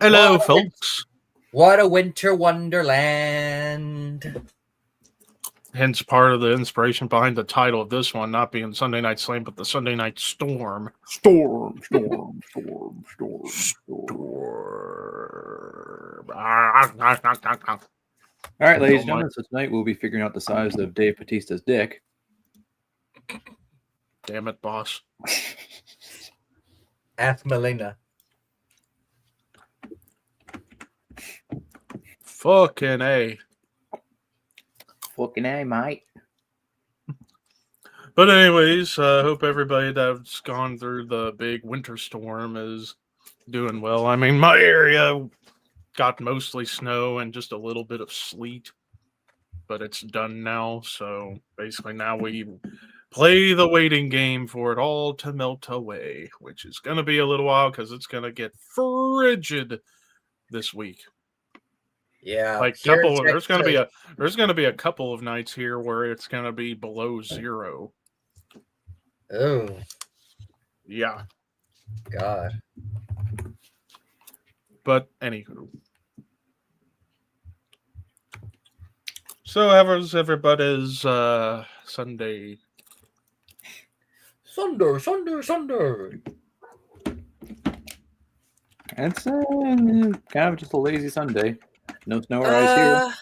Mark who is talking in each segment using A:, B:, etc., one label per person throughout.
A: Hello,
B: What a
A: folks.
B: What a winter wonderland.
A: Hence part of the inspiration behind the title of this one not being Sunday Night Slam, but the Sunday Night Storm.
C: Storm. All right, ladies and gentlemen, so tonight we'll be figuring out the size of Dave Batista's dick.
A: Damn it, boss.
B: Ask Melina.
A: Fucking A.
C: Fucking A, mate.
A: But anyways, I hope everybody that's gone through the big winter storm is doing well. I mean, my area got mostly snow and just a little bit of sleet, but it's done now. So basically now we play the waiting game for it all to melt away, which is going to be a little while because it's going to get frigid this week.
B: Yeah,
A: Like there's going to be a couple of nights here where it's going to be below 0.
B: Oh,
A: Yeah.
B: God.
A: But anywho. So how was everybody's Sunday?
B: Sunday.
C: It's kind of just a lazy Sunday. No snow or ice here.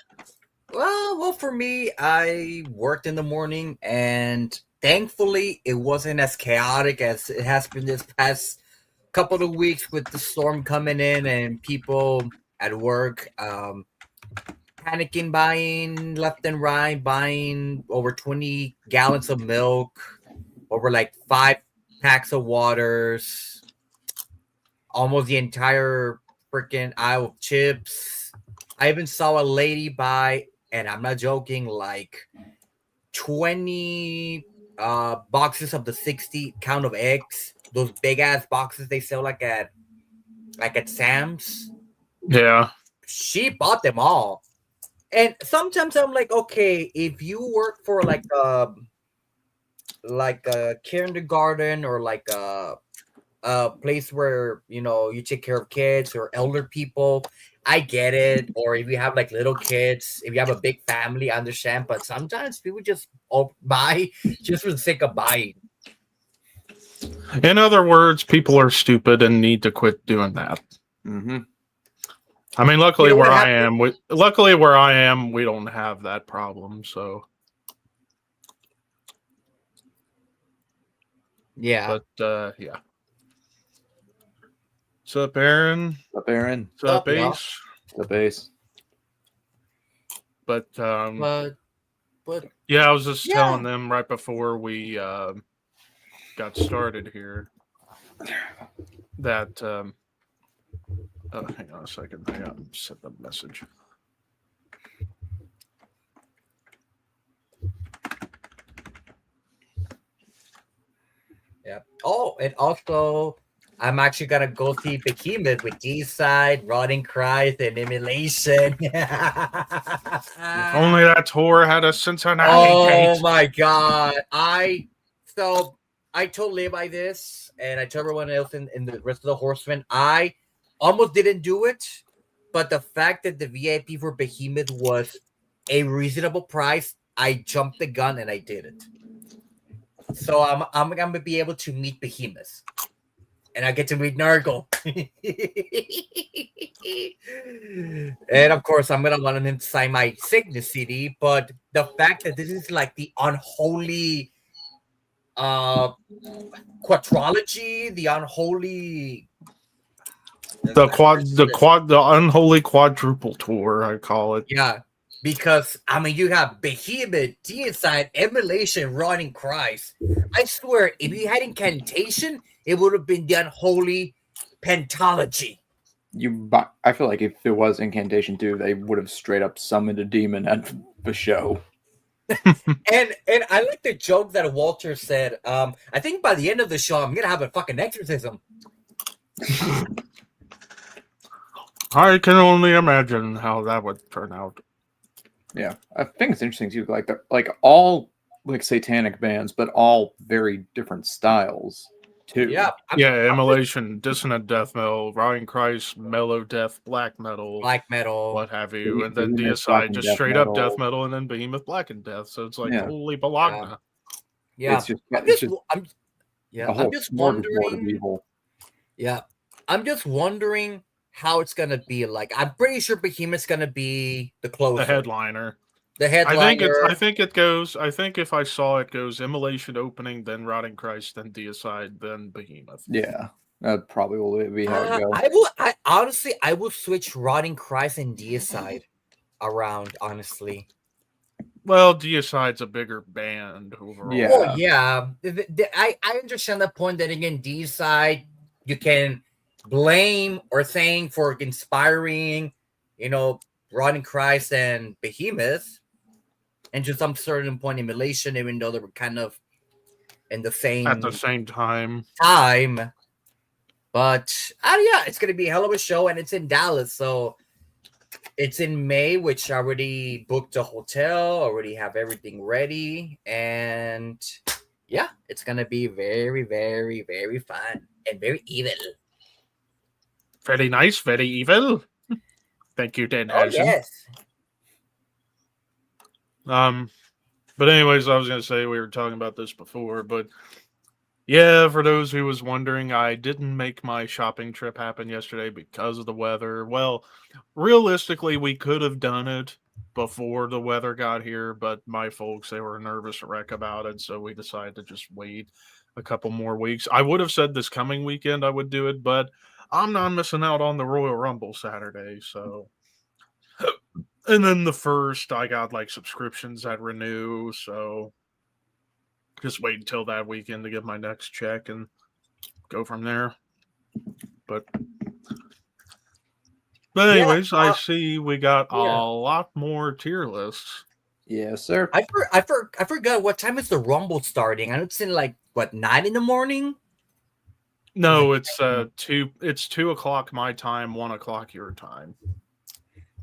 B: Well, for me, I worked in the morning, and thankfully, it wasn't as chaotic as it has been this past couple of weeks with the storm coming in and people at work panicking, buying left and right, buying over 20 gallons of milk, over like 5 packs of waters, almost the entire freaking aisle of chips. I even saw a lady buy, and I'm not joking, like 20 boxes of the 60 count of eggs. Those big ass boxes they sell like at Sam's.
A: Yeah.
B: She bought them all. And sometimes I'm like, okay, if you work for like a kindergarten or like a place where you take care of kids or elder people, I get it. Or if you have like little kids, if you have a big family, I understand. But sometimes people just buy just for the sake of buying.
A: In other words, people are stupid and need to quit doing that.
C: Mm-hmm.
A: I mean, luckily where I am, we don't have that problem. So
B: yeah,
A: but yeah. What's up, Aaron?
C: Up, Aaron.
A: What's up, Ace?
C: The base.
A: But yeah, I was just telling them right before we got started here that hang on a second. I got to send a message.
B: Yeah. Oh, and also I'm actually gonna go see Behemoth with D-Side, Rotting Christ, and Immolation.
A: If only that tour had a Cincinnati date.
B: My god. I told Levi this, and I told everyone else in the rest of the Horsemen, I almost didn't do it, but the fact that the VIP for Behemoth was a reasonable price, I jumped the gun and I did it. So I'm gonna be able to meet Behemoth. And I get to meet Nurgle. And of course, I'm going to want him to sign my Cygnus CD. But the fact that this is like the unholy quadrology, the unholy...
A: The unholy quadruple tour, I call it.
B: Yeah, because, I mean, you have Behemoth, D-Side, Immolation, Rotting Christ. I swear, if you had Incantation, it would have been the unholy Pentology.
C: I feel like if it was Incantation 2, they would have straight up summoned a demon at the show.
B: and I like the joke that Walter said. I think by the end of the show, I'm going to have a fucking exorcism.
A: I can only imagine how that would turn out.
C: Yeah, I think it's interesting too. Like all like satanic bands, but all very different styles 2.
B: Yeah,
A: Yeah, Immolation, Dissonant Death Metal, Ryan Christ, Mellow Death, Black Metal,
B: black metal.
A: what have you, and then
C: Behemoth, Black
A: Deicide,
C: and
A: just
C: Death
A: straight up
C: Metal.
A: Death Metal, and then Behemoth, Black and Death. So it's like,
C: Yeah.
A: holy balagna.
B: Yeah,
C: It's just
B: I'm
C: it's
B: just,
C: just
B: I'm, yeah,
C: a whole
B: I'm just
C: smorgasbord of
B: wondering.
C: evil.
B: Yeah, I'm just wondering how it's gonna be. Like, I'm pretty sure Behemoth's gonna be the closer,
A: The headliner.
B: the headliner.
A: I think it goes. I think if I saw it goes Immolation opening, then Rotting Christ, then Deicide, then Behemoth.
C: Yeah, that probably will be how it goes.
B: I honestly, I will switch Rotting Christ and Deicide around. Honestly,
A: Well, Deicide's a bigger band overall.
C: Yeah.
B: well, yeah, I understand the point that again, Deicide, you can blame or thank for inspiring, Rotting Christ and Behemoth, and to some certain point, Immolation, even though they were kind of in the same
A: At the same time.
B: time. But yeah, it's gonna be a hell of a show, and it's in Dallas, so it's in May, which I already booked a hotel, already have everything ready, and yeah, it's gonna be very, very, very fun and very evil.
A: Very nice, very evil. Thank you, Dan
B: Oh
A: Harrison.
B: yes,
A: But anyways, I was gonna say we were talking about this before, but yeah, for those who was wondering, I didn't make my shopping trip happen yesterday because of the weather. Well, realistically, we could have done it before the weather got here, but my folks, they were nervous wreck about it, so we decided to just wait a couple more weeks. I would have said this coming weekend I would do it, but I'm not missing out on the Royal Rumble Saturday, so. And then the first, I got like subscriptions that renew, so just wait until that weekend to get my next check and go from there. But anyways, I see we got a lot more tier lists.
C: Yes, sir.
B: I forgot what time is the Rumble starting. I know it's in like 9 in the morning.
A: No, it's 2:00 my time, 1:00 your time.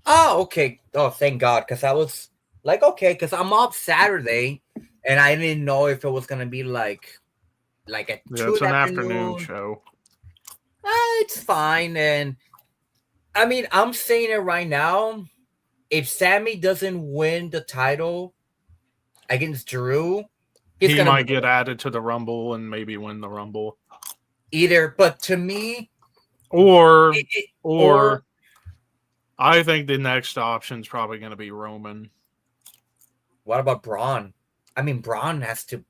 B: Oh, okay. Oh, thank God, because I was like, okay, because I'm off Saturday, and I didn't know if it was gonna be like at 2
A: It's
B: in
A: an
B: the
A: afternoon show.
B: It's fine, and I mean, I'm saying it right now. If Sammy doesn't win the title against Drew,
A: He might get added to the Rumble and maybe win the Rumble.
B: Either, but to me,
A: or I think the next option is probably going to be Roman.
B: What about Braun? I mean, Braun has to.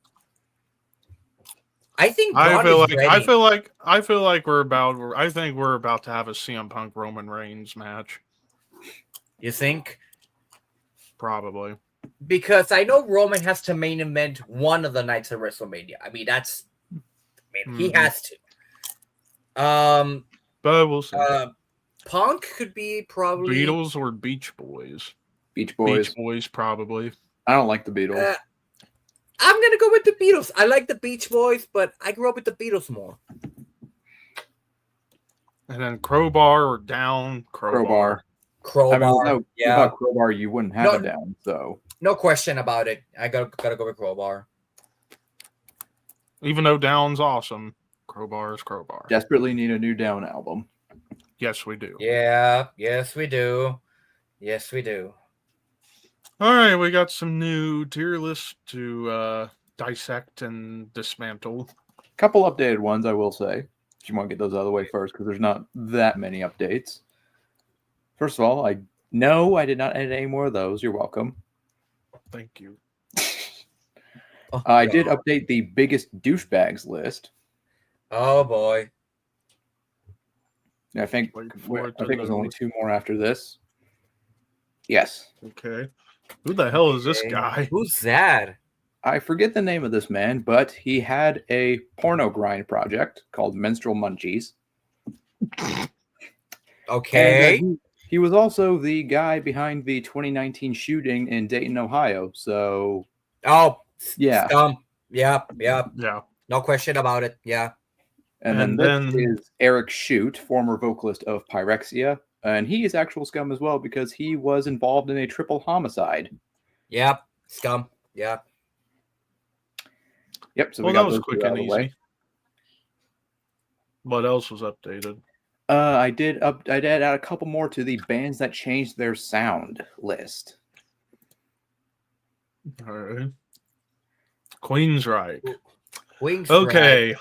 B: I think
A: I feel like we're about to have a CM Punk Roman Reigns match.
B: You think?
A: Probably.
B: Because I know Roman has to main event one of the nights of WrestleMania. I mean, he has to.
A: But we'll see.
B: Punk could be probably
A: Beatles or Beach Boys.
C: Beach Boys.
A: Beach Boys, probably.
C: I don't like the Beatles.
B: I'm gonna go with the Beatles. I like the Beach Boys, but I grew up with the Beatles more.
A: And then Crowbar or Down. Crowbar.
C: I mean, without Crowbar, you wouldn't have it Down. So
B: no question about it. I gotta go with Crowbar.
A: Even though Down's awesome, Crowbar is Crowbar.
C: Desperately need a new Down album.
A: Yes, we do.
B: Yeah, yes, we do. Yes, we do.
A: All right, we got some new tier lists to dissect and dismantle.
C: Couple updated ones, I will say. If you want to get those out of the way first, because there's not that many updates. First of all, I did not edit any more of those. You're welcome.
A: Thank you.
C: I did update the biggest douchebags list.
B: Oh boy.
C: I think there's only 2 more after this. Yes.
A: Okay. Who the hell is this guy?
B: Who's that?
C: I forget the name of this man, but he had a porno grind project called Menstrual Munchies.
B: Okay.
C: He was also the guy behind the 2019 shooting in Dayton, Ohio. So, yeah.
B: Yeah. No question about it. Yeah.
C: And then this is Eric Shute, former vocalist of Pyrexia. And he is actual scum as well because he was involved in a triple homicide.
B: Yep. Scum. Yeah.
C: Yep. So we got
A: that was quick and easy. What else was updated?
C: I did add a couple more to the bands that changed their sound list.
A: All right. Queensryche.
B: Wings.
A: Okay.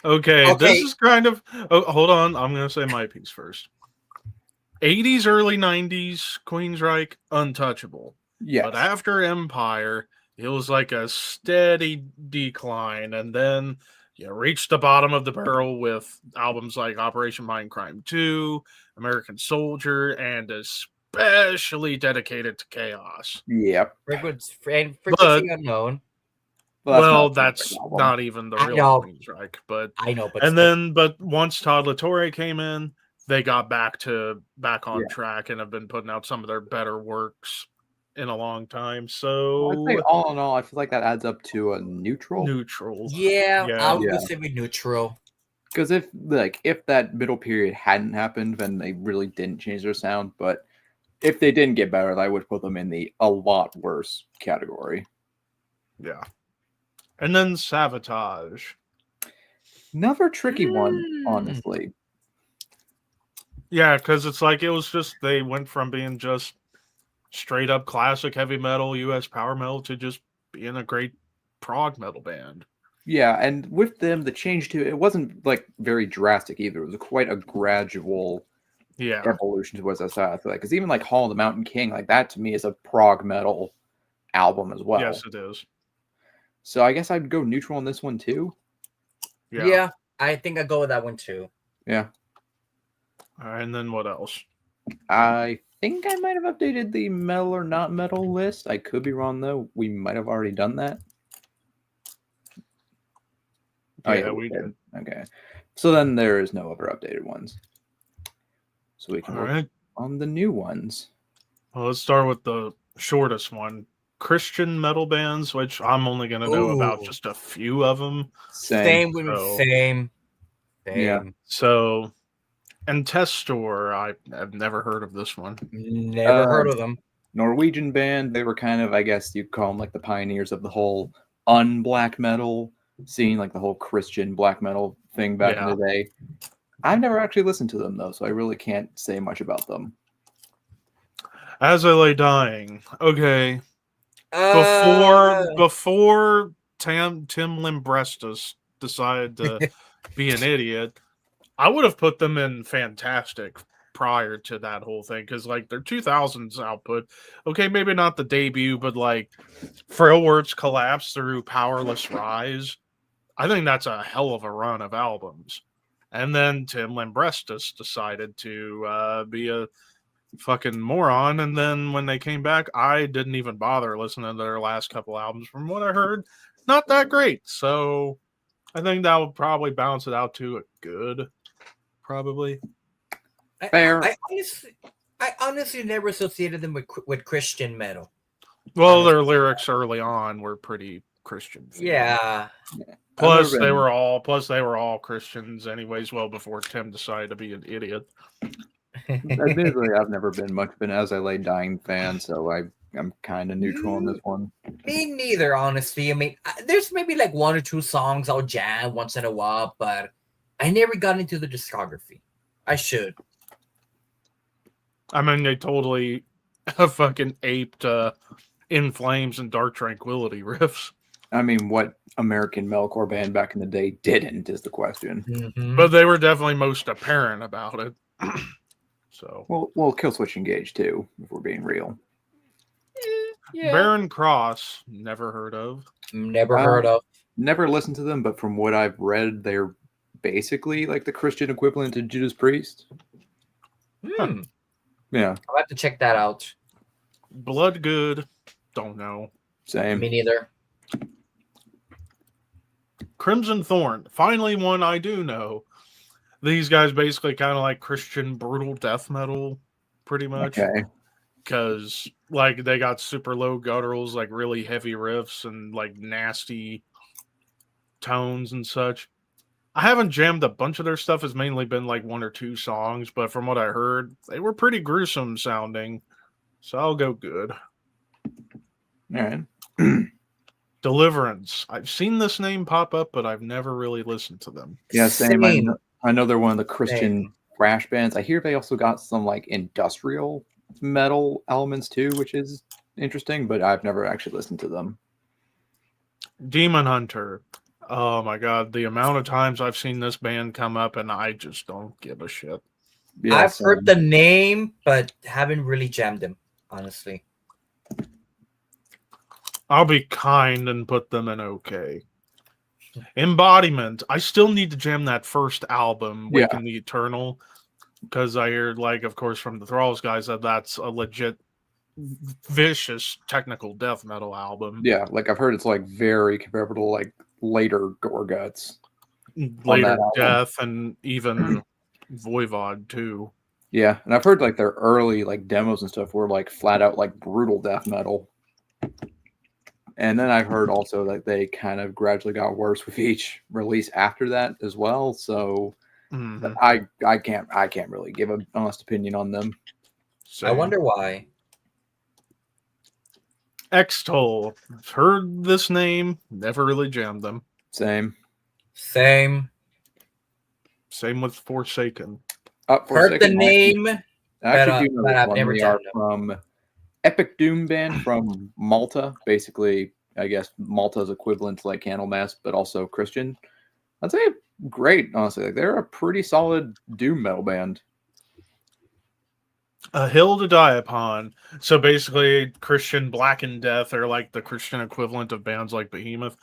A: Okay.
B: Okay.
A: This is kind of. Oh, hold on. I'm going to say my piece first. 80s, early 90s, Queensryche, untouchable.
C: Yes.
A: But after Empire, it was like a steady decline. And then you reached the bottom of the barrel with albums like Operation Mindcrime 2, American Soldier, and especially Dedicated to Chaos.
C: Yep.
B: Frequency
A: But-
B: Unknown.
A: Well,
C: not a
A: that's
C: perfect album.
A: not even the
B: I
A: real
B: know.
A: Queensryche. But
B: I know, but
A: and
B: still.
A: then, but once Todd LaTorre came in, they got back on
C: Yeah.
A: track and have been putting out some of their better works in a long time.
C: I'd
A: So
C: say all in all, I feel like that adds up to a neutral.
A: neutral.
B: Yeah,
A: Yeah.
B: I would
C: Yeah.
B: say neutral.
C: Because if that middle period hadn't happened, then they really didn't change their sound. But if they didn't get better, I would put them in the a lot worse category.
A: Yeah. And then Sabotage.
C: Another tricky one,
B: Mm.
C: honestly.
A: Yeah, because it's like it was just they went from being just straight up classic heavy metal, US power metal to just being a great prog metal band.
C: Yeah, and with them, the change to it wasn't like very drastic either. It was quite a gradual
A: Yeah.
C: evolution towards that side. I feel like because even like Hall of the Mountain King, like that to me is a prog metal album as well.
A: Yes, it is.
C: So I guess I'd go neutral on this one too.
B: Yeah. I think I go with that one too.
C: Yeah,
A: And then what else?
C: I think I might have updated the metal or not metal list. I could be wrong though. We might have already done that. Oh,
A: Yeah, we did.
C: Okay, so then there is no other updated ones. So we can
A: All
C: work
A: right.
C: on the new ones.
A: Well, let's start with the shortest one. Christian metal bands, which I'm only going to know about
B: Ooh.
A: just a few of them.
B: Same with
A: So-
B: same.
C: Yeah.
A: So, and Testor, I've never heard of this one.
B: Never heard of them.
C: Norwegian band. They were kind of, I guess you'd call them like the pioneers of the whole un-black metal scene, like the whole Christian black metal thing back in the day. I've never actually listened to them though, so I really can't say much about them.
A: As I Lay Dying. Okay.
B: Uh,
A: Before Tim Limbrestus decided to be an idiot, I would have put them in Fantastic prior to that whole thing because like their 2000s output, okay, maybe not the debut, but like Frailwort's Collapse through Powerless Rise, I think that's a hell of a run of albums. And then Tim Limbrestus decided to be a fucking moron, and then when they came back, I didn't even bother listening to their last couple albums. From what I heard, not that great. So I think that would probably balance it out to a good, probably.
C: Fair.
B: I honestly never associated them with Christian metal.
A: Well, their lyrics early on were pretty Christian.
B: Yeah.
A: Plus
C: I've
A: they
C: never
A: were all Christians anyways, well before Tim decided to be an idiot.
C: Admittedly, I've never been much of an As I Lay Dying fan, so I'm kind of neutral on this one.
B: Me neither, honestly. I mean, there's maybe like one or two songs I'll jam once in a while, but I never got into the discography. I should.
A: I mean, they totally fucking aped In Flames and Dark Tranquility riffs.
C: I mean, what American metalcore band back in the day didn't is the question.
B: Mhm.
A: But they were definitely most apparent about it. So
C: Well, Killswitch Engage too, if we're being real.
B: Yeah.
A: Baron Cross, never heard of.
B: Never heard of.
C: Never listened to them, but from what I've read, they're basically like the Christian equivalent to Judas Priest. Yeah,
B: I'll have to check that out.
A: Blood Good, don't know.
C: same.
B: Me neither.
A: Crimson Thorn, finally one I do know. These guys basically kind of like Christian brutal death metal, pretty much.
C: Okay.
A: Because like they got super low gutturals, like really heavy riffs and like nasty tones and such. I haven't jammed a bunch of their stuff. It's mainly been like one or two songs, but from what I heard, they were pretty gruesome sounding. So I'll go good.
C: All right.
A: Deliverance. I've seen this name pop up, but I've never really listened to them.
C: Yeah, same. I I know they're one of the Christian thrash bands. I hear they also got some like industrial metal elements too, which is interesting, but I've never actually listened to them.
A: Demon Hunter. Oh my god, the amount of times I've seen this band come up and I just don't give a shit.
C: Yeah,
B: I've heard the name, but haven't really jammed them, honestly.
A: I'll be kind and put them in okay. Embodiment. I still need to jam that first album,
C: Yeah.
A: Waken the Eternal, because I heard, like, of course, from the Thralls guys that that's a legit vicious technical death metal album.
C: Yeah, like I've heard it's like very comparable to like later Gorguts.
A: Later Death and even Voivod too.
C: Yeah, and I've heard like their early like demos and stuff were like flat out like brutal death metal. And then I've heard also that they kind of gradually got worse with each release after that as well. So I can't really give an honest opinion on them.
B: I wonder why.
A: Extol. I've heard this name, never really jammed them.
C: Same
A: with Forsaken.
B: Heard the name.
C: I actually do know
B: but I've
C: one.
B: never
C: They
B: done
C: are from Epic Doom band from Malta. Basically, I guess Malta's equivalent to like Candlemass, but also Christian. I'd say great, honestly. Like they're a pretty solid doom metal band.
A: A Hill to Die Upon. So basically, Christian Black and Death are like the Christian equivalent of bands like Behemoth.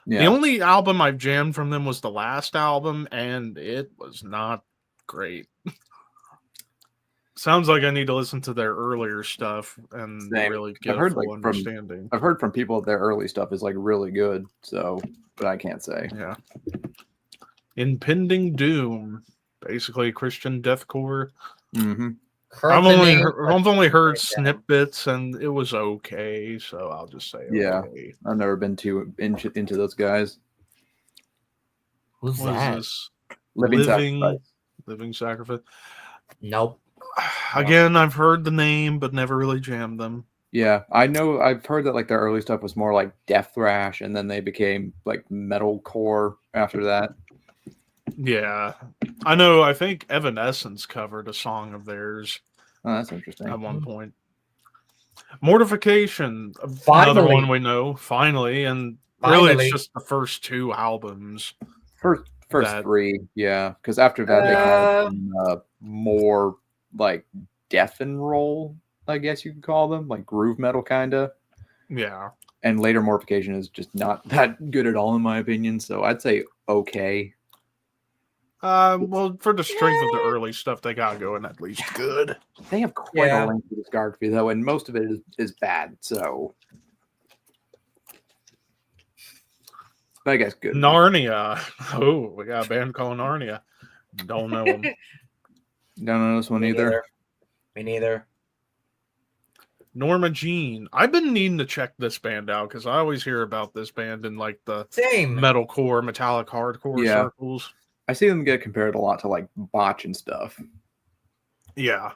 C: Yeah.
A: The only album I've jammed from them was the last album, and it was not great. Sounds like I need to listen to their earlier stuff and really get a full understanding.
C: I've heard from people that their early stuff is like really good, so but I can't say.
A: Yeah. Impending Doom, basically Christian deathcore.
C: Mm-hmm.
A: I've only heard snippets, and it was okay, so I'll just say okay.
C: I've never been too into those guys.
B: Who's
A: What
B: that?
A: is this?
C: Living Sacrifice.
A: Sacrifice.
B: Nope.
A: Again, I've heard the name, but never really jammed them.
C: Yeah, I know. I've heard that like their early stuff was more like death thrash, and then they became like metalcore after that.
A: Yeah, I know. I think Evanescence covered a song of theirs.
C: Oh, that's interesting.
A: At one point. Mortification,
B: Finally.
A: another one we know. Finally, and really, it's just the first two albums.
C: First three, yeah. Because after that, they had more like death and roll, I guess you could call them, like groove metal kind of.
A: Yeah.
C: And later Mortification is just not that good at all, in my opinion. So I'd say okay.
A: Well, for the strength of the early stuff, they got going at least good.
C: They have quite a lengthy discography, though, and most of it is bad. So, but I guess good.
A: Narnia. Oh, we got a band called Narnia. Don't know them.
C: Don't know this one either.
B: Me neither.
A: Norma Jean. I've been needing to check this band out because I always hear about this band in like the metalcore, metallic hardcore circles.
C: I see them get compared a lot to like Botch and stuff.
A: Yeah.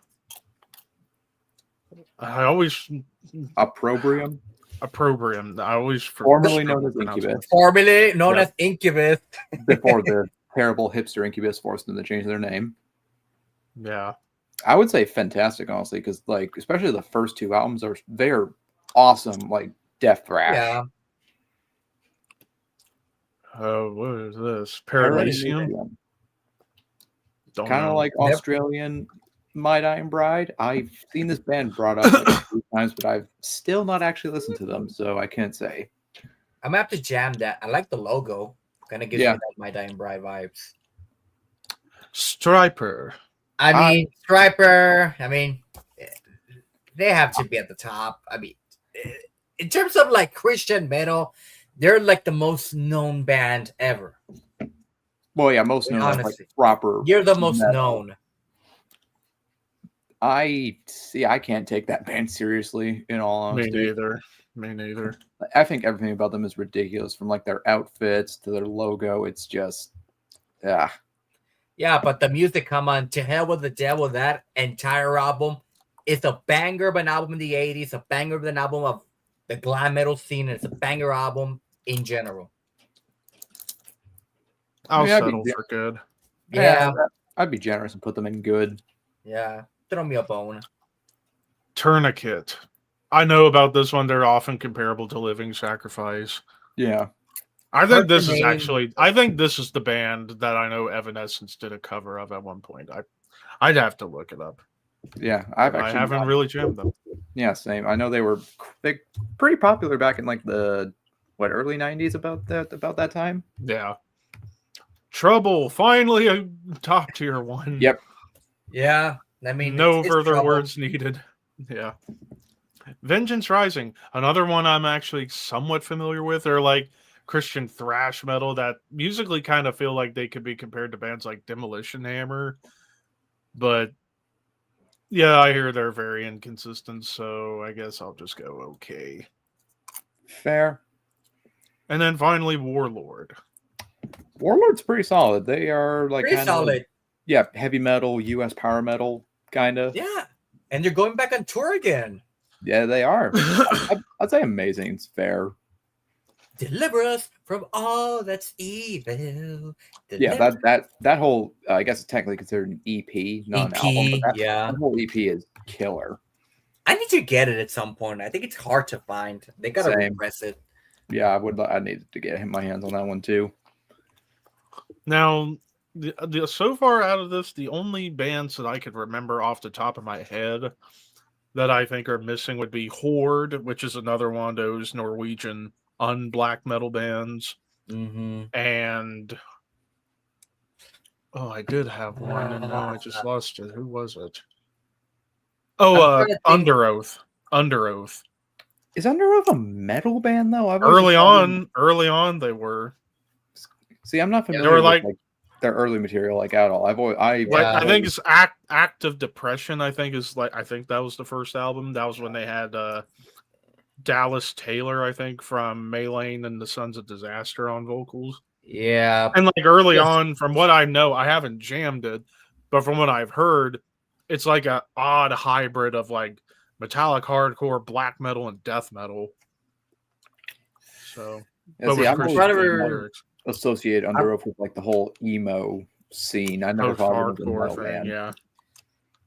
A: I always
C: Opprobrium.
A: I always
C: formerly known as Incubus.
B: Formerly known as Incubus.
C: Before the terrible hipster Incubus forced them to change their name.
A: Yeah.
C: I would say fantastic, honestly, because like especially the first two albums they're awesome, like death thrash.
B: Yeah.
A: What is this? Paradisium?
C: Kind of like Australian My Dying Bride. I've seen this band brought up like a few times, but I've still not actually listened to them, so I can't say.
B: I'm gonna have to jam that. I like the logo. Kind of gives me that My Dying Bride vibes.
A: Striper.
B: Striper. I mean, they have to be at the top. I mean, in terms of like Christian metal, they're like the most known band ever.
C: Well, yeah, most known as like proper.
B: You're the most known.
C: I can't take that band seriously, in all honesty.
A: Me neither.
C: I think everything about them is ridiculous, from like their outfits to their logo. It's just, yeah.
B: Yeah, but the music, come on, To Hell with the Devil, that entire album is a banger of an album in the 80s, a banger of an album of the glam metal scene, and it's a banger album in general.
A: I'll settle for good.
B: Yeah,
C: I'd be generous and put them in good.
B: yeah. Throw me a bone.
A: Tourniquet. I know about this one. They're often comparable to Living Sacrifice.
C: Yeah.
A: I
B: Heard
A: think
B: the
A: this is
B: name.
A: actually. I think this is the band that I know Evanescence did a cover of at one point. I'd have to look it up.
C: Yeah. I've
A: I
C: actually
A: haven't really jammed them.
C: Yeah, same. I know they were pretty popular back in like the early 90s about that time.
A: Yeah. Trouble. Finally, a top tier one.
C: Yep.
B: Yeah, I mean,
A: No
B: it's
A: further
B: trouble.
A: words needed. Yeah. Vengeance Rising, another one I'm actually somewhat familiar with. They're like Christian thrash metal that musically kind of feel like they could be compared to bands like Demolition Hammer. But yeah, I hear they're very inconsistent, so I guess I'll just go okay.
C: Fair.
A: And then finally, Warlord.
C: Warlord's pretty solid. They are like
B: Pretty
C: kind of
B: solid.
C: yeah, heavy metal, US power metal kind of.
B: Yeah, and they're going back on tour again.
C: Yeah, they are. I'd say amazing. It's fair.
B: Deliver us from all that's evil.
C: Yeah, that whole I guess it's technically considered an EP, not an album. But
B: yeah.
C: that whole EP is killer.
B: I need to get it at some point. I think it's hard to find. They gotta
C: Same.
B: repress it.
C: Yeah, I needed to get my hands on that one too.
A: Now, so far out of this, the only bands that I could remember off the top of my head that I think are missing would be Horde, which is another one of those Norwegian unblack metal bands.
B: Mm-hmm.
A: And I did have one, and now I just lost it. Who was it? Oh, Under Oath. Under Oath.
C: Is Under Oath a metal band though?
A: Early on, they were.
C: See, I'm not familiar
A: They were
C: with like their early material like at all. I
A: think it's Act of Depression. I think that was the first album. That was when they had Dallas Taylor, I think, from Maylane and the Sons of Disaster on vocals.
B: Yeah.
A: And like early on, from what I know, I haven't jammed it, but from what I've heard, it's like an odd hybrid of like metallic hardcore, black metal, and death metal. So,
C: yeah, see, I'm
A: lyrics.
C: Associate Under Oath with like the whole emo scene. I never thought of it as a metal band.
A: Yeah.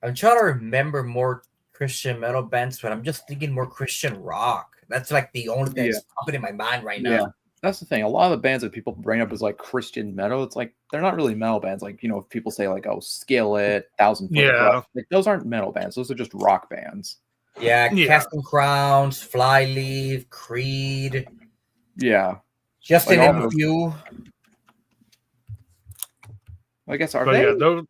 B: I'm trying to remember more Christian metal bands, but I'm just thinking more Christian rock. That's like the only thing that's popping in my mind right now.
C: Yeah, that's the thing. A lot of the bands that people bring up as like Christian metal, it's like they're not really metal bands. Like, if people say like, Skillet, 1,000 Foot Krutch, like, those aren't metal bands. Those are just rock bands.
B: Yeah, Casting Crowns, Flyleaf, Creed.
C: Yeah.
B: Just to name a few.
C: I guess they?
A: Yeah,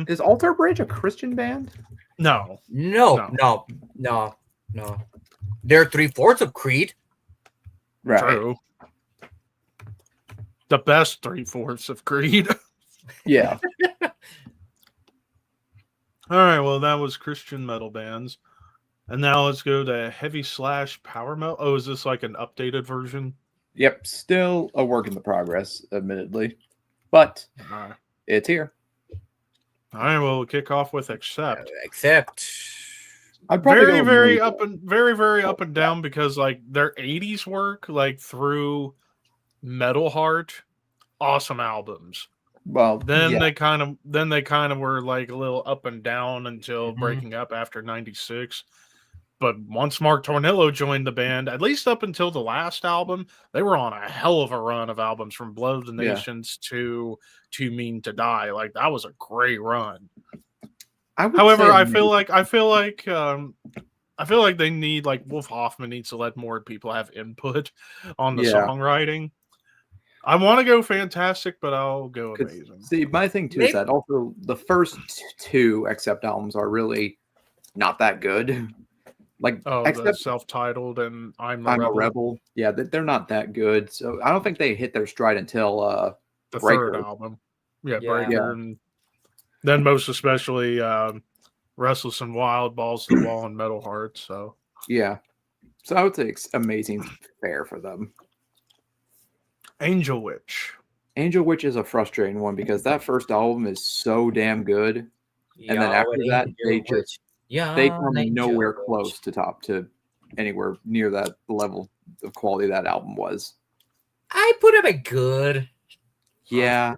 C: Is Alter Bridge a Christian band?
B: No. They're 3/4 of Creed.
C: Right.
A: True. The best 3/4 of Creed.
C: Yeah.
A: All right, well, that was Christian metal bands. And now let's go to heavy / power metal. Oh, is this like an updated version?
C: Yep. Still a work in the progress, admittedly. But it's here.
A: All right, well, we'll kick off with Accept.
C: I'd
A: very, very up and down because like their 80s work, like through Metal Heart, awesome albums.
C: Well,
A: then they kind of were like a little up and down until breaking up after 96. But once Mark Tornillo joined the band, at least up until the last album, they were on a hell of a run of albums from Blood of the Nations to Too Mean to Die. Like that was a great run. However, I feel like they need like Wolf Hoffman needs to let more people have input on the songwriting. I want to go fantastic, but I'll go amazing.
C: See, my thing too is that also the first two Accept albums are really not that good. Like
A: the self-titled and I'm a
C: Rebel. Yeah, they're not that good. So I don't think they hit their stride until
A: the
C: Breaker.
A: third album. Breaker, and then most especially Restless and Wild, Balls to the Wall, and Metal Heart. So
C: so I would say it's amazing, fair for them.
A: Angel Witch.
C: Angel Witch is a frustrating one because that first album is so damn good, and then after that they come nowhere close to anywhere near that level of quality that album was.
B: I put him at good.
C: Yeah.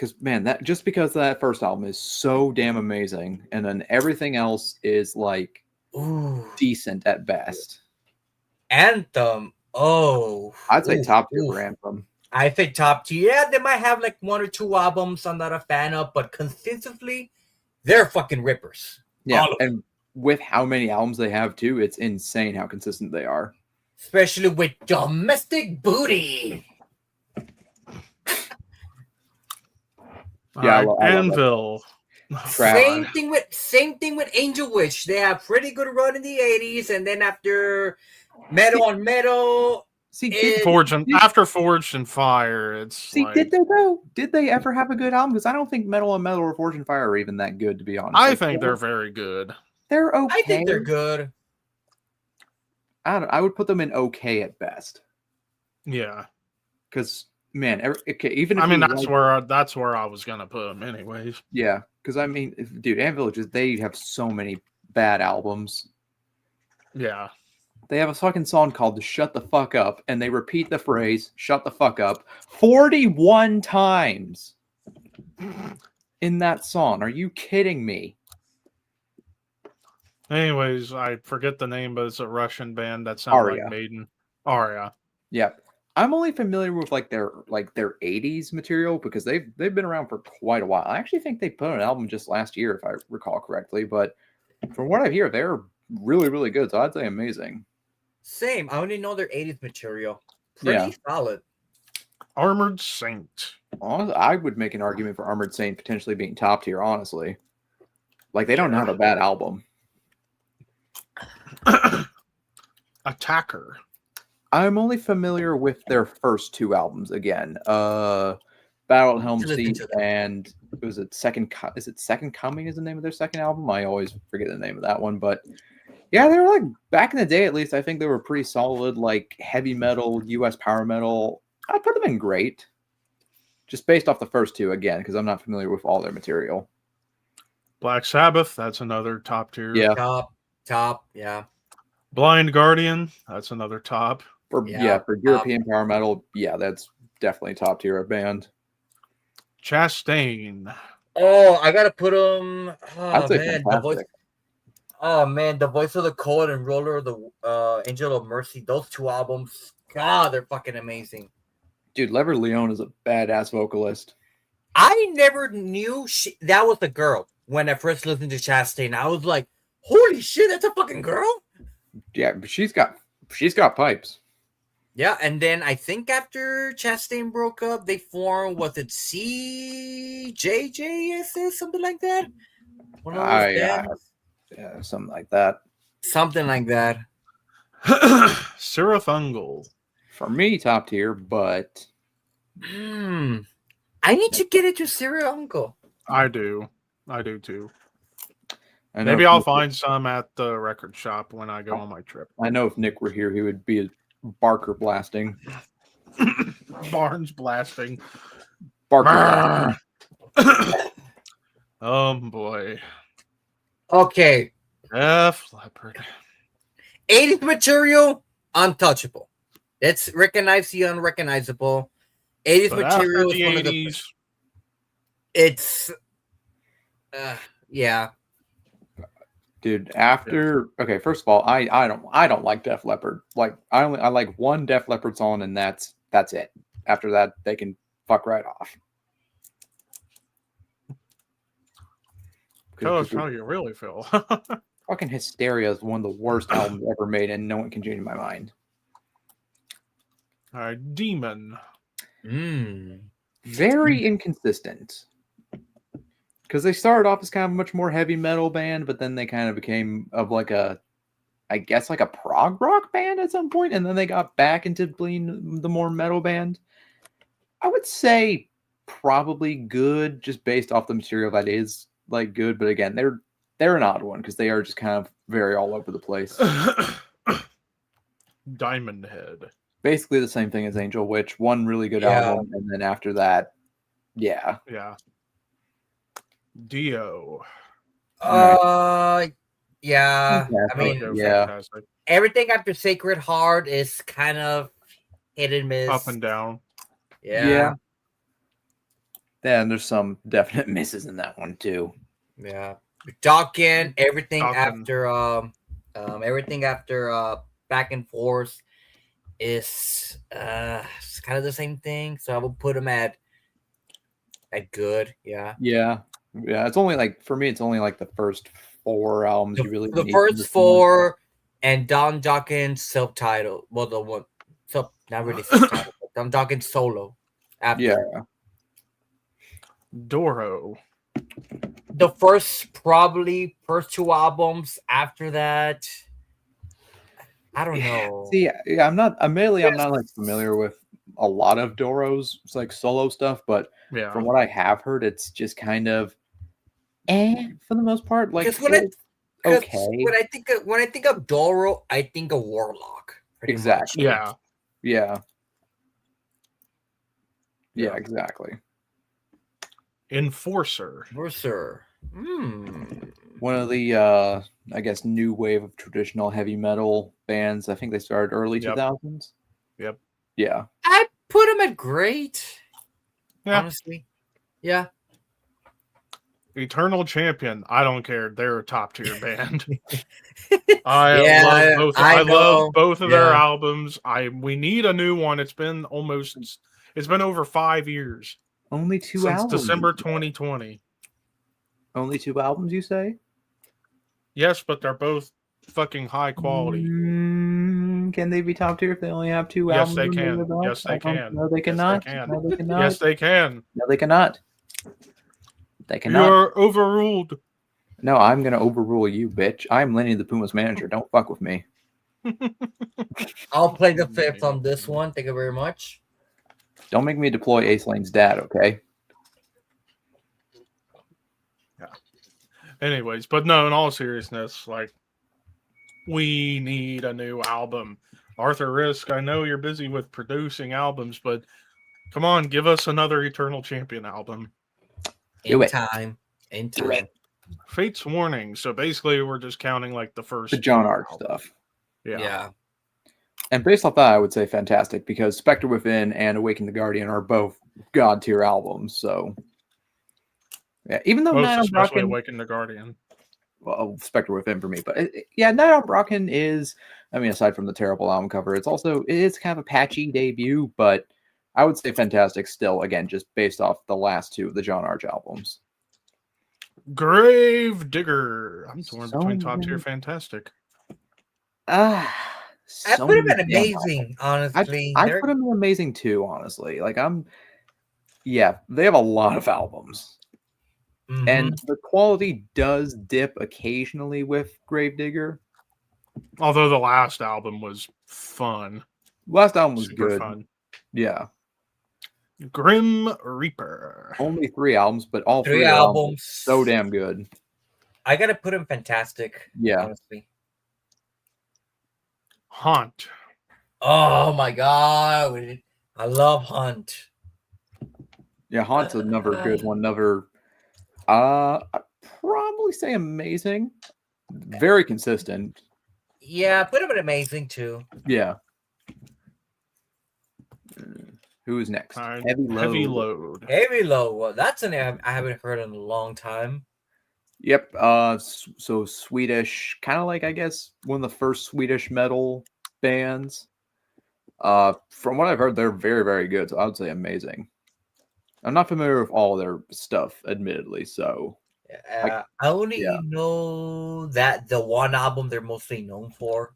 C: because man, that just because that first album is so damn amazing, and then everything else is like
B: Ooh.
C: decent at best.
B: Anthem. Oh.
C: I'd say
B: Ooh,
C: top tier
B: ooh.
C: for Anthem.
B: I think top tier. Yeah, they might have like 1 or 2 albums I'm not a fan of, but consistently, they're fucking rippers.
C: Yeah,
B: All of them.
C: and with how many albums they have too, it's insane how consistent they are.
B: Especially with Domestic Booty.
C: Yeah, I
A: Alright,
C: love that.
A: Anvil.
C: Crap.
B: Same thing with Angel Witch. They have pretty good run in the 80s, and then after Metal on Metal,
C: See,
A: After Forged in Fire, it's like,
C: did they though? Did they ever have a good album? Because I don't think Metal on Metal or Forged in Fire are even that good, to be honest.
A: I
C: Like,
A: think they're very good.
C: they're okay.
B: I think they're good.
C: I would put them in okay at best.
A: Yeah,
C: Because man, even if
A: I mean
C: you
A: that's where I was gonna put them, anyways.
C: yeah. Because I mean, dude, Anvil they have so many bad albums.
A: Yeah,
C: They have a fucking song called "Shut the Fuck Up," and they repeat the phrase "Shut the fuck up" 41 times in that song. Are you kidding me?
A: anyways, I forget the name, but it's a Russian band that sounds
C: Aria.
A: like Maiden. Aria.
C: Yeah. I'm only familiar with their 80s material because they've been around for quite a while. I actually think they put out an album just last year, if I recall correctly. But from what I hear, they're really, really good. So I'd say amazing.
B: Same. I only know their 80s material. Pretty solid.
A: Armored Saint.
C: Honestly, I would make an argument for Armored Saint potentially being top tier, honestly. Like, they don't have a bad album.
A: Attacker.
C: I'm only familiar with their first 2 albums again. Battle at Helm's Deep and is it Second Coming is the name of their second album? I always forget the name of that one, but yeah, they were like back in the day at least, I think they were pretty solid, like heavy metal, US power metal. I'd put them in great. Just based off the first 2 again, because I'm not familiar with all their material.
A: Black Sabbath, that's another top tier.
C: Yeah.
B: Top, yeah.
A: Blind Guardian, that's another top.
C: For European power metal, yeah, that's definitely top tier band.
A: Chastain.
B: Oh, I gotta put them.
C: I'd say fantastic.
B: The Voice of the Cold and Roller of the Angel of Mercy. Those 2 albums, God, they're fucking amazing.
C: Dude, Lever Leone is a badass vocalist.
B: I never knew that was a girl when I first listened to Chastain. I was like, holy shit, that's a fucking girl?
C: Yeah, but she's got pipes.
B: Yeah, and then I think after Chastain broke up, they formed, was it CJJSS, something like that? One of those bands?
C: Yeah, something like that.
B: Something like that.
A: Seraphungal.
C: For me, top tier, but
B: I need to get into Serial Uncle.
A: I do too.
C: I
A: Maybe I'll find some at the record shop when I go on my trip.
C: I know if Nick were here, he would be Barker blasting.
A: Barnes blasting.
C: Barker blasting.
A: Oh boy.
B: Okay.
A: Def Leppard.
B: 80s material, untouchable. Let's recognize the unrecognizable. 80s
A: But
B: material
A: after
B: is
A: the
B: one of the.
A: 80s,
B: It's. Yeah.
C: Dude, first of all, I don't like Def Leppard. Like I like one Def Leppard song, and that's it. After that, they can fuck right off.
A: tell us how you really feel.
C: Fucking Hysteria is one of the worst albums ever made, and no one can change my mind.
A: All right, Demon.
C: Very inconsistent. Because they started off as kind of a much more heavy metal band, but then they kind of became a prog rock band at some point, and then they got back into being the more metal band. I would say probably good, just based off the material that is like good, but again, they're an odd one because they are just kind of very all over the place.
A: Diamond Head.
C: Basically the same thing as Angel Witch. One really good album, and then after that, yeah.
A: Dio.
B: Yeah. I mean,
A: Fantastic.
B: everything after Sacred Heart is kind of hit and miss.
A: Up and down.
B: Yeah.
C: Then there's some definite misses in that one too.
B: Yeah. Talking everything after back and forth is it's kind of the same thing. So I will put him at good. Yeah.
C: Yeah. It's only like for me, it's only like the first 4 albums you really
B: The
C: need to
B: first
C: listen to.
B: 4 and Don Dawkins self-titled. Well, the one not really self-titled, but Don Dawkins solo. After.
C: Yeah.
A: Doro.
B: The first 2 albums. After that, I don't know.
C: See, yeah, I'm not like familiar with a lot of Doro's like solo stuff, but
A: Yeah.
C: from what I have heard, it's just kind of for the most part. Like
B: Okay. When I think of Doro, I think of Warlock. pretty much.
C: Exactly.
A: Yeah.
C: Yeah.
A: Yeah.
C: Yeah, exactly.
A: Enforcer.
C: One of the I guess new wave of traditional heavy metal bands. I think they started early
A: Yep.
C: 2000s.
A: Yep.
C: Yeah.
B: I put him at great.
A: Yeah.
B: Honestly. Yeah.
A: Eternal Champion. I don't care. They're a top tier band.
B: Yeah,
A: love both.
B: I
A: I
B: know.
A: love both of their
B: Yeah.
A: albums. We need a new one. It's been over 5 years
C: Only 2
A: since
C: albums.
A: December 2020.
C: Only 2 albums, you say?
A: Yes, but they're both fucking high quality.
C: Can they be top tier if they only have 2
A: Yes,
C: albums?
A: they
C: under
A: can.
C: their belt?
A: Yes, they can.
C: No, they
A: Yes,
C: cannot.
A: they can.
C: No, they cannot.
A: Yes, they can.
C: No, they cannot. They cannot.
A: You're overruled.
C: No, I'm gonna overrule you, bitch. I'm Lenny the Puma's manager. Don't fuck with me.
B: I'll play the 5th on this one. Thank you very much.
C: Don't make me deploy Ace Lane's dad, okay?
A: Anyways, but no, in all seriousness, like, we need a new album. Arthur Risk, I know you're busy with producing albums, but come on, give us another Eternal Champion album.
C: Do
B: In
C: it.
B: time.
C: Do it.
A: Fate's Warning. So basically, we're just counting like the first
C: The John
A: 2
C: Arch
A: albums.
C: stuff.
B: Yeah.
C: And based off that, I would say fantastic because Spectre Within and Awaken the Guardian are both god tier albums. So, yeah, even though
A: Most
C: Night on
A: especially
C: Brocken,
A: Awaken the Guardian.
C: well, Spectre Within for me, but yeah, Night on Brocken is, I mean, aside from the terrible album cover, it's kind of a patchy debut, but I would say fantastic still, again, just based off the last 2 of the John Arch albums.
A: Grave Digger. I'm torn
C: So
A: between top tier
C: many-
A: fantastic.
B: I
C: So
B: put him at
C: many damn
B: amazing, honestly.
C: I put him in amazing too, honestly. Like they have a lot of albums.
B: Mhm.
C: And the quality does dip occasionally with Gravedigger.
A: Although the last album was fun.
C: Last album was
A: Super
C: good.
A: fun.
C: Yeah.
A: Grim Reaper.
C: Only 3 albums, but all
B: 3
C: 3
B: albums.
C: so damn good.
B: I gotta put him fantastic.
C: Yeah.
B: Honestly.
A: Haunt.
B: Oh my god. I love Hunt.
C: Yeah, Haunt's another good one. I'd probably say amazing. Very consistent.
B: Yeah, put him at amazing too.
C: Yeah. Who is next?
A: Alright,
C: Heavy Load.
A: Heavy Load.
B: Heavy Low. Well, that's a name I haven't heard in a long time.
C: Yep. So Swedish, kind of like, I guess, one of the first Swedish metal bands. From what I've heard, they're very, very good. So I would say amazing. I'm not familiar with all their stuff, admittedly. So
B: I only
C: yeah.
B: know that the one album they're mostly known for.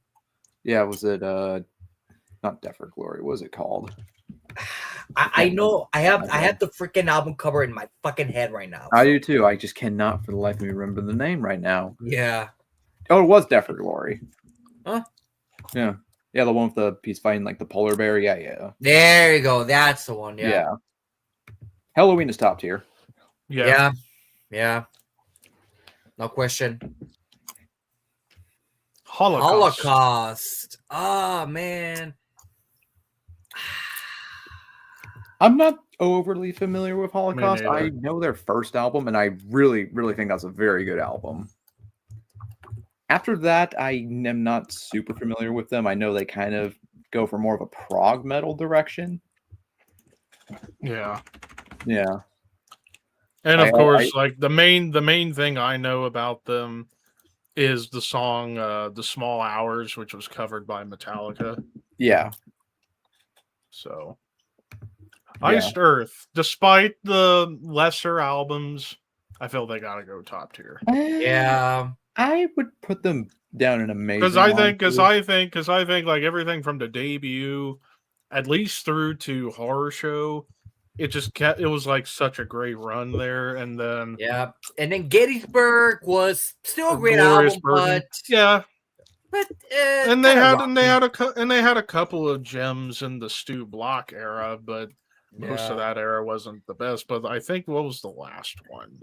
C: yeah, was it not Death or Glory? What was it called?
B: I know I have the freaking album cover in my fucking head right now.
C: I do too. I just cannot for the life of me remember the name right now.
B: Yeah.
C: Oh, it was Death or Glory.
B: Huh?
C: Yeah. Yeah, the one with the piece fighting like the polar bear. Yeah.
B: There you go. That's the one. Yeah.
C: Yeah. Halloween is top tier.
A: Yeah.
B: Yeah. No question.
A: Holocaust.
B: Oh man.
C: I'm not overly familiar with Holocaust.
A: neither.
C: I know their first album, and I really, really think that's a very good album. After that, I am not super familiar with them. I know they kind of go for more of a prog metal direction.
A: Yeah.
C: Yeah.
A: And
C: I-
A: of course, like the main thing I know about them is the song "The Small Hours," which was covered by Metallica.
C: Yeah.
A: So,
C: Yeah.
A: Iced Earth, despite the lesser albums, I feel they gotta go top tier.
B: Yeah.
C: I would put them down in amazing.
A: Because I think like everything from the debut, at least through to Horror Show, it just kept. It was like such a great run there, and then
B: Yeah. And then Gettysburg was still a great
A: Glorious
B: album,
A: Burden. Yeah,
B: but
A: and they had a couple of gems in the Stu Block era, but most of that era wasn't the best. But I think what was the last one?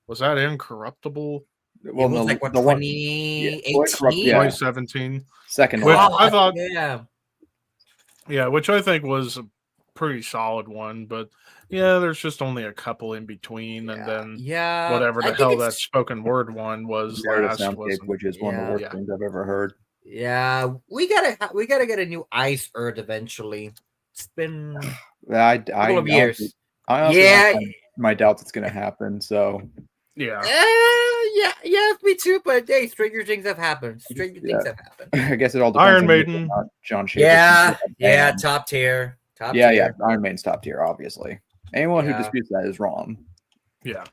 A: Was that Incorruptible?
C: Well,
B: it was
C: no,
B: like what
C: the one
B: 2018.
C: Yeah.
A: 2017.
C: second
A: Which
C: one.
A: I thought,
B: yeah.
A: which I think was a pretty solid one, but yeah, there's just only a couple in between, and then whatever
B: I
A: the
B: think
A: hell that
B: it's-
A: spoken word one was
C: Meredith
A: last,
C: Soundscape,
A: wasn't.
C: which is one of the worst
A: Yeah.
C: things I've ever heard.
B: Yeah, we gotta get a new Ice Earth eventually. It's been
C: I
B: couple of years.
C: I honestly
B: Yeah.
C: have my doubts it's going to happen. So
A: Yeah,
B: yeah, me too. But hey, stranger things have happened. Stranger things have happened.
C: I guess it all depends
A: Iron
C: on
A: Maiden.
C: whether or not John Schaefer.
B: Yeah, top tier.
C: Yeah. Iron Maiden's top tier, obviously. Anyone who
B: Yeah.
C: disputes that is wrong.
A: yeah.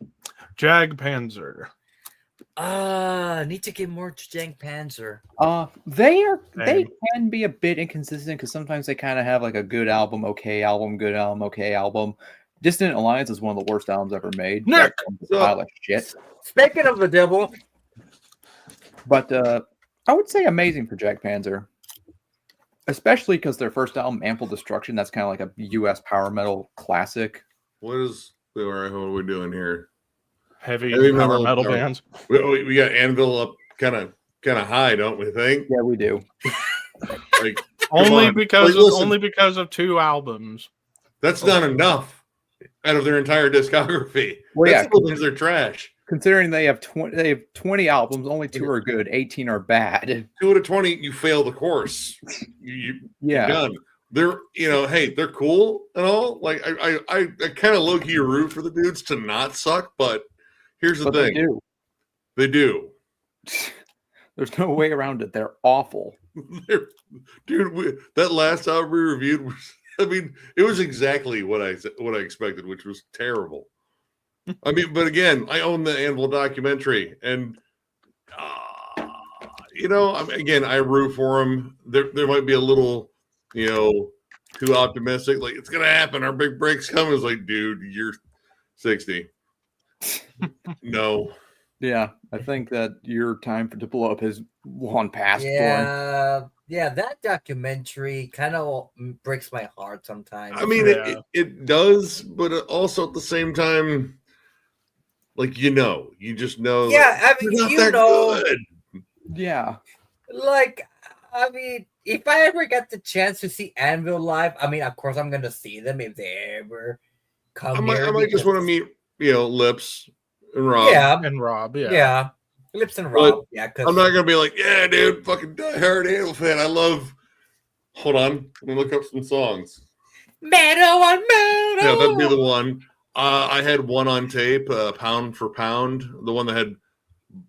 A: Jag Panzer.
B: Need to get more to Jank Panzer.
C: They
A: Same.
C: can be a bit inconsistent because sometimes they kind of have like a good album, okay album, good album, okay album. Distant Alliance is one of the worst albums ever made.
A: Nick!
C: That's a pile of shit.
B: Speaking of the devil,
C: But I would say amazing for Jag Panzer, especially because their first album, Ample Destruction, that's kind of like a U.S. power metal classic.
D: What are we doing here?
A: Heavy
D: Heavy
A: power
D: metal
A: metal
D: power.
A: bands.
D: We got Anvil up kind of high, don't we think?
C: Yeah, we do.
D: Like
A: Only
D: on.
A: because
D: Like, listen.
A: only because of 2 albums.
D: that's not enough out of their entire discography.
C: Well,
D: That
C: yeah.
D: still means they're trash.
C: Considering they have 20 albums, only 2 are good, 18 are bad.
D: 2 out of 20, you fail the course. You're
C: Yeah,
D: done. They're hey, they're cool and all. Like I kind of low key root for the dudes to not suck, but here's the
C: but they
D: thing.
C: do.
D: They do.
C: There's no way around it. They're awful.
D: Dude, that last album we reviewed was, I mean, it was exactly what I expected, which was terrible. I mean, but again, I own the Anvil documentary, and I root for them. There might be a little, too optimistic. Like, it's gonna happen. Our big break's coming. It's like, dude, you're 60. No.
C: Yeah, I think that your time to blow up has gone past.
B: Yeah, that documentary kind of breaks my heart sometimes.
D: I mean,
A: Yeah.
D: it does, but also at the same time, like, you just know.
B: Yeah, I
D: they're
B: mean,
D: not
B: you
D: that
B: know,
D: good.
C: Yeah.
B: like, I mean, if I ever get the chance to see Anvil live, I mean, of course, I'm gonna see them if they ever come
D: I
B: here.
D: might just want to meet, Lips and Rob.
A: And Rob,
B: yeah, Lips and
D: But
B: Rob. Yeah, because
D: I'm not gonna be like, yeah, dude, fucking diehard Anvil fan. I love. Hold on, let me look up some songs.
B: metal on metal.
D: Yeah, that'd be the one. I had one on tape, Pound for Pound, the one that had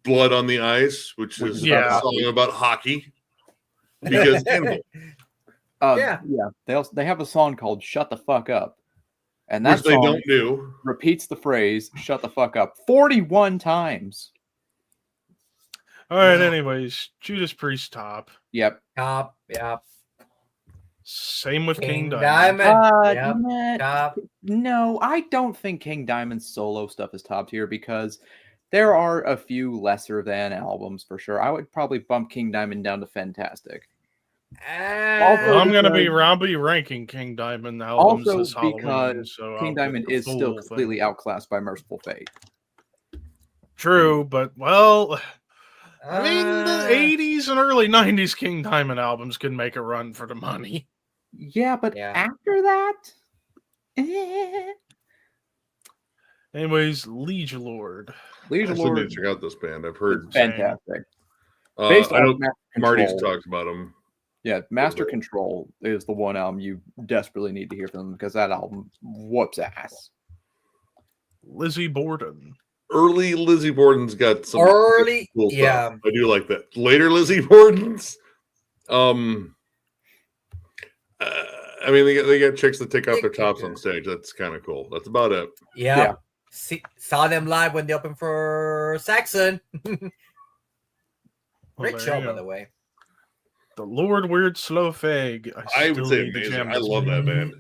D: Blood on the Ice, which is
A: Yeah.
D: a song about hockey. Because Anvil,
B: Yeah.
C: They have a song called "Shut the Fuck Up," and
D: which
C: that
D: they
C: song
D: don't do.
C: repeats the phrase "Shut the fuck up" 41 times.
A: All right.
B: Yeah.
A: Anyways, Judas Priest top.
C: Yep.
B: Top, yeah.
A: Same with King
B: King
A: Diamond.
B: Diamond.
C: Nah,
B: Top.
C: no, I don't think King Diamond's solo stuff is top tier because there are a few lesser than albums for sure. I would probably bump King Diamond down to Fantastic.
A: Well, I'm gonna be
C: because-
A: I'll be ranking King Diamond albums
C: Also
A: this Halloween.
C: because
A: So
C: King
A: I'll get
C: Diamond
A: the
C: is still
A: full thing.
C: completely outclassed by Merciful Fate.
A: True, but well, I mean,
B: Uh,
A: the 80s and early 90s King Diamond albums can make a run for the money.
C: Yeah, but
B: Yeah.
C: after that, eh.
A: Anyways, Liege Lord.
C: Liege
D: I
C: of
D: still need
C: Lord,
D: to check out this band. I've heard.
C: fantastic.
D: I
C: Based
D: know
C: on Master
D: Marty's
C: Control.
D: talked about them.
C: Yeah, Master
D: bit.
C: Control is the one album you desperately need to hear from them because that album whoops ass.
A: Lizzie Borden.
D: Early Lizzie Borden's got some
B: Early,
D: cool
B: yeah.
D: stuff. I do like that. Later Lizzie Borden's, I mean, they got chicks that take off their tops on stage. That's kind of cool. That's about it.
B: Yeah. Saw them live when they opened for Saxon. Great
A: there
B: show,
A: you
B: by
A: go.
B: the way.
A: The Lord Weird Slow Fag.
D: I would say amazing. I love that band.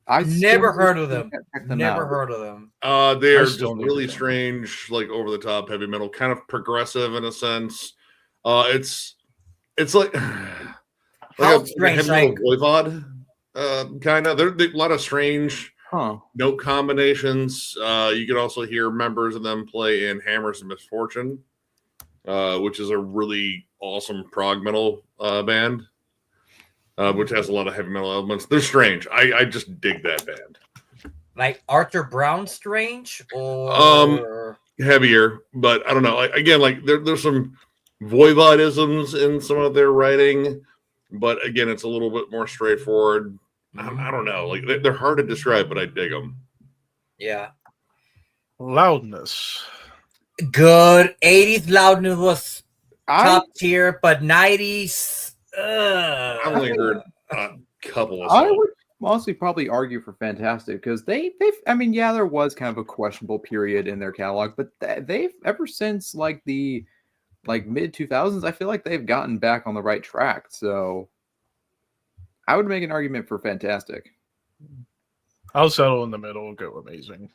C: I
B: Never
C: still
B: heard of
C: need to
B: them.
C: check them
B: Never
C: out.
B: heard of them.
D: They
A: I
D: are
A: still
D: just
A: need
D: really
A: to check
D: strange, like over the top heavy metal, kind of progressive in a sense. It's like
B: How
D: a
B: strange,
D: heavy metal voivod, kind of. There's a lot of strange
C: Huh.
D: note combinations. You can also hear members of them play in Hammers of Misfortune, which is a really awesome prog metal band, which has a lot of heavy metal elements. They're strange. I just dig that band.
B: Like Arthur Brown Strange or
D: Heavier, but I don't know. Again, like there's some voivodisms in some of their writing, but again, it's a little bit more straightforward. I don't know. Like they're hard to describe, but I dig them.
B: yeah.
A: Loudness.
B: Good. 80s Loudness was
C: I
B: top tier, but 90s
D: I only heard a couple of
C: I
D: songs.
C: would mostly probably argue for Fantastic because they've I mean, yeah, there was kind of a questionable period in their catalog, but they've ever since like the mid 2000s, I feel like they've gotten back on the right track. So I would make an argument for Fantastic.
A: I'll settle in the middle and go amazing.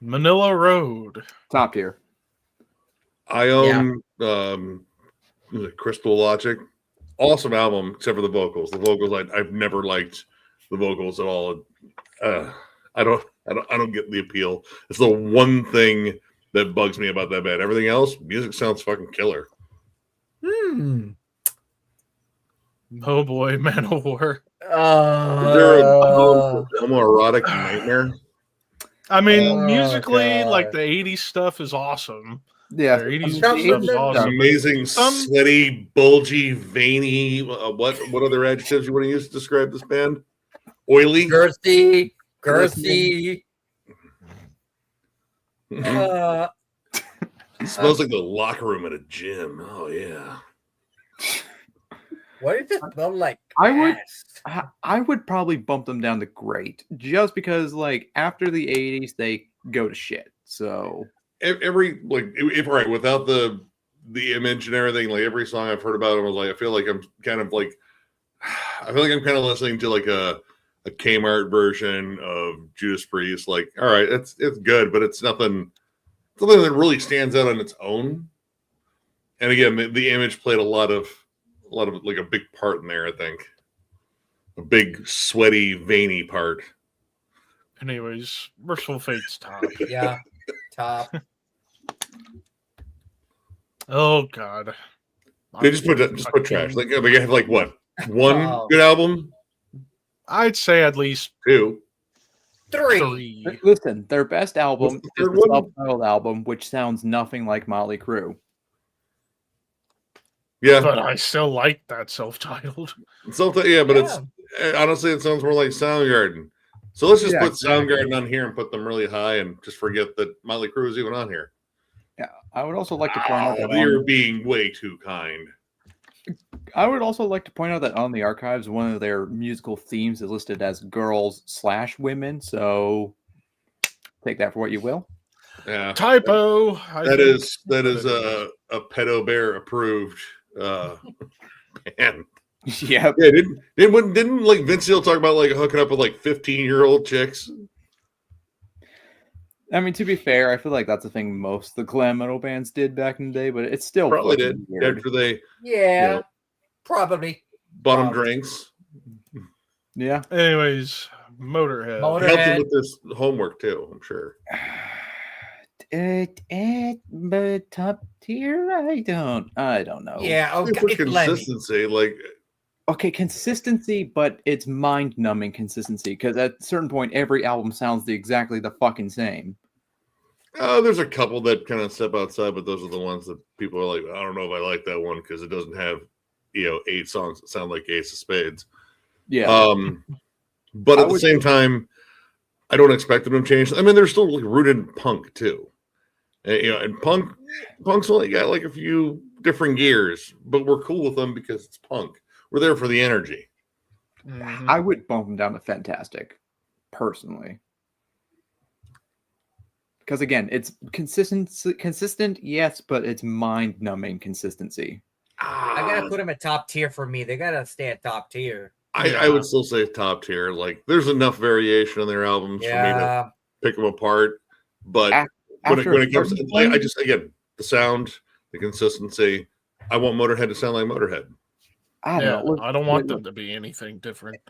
A: Manila Road.
C: Top tier.
D: I own Crystal Logic. Awesome album, except for the vocals. The vocals, I've never liked the vocals at all. I don't get the appeal. It's the one thing that bugs me about that band. Everything else, music sounds fucking killer.
A: Oh boy, Manowar.
D: Is there a homoerotic nightmare?
A: I mean,
B: Oh,
A: musically,
B: God.
A: like the 80s stuff is awesome.
C: Yeah.
A: Their 80s
B: Some-
A: stuff is
B: some-
A: awesome.
D: Amazing,
A: Some-
D: sweaty, bulgy, veiny. What other adjectives you want to use to describe this band? Oily.
B: Girthy.
D: Smells like the locker room at a gym. Oh yeah.
B: What does it smell like?
C: I would-
B: Ass?
C: I would probably bump them down to great just because like after the 80s they go to shit. So
D: Every if right without the image and everything, like every song I've heard about it was like I feel like I'm kind of listening to like a Kmart version of Judas Priest. Like, all right, it's good, but it's something that really stands out on its own. And again, the image played a lot of like a big part in there. I think a big sweaty veiny part.
A: Anyways, Merciful Fate's top.
B: Yeah. Top.
A: Oh god.
D: They just put trash. Like they have like what one
B: Oh.
D: good album,
A: I'd say at least
D: 2.
B: 3.
A: 3.
C: listen, their best album
D: What's the
C: is
D: third
C: the
D: one?
C: self-titled album, which sounds nothing like Motley Crue.
D: Yeah,
A: But I still like that self-titled.
D: but it's honestly it sounds more like Soundgarden. So let's just
C: Yeah,
D: put
C: exactly.
D: Soundgarden on here and put them really high, and just forget that Motley Crue is even on here.
C: Yeah, I would also like to point out that
D: You're being way too kind.
C: I would also like to point out that on the archives, one of their musical themes is listed as girls/women. So take that for what you will.
D: Yeah,
A: Typo.
D: that is a pedo bear approved band.
C: Yep.
D: Yeah, didn't like Vince Neil talk about like hooking up with like 15-year-old chicks?
C: I mean, to be fair, I feel like that's a thing most of the glam metal bands did back in the day, but it's still
D: Probably
C: fucking
D: did
C: weird.
D: after they
B: Yeah.
D: Yeah.
B: Probably.
D: bought them
B: Probably.
D: drinks.
C: Yeah.
A: Anyways, Motorhead.
B: Motor-
D: Helped them
B: Motorhead.
D: with this homework too, I'm sure.
C: But top tier, I don't know.
B: Yeah.
D: For
B: Okay. It's Lenny.
D: consistency, like
C: Okay, consistency, but it's mind-numbing consistency because at a certain point, every album sounds exactly the fucking same.
D: there's a couple that kind of step outside, but those are the ones that people are like, I don't know if I like that one because it doesn't have 8 songs that sound like Ace of Spades.
C: Yeah.
D: But
C: I
D: at the
C: would-
D: same time, I don't expect them to change. I mean, they're still like rooted in punk too. And punk's only got like a few different gears, but we're cool with them because it's punk. We're there for the energy.
A: Mhm.
C: I would bump them down to Fantastic, personally. Because again, it's consistent, yes, but it's mind-numbing consistency.
B: I gotta put them at top tier for me. They gotta stay at top tier.
D: I would still say top tier. Like, there's enough variation on their albums for me to pick them apart. But when it comes to, I just, again, the sound, the consistency, I want Motorhead to sound like Motorhead.
C: I don't know.
A: I don't want them to be anything different.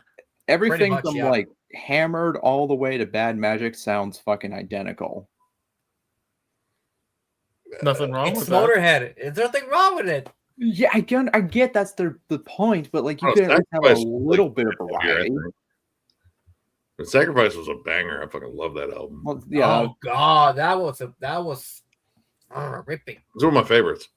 C: Everything
B: much,
C: from
B: yeah.
C: like Hammered all the way to Bad Magic sounds fucking identical.
A: Nothing wrong
B: It's
A: with that.
B: Motorhead. There's nothing wrong with it.
C: Yeah, I get that's the point, but like you
D: Oh,
C: could have a
D: Sacrifice,
C: little
D: like,
C: bit of
D: here, I
C: variety.
D: think. The Sacrifice was a banger. I fucking love that album.
C: Well, yeah,
B: Oh god, that was ripping.
D: It's one of my favorites.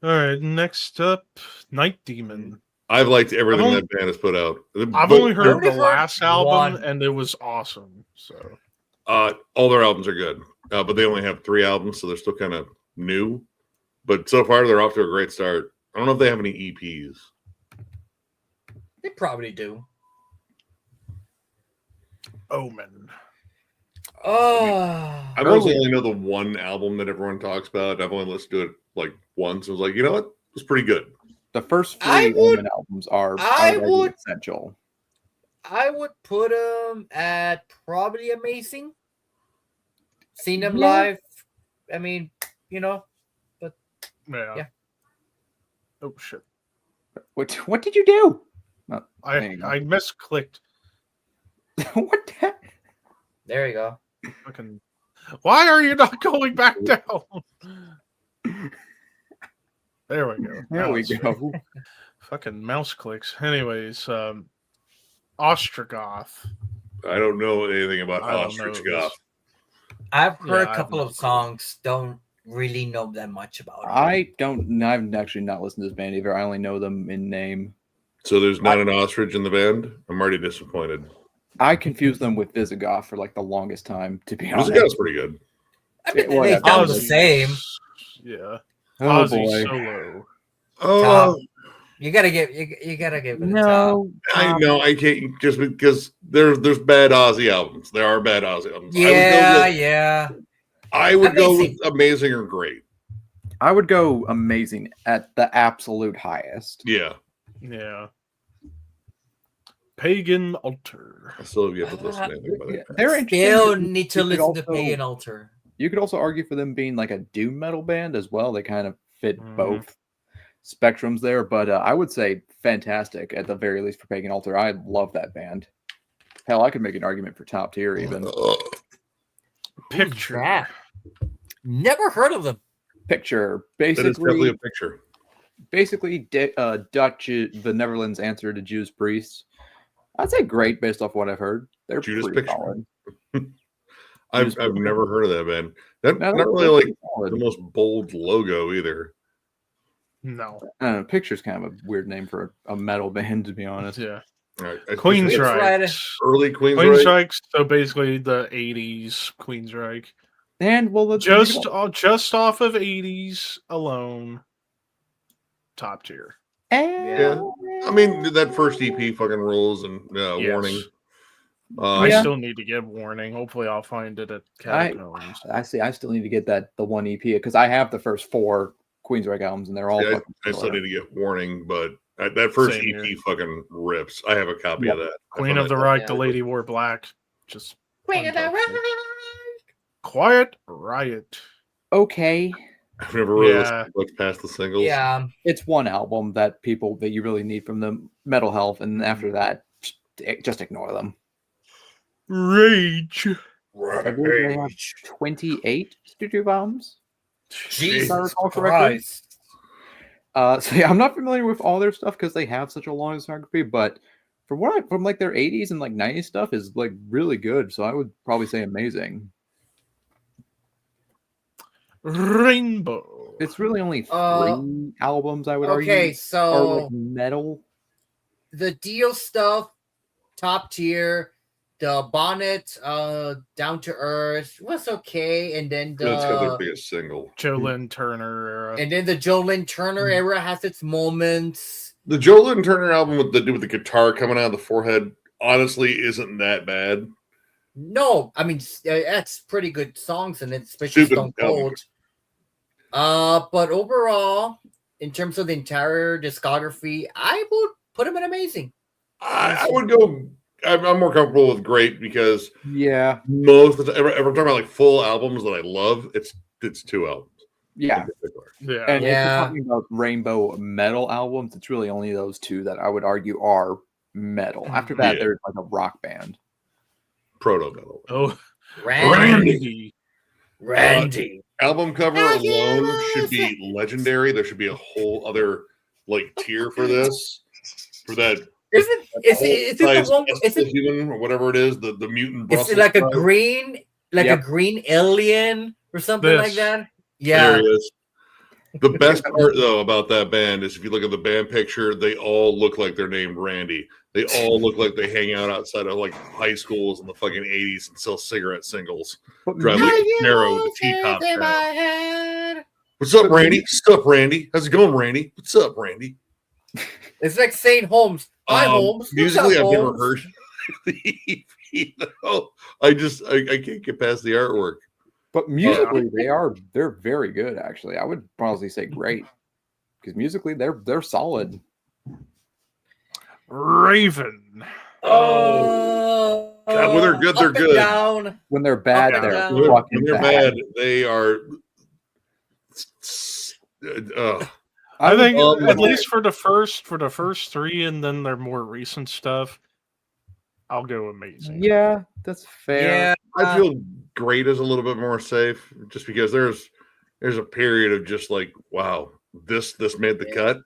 A: All right, next up, Night Demon.
D: I've liked everything
A: I've only-
D: that band has put out.
A: I've
D: But
A: only heard
B: only
A: the
B: heard
A: last album,
B: one.
A: and it was awesome. So
D: all their albums are good, but they only have 3 albums, so they're still kind of new. But so far, they're off to a great start. I don't know if they have any EPs.
B: They probably do.
A: Omen.
B: Oh,
D: I mostly only know the one album that everyone talks about. I've only listened to it like once. I was like, you know what? It was pretty good.
C: the first
B: I
C: 3
B: would-
C: Omen albums are
B: I
C: already
B: would-
C: essential.
B: I would put them at probably amazing. Seen them
C: Yeah.
B: live. I mean,
A: Yeah.
B: Yeah.
A: Oh shit!
C: What did you do? There
A: I
C: you go.
A: I misclicked.
C: What the
B: there you go.
A: Fucking. Why are you not going back down? There we go.
C: There we
A: Mouse.
C: go.
A: Fucking mouse clicks. Anyways, Ostrogoth.
D: I don't know anything about
A: I don't
D: Ostrich
A: know
D: Goth.
B: I've
A: Yeah,
B: heard
A: I
B: a
A: have
B: couple
A: no
B: of
A: clue.
B: songs. Don't really know that much about it.
C: I've actually not listened to this band either. I only know them in name.
D: So there's not an ostrich in the band? I'm already disappointed.
C: I confused them with Visigoth for like the longest time, to be honest.
D: This guy's pretty good.
B: I mean,
C: Well,
B: they
C: yeah,
B: sound the
A: Ozzy-
B: same.
A: Yeah.
C: Oh
A: Ozzy
C: boy.
A: Solo.
D: Oh,
B: You gotta give it a top.
C: No.
D: I know. I can't just because there's bad Ozzy albums. There are bad Ozzy albums.
B: Yeah.
D: I would go with
B: Amazing.
D: amazing or great.
C: I would go amazing at the absolute highest.
D: Yeah,
A: Yeah. Pagan Altar.
D: I still have yet to listen to anything about
C: Yeah,
D: it.
C: they're
B: Still
C: interesting.
B: need to
C: You could
B: listen to
C: also-
B: Pagan Altar.
C: You could also argue for them being like a doom metal band as well. They kind of fit
A: Mhm.
C: both spectrums there, but I would say fantastic at the very least for Pagan Altar. I love that band. Hell, I could make an argument for top tier even.
A: Picture.
B: that? Never heard of them.
C: Picture
D: That is definitely
C: basically
D: a picture.
C: Dutch, the Netherlands answer to Jews priests. I'd say great based off what I've heard. They're
D: Judas
C: pretty
D: Picture.
C: solid.
D: I've never heard of that band. That
C: No,
D: not
C: they're
D: really like
C: pretty solid.
D: the most bold logo either.
A: No.
C: Picture's kind of a weird name for a metal band, to be honest.
A: Yeah.
D: All right,
A: Queensryche.
D: early Queensryche.
A: Queensryche. So basically the 80s Queensryche.
C: And well,
A: Just off of 80s alone. Top tier.
D: Yeah. I mean, that first EP fucking rules and
A: Yes.
D: Warning.
A: I
C: Yeah.
A: still need to get Warning. Hopefully I'll find it at Catacombs.
C: I see. I still need to get the one EP because I have the first 4 Queensryche albums and they're all.
D: Yeah,
C: fucking
D: I still
C: killer.
D: need to get Warning, but that first
A: Same
D: EP
A: here.
D: fucking rips. I have a copy of that. I
A: Queen
D: found
A: of the
D: that-
A: Right, the
B: Yeah.
A: Lady Wore Black. Just
B: Queen of the
A: unbelievable. Quiet Riot.
C: Okay,
D: I've never really
A: Yeah.
D: listened to much past the singles.
B: Yeah.
C: it's one album that you really need from the Metal Health, and after that, just ignore them.
A: Rage.
C: I believe they have 28 studio albums.
B: Jesus
C: I recall correctly.
B: Christ.
C: So yeah, I'm not familiar with all their stuff because they have such a long discography, but from like their 80s and like 90s stuff is like really good. So I would probably say amazing.
A: Rainbow.
C: It's really only 3 albums I would
B: Okay,
C: argue are
B: so
C: like metal.
B: the Dio stuff, top tier. the Bonnet, Down to Earth was okay, and then
D: That's got their
B: the
D: biggest single.
A: Joe Lynn Turner era.
B: Jolene Turner era has its moments.
D: The Joe Lynn Turner album with the guitar coming out of the forehead honestly isn't that bad.
B: No, I mean that's pretty good songs, and it's especially
D: Stupid
B: Stone Cold. But overall, in terms of the entire discography, I would put him in amazing.
D: I would go. I'm more comfortable with great because
C: Yeah,
D: most of the time, if we're talking about like full albums that I love, it's 2 albums.
C: yeah.
D: In particular.
A: Yeah.
C: And if
B: Yeah.
C: you're talking about rainbow metal albums, it's really only those two that I would argue are metal. After that,
D: Yeah.
C: there's like a rock band.
D: Proto metal.
A: Oh,
B: Randy.
A: Randy.
D: Album cover
B: Ah,
D: alone
B: yeah.
D: should be legendary. There should be a whole other like tier for this. For that
B: Is it the
D: size
B: one? Is it?
D: human or whatever it is, the mutant
B: Is
D: Brussels
B: it like a
D: sprout.
B: green,
C: Yep.
B: a green alien or something like
A: This.
B: that?
D: There
B: Yeah.
D: he is. The best part though about that band is if you look at the band picture, they all look like they're named Randy. They all look like they hang out outside of like high schools in the fucking 80s and sell cigarette singles.
C: But
D: Drive
C: mu-
D: like a Camaro with a T-top down. What's up, Randy? What's up, Randy? How's it going, Randy? What's up, Randy?
B: It's like St. Holmes. Hi, Holmes. What's
D: Musically,
B: up,
D: I've never
B: Holmes?
D: heard the EP, though. I can't get past the artwork.
C: But musically, they're very good. Actually, I would probably say great because musically they're solid.
A: Raven.
B: Oh,
D: God, when they're good, they're
B: up and
D: good.
B: When
C: When they're bad,
B: Up and
C: they're
B: down.
D: When
C: fucking
D: they're
C: bad.
D: bad, they are.
A: I think
D: Um,
A: at least for the first three, and then their more recent stuff, I'll go amazing.
C: Yeah, that's fair.
B: Yeah.
D: I feel great is a little bit more safe, just because there's a period of just like, wow, this made the cut.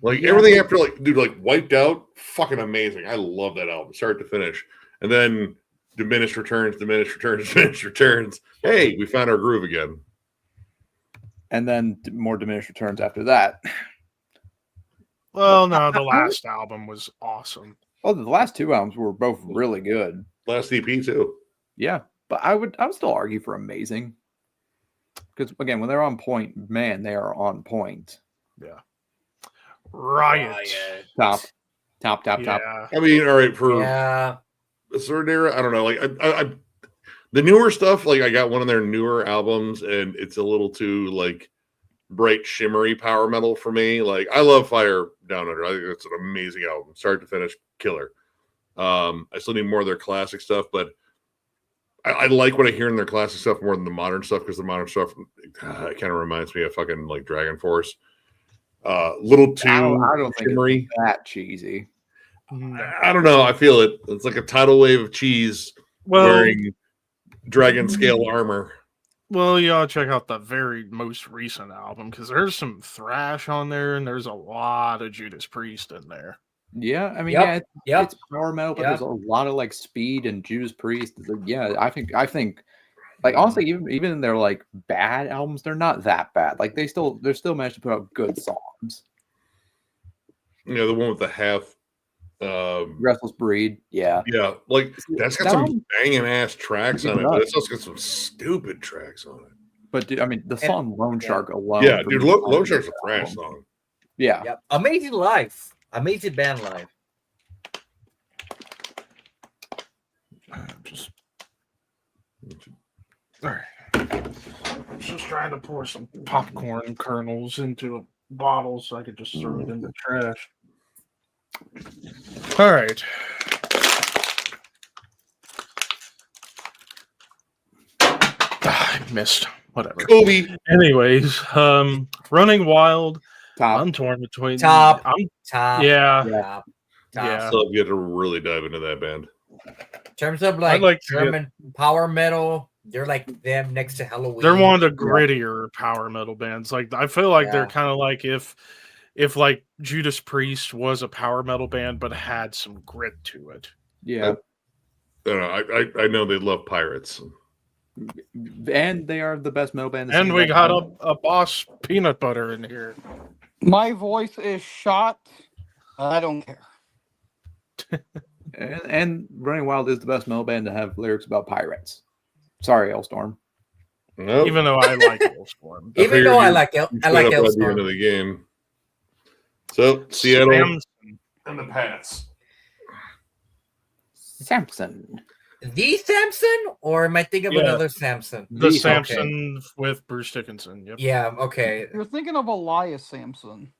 D: Like
C: Yeah.
D: everything after like, dude, like Wiped Out, fucking amazing. I love that album, start to finish. And then Diminished Returns, Diminished Returns, Diminished Returns. Hey, we found our groove again.
C: And then more diminished returns after that.
A: Well, no, the last album was awesome.
C: Oh, the last two albums were both really good.
D: Last EP too.
C: Yeah, but I would still argue for amazing. Because again, when they're on point, man, they are on point.
A: Yeah. Riot.
C: Top.
A: Yeah.
D: I mean, all right, for
B: Yeah.
D: a certain era, I don't know. Like I the newer stuff, like I got one of their newer albums, and it's a little too like bright, shimmery power metal for me. Like I love Fire Down Under. I think it's an amazing album, start to finish, killer. I still need more of their classic stuff, but I like what I hear in their classic stuff more than the modern stuff, because the modern stuff it kind of reminds me of fucking like Dragon Force. Little too
C: I don't think
D: shimmery.
C: it's that cheesy.
D: I don't know. I feel it. It's like a tidal wave of cheese
A: Well,
D: wearing dragon scale armor.
A: well, you ought to check out the very most recent album, because there's some thrash on there, and there's a lot of Judas Priest in there.
C: Yeah, I mean,
B: Yep.
C: yeah,
B: Yep.
C: it's power metal, but
B: Yep.
C: there's a lot of like speed and Judas Priest. Like, yeah, I think, like honestly, even in their like bad albums, they're not that bad. Like they're still managed to put out good songs.
D: You know, the one with the half.
C: Restless Breed, yeah.
D: Yeah, like that's got
C: That
D: some
C: one-
D: banging ass tracks
C: It
D: on it, but
C: does.
D: it's also got some stupid tracks on it.
C: But dude, I mean, the song "Lone Shark" alone.
D: Yeah,
C: for
D: dude,
C: me is
D: Lone
C: my
D: Shark's a
C: favorite
D: thrash
C: album.
D: song.
C: Yeah,
B: Yep. Amazing live. Amazing band live.
A: Just all right. Just trying to pour some popcorn kernels into a bottle so I could just throw it in the trash. All right. I missed. Whatever.
D: Kobe.
A: Anyways, Running Wild.
C: top.
A: I'm torn between
B: Top.
A: I'm
B: Top.
A: yeah.
B: Top.
A: Yeah.
D: So you have to really dive into that band.
B: In terms of
A: I'd
B: like,
A: like to get-
B: German power metal, they're like them next to Halloween.
A: They're one of the grittier power metal bands. Like I feel like they're
B: Yeah.
A: kind of like if like Judas Priest was a power metal band but had some grit to it.
C: Yeah,
D: I don't know. I know they love pirates.
C: and they are the best metal band. that's
A: And
C: seen
A: we
C: that
A: got
C: time.
A: a boss peanut butter in here.
E: My voice is shot. I don't care.
C: And Running Wild is the best metal band to have lyrics about pirates. Sorry, Elstorm.
D: Nope.
A: Even though I like Hailstorm.
D: I
B: Even
D: figured
B: though I
D: you-
B: like
D: you
B: I
D: showed
B: like
D: up at the end of
B: Hailstorm.
D: the game. So Seattle
A: Samson.
D: and the Pats.
C: Samson.
B: The Samson, or am I thinking of
A: Yeah.
B: another Samson?
A: The
C: The-
A: Samson with Bruce Dickinson. Yep.
B: Yeah. Okay.
E: You're thinking of Elias Sampson.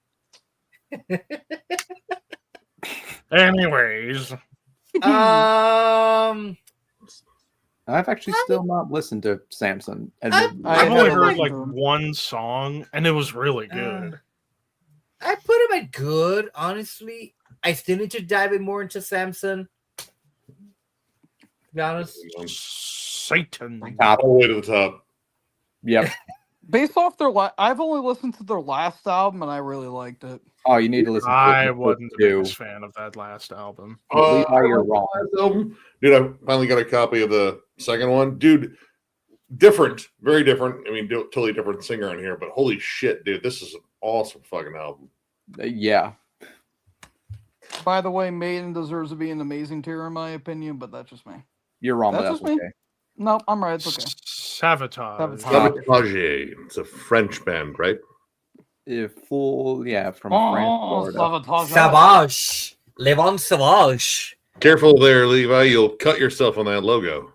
A: Anyways,
B: Um.
C: I've actually still not listened to Samson.
B: I-
A: I've
E: I
A: only
E: never
A: heard
E: listened
A: like
E: to him.
A: one song, and it was really good.
B: I put him at good, honestly. I still need to dive in more into Samson. To be honest.
A: Satan.
C: Top.
D: All the way to the top.
C: Yep.
E: Based off their, I've only listened to their last album, and I really liked it.
C: Oh, you need to listen to
A: I
C: it.
A: wasn't the
C: Too.
A: biggest fan of that last album.
C: Levi,
D: I
C: you're
D: like the
C: wrong.
D: last album. Dude, I finally got a copy of the second one. Dude, different, very different. I mean, totally different singer on here, but holy shit, dude, this is an awesome fucking album.
C: Yeah.
E: By the way, Maiden deserves to be an amazing tier in my opinion, but that's just me.
C: You're wrong, but
E: That's
C: that's
E: just me.
C: okay.
E: No, I'm right. It's okay.
A: Sabotage.
E: Sabotage.
D: Sabotage. It's a French band, right?
C: From France,
E: Oh,
C: Florida.
E: Sabotage.
B: Savage. Levon Savage.
D: Careful there, Levi. You'll cut yourself on that logo.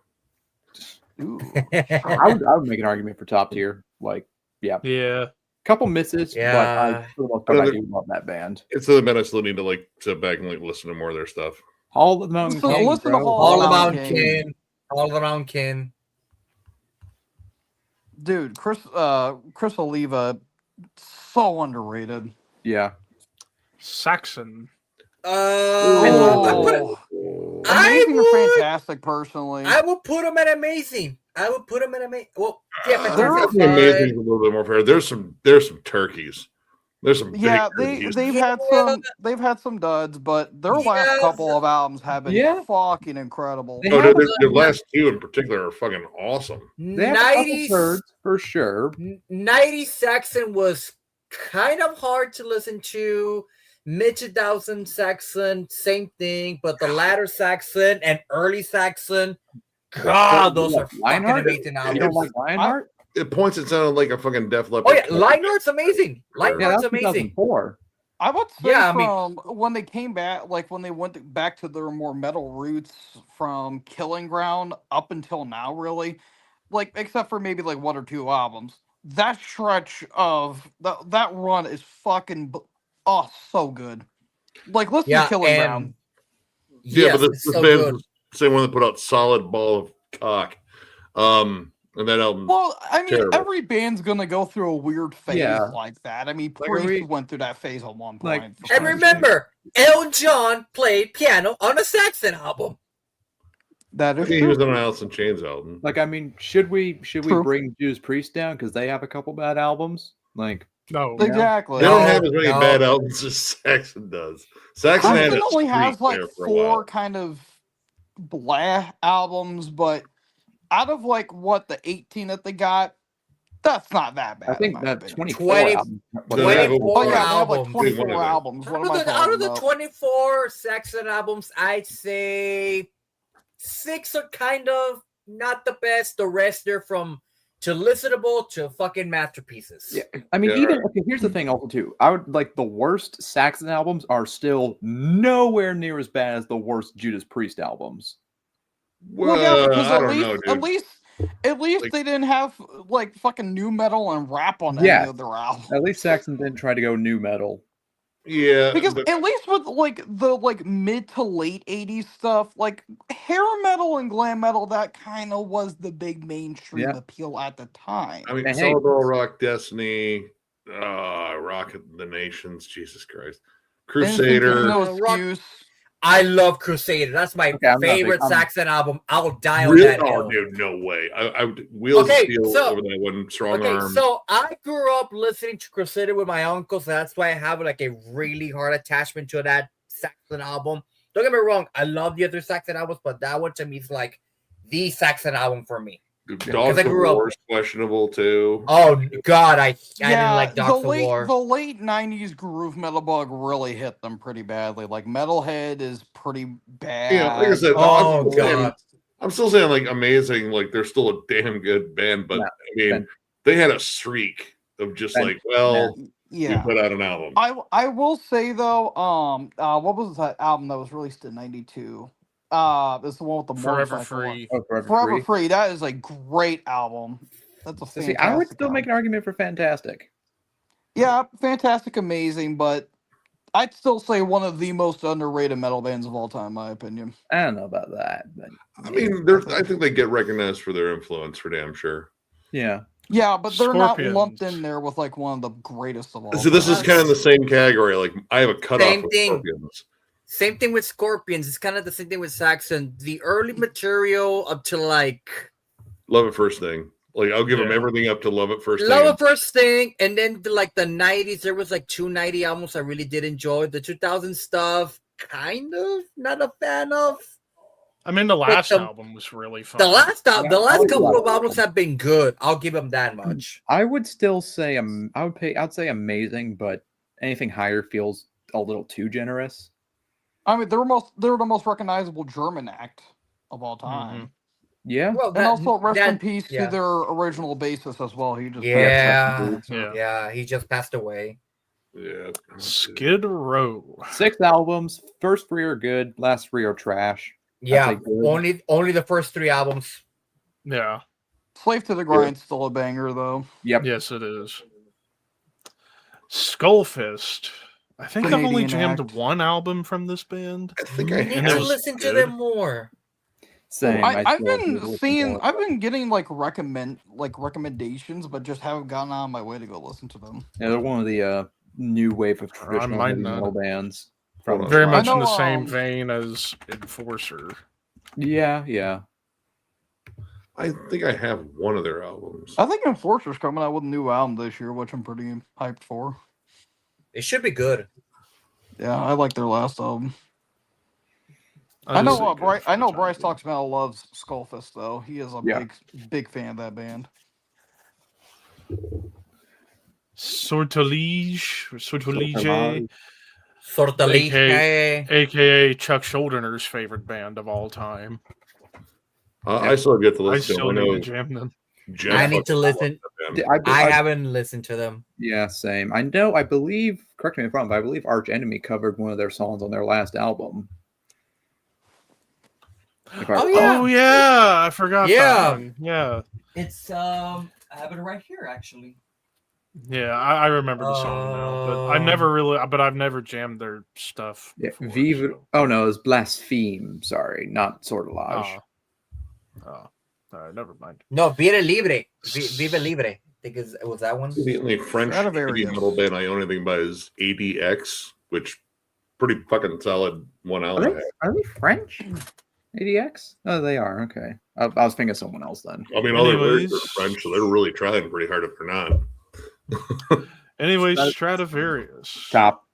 E: Ooh.
C: I would make an argument for top tier. Like,
A: Yeah.
C: couple misses, but
B: Yeah.
C: for the most part, I do love that band.
D: It's the band I still need to like sit back and like listen to more of their stuff.
C: Hall of the Mountain
E: Listen-
C: King,
E: listen to
C: bro.
E: Hall
B: All
E: of
B: around
E: King.
B: kin. All around kin.
E: Dude, Chris Oliva, so underrated.
C: Yeah.
A: Saxon.
B: I put it-
E: Oh,
B: I
E: amazing or
B: would-
E: fantastic, personally.
B: I would put him at amazing. I would put him at amazing. Well, yeah,
E: They're
B: fantastic.
D: Amazing is a little bit more fair. There's some turkeys. There's some big
E: Yeah,
D: turkeys.
E: they've had some duds, but their
B: Yeah.
E: last couple of albums have been
C: Yeah.
E: fucking incredible.
C: They
D: Oh,
C: have
D: their last two in particular are fucking awesome.
C: They have a couple
B: 90s,
C: turds for sure.
B: 90s Saxon was kind of hard to listen to. Mid 2000 Saxon, same thing, but the latter Saxon and early Saxon, God, those are fucking
C: Lionheart?
B: amazing
C: You don't
B: albums.
C: like Lionheart?
D: At points, it sounded like a fucking Def Leppard.
B: Oh yeah, Lionheart's amazing.
C: Yeah,
B: Lionheart's
C: that's
B: amazing.
C: 2004.
E: I would say
B: Yeah, I mean-
E: from when they came back, like when they went back to their more metal roots from Killing Ground up until now, really, like except for maybe like one or two albums, that stretch of that run is fucking so good. Like listen
B: Yeah,
E: to Killing
B: and
E: Ground.
D: Yeah,
B: yes,
D: but this,
B: it's
D: this
B: so
D: band's
B: good.
D: the same one that put out Solid Ball of Cock. And that album.
E: Well, I mean,
D: terrible.
E: every band's gonna go through a weird phase
C: Yeah.
E: like that. I mean,
C: Like, are
E: Priest
C: we-
E: went through that phase at one
C: like-
E: point.
B: And remember, El John played piano on a Saxon album.
E: that is
D: he was
E: true.
D: on an Alice in Chains album.
C: Like, I mean, should we
E: True.
C: bring Judas Priest down because they have a couple bad albums? Like,
A: No.
C: Yeah.
E: Exactly.
D: They don't
B: No,
D: have as many
B: no.
D: bad albums as Saxon does. Saxon had
E: Preston
D: a
E: only
D: streak
E: has like
D: there for a
E: four
D: while.
E: kind of blah albums, but out of like what the 18 that they got, that's not that bad.
C: I think
E: in my
C: that
E: opinion.
C: 24
B: 20
C: album.
D: They have a-
B: 24
E: Oh yeah, they have like
B: albums.
E: 24
D: One of them.
E: albums. What am I
B: Out
E: talking
B: of the
E: about?
B: 24 Saxon albums, I'd say 6 are kind of not the best. The rest are from to listenable to fucking masterpieces.
C: Yeah, I mean,
D: Yeah.
C: even okay. Here's the thing, also too. I would like the worst Saxon albums are still nowhere near as bad as the worst Judas Priest albums.
E: Well, yeah, because
D: I
E: at
D: don't
E: least,
D: know, dude.
E: at least
D: Like-
E: they didn't have like fucking new metal and rap on
C: Yeah.
E: any of their albums.
C: At least Saxon didn't try to go new metal.
D: Yeah,
E: Because
D: but
E: at least with like the like mid to late 80s stuff, like hair metal and glam metal, that kind of was the big mainstream
C: Yeah.
E: appeal at the time.
D: I mean,
C: And hey-
D: Solid Ball Rock, Destiny, Rock of the Nations, Jesus Christ,
E: Innocence is
D: Crusader.
E: no
B: Rock-
E: excuse.
B: I love Crusader. That's my
C: Okay, I'm not
B: favorite
C: big- I'm-
B: Saxon album. I'll die on
D: Really?
B: that
D: Oh,
B: hill.
D: dude, no way. I would Wheels
B: Okay,
D: of Steel
B: so-
D: over that one, Strong
B: Okay,
D: Arm.
B: so I grew up listening to Crusader with my uncle, so that's why I have like a really hard attachment to that Saxon album. Don't get me wrong, I love the other Saxon albums, but that one to me is like the Saxon album for me.
D: Dogs
B: I
D: of
B: grew up-
D: War is questionable too.
B: Oh God, I didn't
E: Yeah,
B: like Dogs of War.
E: the late '90s groove metal bug really hit them pretty badly. Like Metalhead is pretty bad.
D: Yeah, like I said,
B: Oh,
D: I'm still saying-
B: God.
D: I'm still saying like amazing. Like they're still a damn good band, but
C: Yeah,
D: I mean,
C: Ben-
D: they had a streak of just
C: Ben-
D: like, well, we
E: Yeah.
D: put out an album.
E: I will say though, what was that album that was released in '92? It's the one with the
A: Forever
E: motorcycle one.
A: Free.
C: Oh,
E: Forever Free. That is a great album. That's a
C: So
E: fantastic.
C: see, I would still
E: album.
C: make an argument for Fantastic.
E: Yeah, fantastic, amazing, but I'd still say one of the most underrated metal bands of all time, in my opinion.
C: I don't know about that, but
D: I mean, I think they get recognized for their influence for damn sure.
C: yeah.
E: Yeah, but they're not lumped
A: Scorpions.
E: in there with like one of the greatest of all.
D: So this is
E: time.
D: kind of the same category. Like I have a cutoff
B: Same
D: with
B: thing.
D: Scorpions.
B: Same thing with Scorpions. It's kind of the same thing with Saxon. The early material up to like
D: Love at First Thing. Like I'll give them
A: Yeah.
D: everything up to Love at First
B: Love
D: Thing.
B: at First Thing, and then like the '90s, there was like 290 albums I really did enjoy. The 2000 stuff, kind of not a fan of.
A: I mean, the last
B: the-
A: album was really fun.
B: The last
C: Yeah,
B: the
C: I
B: last
C: like
B: couple
C: that
B: of albums
C: album.
B: have been good. I'll give them that much.
C: I would still say I'd say amazing, but anything higher feels a little too generous.
E: I mean, they're the most recognizable German act of all time.
C: Yeah.
B: Well,
E: And also, rest in
B: that-
E: peace
B: yeah.
E: to their original bassist as well. He just
B: Yeah.
A: Yeah.
B: Yeah, he just passed away.
D: Yeah.
A: Skid Row.
C: 6 albums. First 3 are good. Last 3 are trash.
B: Yeah,
C: say good.
B: only the first 3 albums.
A: Yeah.
E: Slave to the Grind still a banger though.
C: Yep.
A: Yes, it is. Skullfist. I think I've only
E: Canadian
A: jammed
E: act.
A: one album from this band.
D: I think I
B: I need
A: And it
B: to
A: was
B: listen to
A: good.
B: them more.
C: Same.
E: I've
C: still
E: been
C: listen to
E: seeing,
C: it.
E: I've been getting like recommendations, but just haven't gotten on my way to go listen to them.
C: Yeah, they're one of the new wave of traditional
A: might
C: heavy
A: not.
C: metal bands.
D: Hold
C: From
D: on.
A: Very
D: I
A: much in
E: know,
A: the same
E: um,
A: vein as Enforcer.
C: Yeah, yeah.
D: I think I have one of their albums.
E: I think Enforcer's coming out with a new album this year, which I'm pretty hyped for.
B: It should be good.
E: Yeah, I like their last album.
A: I'll
E: I
A: just say
E: know,
A: good
E: Bryce.
A: for
E: I
A: the
E: know
A: time
E: Bryce
A: being.
E: Talks Metal loves Skullfist though. He is a
C: Yeah.
E: big fan of that band.
A: Sortilege,
B: Sortalige.
A: aka Chuck Schuldiner favorite band of all time.
D: I still get to
A: I
D: listen to
A: still
D: them. I
A: need
D: know
A: to jam them.
D: Jeff
B: I need to
D: fucking
B: listen.
D: loves that
C: D-
D: band.
B: I haven't listened to them.
C: Yeah, same. I know. I believe. Correct me if I'm wrong, but I believe Arch Enemy covered one of their songs on their last album. If I
B: Oh,
C: recall.
B: yeah.
A: Oh yeah, I forgot
B: Yeah.
A: that one. Yeah.
B: It's I have it right here actually.
A: Yeah, I remember the song now, but I've never jammed their stuff.
C: Yeah,
A: before,
C: Viva.
A: so-
C: Oh no, it was Blaspheme. Sorry, not Sortilege.
A: Never mind.
B: No, Viva Libre. Viva Libre. I think it was that one.
D: The only French
E: Stradivarius.
D: heavy metal band I own anything by is ADX, which pretty fucking solid one
C: Are
D: album.
C: they, are they French? ADX? Oh, they are. Okay. I was thinking of someone else then.
D: I mean, all their lyrics
A: Anyways.
D: are French, so they're really trying pretty hard if they're not.
A: Anyways,
C: That-
A: Stradivarius.
C: Top.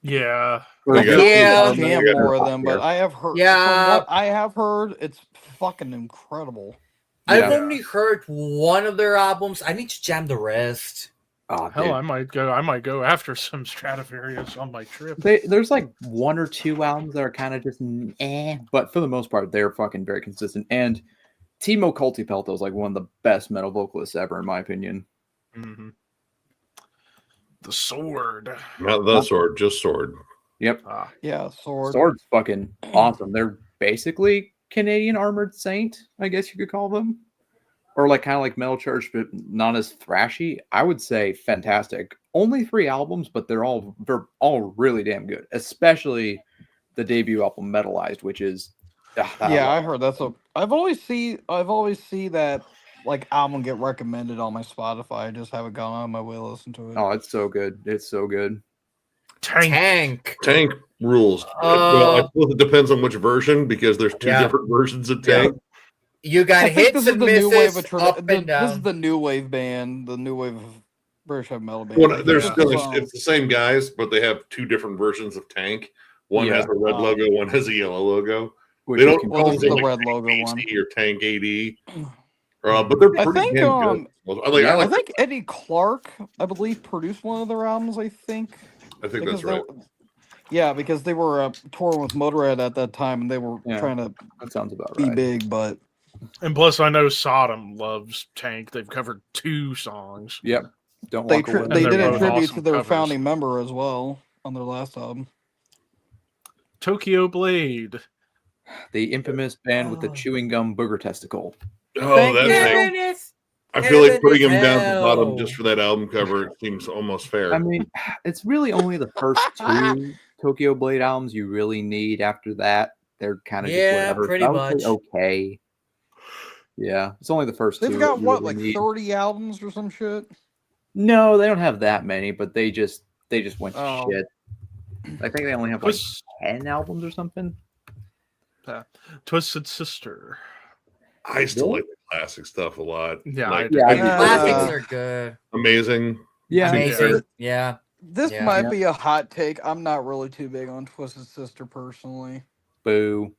A: Yeah.
D: Well, you got-
B: Yeah.
E: Jam
D: you got-
E: more of them, but I have heard.
B: Yeah.
E: From what I have heard, it's fucking incredible.
B: I've
C: Yeah.
B: only heard one of their albums. I need to jam the rest.
C: Oh,
A: Hell,
C: dude.
A: I might go after some Stradivarius on my trip.
C: There's like 1 or 2 albums that are kind of just but for the most part, they're fucking very consistent. And Timo Kultipelto is like one of the best metal vocalists ever, in my opinion.
A: Mhm. The Sword.
D: Not the sword, just sword.
C: Yep.
A: Ah,
E: Yeah, Sword.
C: Sword's fucking awesome. They're basically Canadian Armored Saint, I guess you could call them. Or like kind of like Metal Church, but not as thrashy. I would say fantastic. Only 3 albums, but they're all really damn good. Especially the debut album Metalized, which is
E: Yeah, I heard that's a. I've always see that like album get recommended on my Spotify. I just haven't gone on my way to listen to it.
C: Oh, it's so good. It's so good.
A: Tank.
B: Tank.
D: Tank rules. Well, I suppose it depends on which version because there's 2
B: Yeah.
D: different versions of Tank.
B: You got
E: I think
B: hits and misses up and
E: this is
B: down.
E: the new wave band, the new wave of British heavy metal band.
D: Well, there's
A: Yeah.
D: still
E: Um,
D: it's the same guys, but they have 2 different versions of Tank. One
C: Yeah.
D: has a red
E: Oh.
D: logo, one has a yellow logo.
C: Which
D: They
C: is
D: don't
C: con-
E: Well,
D: call
E: this
D: them
E: is the
D: like
E: red
D: Tank
E: logo
D: AC
E: one.
D: or Tank AD. But they're
E: I
D: pretty
E: think,
D: damn good.
C: yeah,
D: I
E: I
D: like.
E: think Eddie Clark, I believe, produced one of their albums. I think.
D: I think
E: Because
D: that's right.
E: yeah, because they were touring with Motorhead at that time, and they were
C: Yeah.
E: trying to
C: That sounds about
E: be
C: right.
E: big. But
A: And plus, I know Sodom loves Tank. They've covered 2 songs.
C: Yep. Don't
E: they
C: walk away.
E: they
A: they're
E: did a
A: both
E: tribute
A: awesome
E: to their
A: covers.
E: founding member as well on their last album.
A: Tokyo Blade.
C: The infamous band with the
B: Oh.
C: chewing gum booger testicle.
D: Oh,
E: Thank
D: that
E: you.
D: thing. I feel
B: Heaven
D: like putting
B: is
D: him down to the bottom
B: hell.
D: just for that album cover seems almost fair.
C: I mean, it's really only the first 2 Tokyo Blade albums you really need. After that, they're kind of
B: Yeah,
C: just whatever.
B: pretty
C: I would say
B: much.
C: okay. Yeah, it's only the first 2.
E: They've
C: that
E: got
C: you
E: what,
C: really
E: like
C: need.
E: 30 albums or some shit.
C: No, they don't have that many, but they just went to
E: Oh.
C: shit. I think they only have like
A: Twist,
C: 10 albums or something.
A: Twisted Sister.
D: I still
C: Really?
D: like the classic stuff a lot.
A: Yeah,
D: Like,
C: Yeah, I do.
B: Classics are good.
D: amazing.
C: Yeah,
B: Amazing. Yeah.
E: This
B: Yeah.
E: might
C: Yeah.
E: be a hot take. I'm not really too big on Twisted Sister personally.
C: boo.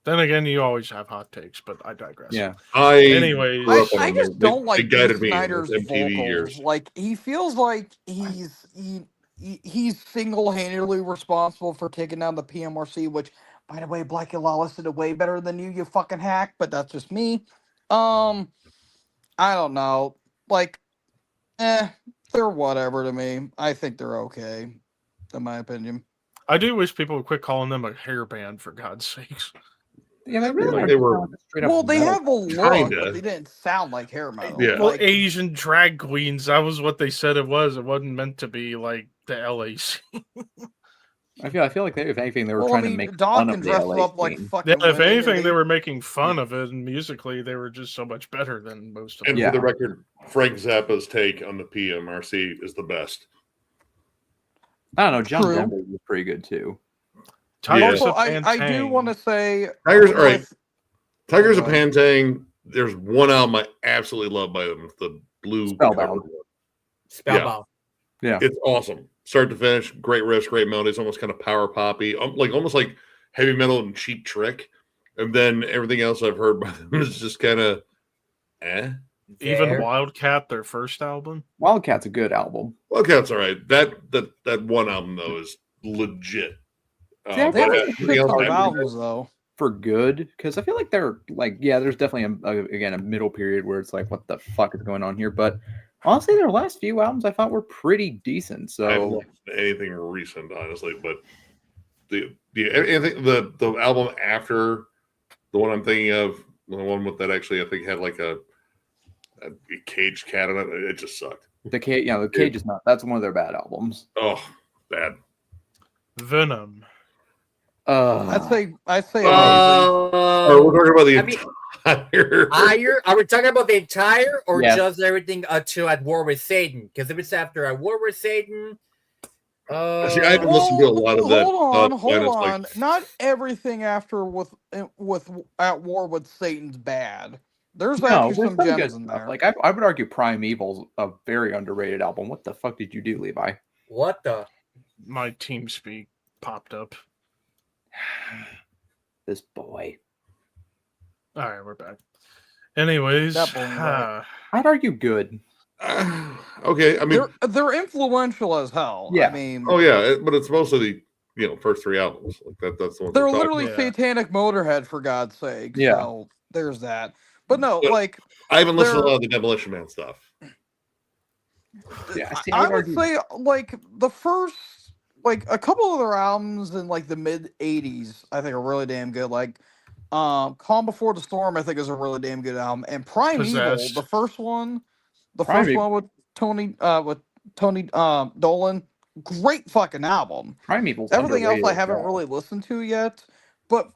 A: Then again, you always have hot takes, but I digress.
C: Yeah,
A: Anyways,
D: grew up on
E: I
D: them.
E: just
D: They-
E: don't
D: they
E: like
D: guided
E: Dee
D: me with
E: Snider's
D: MTV
E: vocals.
D: years.
E: Like he feels like he's single-handedly responsible for taking down the PMRC. Which, by the way, Black and Lawless did it way better than you fucking hack. But that's just me. I don't know. Like, they're whatever to me. I think they're okay, in my opinion.
A: I do wish people would quit calling them a hair band, for God's sakes.
C: yeah, they really
D: Like
C: are
D: they were-
C: just straight up
E: Well, they
C: metal.
E: have a look,
D: Kinda.
E: but they didn't sound like hair metal.
D: Yeah.
A: Well,
E: Like,
A: Asian drag queens, that was what they said it was. It wasn't meant to be like the LAC.
C: I feel like they, if anything, they were
E: well,
C: trying
E: I mean,
C: to make
E: Doc
C: fun
E: can
C: of the
E: dress
C: LA
E: up like
C: scene.
E: fucking.
A: Yeah, if
E: women, and
A: anything, they were making fun of it, and musically, they were just so much better than most of
D: And
A: them.
C: Yeah.
D: for the record, Frank Zappa's take on the PMRC is the best.
C: I don't know. John
E: True.
C: Denver was pretty good too.
A: Tigers
E: Also,
A: of
E: I do
A: Pantang.
E: want to say,
D: Tigers, all right.
E: with-
D: Tigers of
E: Go ahead.
D: Pantang, there's one album I absolutely love by them. It's the blue
C: Spellbound.
D: cover one.
B: Spellbound.
C: Yeah,
D: It's awesome. Start to finish, great riffs, great melodies, almost kind of power poppy, almost like heavy metal and Cheap Trick. And then everything else I've heard by them is just kind of
A: Even
B: There.
A: Wildcat, their first album.
C: Wildcat's a good album.
D: Wildcat's all right. That one album though is legit.
C: Yeah,
E: they
D: but
E: have
D: everything
E: shit
D: else
E: ton of
D: I-
E: albums though.
C: For good, because I feel like they're like, yeah, there's definitely again a middle period where it's like, what the fuck is going on here? But honestly, their last few albums I thought were pretty decent.
D: I haven't
C: So
D: listened to anything recent, honestly, but the album after the one I'm thinking of, the one with that actually I think had like a caged cat on it, it just sucked.
C: the cage, the cage is not. That's one of their bad albums.
D: Oh, bad.
A: Venom.
E: I'd say amazing.
D: Oh, we're talking about the
B: I mean,
D: entire.
B: Are we talking about the entire or
C: Yes.
B: just everything until At War with Satan? Because if it's after At War with Satan,
D: See, I haven't listened to a lot of that.
E: Hold
D: when it's
E: on.
D: like-
E: Not everything after with At War with Satan's bad. There's
C: No,
E: actually
C: there's
E: some
C: some good
E: gems in
C: stuff.
E: there.
C: Like I would argue, Primeval's a very underrated album. What the fuck did you do, Levi?
B: what the?
A: My team speak popped up.
C: This boy.
A: All right, we're back. Anyways,
E: That boy, right.
C: I'd argue good.
D: Okay, I mean,
E: They're influential as hell.
C: Yeah.
E: I mean,
D: oh yeah, but it's mostly the first 3 albums. Like that's the one.
E: they're
D: we're talking
E: literally
A: Yeah.
E: Satanic Motorhead for God's sake.
C: Yeah.
E: So there's that. But no,
D: But-
E: like
D: I haven't listened to a
E: they're-
D: lot of the Demolition Man stuff.
C: Yeah, see,
E: I
C: I'd
E: would
C: argue-
E: say like the first like a couple of their albums in like the mid '80s, I think are really damn good. Like Calm Before the Storm, I think is a really damn good album. And Primeval,
A: Possessed.
E: the first one
C: Primeval.
E: with Tony Dolan, great fucking album.
C: Primeval's
E: Everything else I
C: underrated,
E: haven't
C: yeah.
E: really listened to yet, but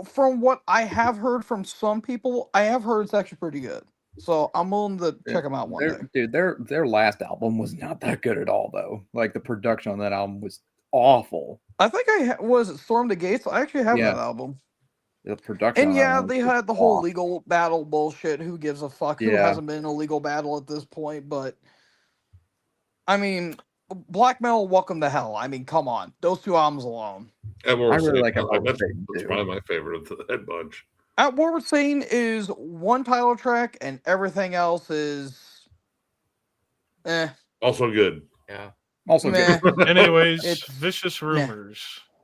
E: from what I have heard from some people, I have heard it's actually pretty good. So I'm willing to
C: Yeah,
E: check them out one day.
C: Dude, their last album was not that good at all, though. Like the production on that album was awful.
E: I think was it Storm the Gates. I actually have
C: Yeah.
E: that album.
C: The production,
E: And
C: on that
E: yeah,
C: album
E: they
C: was
E: had the whole
C: awful.
E: legal battle bullshit. Who gives a fuck? Who
C: Yeah.
E: hasn't been in a legal battle at this point? But I mean, Black Metal, Welcome to Hell. I mean, come on, those 2 albums alone.
D: I
C: I really like At War with
D: that's
C: Satan, too.
D: probably my favorite of that bunch.
E: What we're saying is one title track and everything else is
D: Also good.
B: Yeah.
C: Also,
E: meh.
C: good.
A: Anyways,
E: It's-
A: Vicious Rumors.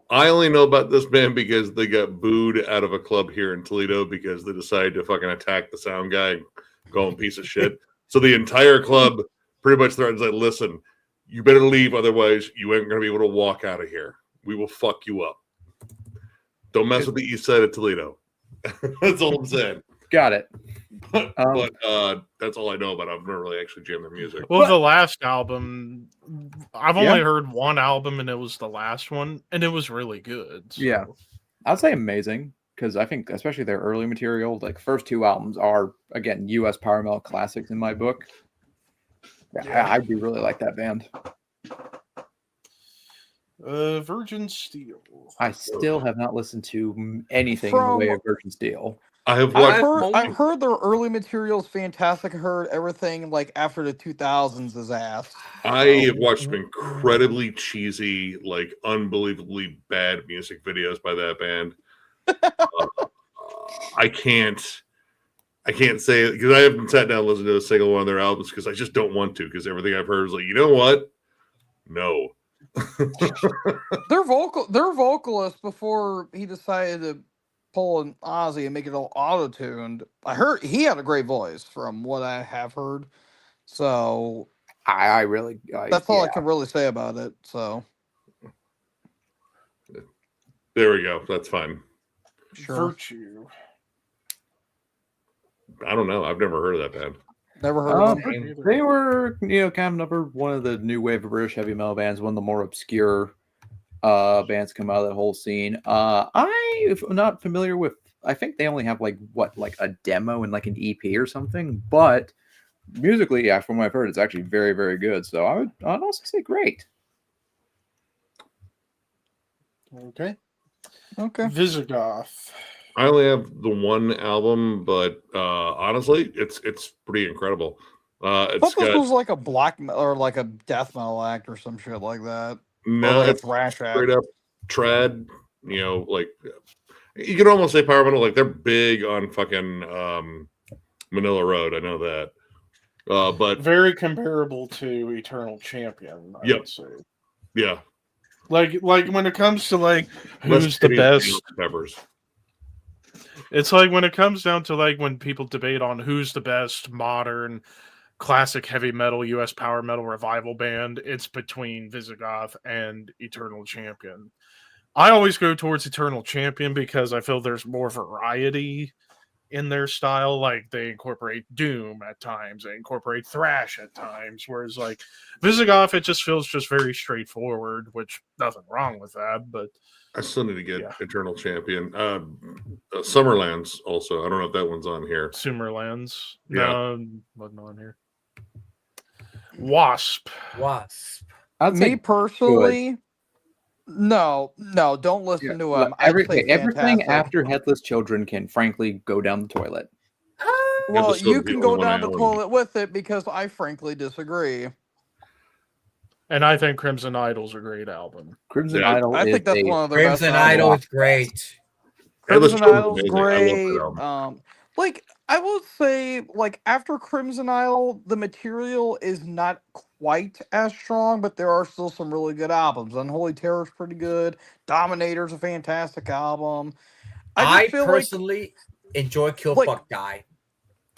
D: I only know about this band because they got booed out of a club here in Toledo because they decided to fucking attack the sound guy and call him a piece of shit. So the entire club pretty much threatens like, listen, you better leave, otherwise you ain't gonna be able to walk out of here. We will fuck you up. Don't mess with the east side of Toledo. That's all I'm saying.
C: Got it.
D: But that's all I know about. I've never really actually jammed their music.
A: Well, the last album, I've
C: Yeah.
A: only heard one album, and it was the last one, and it was really good. So.
C: Yeah. I'd say amazing because I think, especially their early material, like first two albums are again U.S. power metal classics in my book. Yeah, I do really like that band.
A: Virgin Steel.
C: I still have not listened to anything in the way of Virgin Steel.
D: I have
E: I've
D: watched.
E: heard, I've heard their early material is fantastic. I heard everything like after the 2000s is ass.
D: I have watched some incredibly cheesy, like unbelievably bad music videos by that band. I can't say it because I haven't sat down and listened to a single one of their albums because I just don't want to because everything I've heard is like, you know what? No.
E: Their vocalist before he decided to pull an Ozzy and make it all auto-tuned. I heard he had a great voice from what I have heard. So
C: I really
E: that's all I can really say about it. So
D: There we go. That's fine.
E: sure.
A: Virtue.
D: I don't know. I've never heard of that band.
E: Never heard of them.
A: Either.
C: They were, kind of one of the new wave of British heavy metal bands, one of the more obscure bands come out of that whole scene. I'm not familiar with. I think they only have like a demo and like an EP or something. But musically, yeah, from what I've heard, it's actually very, very good. So I'd also say great.
A: Okay.
E: Okay.
A: Visigoth.
D: I only have the one album, but honestly, it's pretty incredible.
E: I
D: It's
E: thought this
D: got
E: was like a black metal or like a death metal act or some shit like that.
D: no,
E: or like
D: it's
E: a thrash
D: straight
E: act.
D: up trad. Like you could almost say power metal. Like they're big on fucking Manila Road. I know that. But
A: Very comparable to Eternal Champion, I
D: Yep.
A: would say.
D: yeah,
A: Like when it comes to like
D: less
A: who's the
D: Canadian
A: best,
D: Peppers.
A: it's like when it comes down to like when people debate on who's the best modern classic heavy metal US power metal revival band, it's between Visigoth and Eternal Champion. I always go towards Eternal Champion because I feel there's more variety in their style. Like they incorporate doom at times, they incorporate thrash at times, whereas like Visigoth, it just feels just very straightforward, which nothing wrong with that, but
D: I still need to get
A: Yeah.
D: Eternal Champion. Summerlands also. I don't know if that one's on here.
A: Sumerlands,
D: Yeah.
A: no, wasn't on here. Wasp.
B: Wasp.
C: I'd
E: Me
C: say
E: personally, no, don't listen to him.
C: everything
E: fantastic.
C: after Headless Children can frankly go down the toilet.
E: Well,
D: Headless Children's
E: you
D: the
E: can go
D: only one
E: down
D: I
E: the
D: own.
E: toilet with it because I frankly disagree.
A: And I think Crimson Idol's a great album.
C: Crimson
D: Yeah,
C: Idol
E: I
C: is
E: think that's
C: a
E: one of their
B: Crimson
E: best
B: Idol
E: albums.
B: is great.
D: Headless
E: Crimson
D: Children's
E: Idol's
D: amazing. I love that
E: great.
D: album.
E: Like I will say, like after Crimson Idol, the material is not quite as strong, but there are still some really good albums. Unholy Terror's pretty good. Dominator's a fantastic album.
B: I
E: just feel
B: personally enjoy Kill
E: like-
B: Fuck Die.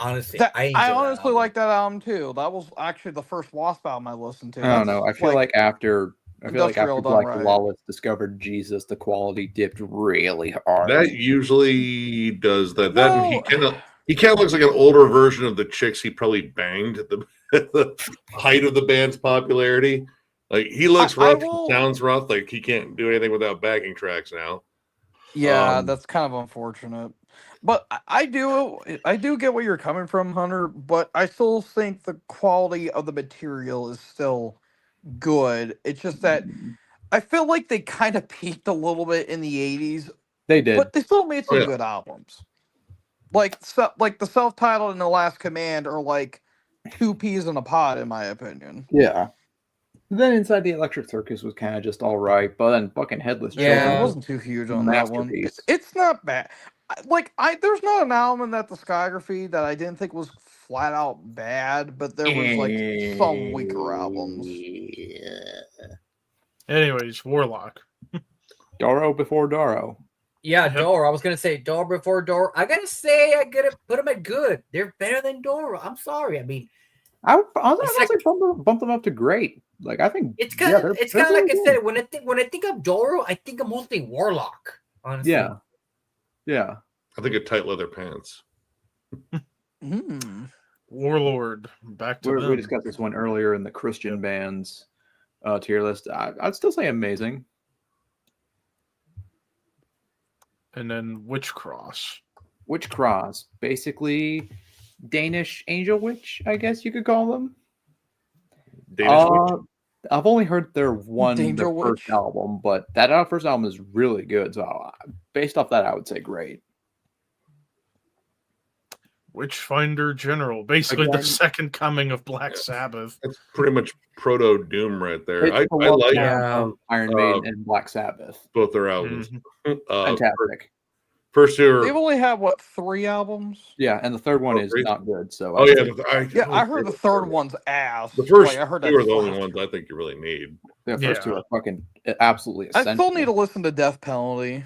B: Honestly,
E: that,
B: I enjoy
E: I
B: that
E: honestly
B: album.
E: like that album too. That was actually the first Wasp album I listened to.
C: I don't
E: That's,
C: know. I feel like after
E: Industrial done
C: Black
E: right.
C: Lawless discovered Jesus, the quality dipped really hard.
D: That usually does that. That and
E: No.
D: he kind of looks like an older version of the chicks he probably banged at the, at the height of the band's popularity. Like he looks
E: I
D: rough,
E: will-
D: he sounds rough. Like he can't do anything without backing tracks now.
E: Yeah,
D: Um,
E: that's kind of unfortunate. But I do get where you're coming from, Hunter, but I still think the quality of the material is still good. It's just that I feel like they kind of peaked a little bit in the 80s,
C: They did.
E: but they still made some
D: yeah.
E: good albums. Like the self-titled and The Last Command are like two peas in a pod, in my opinion.
C: Yeah. Then Inside the Electric Circus was kind of just all right, but then fucking Headless
B: Yeah.
E: I
C: Children was
E: wasn't too huge on that one.
C: masterpiece.
E: It's not bad. There's not an album in that discography that I didn't think was flat out bad, but there was like some weaker albums.
A: Anyways, Warlock.
C: Doro before Doro.
B: Yeah,
A: Yep.
B: Doro. I was gonna say Doro before Doro. I gotta say, I gotta put them at good. They're better than Doro. I'm sorry. I mean,
C: I would
B: It's
C: honestly
B: like-
C: bump them up to great. Like I think
B: it's kind of
C: they're
B: it's kind of like
C: really
B: I said. When I think of Doro, I think of mostly Warlock. Honestly,
C: yeah.
D: I think of tight leather pants.
A: Warlord. Back to
C: We
A: them.
C: discussed this one earlier in the Christian bands tier list. I'd still say amazing.
A: And then Witch Cross.
C: Witch Cross, basically Danish angel witch, I guess you could call them.
D: Danish witch.
C: I've only heard their
E: Danger
C: first
E: Witch.
C: album, but that first album is really good. So based off that, I would say great.
A: Witchfinder General. Basically
C: Again-
A: the second coming of Black Sabbath.
D: That's pretty much proto Doom right there.
C: It's
D: I
C: the
D: like
C: love
B: Yeah.
C: of Iron Maiden and Black Sabbath.
D: both their albums.
A: Mhm.
C: Fantastic.
D: First two
E: They've
D: are.
E: only had what 3 albums?
C: Yeah, and the third one
D: Oh,
C: is
D: really?
C: not good. So
D: Oh
C: I'd
D: yeah,
C: say
E: Yeah, I heard the third one's ass.
D: The first
E: I heard
D: two are
E: that
D: the only
E: slapped.
D: ones I think you really need.
C: the first two
A: Yeah.
C: are fucking absolutely
E: I
C: essential.
E: still need to listen to Death Penalty.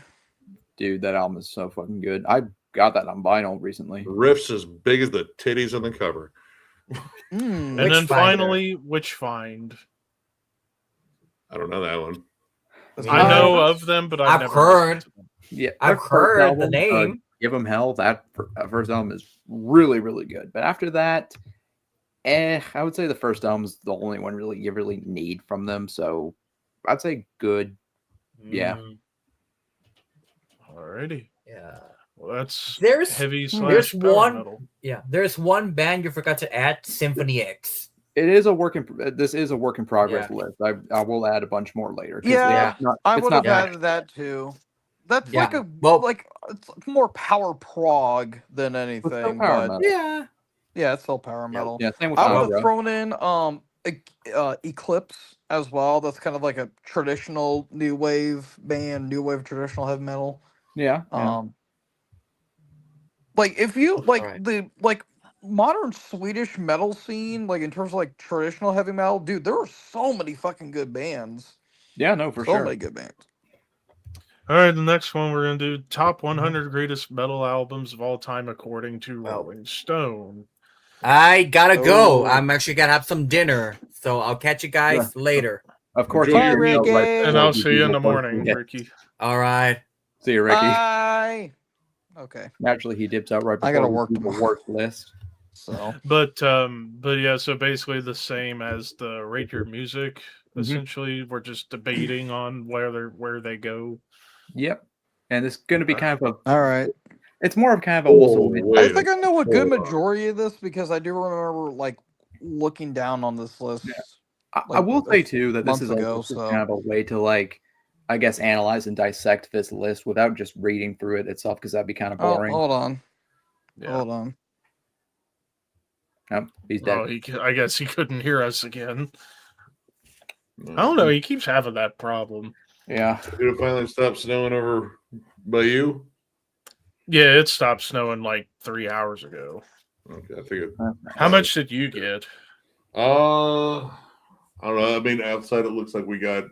C: Dude, that album is so fucking good. I got that on vinyl recently.
D: The riff's as big as the titties on the cover.
E: Mm.
A: And then
B: Witchfinder.
A: finally, Witchfind.
D: I don't know that one.
A: I know of them, but I've
B: I've
A: never
B: heard.
A: listened to them.
C: Yeah,
B: I've
C: their first
B: heard the name.
C: Give Them Hell. That first album is really, really good. But after that, I would say the first album is the only one you really need from them. So I'd say good. Yeah.
A: Alrighty.
B: Yeah.
A: Well, that's
B: There's
A: heavy
B: there's
A: slash power
B: one-
A: metal.
B: Yeah. There's one band you forgot to add, Symphony X.
C: It is a work in. This is a work in progress list. I will add a bunch more later. 'Cause
E: Yeah,
C: it's not-
E: I
C: it's
E: would have
C: not-
E: added that too. That's
B: Yeah.
E: like a
B: Well-
E: it's more power prog than
C: it's still
E: anything.
C: power
E: But
C: metal.
B: Yeah.
E: yeah, it's still power metal.
C: Yeah, same with
E: I would
C: Aura.
E: have thrown in Eclipse as well. That's kind of like a traditional new wave band, new wave traditional heavy metal.
C: Yeah, yeah.
E: Like if you like
B: Alright.
E: the like modern Swedish metal scene, like in terms of like traditional heavy metal, dude, there are so many fucking good bands.
C: Yeah, no, for
E: so
C: sure.
E: many good bands.
A: All right, the next one we're gonna do top 100 greatest metal albums of all time according to
B: Well.
A: Rolling Stone.
B: I gotta
C: Oh.
B: go. I'm actually gonna have some dinner, so I'll catch you guys later.
C: Of course,
D: Bye,
C: you know,
E: Ricky.
A: And I'll see you in the
C: before-
A: morning,
C: Yeah.
A: Ricky.
B: All right.
C: See you, Ricky.
E: Bye. Okay,
C: Naturally, he dips out right before
E: I gotta
C: we
E: work
C: do the
E: tomorrow.
C: worst list.
E: so
A: But yeah, so basically the same as the Rate Your Music. Essentially, we're just debating on where they go.
C: Yep. And it's going to be kind of
E: all right.
C: it's more of kind of a also
D: Oh,
C: win.
D: wait.
E: I think I know a good
D: Hold on.
E: majority of this because I do remember like looking down on this list.
C: I
E: like,
C: will say too that this
E: months
C: is
E: ago,
C: this is
E: so-
C: kind of a way to like, I guess, analyze and dissect this list without just reading through it itself because that'd be kind of
E: Oh,
C: boring.
E: hold on,
A: Yeah.
E: hold on.
C: Nope, he's dead.
A: Oh, I guess he couldn't hear us again. I don't know. He keeps having that problem.
C: Yeah.
D: Did it finally stop snowing over by you?
A: Yeah, it stopped snowing like 3 hours ago.
D: Okay, I figured.
A: How much did you get?
D: I don't know. I mean, outside it looks like we got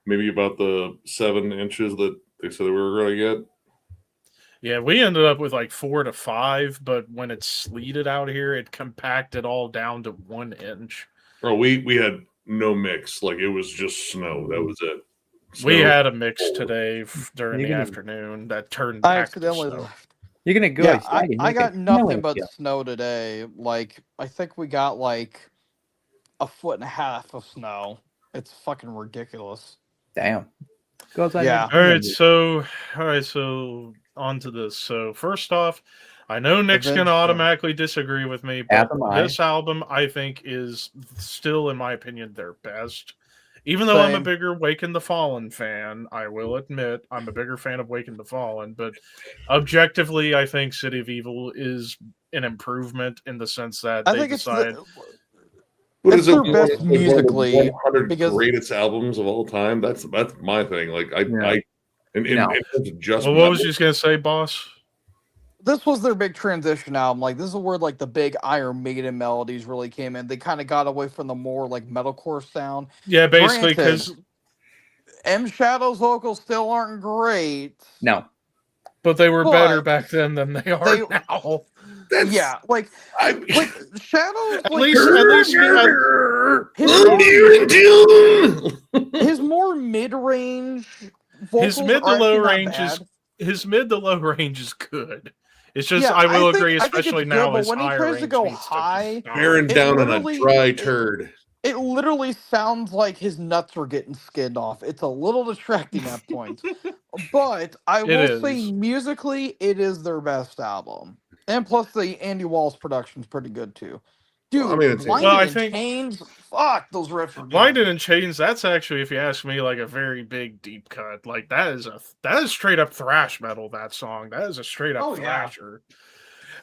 D: maybe about the 7 inches that they said we were going to get.
A: Yeah, we ended up with like 4 to 5, but when it sleeted out here, it compacted all down to 1 inch.
D: Oh, we had no mix. Like it was just snow. That was it.
A: We
D: Snow.
A: had a mix today during
C: You're
A: the
C: gonna-
A: afternoon that turned
E: I
A: back to
E: accidentally
A: snow.
E: left.
C: You're gonna go.
E: Yeah,
C: outside and
E: I
C: make
E: got
C: a
E: nothing
C: snow
E: but
C: hill.
E: snow today. Like I think we got like 1.5 feet of snow. It's fucking ridiculous.
C: Damn. Go outside.
E: Yeah.
A: All right, so on to this. So first off, I know Nick's
E: Avenged
A: gonna
E: Sevenfold.
A: automatically disagree with me,
C: As
A: but
C: am I.
A: this album I think is still, in my opinion, their best. Even though I'm a
E: Same.
A: bigger Wake and the Fallen fan, I will admit I'm a bigger fan of Wake and the Fallen. But objectively, I think City of Evil is an improvement in the sense that
E: I
A: they
E: think it's
A: decide.
D: What
E: It's
D: is it?
E: their best
D: One of the
E: musically,
D: 100
E: because-
D: greatest albums of all time. That's my thing. Like
C: Yeah.
D: in
C: No.
D: terms of just
A: Well, what was
D: metal,
A: you just gonna say, boss?
E: this was their big transition album. Like this is where like the big Iron Maiden melodies really came in. They kind of got away from the more like metalcore sound.
A: Yeah, basically
E: Granted,
A: because
E: M Shadow's vocals still aren't great.
C: No.
A: but they were better
E: But
A: back then than they are
E: they-
A: now.
D: That's,
E: Yeah, like
D: I,
E: Shadows.
A: At
E: Like,
A: least
E: his more mid-range vocals
A: his mid to
E: are
A: low
E: actually not
A: range is
E: bad.
A: his mid to low range is good. It's just
E: Yeah,
A: I will
E: think-
A: agree,
E: I think
A: especially
E: it's
A: now
E: good, but
A: his
E: when he
A: higher
E: tries to
A: range
E: go
A: needs to just
E: high,
A: stop.
D: bearing
E: It
D: down on a
E: literally-
D: dry
E: it-
D: turd.
E: it literally sounds like his nuts are getting skinned off. It's a little distracting at points. But I
A: It
E: will say
A: is.
E: musically, it is their best album. And plus the Andy Wallace production's pretty good too. Dude,
D: I mean, it's-
E: Blinded
A: Well, I
E: in
A: think-
E: Chains, fuck, those riffs are good.
A: Blinded in Chains, that's actually, if you ask me, like a very big deep cut. Like that is straight up thrash metal, that song. That is a straight up
E: Oh, yeah.
A: thrasher.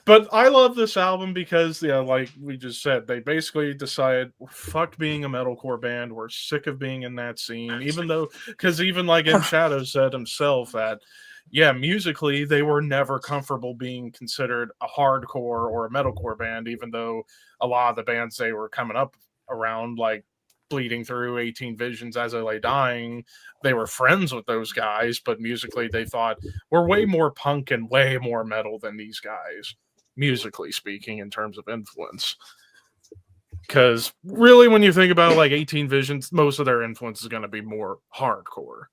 A: But I love this album because, yeah, like we just said, they basically decided, fuck being a metalcore band. We're sick of being in that scene. Even though, because even like M Shadow said himself that, yeah, musically, they were never comfortable being considered a hardcore or a metalcore band, even though a lot of the bands they were coming up around, like Bleeding Through, 18 Visions, As I Lay Dying, they were friends with those guys, but musically they thought, we're way more punk and way more metal than these guys, musically speaking, in terms of influence. Because really, when you think about like 18 Visions, most of their influence is going to be more hardcore.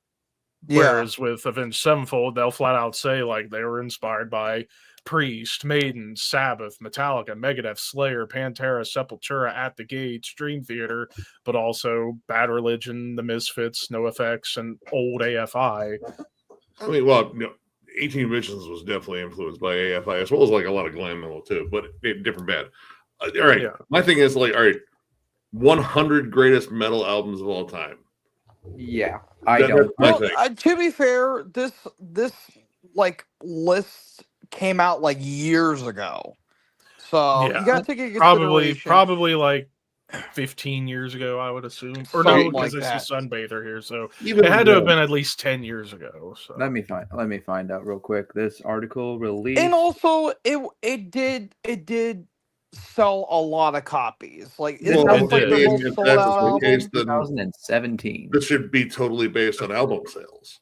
E: Yeah.
A: Whereas with Avenged Sevenfold, they'll flat out say like they were inspired by Priest, Maiden, Sabbath, Metallica, Megadeth, Slayer, Pantera, Sepultura, At the Gates, Dream Theater, but also Bad Religion, The Misfits, NoFX, and old AFI.
D: I mean, well, no, 18 Visions was definitely influenced by AFI, as well as like a lot of glam metal too, but different band. All right,
A: Yeah.
D: my thing is like, all right, 100 greatest metal albums of all time.
C: Yeah. I
D: That-
C: don't.
D: that's my
E: Well,
D: thing.
E: to be fair, this like list came out like years ago, so
A: Yeah.
E: you gotta take into
A: Probably
E: consideration.
A: like 15 years ago, I would assume. Or
E: Something
A: no, because
E: like
A: I see
E: that.
A: Sunbather here, so
D: Even
A: it had to have
D: more.
A: been at least 10 years ago. So
C: Let me find out real quick. This article released.
E: And also, it did sell a lot of copies. Like it's
D: Well,
E: not
A: it
E: like
A: did.
E: the
D: if
E: most
D: that's
E: sold out
D: the
E: album.
D: case, then
C: 2017.
D: this should be totally based on album sales.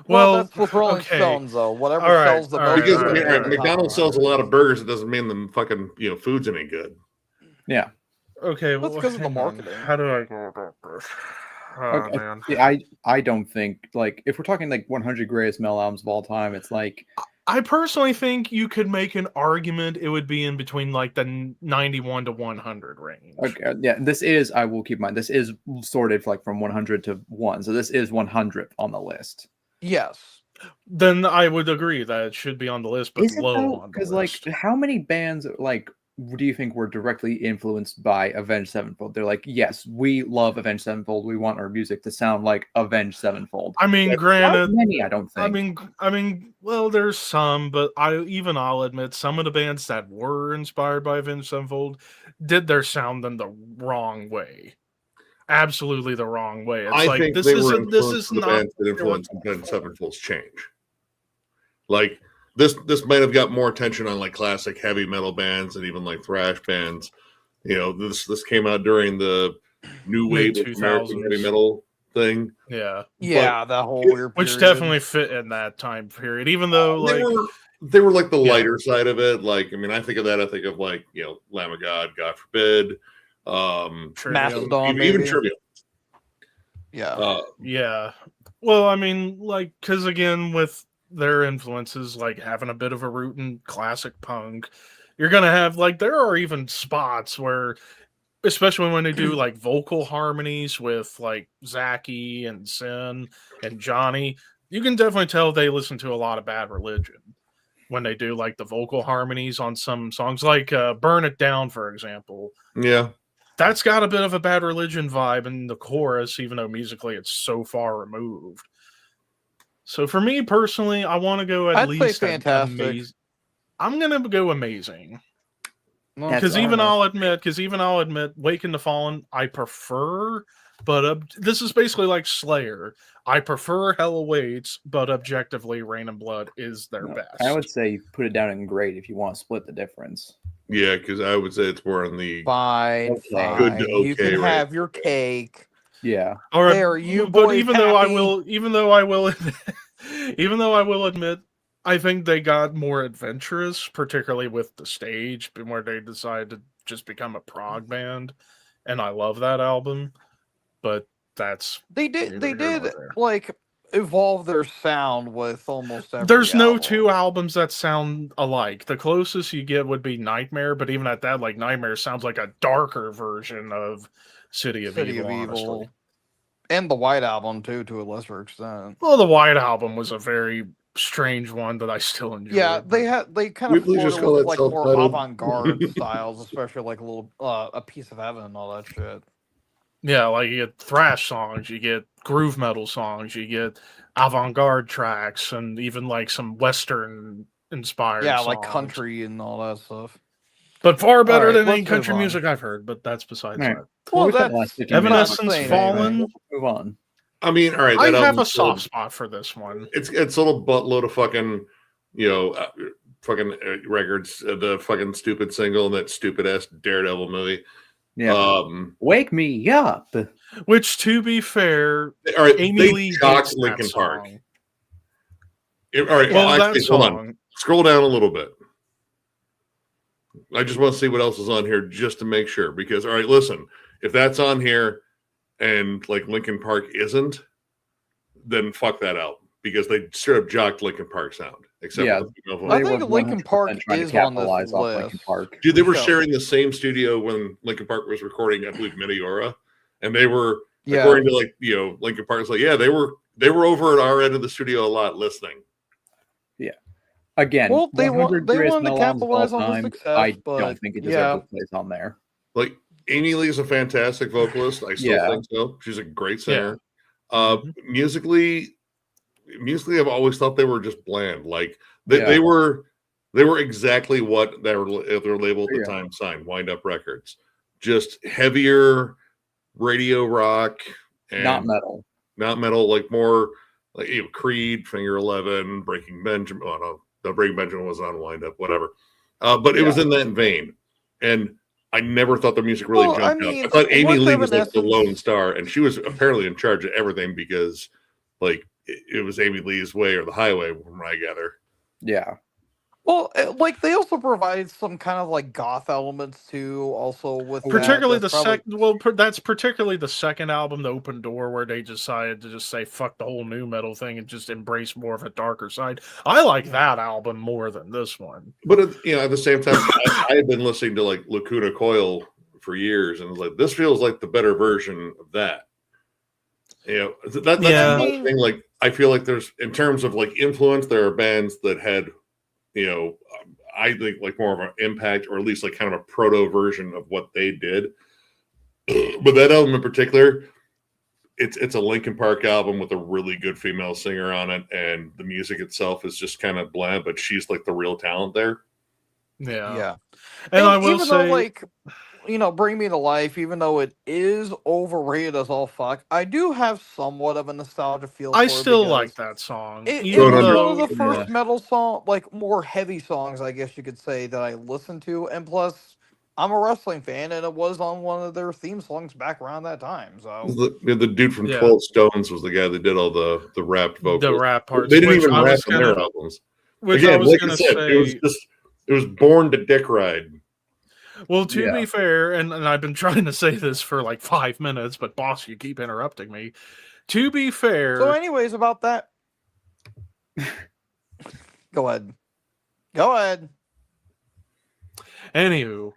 E: Well,
A: well,
E: that's with Rolling
A: okay.
E: Stones, though. Whatever
A: All right,
E: sells the
A: all
E: most.
A: right,
D: Because
A: all
D: I mean,
A: right,
D: all right, McDonald's sells a lot of burgers. It doesn't mean the fucking food's any good.
C: Yeah.
A: Okay,
E: That's
A: well,
E: 'cause of the
A: hang on.
E: marketing.
A: How do I go about this? Oh,
C: Okay.
A: man.
C: Yeah, I don't think like if we're talking like 100 greatest metal albums of all time, it's like
A: I personally think you could make an argument it would be in between like the 91 to 100 range.
C: okay, yeah. This is I will keep in mind this is sorted like from 100 to 1, so this is 100th on the list.
E: Yes.
A: Then I would agree that it should be on the list, but
C: Is it
A: low
C: though?
A: on the
C: Because like,
A: list.
C: how many bands like do you think were directly influenced by Avenged Sevenfold? They're like, yes, we love Avenged Sevenfold. We want our music to sound like Avenged Sevenfold.
A: I mean,
C: Not
A: granted,
C: many, I don't think.
A: I mean, well, there's some, but I'll admit some of the bands that were inspired by Avenged Sevenfold did their sound in the wrong way, absolutely the wrong way. It's
D: I
A: like
D: think
A: this
D: they were
A: isn't this
D: influenced
A: is
D: by the
A: not.
D: bands that influenced Avenged Sevenfold's change. Like this might have got more attention on like classic heavy metal bands and even like thrash bands. This came out during the new wave of American heavy
A: Mid-2000s.
D: metal thing.
A: Yeah,
E: Yeah, that whole weird
A: which
E: period.
A: definitely fit in that time period. Even though,
D: They
A: like,
D: were like the
A: Yeah.
D: lighter side of it. Like, I mean, I think of that. I think of like Lamb of God, God forbid,
A: Trivium.
E: Mastodon,
D: even
E: maybe.
D: Trivium.
E: Yeah.
A: Yeah. Well, I mean, like, because again, with their influences, like having a bit of a root in classic punk, you're going to have, like, there are even spots where, especially when they do, like, vocal harmonies with, like, Zachy and Sin and Johnny, you can definitely tell they listen to a lot of Bad Religion when they do, like, the vocal harmonies on some songs, like Burn It Down, for example.
D: Yeah.
A: That's got a bit of a Bad Religion vibe in the chorus, even though musically it's so far removed. So for me personally, I want to go at
E: I'd say
A: least
E: fantastic.
A: amazing. I'm gonna go amazing
E: Well,
C: That's
A: because
C: all
A: even
C: right.
A: I'll admit, Waken the Fallen, I prefer, But this is basically like Slayer. I prefer Hell Awaits, but objectively, Rain and Blood is their
C: No,
A: best.
C: I would say put it down in great if you want to split the difference.
D: Yeah, because I would say it's more on the
E: Fine,
C: Okay.
E: fine.
D: Good to
E: You
D: okay
E: can
D: right
E: have your cake.
C: Yeah.
A: All right,
E: There, you
A: but
E: boys
A: even though I
E: happy?
A: will, even though I will, even though I will admit, I think they got more adventurous, particularly with the stage, where they decided to just become a prog band, and I love that album. But that's
E: They
A: neither
E: did. They
A: here nor
E: did
A: there.
E: like evolve their sound with almost every.
A: There's no
E: album.
A: two albums that sound alike. The closest you get would be Nightmare, but even at that, like Nightmare sounds like a darker version of City of
E: City
A: Evil.
E: of
A: Honestly.
E: Evil, and the White Album too, to a lesser extent.
A: Well, the White Album was a very strange one that I still enjoy.
E: Yeah, they kind
D: We
E: of
D: please just
E: flirted
D: call
E: with
D: it
E: like more
D: self-titled.
E: avant-garde styles, especially like a little a piece of heaven and all that shit.
A: Yeah, like you get thrash songs, you get groove metal songs, you get avant-garde tracks, and even like some Western inspired
E: Yeah,
A: songs.
E: like country and all that stuff.
A: But far better
E: Alright,
A: than any
E: let's
A: country
E: move on.
A: music I've heard, but that's besides
C: Alright.
A: that.
E: Well,
C: we spent the
E: that's
C: last 15 minutes
A: Evanescence
E: saying
A: Fallen.
E: anything.
C: Move on.
D: I mean, all right.
A: I
D: That
A: have a
D: album's still-
A: soft spot for this one.
D: It's a little buttload of fucking, fucking records. The fucking stupid single and that stupid ass Daredevil movie.
C: Yeah. Wake me up.
A: Which, to be fair,
D: All right,
A: Amy
D: they
A: Lee
D: shocked
A: hates
D: Linkin
A: that
D: Park.
A: song.
D: All right,
A: Well, that
D: actually, hold on.
A: song.
D: Scroll down a little bit. I just want to see what else is on here just to make sure. Because, all right, listen, if that's on here and like Linkin Park isn't, then fuck that out because they straight up jocked Linkin Park sound. Except
C: Yeah.
D: for the female
E: I
D: voice.
E: think
C: were
E: Linkin
C: 100%
E: Park
C: trying to
E: is on this
C: capitalize off Linkin
E: list.
C: Park.
D: Dude, they were
E: Yeah.
D: sharing the same studio when Linkin Park was recording, I believe, Meteora, and they were
E: Yeah,
D: according to Linkin Park was like, yeah, they were over at our end of the studio a lot listening.
C: Again,
E: Well, they
C: 100
E: they
C: greatest
E: wanted to
C: metal albums of all
E: capitalize on the
C: time,
E: success,
C: I
E: but
C: don't think it
E: yeah.
C: deserves a place on there.
D: Like Amy Lee is a fantastic vocalist. I still
C: Yeah.
D: think so. She's a great singer.
A: Mhm.
D: Musically, I've always thought they were just bland. Like they
C: Yeah.
D: were exactly what their label at the
C: Yeah.
D: time signed, Wind Up Records. Just heavier radio rock and
C: Not metal.
D: not metal, like more like Creed, Finger 11, Breaking Benjamin. Oh no, the Breaking Benjamin was on Wind Up, whatever. But it was in that vein, and I never thought the music really
E: Well, I
D: jumped out. I
E: mean,
D: thought Amy
E: with
D: Lee was like the
E: Evanescence-
D: lone star, and she was apparently in charge of everything because, like, it was Amy Lee's way or the highway, from what I gather.
C: Yeah.
E: Well, like they also provide some kind of like goth elements too. Also with that.
A: Particularly the
E: That's probably-
A: second. Well, that's particularly the second album, The Open Door, where they decided to just say fuck the whole new metal thing and just embrace more of a darker side. I like that album more than this one.
D: But at the same time, I had been listening to like Lacuna Coil for years, and was like, this feels like the better version of that. That's
A: Yeah.
D: another thing. Like, I feel like there's, in terms of like influence, there are bands that had, I think like more of an impact, or at least like kind of a proto version of what they did. But that album in particular, it's a Linkin Park album with a really good female singer on it, and the music itself is just kind of bland, but she's like the real talent there.
A: Yeah.
E: Yeah.
A: And I will
E: even
A: say,
E: though, like, Bring Me to Life, even though it is overrated as all fuck, I do have somewhat of a nostalgia feel.
A: I
E: for it
A: still
E: because
A: like that song.
E: It
A: even
E: was
A: though-
E: one of the first
C: Yeah.
E: metal song, like more heavy songs, I guess you could say, that I listened to, and plus, I'm a wrestling fan, and it was on one of their theme songs back around that time. So
D: The dude from
A: Yeah.
D: 12 Stones was the guy that did all the rapped vocals.
A: the rap parts.
D: They didn't
A: which
D: even
A: I
D: rap
A: was
D: on their
A: gonna-
D: albums.
A: Which I
D: Again,
A: was
D: like
A: going
D: I
A: to
D: said,
A: say.
D: it was born to dick ride.
A: Well, to
C: Yeah.
A: be fair, and I've been trying to say this for like 5 minutes, but boss, you keep interrupting me. To be fair,
E: So, anyways, about that. Go ahead. Go ahead.
A: anywho,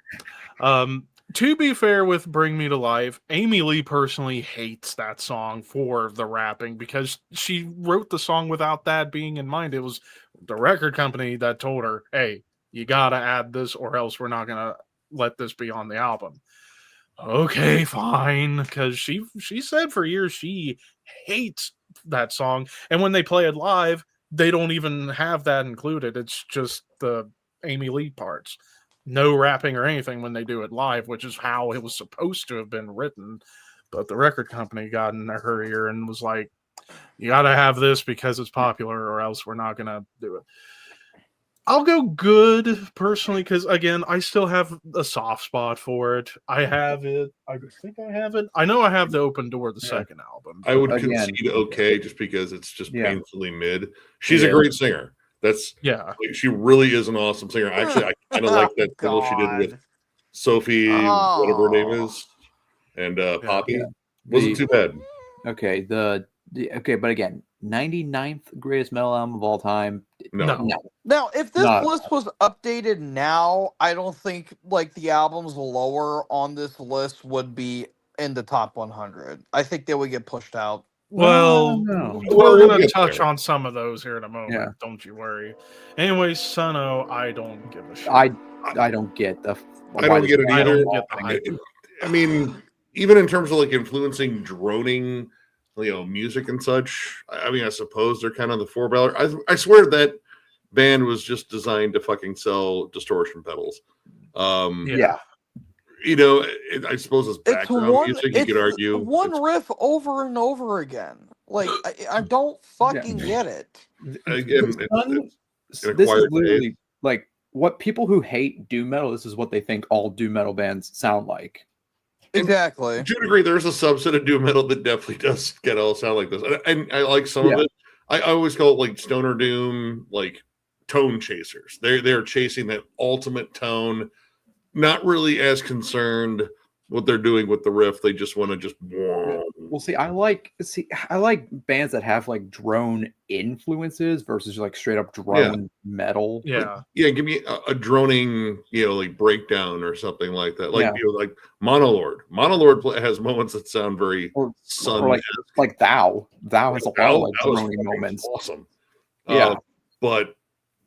A: to be fair with Bring Me to Life, Amy Lee personally hates that song for the rapping because she wrote the song without that being in mind. It was the record company that told her, hey, you gotta add this or else we're not gonna let this be on the album. Okay, fine, because she said for years she hates that song, and when they play it live, they don't even have that included. It's just the Amy Lee parts, no rapping or anything when they do it live, which is how it was supposed to have been written. But the record company got in her ear and was like, "You got to have this because it's popular, or else we're not gonna do it." I'll go good personally because again, I still have a soft spot for it. I have it. I think I have it. I know I have the Open Door, the second album.
D: I would
C: Again,
D: concede okay, just because it's just
C: Yeah.
D: painfully mid. She's a
C: Yeah.
D: great singer. That's
A: Yeah,
D: she really is an awesome singer. Actually, I kind of like that single she did with
E: God.
D: Sophie, whatever her name
E: Oh.
D: is, and Poppy.
C: Yeah.
D: Wasn't too bad.
C: Okay, okay, but again, 99th greatest metal album of all time.
D: No.
C: No.
E: Now, if this
C: Not-
E: list was updated now, I don't think like the albums lower on this list would be in the top 100. I think they would get pushed out.
A: well,
C: No.
D: Well,
A: we're
D: we'll
A: gonna
D: get
A: touch
D: there.
A: on some of those here in a moment.
C: Yeah.
A: Don't you worry. Anyways, Suno, I don't give a shit.
C: I don't get the.
D: I don't get it
A: I
D: either.
A: don't get the hype.
D: I mean, even in terms of like influencing droning, music and such. I mean, I suppose they're kind of the $4. I swear that band was just designed to fucking sell distortion pedals.
C: Yeah.
D: I suppose it's background music. You could argue
E: one
D: it's-
E: riff over and over again. Like I don't fucking get it.
D: again.
C: The Sun-
D: it's an
C: this is
D: acquired
C: literally like what people who hate doom metal. This is what they think all doom metal bands sound like.
E: Exactly.
D: To a degree, there's a subset of doom metal that definitely does get all sound like this, and I like some of
C: Yeah.
D: it. I always call it like stoner doom, like tone chasers. They're chasing that ultimate tone, not really as concerned what they're doing with the riff. They just want to just.
C: Well, I like bands that have like drone influences versus like straight up drone metal.
A: Yeah,
D: Yeah, give me a droning, like breakdown or something like that. Like
C: Yeah.
D: like Monolord. Monolord has moments that sound very
C: Or
D: sun.
C: like Thou has a lot of like
D: That was
C: droning
D: fucking
C: moments.
D: Awesome.
C: Yeah.
D: But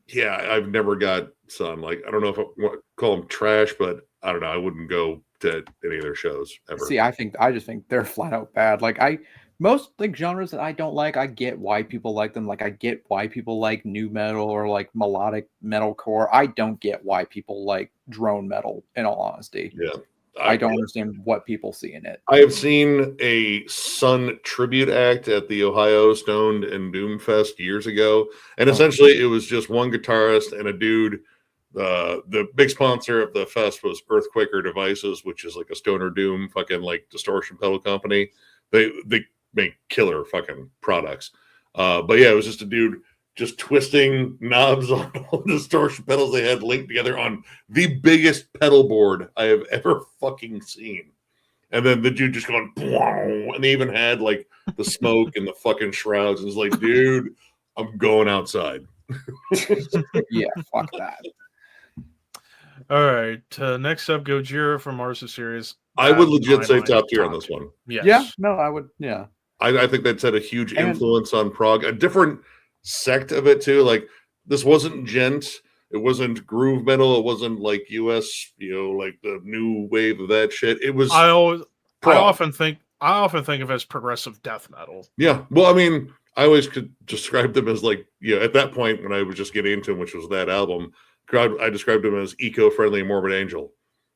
D: yeah, I've never got Sun. Like, I don't know if I want to call them trash, but I don't know. I wouldn't go to any of their shows ever.
C: See, I just think they're flat out bad. Like most like genres that I don't like, I get why people like them. Like I get why people like new metal or like melodic metalcore. I don't get why people like drone metal, in all honesty.
D: Yeah.
C: I don't understand what people see in it.
D: I have seen a Sun tribute act at the Ohio Stoned and Doom Fest years ago, and essentially it was just one guitarist and a dude. The big sponsor of the fest was Earthquaker Devices, which is like a stoner doom fucking like distortion pedal company. They make killer fucking products. But yeah, it was just a dude just twisting knobs on all the distortion pedals they had linked together on the biggest pedal board I have ever fucking seen. And then the dude just going, "Bwow," and they even had like the smoke and the fucking shrouds. And it's like, dude, I'm going outside.
C: Yeah, fuck that.
A: All right. Next up, Gojira from Marsa series.
D: I would
A: That,
D: legit
A: in my
D: say
A: mind,
D: top
A: is
D: tier on this one.
A: Yes.
C: Yeah, no, I would. Yeah,
D: I think that's had a huge
C: And-
D: influence on prog. A different sect of it too. Like this wasn't gent. It wasn't groove metal. It wasn't like US, like the new wave of that shit. It was
A: I
D: prog.
A: often think of it as progressive death metal.
D: Yeah. Well, I mean, I always could describe them as like, at that point when I was just getting into them, which was that album, I described them as eco-friendly Morbid Angel.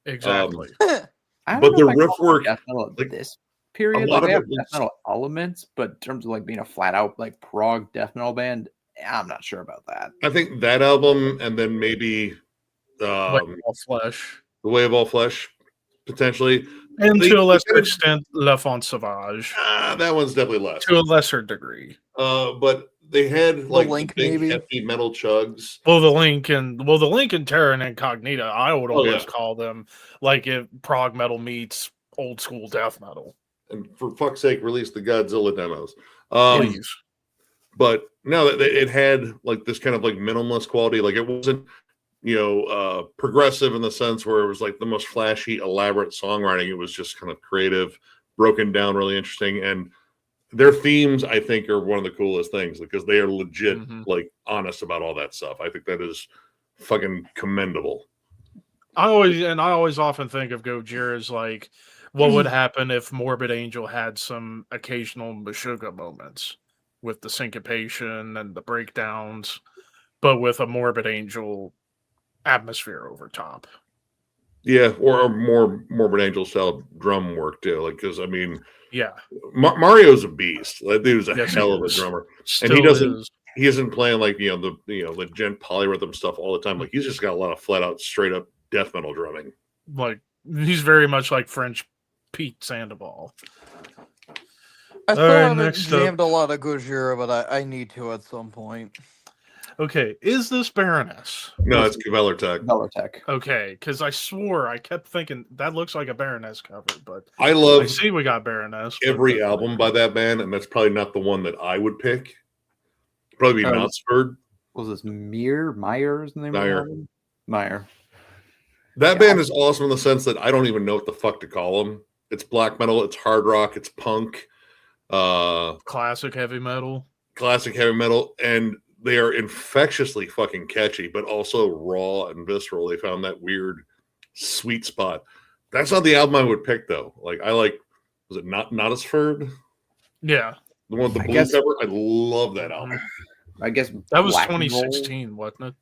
A: Exactly.
C: I don't
D: But
C: know
D: the
C: if I
D: riff
C: call it
D: work,
C: death metal at
D: like,
C: this period,
D: lot
C: like, they
D: of
C: have
D: it
C: death
D: was-
C: metal elements, but in terms of like being a flat out like prog death metal band, I'm not sure about that.
D: I think that album and then maybe
A: Like all flesh.
D: The Way of All Flesh, potentially.
A: And
D: They-
A: to a lesser
D: they-
A: extent, La Font Sauvage.
D: That one's definitely less.
A: To a lesser degree.
D: But they had like
E: Link,
D: big
E: maybe?
D: heavy metal chugs.
A: The Link and Terra Incognita, I would
D: Oh,
A: always
D: yeah.
A: call them like if prog metal meets old school death metal.
D: And for fuck's sake, release the Godzilla demos.
A: Please.
D: But no, it had like this kind of like minimalist quality. Like it wasn't, progressive in the sense where it was like the most flashy, elaborate songwriting. It was just kind of creative, broken down, really interesting. And their themes, I think, are one of the coolest things because they are legit,
A: Mhm.
D: like honest about all that stuff. I think that is fucking commendable.
A: I always often think of Gojira as like what would happen if Morbid Angel had some occasional Meshuggah moments with the syncopation and the breakdowns, but with a Morbid Angel atmosphere over top.
D: Yeah, or more Morbid Angel style drum work too. Like, because I mean,
A: Yeah,
D: Mario's a beast. That dude's a
A: yes,
D: hell
A: he
D: of a
A: is.
D: drummer, and
A: Still is.
D: he isn't playing like the gent polyrhythm stuff all the time. Like he's just got a lot of flat out straight up death metal drumming.
A: Like he's very much like French Pete Sandoval.
E: I still
A: All right,
E: haven't
A: next up.
E: jammed a lot of Gojira, but I need to at some point.
A: Okay, is this Baroness?
D: No, it's Gaveller Tech.
C: Velatech.
A: Okay, because I swore I kept thinking that looks like a Baroness cover, but
D: I
A: I
D: love
A: see we got Baroness. but
D: every
A: that's
D: album
A: later.
D: by that band, and that's probably not the one that I would pick. Probably be
C: Oh,
D: Knotsford.
C: What was this Meyer is the name
D: Meyer.
C: of the album? Meyer.
D: That
C: Yeah.
D: band is awesome in the sense that I don't even know what the fuck to call them. It's black metal, it's hard rock, it's punk,
A: Classic heavy metal.
D: classic heavy metal, and they are infectiously fucking catchy, but also raw and visceral. They found that weird sweet spot. That's not the album I would pick though. Like I like, was it not Ottisford?
A: Yeah,
D: The one with the
C: I
D: blue
C: guess-
D: cover? I love that album.
C: I guess
A: that was
C: Black and Roll.
A: 2016, wasn't it?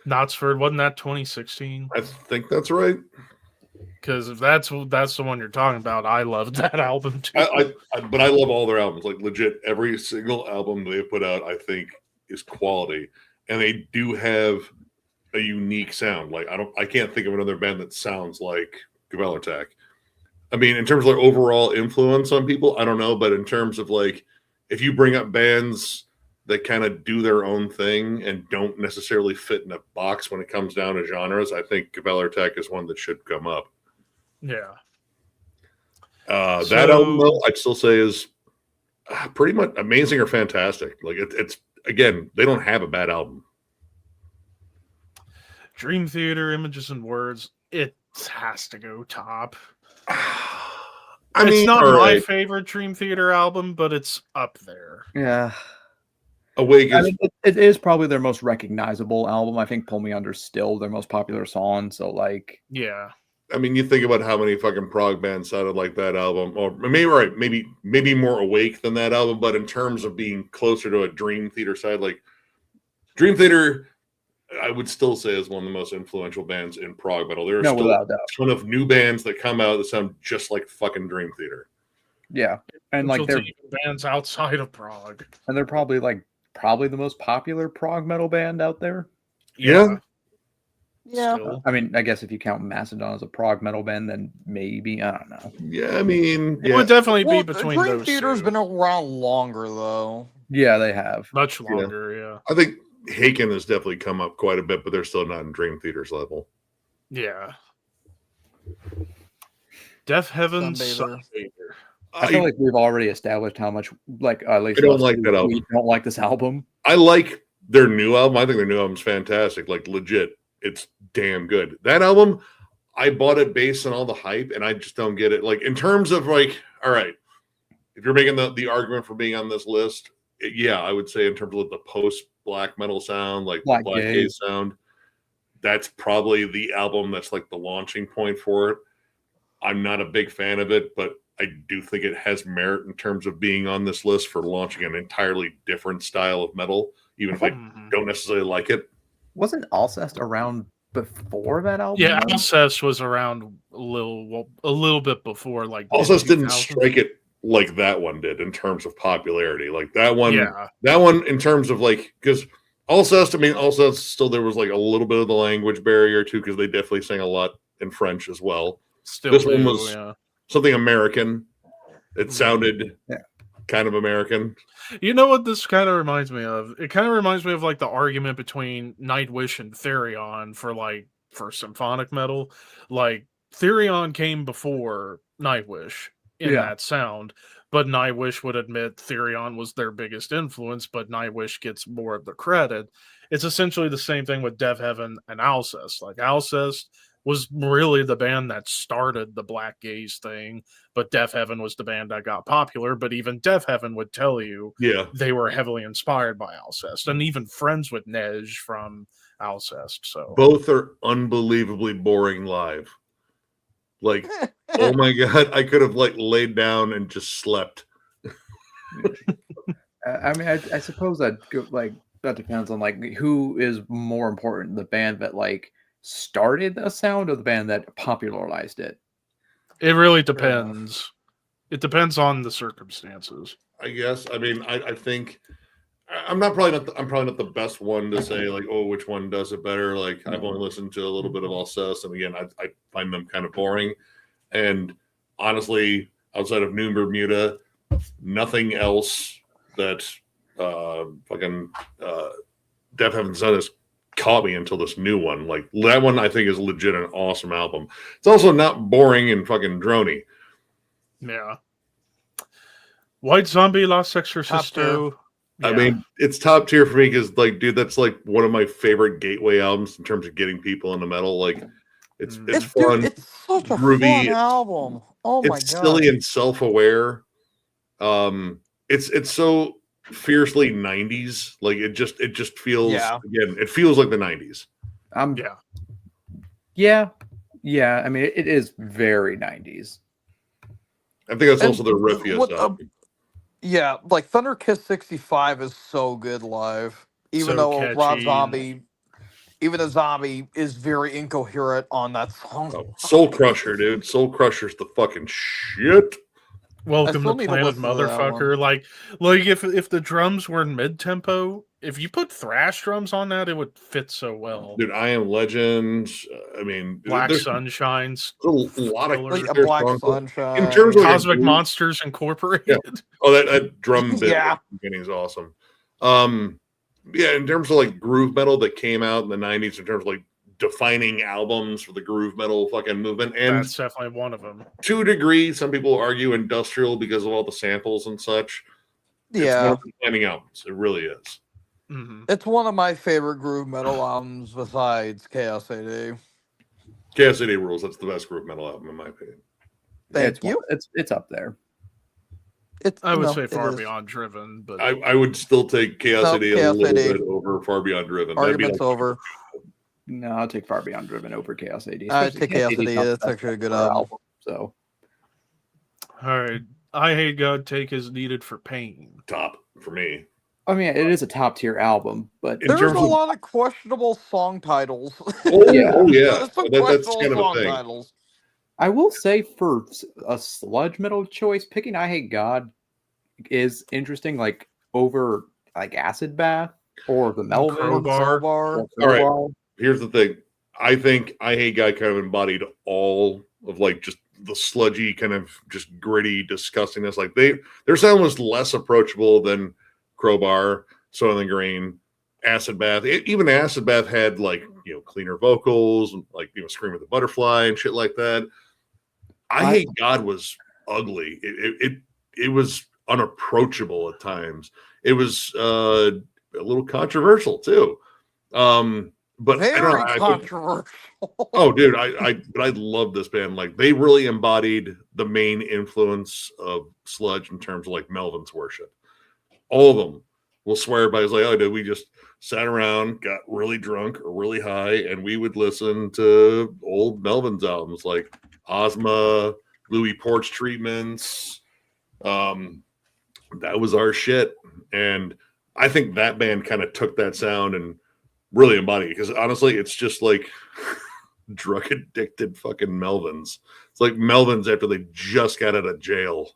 A: Knotsford, wasn't that 2016?
D: I think that's right.
A: Because if that's the one you're talking about, I loved that album too.
D: But I love all their albums. Like legit, every single album they've put out, I think, is quality, and they do have a unique sound. Like I can't think of another band that sounds like Gaveller Tech. I mean, in terms of like overall influence on people, I don't know, but in terms of like, if you bring up bands that kind of do their own thing and don't necessarily fit in a box when it comes down to genres, I think Gaveller Tech is one that should come up.
A: Yeah.
D: That album, though, I'd still say is pretty much amazing or fantastic. Like it's again, they don't have a bad album.
A: Dream Theater, Images and Words, it has to go top. It's not
D: all
A: my
D: right.
A: favorite Dream Theater album, but it's up there.
C: Yeah.
D: Awake
C: I
D: is
C: mean, it is probably their most recognizable album. I think Pull Me Under's still their most popular song. So, like,
A: Yeah.
D: I mean, you think about how many fucking prog bands sounded like that album, or maybe more Awake than that album, but in terms of being closer to a Dream Theater side, like Dream Theater, I would still say is one of the most influential bands in prog metal. There are
C: no,
D: still
C: without doubt.
D: a ton of new bands that come out that sound just like fucking Dream Theater.
C: Yeah. And like
A: Until
C: they're
A: to even bands outside of Prague.
C: probably the most popular prog metal band out there.
D: Yeah.
A: Still.
C: I mean, I guess if you count Macedon as a prog metal band, then maybe I don't know.
D: Yeah, I mean,
A: It would definitely be
E: Well,
A: between
E: Dream
A: those
E: Theater's
A: two.
E: been around longer though.
C: Yeah, they have.
A: Much longer, yeah.
D: I think Haken has definitely come up quite a bit, but they're still not in Dream Theater's level.
A: Yeah. Deaf Heaven,
E: Sunbather.
A: Sunbather.
C: I feel like we've already established how much, like, at least
D: I don't
C: us
D: like
C: two,
D: that album.
C: we don't like this album.
D: I like their new album. I think their new album's fantastic. Like legit, it's damn good. That album, I bought it based on all the hype, and I just don't get it. Like in terms of like, all right, if you're making the argument for being on this list, yeah, I would say in terms of like the post black metal sound, like
C: Black
D: the Black
C: Gaze.
D: Gaze sound, that's probably the album that's like the launching point for it. I'm not a big fan of it, but I do think it has merit in terms of being on this list for launching an entirely different style of metal, even if I
A: Mhm.
D: don't necessarily like it.
C: Wasn't Alcest around before that album?
A: Yeah,
C: though?
A: Alcest was around a little bit before, like
D: Also, didn't
A: 2000s.
D: strike it like that one did in terms of popularity. Like that one,
A: Yeah,
D: that one in terms of like, because Alcest, I mean, Alcest still there was like a little bit of the language barrier too, because they definitely sang a lot in French as well.
A: still
D: This
A: do,
D: one was-
A: yeah.
D: Something American. It sounded
C: Yeah.
D: kind of American.
A: You know what this kind of reminds me of? It kind of reminds me of like the argument between Nightwish and Therion for symphonic metal. Like Therion came before Nightwish in
C: Yeah.
A: that sound, but Nightwish would admit Therion was their biggest influence, but Nightwish gets more of the credit. It's essentially the same thing with Deaf Heaven and Alcest. Like Alcest was really the band that started the Black Gaze thing, but Deaf Heaven was the band that got popular. But even Deaf Heaven would tell you
D: Yeah.
A: they were heavily inspired by Alcest and even friends with Nej from Alcest. So
D: Both are unbelievably boring live. Like, oh my God, I could have like laid down and just slept.
C: I mean, I suppose that depends on like who is more important, the band that like started a sound or the band that popularized it?
A: It really
E: Fair enough.
A: depends. It depends on the circumstances.
D: I guess. I mean, I think I'm probably not the best one to say like, oh, which one does it better. Like I've only listened to a little bit of Alcest, and again, I find them kind of boring. And honestly, outside of New Bermuda, nothing else that fucking Deaf Heaven Sun has caught me until this new one. Like that one, I think is legit an awesome album. It's also not boring and fucking drony.
A: Yeah. White Zombie, Los
E: Top
A: Exorcisto.
D: I
A: Yeah.
D: mean, it's top tier for me because, like, dude, that's like one of my favorite gateway albums in terms of getting people into metal. Like, it's
A: It's-
D: fun,
E: It's such a
D: groovy,
E: fun album. Oh my
D: it's
E: god.
D: silly and self-aware. It's so fiercely 90s. Like it just feels again, it feels like the 90s.
A: Yeah.
C: Yeah. I mean, it is very 90s.
D: I think that's
E: And
D: also the riffiest
E: what-
D: album.
E: Yeah, like Thunder Kiss 65 is so good live. Even
A: So
E: though Rob
A: catchy.
E: Zombie, even a zombie, is very incoherent on that song.
D: Oh, Soul Crusher, dude. Soul Crusher's the fucking shit.
A: Welcome
E: still
A: to
E: need to
A: Planet
E: listen to that
A: Motherfucker. Like if the drums were in mid tempo, if you put thrash drums on that, it would fit so well.
D: Dude, I Am Legend. I mean,
A: Black
D: there's
A: Sunshines,
D: a lot of
E: Like a
D: there's
E: Black
D: songs-
E: Sunshine.
D: in terms of like,
A: Cosmic Monsters Incorporated.
D: oh, that drum bit
E: Yeah.
D: at the beginning is awesome. Yeah, in terms of like groove metal that came out in the 90s, in terms of like defining albums for the groove metal fucking movement, and
A: That's definitely one of them.
D: to a degree, some people argue industrial because of all the samples and such. It's one
E: Yeah,
D: of the defining albums. It really is.
A: Hmm.
E: it's one of my favorite groove metal albums besides Chaos AD.
D: Chaos AD Rules. That's the best groove metal album in my opinion.
E: Thank you.
C: It's up there.
E: It's
A: I would
E: no,
A: say
E: it
A: Far
E: is.
A: Beyond Driven, but
D: I would still take Chaos
E: No,
D: AD a
E: Chaos
D: little
E: AD.
D: bit over Far Beyond Driven. That'd be
E: Argument's
D: like,
E: over.
C: No, I'll take Far Beyond Driven over Chaos AD.
E: I'd
C: especially
E: take Chaos AD.
C: is not
E: That's
C: the
E: actually a good
C: best
E: album.
C: So
A: all right. I Hate God Take is needed for pain.
D: top for me.
C: I mean, it is a top tier album, but
D: In
E: There's
D: terms
E: a
D: of-
E: lot of questionable song titles.
D: Oh
C: Yeah.
D: yeah.
E: There's some
D: That's
E: questionable
D: kind of a
E: song
D: thing.
E: titles.
C: I will say for a sludge metal choice, picking I Hate God is interesting, like over like Acid Bath or the Melvin.
A: Crowbar.
E: Crowbar.
C: or
D: All right.
C: Crowbar.
D: Here's the thing. I think I Hate God kind of embodied all of like just the sludgy kind of just gritty disgustingness. Like their sound was less approachable than Crowbar, Soil and Green, Acid Bath. Even Acid Bath had like cleaner vocals and like Scream of the Butterfly and shit like that. I Hate God was ugly. It was unapproachable at times. It was a little controversial too. But I don't
E: Very
D: know, I think-
E: controversial.
D: oh, dude, I love this band. Like they really embodied the main influence of sludge in terms of like Melvin's Worship. All of them will swear by it's like, oh, dude, we just sat around, got really drunk or really high, and we would listen to old Melvin's albums like Ozma, Louis Porch Treatments. That was our shit, and I think that band kind of took that sound and really embodied it. Because honestly, it's just like drug addicted fucking Melvins. It's like Melvins after they just got out of jail.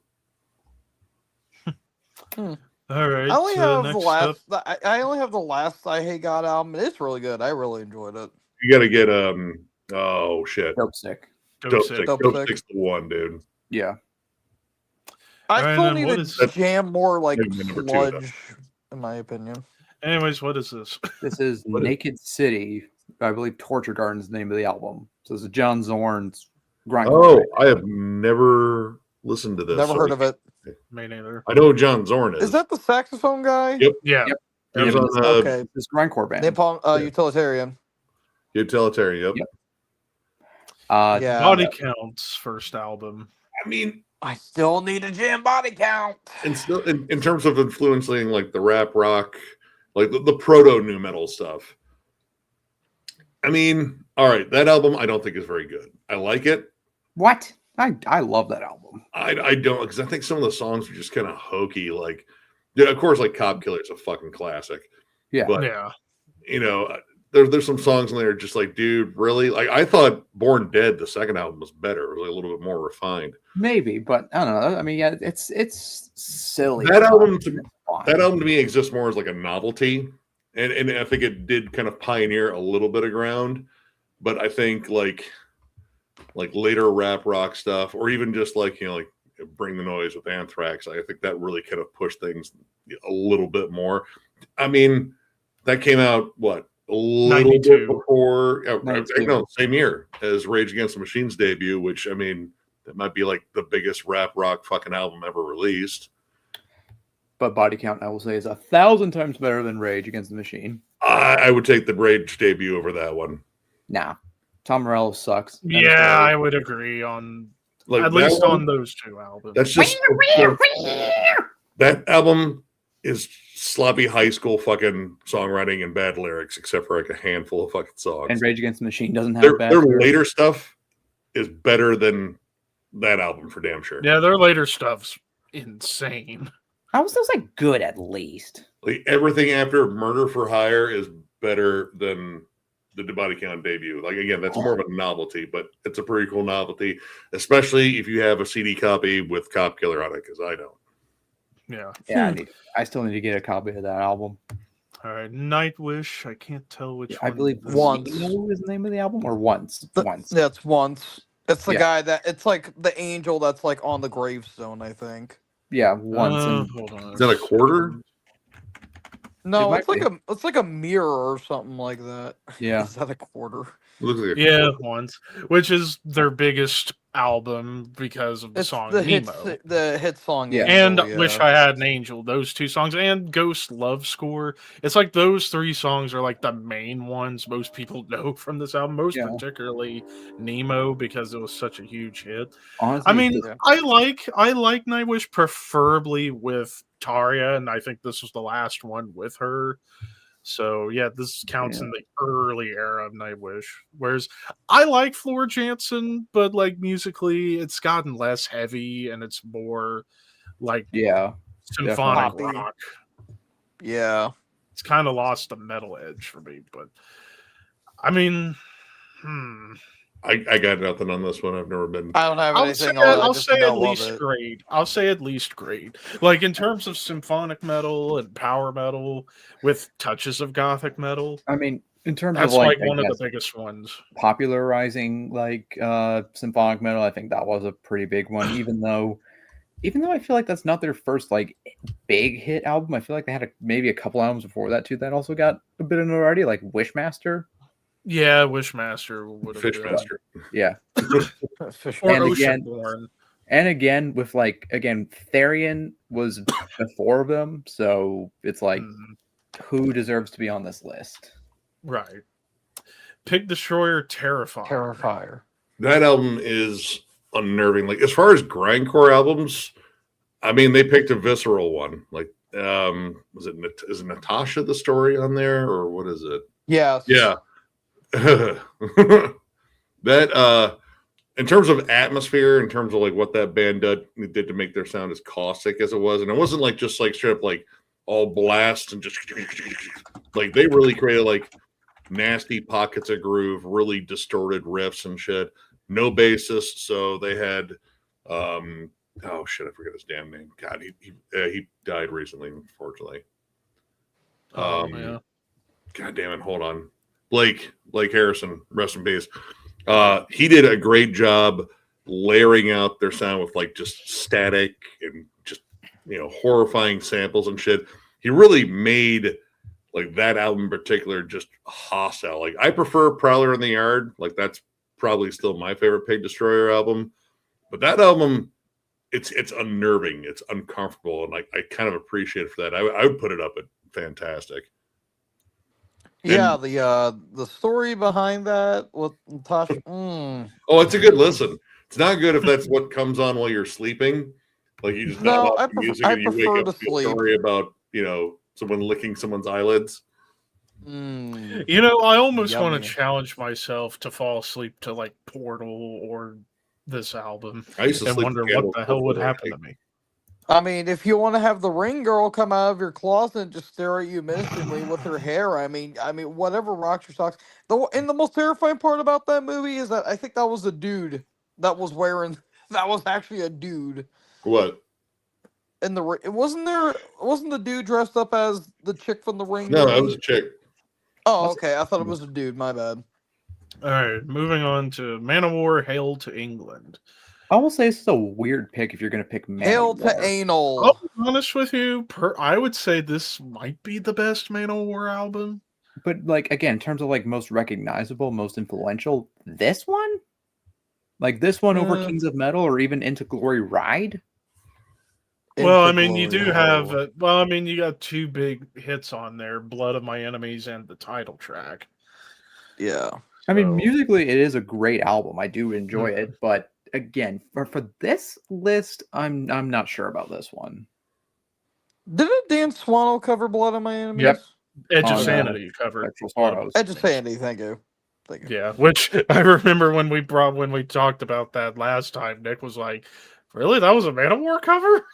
A: All right.
E: I only
A: so
E: have the
A: next
E: last.
A: up-
E: I only have the last I Hate God album. It's really good. I really enjoyed it.
D: You got to get oh shit,
C: Dope Sick.
A: Dope Sick.
D: Sick.
E: Dope
D: Dope
E: Sick.
D: Sick's the one, dude.
C: Yeah.
E: I
A: Alright,
E: still
A: then
E: need
A: what
E: to
A: is-
E: jam more like
D: Maybe number two, though.
E: sludge, in my opinion.
A: Anyways, what is this?
C: This is
D: What is-
C: Naked City. I believe Torture Garden is the name of the album. So it's John Zorn's grind.
D: Oh, I have never listened to this.
E: Never heard of it.
A: Me neither.
D: I know who John Zorn is.
E: Is that the saxophone guy?
D: Yep.
A: Yeah.
C: Yep.
D: He was
C: Yeah,
D: on
E: Okay.
C: This grindcore band.
E: Napalm
D: Yeah.
E: Utilitarian.
D: Utilitarian? Yep.
C: Yep.
E: Yeah.
A: Body Count's first album.
D: I mean,
E: I still need a jam body count.
D: and still in terms of influencing like the rap rock, like the proto new metal stuff. I mean, all right, that album I don't think is very good. I like it.
C: What? I love that album.
D: I don't, because I think some of the songs are just kind of hokey. Like, yeah, of course, like Cob Killer is a fucking classic.
C: Yeah.
D: But
A: Yeah.
D: there's some songs in there just like, dude, really? Like I thought Born Dead, the second album, was better, really a little bit more refined.
C: Maybe, but I don't know. I mean, yeah, it's silly.
D: That
C: fun.
D: album
C: It's fine.
D: That album to me exists more as like a novelty, and I think it did kind of pioneer a little bit of ground. But I think like later rap rock stuff, or even just like like Bring the Noise with Anthrax, I think that really kind of pushed things a little bit more. I mean, that came out what a little
A: 92.
D: bit before,
C: 92.
D: no, same year as Rage Against the Machine's debut, which I mean that might be like the biggest rap rock fucking album ever released.
C: But Body Count, I will say, is 1,000 times better than Rage Against the Machine.
D: I would take the Rage debut over that one.
C: Nah, Tom Morello sucks.
A: Yeah, I would agree on
D: Like
A: at
D: that
A: least
D: one,
A: on those two albums.
D: that's just that album is sloppy high school fucking songwriting and bad lyrics, except for like a handful of fucking songs.
C: And Rage Against the Machine doesn't have
D: their
C: bad
D: their
C: lyrics.
D: later stuff is better than that album for damn sure.
A: Yeah, their later stuff's insane.
C: I was still like good at least.
D: Like everything after Murder for Hire is better than the Body Count debut. Like again, that's more of a novelty, but it's a pretty cool novelty, especially if you have a CD copy with Cop Killer on it, because I don't.
A: Yeah.
C: Yeah, I still need to get a copy of that album.
A: All right, Nightwish. I can't tell which
C: I
A: one.
C: believe
A: this
E: Once.
A: is.
C: Zeno is the name of the album, or Once. Once.
E: That's Once. It's the
C: Yeah.
E: guy that it's like the angel that's like on the gravestone, I think.
C: Yeah, Once. and
A: Hold on.
D: Is that a quarter?
E: No,
C: might
E: it's like a mirror or something like that.
C: Yeah.
E: Is that a quarter?
D: It looks like a
A: Yeah,
D: quarter.
A: once, which is their biggest album because of the
E: It's
A: song
E: the
A: Nemo.
E: the hit song.
C: Yeah.
A: And
E: Angel,
A: Wish I Had an Angel, those two songs, and Ghost Love Score. It's like those three songs are like the main ones most people know from this album, most
C: Yeah.
A: particularly Nemo, because it was such a huge hit.
C: Honestly,
A: I mean,
E: Yeah.
A: I like Nightwish preferably with Tarja, and I think this was the last one with her. So yeah, this counts in the early era of Nightwish. Whereas I like Floor Jansen, but like musically, it's gotten less heavy and it's more like
C: yeah.
A: symphonic
E: Definitely.
A: rock.
E: Yeah.
A: It's kind of lost the metal edge for me. But I mean,
D: I got nothing on this one. I've never been.
E: I don't have
A: I'll say,
E: anything on it. I
A: I'll
E: just
A: say at
E: know of
A: least
E: it.
A: grade. I'll say at least grade. Like in terms of symphonic metal and power metal with touches of gothic metal,
C: I mean, in terms
A: that's
C: of
A: like
C: I
A: one of
C: guess,
A: the biggest ones.
C: popularizing like symphonic metal, I think that was a pretty big one. Even though I feel like that's not their first like big hit album. I feel like they had maybe a couple albums before that too that also got a bit of notoriety, like Wishmaster.
A: Yeah, Wishmaster would have been.
D: Fishmaster.
C: Yeah.
E: Fish-
A: Or
C: And again-
A: Oceanborn.
C: And again, with Therian was before them, so it's like
A: Mhm.
C: who deserves to be on this list?
A: Right. Pig Destroyer Terrifier.
E: Terrifier.
D: That album is unnerving. Like as far as grindcore albums, I mean, they picked a visceral one. Like, is it Natasha the story on there, or what is it?
E: Yes.
D: Yeah. That in terms of atmosphere, in terms of like what that band did to make their sound as caustic as it was, and it wasn't like just like straight up like all blast and just like they really created like nasty pockets of groove, really distorted riffs and shit. No bassist, so they had oh shit, I forget his damn name. God, he died recently, unfortunately.
A: Yeah.
D: God damn it, hold on. Blake Harrison, rest in peace. He did a great job layering out their sound with like just static and just horrifying samples and shit. He really made like that album in particular just hostile. Like I prefer Prowler in the Yard. Like that's probably still my favorite Pig Destroyer album. But that album, it's unnerving, it's uncomfortable, and like I kind of appreciate it for that. I would put it up at fantastic.
E: Yeah, the story behind that with Natasha.
D: Oh, it's a good listen. It's not good if that's what comes on while you're sleeping. Like you just
E: No,
D: knock
E: I
D: out the
E: prefer-
D: music
E: I
D: and you
E: prefer
D: wake
E: to
D: up to a
E: sleep.
D: story about someone licking someone's eyelids.
E: Mm.
A: I almost want
E: Yummy.
A: to challenge myself to fall asleep to like Portal or this album
D: I used to
A: and
D: sleep
A: wonder
D: with
A: what
D: candles
A: the hell would
D: before
A: happen
D: I-
A: to me.
E: I mean, if you want to have the ring girl come out of your closet and just stare at you menacingly with her hair, I mean, whatever rocks your socks. And the most terrifying part about that movie is that I think that was a dude that was wearing. That was actually a dude.
D: What?
E: In the it wasn't there. Wasn't the dude dressed up as the chick from the ring?
D: No, that
E: movie?
D: was a chick.
E: Oh, okay. I thought it was a dude. My bad.
A: All right, moving on to Man of War: Hail to England.
C: I will say this is a weird pick if you're going to pick
E: Hail to
C: Manowar.
E: anal.
A: I'll be honest with you, I would say this might be the best Man of War album.
C: But like again, in terms of like most recognizable, most influential, this one, like this one over Kings of Metal or even Into Glory Ride.
A: Well, I
E: Into
A: mean, you
E: glory
A: do have.
E: hole.
A: Well, I mean, you got two big hits on there: "Blood of My Enemies" and the title track.
E: Yeah.
C: I mean,
A: So-
C: musically, it is a great album. I do enjoy it, but again, for this list, I'm not sure about this one.
E: Didn't Dan Swano cover "Blood of My Enemies"?
C: Yep.
A: Edge
C: Oh,
A: of
C: no.
A: Sanity covered.
C: Sexual Sorrows.
E: Edge of Sandy. Thank you. Thank you.
A: Yeah, which I remember when we talked about that last time. Nick was like, "Really? That was a Man of War cover?"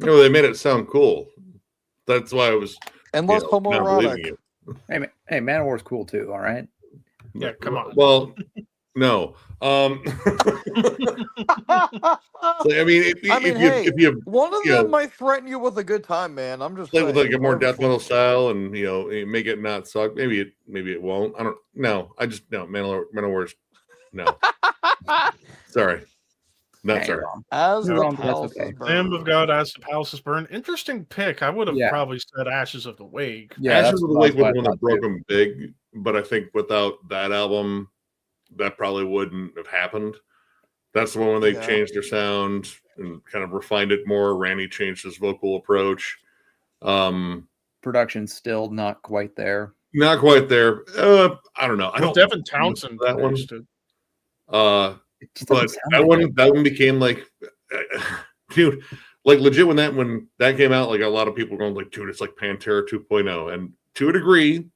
D: No, they made it sound cool. That's why I was
E: And less
D: not believing
E: homoerotic.
D: you.
C: Hey, Manowar's cool too. All right.
A: Yeah, come on.
D: Well, no. I mean, if you
E: one of
D: you
E: them
D: know,
E: might threaten you with a good time, man. I'm just
D: play
E: saying.
D: with like a more
E: whatever
D: death metal
E: floats.
D: style and make it not suck, maybe it won't. I don't know. I just no Manowar's no. Sorry. Not
C: Hey,
D: sorry.
C: Ron.
E: As
C: You're
E: the
C: wrong, but that's
E: palace
C: okay.
E: is
A: Lamb
E: burned.
A: of God, As the Palaces Burn. Interesting pick. I would have
C: Yeah.
A: probably said Ashes of the Wake.
C: Yeah,
D: Ashes
C: that's
D: of the
C: what
D: Wake was
C: I
D: the one that
C: thought,
D: broke
C: too.
D: them big, but I think without that album, that probably wouldn't have happened. That's the one where they
E: Yeah.
D: changed their sound and kind of refined it more. Randy changed his vocal approach.
C: Production's still not quite there.
D: Not quite there. I don't know. I don't
A: Devin Townsend
D: that one.
A: produced it.
C: It just
D: But
C: doesn't sound
D: that one became like, dude, like legit when that came out, like a lot of people were going like, dude, it's like Pantera 2.0, and to a degree,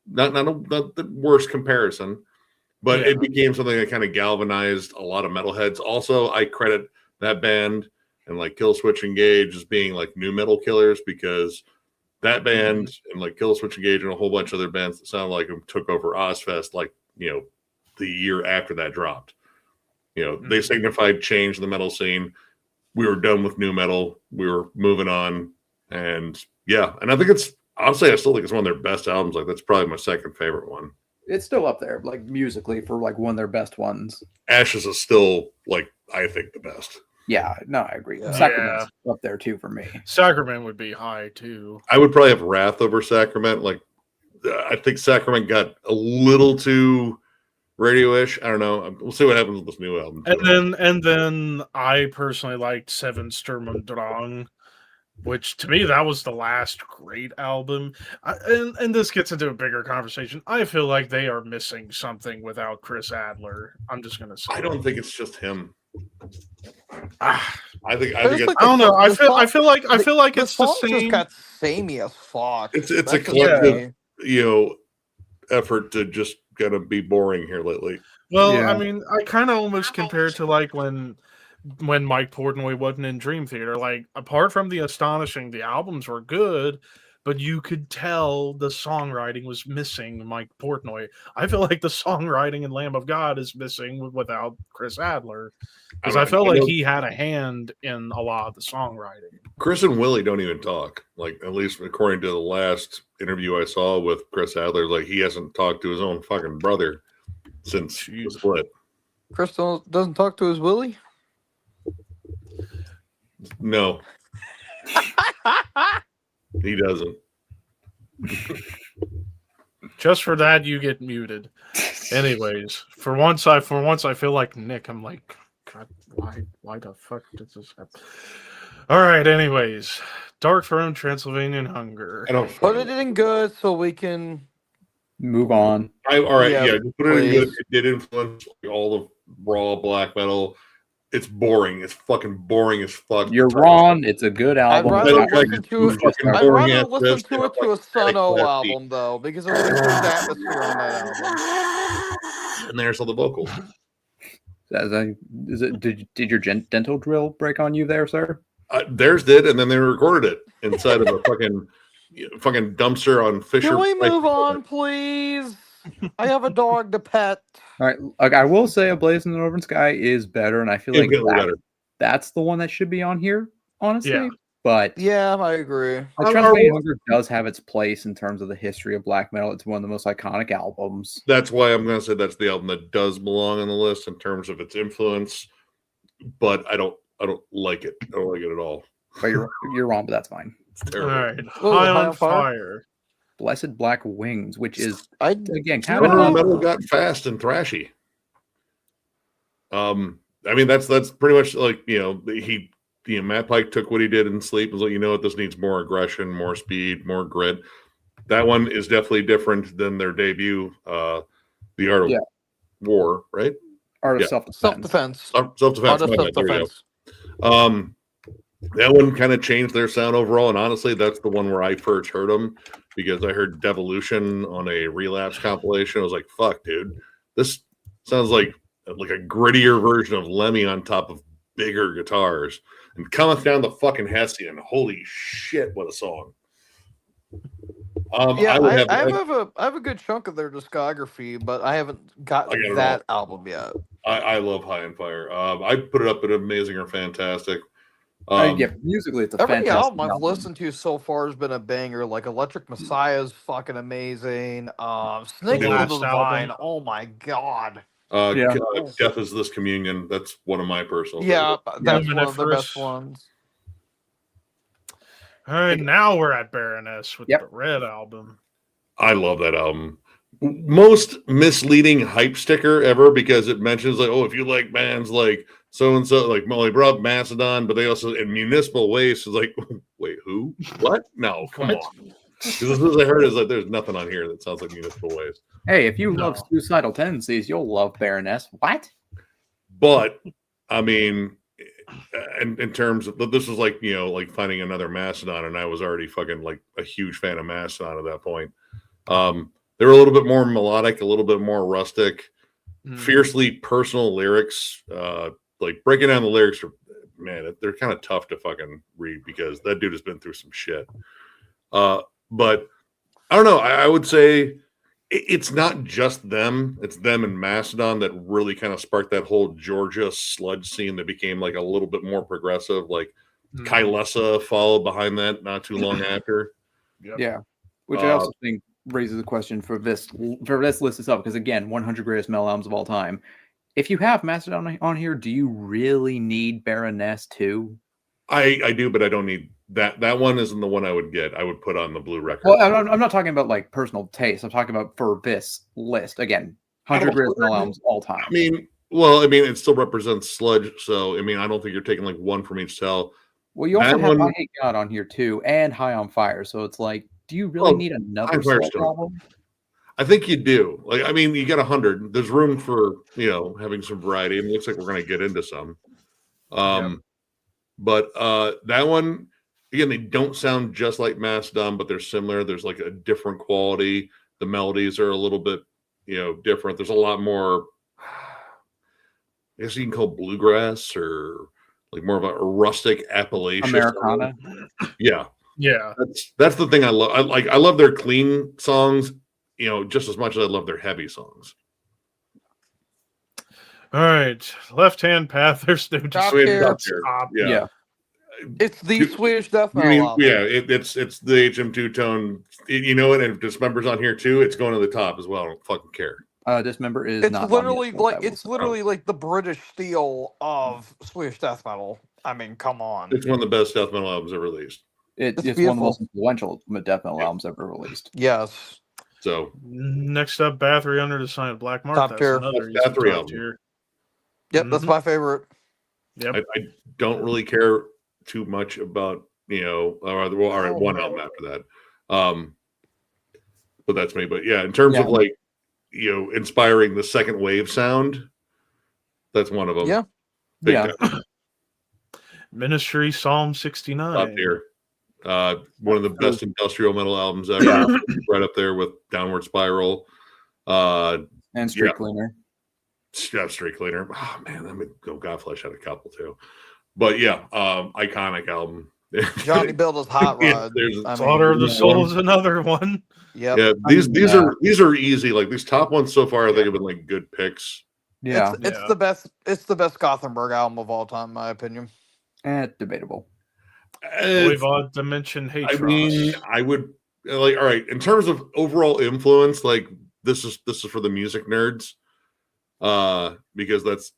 D: not the worst comparison, but
A: Yeah.
D: it became something that kind of galvanized a lot of metalheads. Also, I credit that band and like Killswitch Engage as being like new metal killers, because that band and like Killswitch Engage and a whole bunch of other bands that sound like them took over Ozfest like the year after that dropped. They signified change in the metal scene. We were done with new metal. We were moving on. And yeah, and I think I still think it's one of their best albums. Like that's probably my second favorite one.
C: It's still up there, like musically, for like one of their best ones.
D: Ashes is still like, I think, the best.
C: Yeah, no, I agree.
E: Yeah.
C: Sacrament's up there too for me.
A: Sacrament would be high too.
D: I would probably have Wrath over Sacrament. Like, I think Sacrament got a little too radio-ish. I don't know. We'll see what happens with this new album.
A: And then I personally liked Seven Sturm und Drang, which to me that was the last great album. And this gets into a bigger conversation. I feel like they are missing something without Chris Adler. I'm just gonna say.
D: I don't think it's just him.
A: Ah,
D: I think
E: There's
D: it's,
E: like
A: I don't know. I
E: the
A: feel
E: song-
A: like
E: the
A: it's the
E: song just
A: same.
E: got samey as fuck.
D: It's a
E: That's just
D: collective-
E: me.
D: effort to just gonna be boring here lately.
A: Well,
C: Yeah.
A: I mean, I kind of almost compare it to like when Mike Portnoy wasn't in Dream Theater. Like, apart from the astonishing, the albums were good, but you could tell the songwriting was missing Mike Portnoy. I feel like the songwriting in Lamb of God is missing without Chris Adler, because I felt like he had a hand in a lot of the songwriting.
D: Chris and Willie don't even talk. Like, at least according to the last interview I saw with Chris Adler, like he hasn't talked to his own fucking brother since the
A: Jeez.
D: split.
E: Chris doesn't talk to his Willie.
D: No, he doesn't.
A: Just for that, you get muted. Anyways, for once I feel like Nick. I'm like, God, why the fuck did this happen? All right. Anyways, Dark Throne, Transylvanian Hunger.
D: I don't.
E: Put it in good so we can.
C: Move on.
D: All right,
E: Yeah,
D: yeah. Put it in good.
E: please.
D: It did influence all the raw black metal. It's boring. It's fucking boring as fuck.
C: You're wrong. It's a good
E: I'd
C: album.
E: rather
D: Metal Track
E: listen
D: is
E: to it.
D: fucking
E: I'd
D: boring
E: rather
D: ass
E: listen
D: riffs,
E: to it to a
D: like
E: Sun-O
D: Static
E: album though, because there's a good atmosphere on that album.
D: And there's all the vocals.
C: Did your dental drill break on you there, sir?
D: Theirs did, and then they recorded it inside of a fucking dumpster on Fisher.
E: Can we
D: Price.
E: move on, please? I have a dog to pet.
C: All right, like I will say, A Blaze in the Northern Sky is better, and I feel like
D: Infinitely better.
C: that's the one that should be on here, honestly.
A: Yeah.
C: But
E: Yeah, I agree.
C: like, Transylvania Hunger does have its place in terms of the history of black metal. It's one of the most iconic albums.
D: That's why I'm going to say that's the album that does belong on the list in terms of its influence. But I don't like it. I don't like it at all.
C: But you're wrong, but that's fine.
D: It's
A: All
D: terrible.
A: right,
E: Whoa,
A: High
E: High
A: on
E: on Fire?
A: Fire.
C: Blessed Black Wings, which is
E: I
C: again kind
D: When
C: of
D: the metal got fast and thrashy. I mean that's pretty much like Matt Pike took what he did in Sleep and was like, you know what, this needs more aggression, more speed, more grit. That one is definitely different than their debut, The Art of War, right?
C: Art of
D: Yeah.
C: Self-Defense.
E: self-defense.
D: Self-defense.
E: Art of
D: my bad, there we go.
E: self-defense.
D: That one kind of changed their sound overall, and honestly, that's the one where I first heard them because I heard Devolution on a Relapse compilation. I was like, "Fuck, dude, this sounds like a grittier version of Lemmy on top of bigger guitars." And Cometh Down the fucking Hessian, holy shit, what a song!
E: Yeah,
D: I
E: I have a good chunk of their discography, but I haven't
D: I
E: gotten
D: got it
E: that album yet.
D: I love High on Fire. I put it up at Amazing or Fantastic.
C: Yeah, musically, it's a
E: Every
C: fantastic
E: album I've listened to so far has been a banger. Like Electric Messiah is fucking amazing. Snake
A: The
E: of
A: last
E: the Divine.
A: album.
E: Oh my god.
C: Yeah.
D: Death is This Communion. That's one of my personal.
E: Yeah,
D: favorites.
E: that's one of the
A: Luminiferous.
E: best ones.
A: All right, now we're at Baroness with
C: Yep.
A: the Red album.
D: I love that album. Most misleading hype sticker ever because it mentions like, oh, if you like bands like so and so, like Molly Brub, Macedon, but they also in Municipal Waste is like, wait, who? What? No, come
A: What?
D: on. Because as soon as I heard it, it's like there's nothing on here that sounds like Municipal Waste.
C: Hey, if you love
A: No.
C: Suicidal Tendencies, you'll love Baroness. What?
D: But I mean, in terms of this was like like finding another Mastodon, and I was already fucking like a huge fan of Mastodon at that point. They were a little bit more melodic, a little bit more rustic, fiercely personal lyrics. Like breaking down the lyrics are, man, they're kind of tough to fucking read because that dude has been through some shit. But I don't know. I would say it's not just them. It's them and Mastodon that really kind of sparked that whole Georgia sludge scene that became like a little bit more progressive. Like Kylesa followed behind that not too long after.
A: Yep.
C: Yeah, which I also think raises a question for this list itself, because again, 100 greatest metal albums of all time. If you have Mastodon on here, do you really need Baroness too?
D: I do, but I don't need that. That one isn't the one I would get. I would put on the blue record.
C: Well, I'm not talking about like personal taste. I'm talking about for this list again. 100 greatest metal albums all time.
D: I mean, it still represents sludge. So, I mean, I don't think you're taking like one from each cell.
C: Well, you also
D: that
C: have
D: one-
C: I Hate God on here too, and High on Fire. So it's like, do you really
D: Well,
C: need
D: High
C: another
D: on Fire's
C: sludge
D: still-
C: album?
D: I think you do. Like, I mean, you got 100. There's room for having some variety, and it looks like we're going to get into some. But that one, again, they don't sound just like Mastodon, but they're similar. There's like a different quality. The melodies are a little bit, different. There's a lot more. I guess you can call bluegrass or like more of a rustic Appalachian
C: Americana.
D: Yeah.
A: Yeah.
D: That's the thing I love. I love their clean songs, just as much as I love their heavy songs.
A: All right. Left Hand Path. There's no
E: Top
D: Swedish
E: tier.
D: top tier.
A: Top.
D: Yeah.
E: It's the
D: You-
E: Swedish death
D: I
E: metal
D: mean,
E: album.
D: yeah, it's the HM2 tone. You know what? And if Dismember's on here too, it's going to the top as well. I don't fucking care.
C: Dismember is
E: It's
C: not on
E: literally
C: this list, I
E: like
C: will say.
E: like the British steel of Swedish death metal. I mean, come on.
D: It's one of the best death metal albums ever released.
C: It's
E: It's
C: one of the most
E: beautiful.
C: influential death metal albums ever released.
E: Yes.
D: So
A: Next up, Bathory Under the Sign of Black Mark.
E: Top
A: That's
E: tier.
A: another
D: That's
A: easy
D: Bathory
A: top
D: album.
A: tier.
E: Yep, that's
A: Mhm.
E: my favorite.
A: Yep.
D: I don't really care too much about all right, one album after that. But that's me. But yeah, in terms of
C: Yeah.
D: like inspiring the second wave sound, that's one of them.
E: Yeah.
D: Big
C: Yeah.
D: time.
A: Ministry Psalm 69.
D: Top tier. One of the best industrial metal albums ever. Right up there with Downward Spiral.
C: And Street
D: Yeah.
C: Cleaner.
D: Street Cleaner. Oh man, let me go. Godflesh had a couple too. But yeah, iconic album.
E: Johnny built his hot
D: Yeah,
E: rod.
D: there's
E: I mean,
A: Slaughter of the
C: yeah.
A: Soul is another one.
E: yep.
D: Yeah, these are easy. Like these top ones so far, I think have been like good picks.
C: Yeah,
E: It's
A: Yeah.
E: the best. It's the best Gothenburg album of all time, in my opinion.
C: debatable.
D: It's-
A: Voivod Dimension
D: I
A: Hatros.
D: mean, I would like. All right, in terms of overall influence, like this is for the music nerds, because that's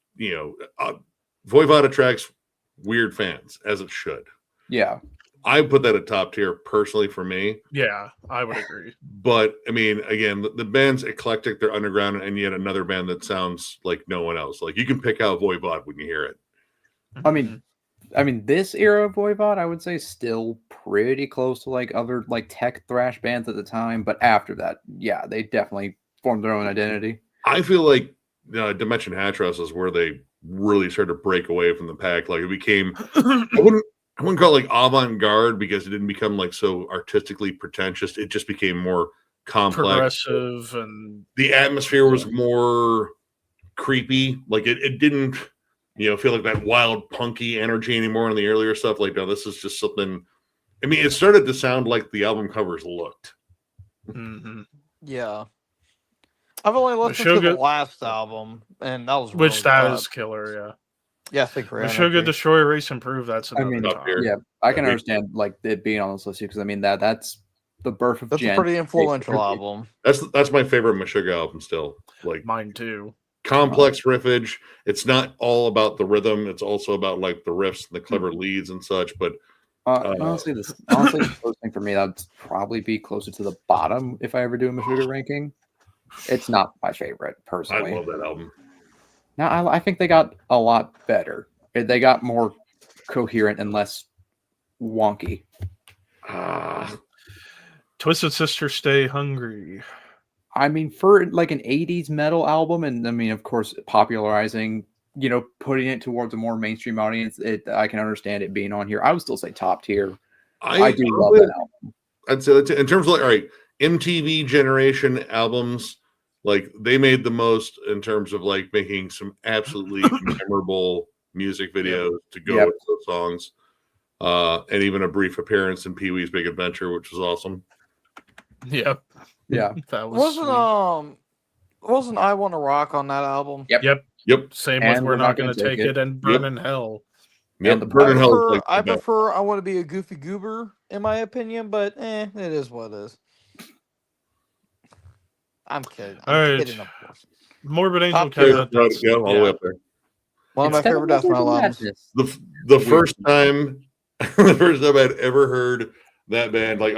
D: Voivod attracts weird fans as it should.
C: Yeah,
D: I put that at top tier personally for me.
A: Yeah, I would agree.
D: But I mean, again, the band's eclectic, they're underground, and yet another band that sounds like no one else. Like you can pick out Voivod when you hear it.
C: I mean, this era of Voivod, I would say, still pretty close to like other like tech thrash bands at the time. But after that, yeah, they definitely formed their own identity.
D: I feel like Dimension Hatros is where they really started to break away from the pack. Like it became, I wouldn't call it like avant-garde because it didn't become like so artistically pretentious. It just became more complex.
A: Progressive and
D: The atmosphere was more creepy. Like it didn't, feel like that wild punky energy anymore in the earlier stuff. Like, no, this is just something. I mean, it started to sound like the album covers looked.
A: mhm.
E: Yeah. I've only listened to the
A: Meshuggah-
E: last album, and that was
A: which
E: really
A: that
E: good.
A: is killer. Yeah,
E: Yes, I agree.
A: Meshuggah Destroy Erase Improve. That's
C: I
A: another
C: mean,
A: top.
D: Here.
C: Yeah, I can
D: Yeah.
C: understand like it being on this list because I mean that's the birth of
E: That's a
C: Gen.
E: pretty influential album.
D: That's my favorite Meshuggah album still. Like
A: Mine too.
D: complex riffage. It's not all about the rhythm. It's also about like the riffs and the clever leads and such. But
C: Honestly, the close thing for me that'd probably be closer to the bottom if I ever do a Meshuggah ranking. It's not my favorite
D: I
C: personally.
D: love that album.
C: Now I think they got a lot better. They got more coherent and less wonky.
A: Twisted Sister Stay Hungry.
C: I mean, for like an 80s metal album, and I mean, of course, popularizing, putting it towards a more mainstream audience, I can understand it being on here. I would still say top tier. I do love that album.
D: I'd say that's in terms of like, all right, MTV generation albums, like they made the most in terms of like making some absolutely memorable music videos to go with those songs. And even a brief appearance in Pee-wee's Big Adventure, which was awesome.
A: Yep.
C: Yeah.
A: That was
E: Wasn't I Want to Rock on that album?
C: Yep.
D: Yep.
A: Same
C: And
A: with We're Not Gonna Take It and Burn
D: Yep.
A: in Hell.
D: Yep.
C: the
D: Burn in
C: I
D: Hell is
E: prefer,
D: like
E: I
D: the best.
E: prefer I Want to Be a Goofy Goober, in my opinion, but it is what it is. I'm kidding.
A: All right.
E: Kidding, of course.
A: Morbid Angel
E: Top tier.
A: Cabinet.
D: Right, go all the way up there.
E: One of my
C: Instead
E: favorite death
C: Multiverse
E: metal
C: of
E: albums.
C: Madness.
D: The first time I'd ever heard that band, like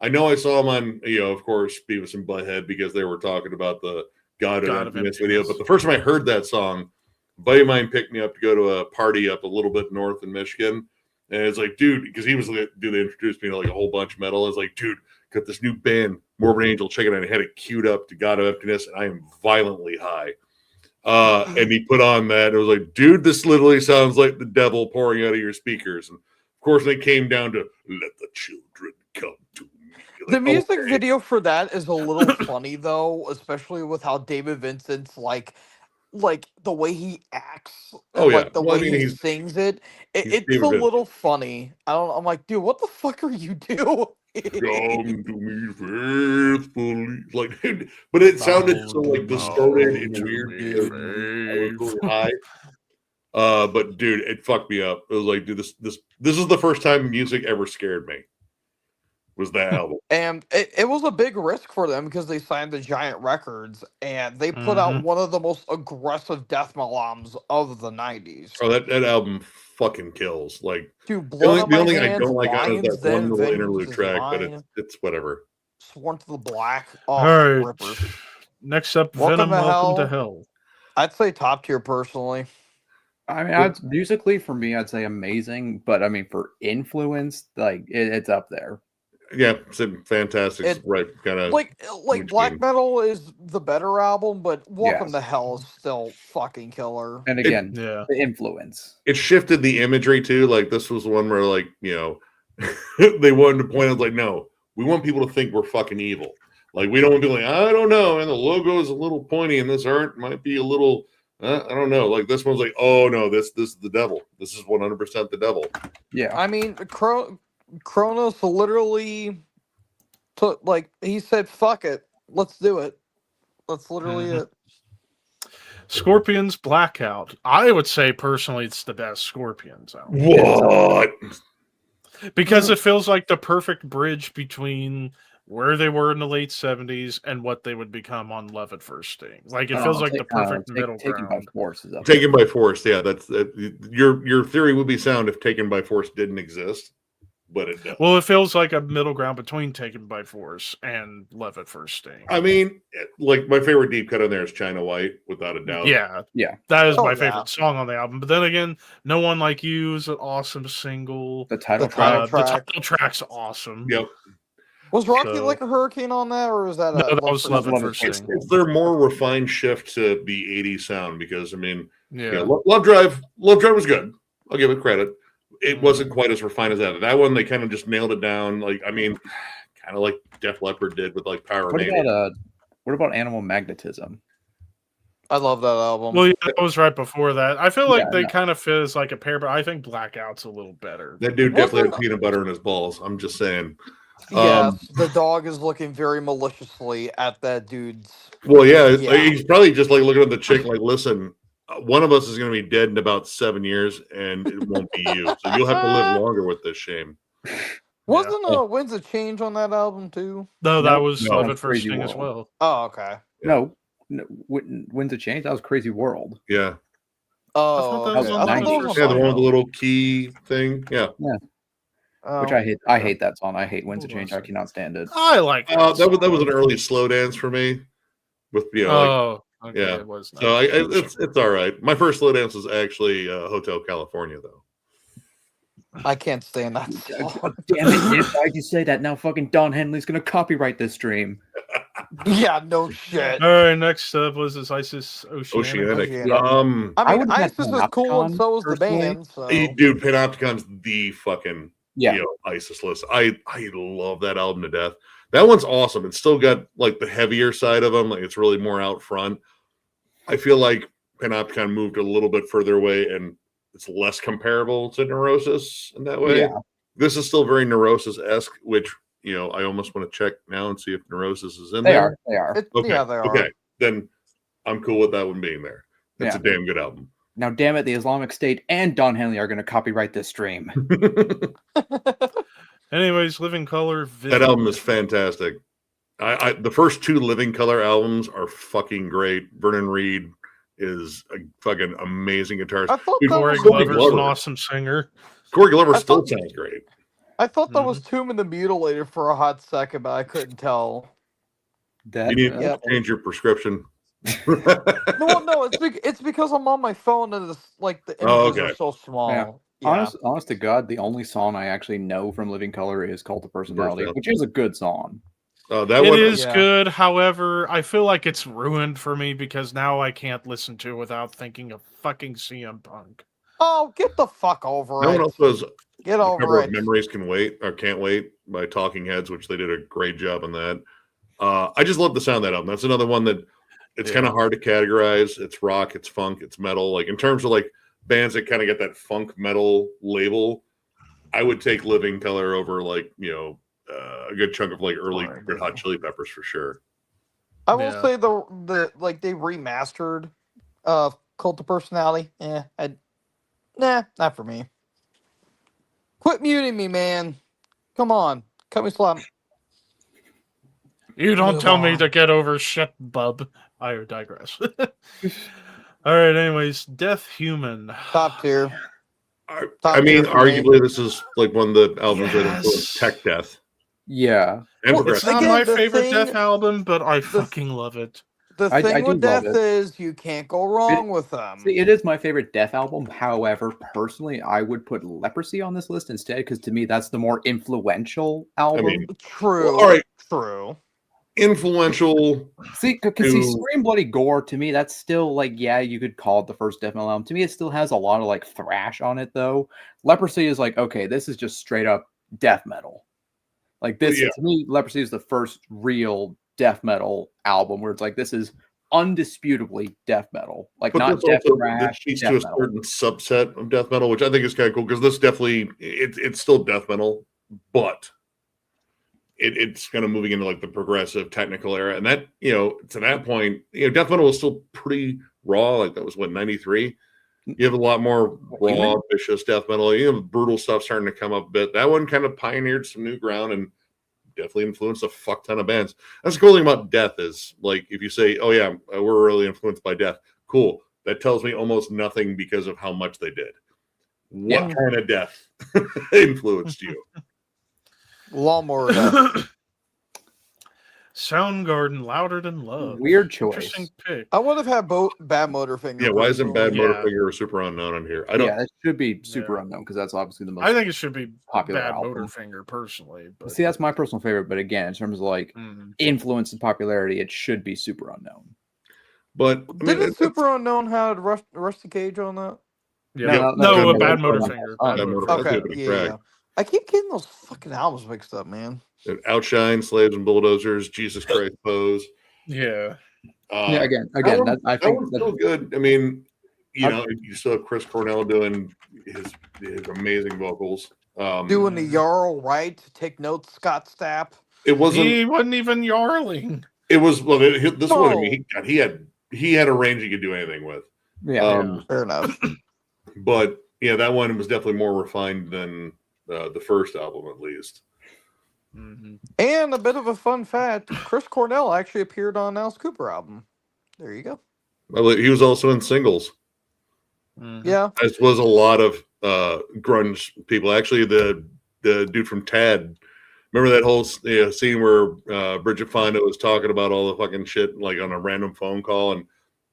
D: I know I saw them on, of course, Beavis and Butthead because they were talking about the God of Emptiness video. But the first time I heard that song, a buddy of mine picked me up to go to a party up a little bit north in Michigan. And it's like, dude, because he was like, dude, they introduced me to like a whole bunch of metal. It's like, dude, got this new band, Morbid Angel, check it out. I had it queued up to God of Emptiness, and I am violently high. And he put on that. It was like, dude, this literally sounds like the devil pouring out of your speakers. And of course, they came down to let the children come to me.
E: The
D: Like,
E: music
D: okay.
E: video for that is a little funny though, especially with how David Vincent's like the way he acts,
D: Oh, yeah.
E: like the
D: Well, I
E: way
D: mean,
E: he
D: he's-
E: sings it.
D: he's
E: It's
D: David
E: a
D: Vincent.
E: little funny. I'm like, dude, what the fuck are you doing?
D: Come to me faithfully. Like, dude, but it sounded so like distorted and weird because I was a little high. But dude, it fucked me up. It was like, dude, this is the first time music ever scared me. Was that album?
E: And it was a big risk for them because they signed the Giant Records and they put out
A: Mhm.
E: one of the most aggressive death metal albums of the 90s.
D: Oh, that album fucking kills. Like
E: Dude,
D: the
E: Blood
D: only
E: on My
D: thing I
E: Hands,
D: don't like on it
E: Lions
D: is that
E: Den,
D: one little
E: Vengeance
D: interlude
E: is
D: track, but
E: Mine,
D: it's whatever.
E: Sworn to the Black. Oh,
A: All right.
E: rippers.
A: Next up,
E: Welcome
A: Venom,
E: to
A: Welcome to
E: Hell.
A: Hell.
E: I'd say top tier personally.
C: I mean, musically for me, I'd say amazing, but I mean, for influence, like it's up there.
D: Yeah, it's a fantastic,
E: It-
D: right? Kind of
E: Like
D: which
E: Black
D: game?
E: Metal is the better album, but Welcome
C: Yes.
E: to Hell is still fucking killer.
C: And again,
A: Yeah.
C: the influence.
D: it shifted the imagery too. Like this was one where like, they wanted to point out like, no, we want people to think we're fucking evil. Like we don't want to be like, I don't know, and the logo is a little pointy and this art might be a little I don't know. Like this one's like, oh no, this is the devil. This is 100% the devil.
C: Yeah.
E: I mean, Kronos literally took, like, he said, fuck it, let's do it. That's literally
A: Mhm.
E: it.
A: Scorpions Blackout. I would say personally it's the best Scorpions album
D: What?
A: because it feels like the perfect bridge between where they were in the late 70s and what they would become on Love at First Sting. Like it feels like the perfect middle
C: Taken by
A: ground.
C: Force is up.
D: Taken by Force. Yeah, that's your theory would be sound if Taken by Force didn't exist, but it does.
A: Well, it feels like a middle ground between Taken by Force and Love at First Sting.
D: I mean, like my favorite deep cut on there is China White, without a doubt.
A: Yeah.
C: Yeah.
A: That is
E: Oh,
A: my
E: yeah.
A: favorite song on the album. But then again, No One Like You is an awesome single.
C: The title
E: The
C: track.
E: title
A: The
E: track.
A: title track's awesome.
D: Yep.
E: Was Rocky
A: So-
E: like a hurricane on that, or was that
A: No, that was Love
E: First
A: at
C: Love
A: First
C: at
A: Sting.
D: It's their more refined shift to the 80s sound because I mean,
A: Yeah.
D: Love Drive was good. I'll give it credit. It wasn't quite as refined as that. That one they kind of just nailed it down. Like I mean, kind of like Def Leppard did with like Power Mania.
C: What about Animal Magnetism?
E: I love that album.
A: Well, yeah, that was right before that. I feel like
C: Yeah,
A: they
C: no.
A: kind of fit as like a pair, but I think Blackout's a little better.
D: That dude definitely had
E: Wasn't-
D: peanut butter in his balls. I'm just saying.
E: Yes, the dog is looking very maliciously at that dude's.
D: Well, yeah,
E: Yeah.
D: he's probably just like looking at the chick like, listen, one of us is going to be dead in about 7 years, and it won't be you. So you'll have to live longer with this shame.
E: Wasn't Winds of Change on that album too?
A: No, that
C: No,
A: was
D: no,
A: Love
C: that's
A: at First
C: Crazy
A: Sting as
C: World.
A: well.
E: Oh, okay.
C: No, Winds of Change. That was Crazy World.
D: Yeah,
E: Oh,
A: that was
E: okay.
A: on
E: I
C: the
E: thought that was
C: 90s.
E: on
D: yeah, the one with the
E: Vinyl.
D: little key thing. Yeah,
E: Oh.
C: Which I hate. I hate that song. I hate Winds of
A: Hold on a
C: Change. I
A: second.
C: cannot stand it.
A: I like
D: that was an early slow dance for me. With like,
A: Oh, okay,
D: yeah.
A: it was.
D: so
A: nice.
D: it's all right. My first slow dance was actually Hotel California, though.
E: I can't stand that song.
C: Damn it, Nick. Why'd you say that? Now fucking Don Henley's gonna copyright this stream.
E: Yeah, no shit.
A: All right, next up was this ISIS Oceanic.
D: Oceanic.
E: Yeah.
C: I
E: I mean,
C: would've had
E: ISIS is cool, and
C: Panopticon,
E: so is the
C: personally.
E: band. So
D: Dude, Panopticon's the fucking
C: Yeah.
D: ISIS list. I love that album to death. That one's awesome. It's still got like the heavier side of them. Like it's really more out front. I feel like Panopticon moved a little bit further away and it's less comparable to Neurosis in that way.
C: Yeah.
D: This is still very Neurosis-esque, which I almost want to check now and see if Neurosis is in
C: They
D: there.
C: are. They are.
D: Okay.
E: yeah, they are.
D: Okay. Then I'm cool with that one being there. It's
C: Yeah.
D: a damn good album.
C: Now, damn it, the Islamic State and Don Henley are gonna copyright this stream.
A: Anyways, Living Color.
D: That album is fantastic. The first two Living Color albums are fucking great. Vernon Reid is a fucking amazing guitarist.
E: I thought
D: Dude,
E: that
A: Corey
E: was
D: Glover.
A: Glover's an awesome singer.
D: Corey Glover
E: I
D: still
E: thought-
D: sounds great.
E: I thought that was Tomb and the Mutilated for a hot second, but I couldn't tell.
C: That,
D: You need
E: Yeah.
D: to change your prescription.
E: No, it's because I'm on my phone and it's like the
D: Oh,
E: images
D: okay.
E: are so small.
C: Yeah.
E: Yeah.
C: Honest to God, the only song I actually know from Living Color is Cult of Personality,
D: Personality.
C: which is a good song.
D: That
A: It
D: one
A: is
E: Yeah.
A: good. However, I feel like it's ruined for me because now I can't listen to it without thinking of fucking CM Punk.
E: Oh, get the fuck over
D: That
E: it.
D: one also has
E: Get
D: the
E: over
D: cover
E: it.
D: of Memories Can Wait or Can't Wait by Talking Heads, which they did a great job on that. I just love the sound of that album. That's another one that it's
A: Yeah.
D: kind of hard to categorize. It's rock, it's funk, it's metal. Like in terms of like bands that kind of get that funk metal label, I would take Living Color over like a good chunk of like early
A: Fine,
D: Red Hot
A: yeah.
D: Chili Peppers for sure.
E: I will
A: Yeah.
E: say the like they remastered Cult of Personality. Nah, not for me. Quit muting me, man. Come on. Cut me slap.
A: You don't
E: Move
A: tell me
E: on.
A: to get over shit, bub. I digress. All right. Anyways, Death Human.
E: Top tier.
D: I
E: Top
D: mean,
E: tier for me.
D: arguably, this is like one of the albums that influenced
A: Yes.
D: Tech Death
C: Yeah.
D: and
E: Well,
A: It's
D: progressive.
A: not
E: Again,
A: my
E: the
A: favorite
E: thing-
A: Death album, but I fucking love it.
E: The
C: I
E: thing
C: do
E: with
C: love
E: Death
C: it.
E: is you can't go wrong with them.
C: See, it is my favorite Death album. However, personally, I would put Leprosy on this list instead because to me, that's the more influential album.
D: mean,
E: True.
D: Well, all right.
E: True.
D: Influential.
C: See, because
D: to-
C: Scream Bloody Gore to me, that's still like, yeah, you could call it the first death metal album. To me, it still has a lot of like thrash on it, though. Leprosy is like, okay, this is just straight up death metal. Like this
D: Yeah.
C: to me, Leprosy is the first real death metal album where it's like, this is undisputably death metal, like
D: But
C: not
D: this
C: death
D: also
C: thrash,
D: this speaks
C: death
D: to a
C: metal.
D: certain subset of death metal, which I think is kind of cool because this definitely it's still death metal, but it's kind of moving into like the progressive technical era, and that to that point, death metal was still pretty raw. Like that was what 93. You have a lot more raw, vicious death metal. You have brutal stuff starting to come up a bit. That one kind of pioneered some new ground and definitely influenced a fuck ton of bands. That's the cool thing about death is like if you say, "Oh yeah, we're really influenced by death," cool. That tells me almost nothing because of how much they did. What kind of death influenced you?
E: Lawnmower death.
A: Soundgarden, Louder Than Love.
C: Weird choice.
A: Interesting pick.
E: I would have had Bad Motorfinger.
D: Yeah, why isn't Bad
A: Yeah.
D: Motorfinger or Super Unknown on here? I don't.
C: Yeah, that should be super
A: Yeah.
C: unknown because that's obviously the most.
A: I think it should be
C: popular
A: Bad
C: album.
A: Motorfinger personally. But
C: See, that's my personal favorite. But again, in terms of like influence and popularity, it should be super unknown.
D: But I mean,
E: Didn't Super Unknown had Rusty Cage on that?
A: yeah.
C: No,
A: No,
C: Bad
A: Bad
C: Motorfinger.
A: Motorfinger.
C: Oh,
A: Bad
D: Bad
A: Motorfinger.
D: Motorfinger.
E: Okay,
D: Good
E: yeah,
D: track.
E: yeah. I keep getting those fucking albums mixed up, man.
D: Outshine, Slaves and Bulldozers, Jesus Christ Pose.
A: Yeah.
C: Yeah, again,
D: that
C: that, I think
D: one's
C: that,
D: still good. I mean, you still have Chris Cornell doing his amazing vocals.
E: Doing the Jarl right. Take notes, Scott Stapp.
D: It wasn't.
A: He wasn't even yarling.
D: It was well. This one, I
E: No.
D: mean, he had a range he could do anything with.
C: yeah.
E: Fair enough.
D: But yeah, that one was definitely more refined than the first album, at least.
A: Mhm.
E: And a bit of a fun fact: Chris Cornell actually appeared on Alice Cooper album. There you go.
D: Well, he was also in singles.
A: Mhm.
E: Yeah.
D: As was a lot of grunge people. Actually, the dude from Tad. Remember that whole scene where Bridget Fonda was talking about all the fucking shit like on a random phone call, and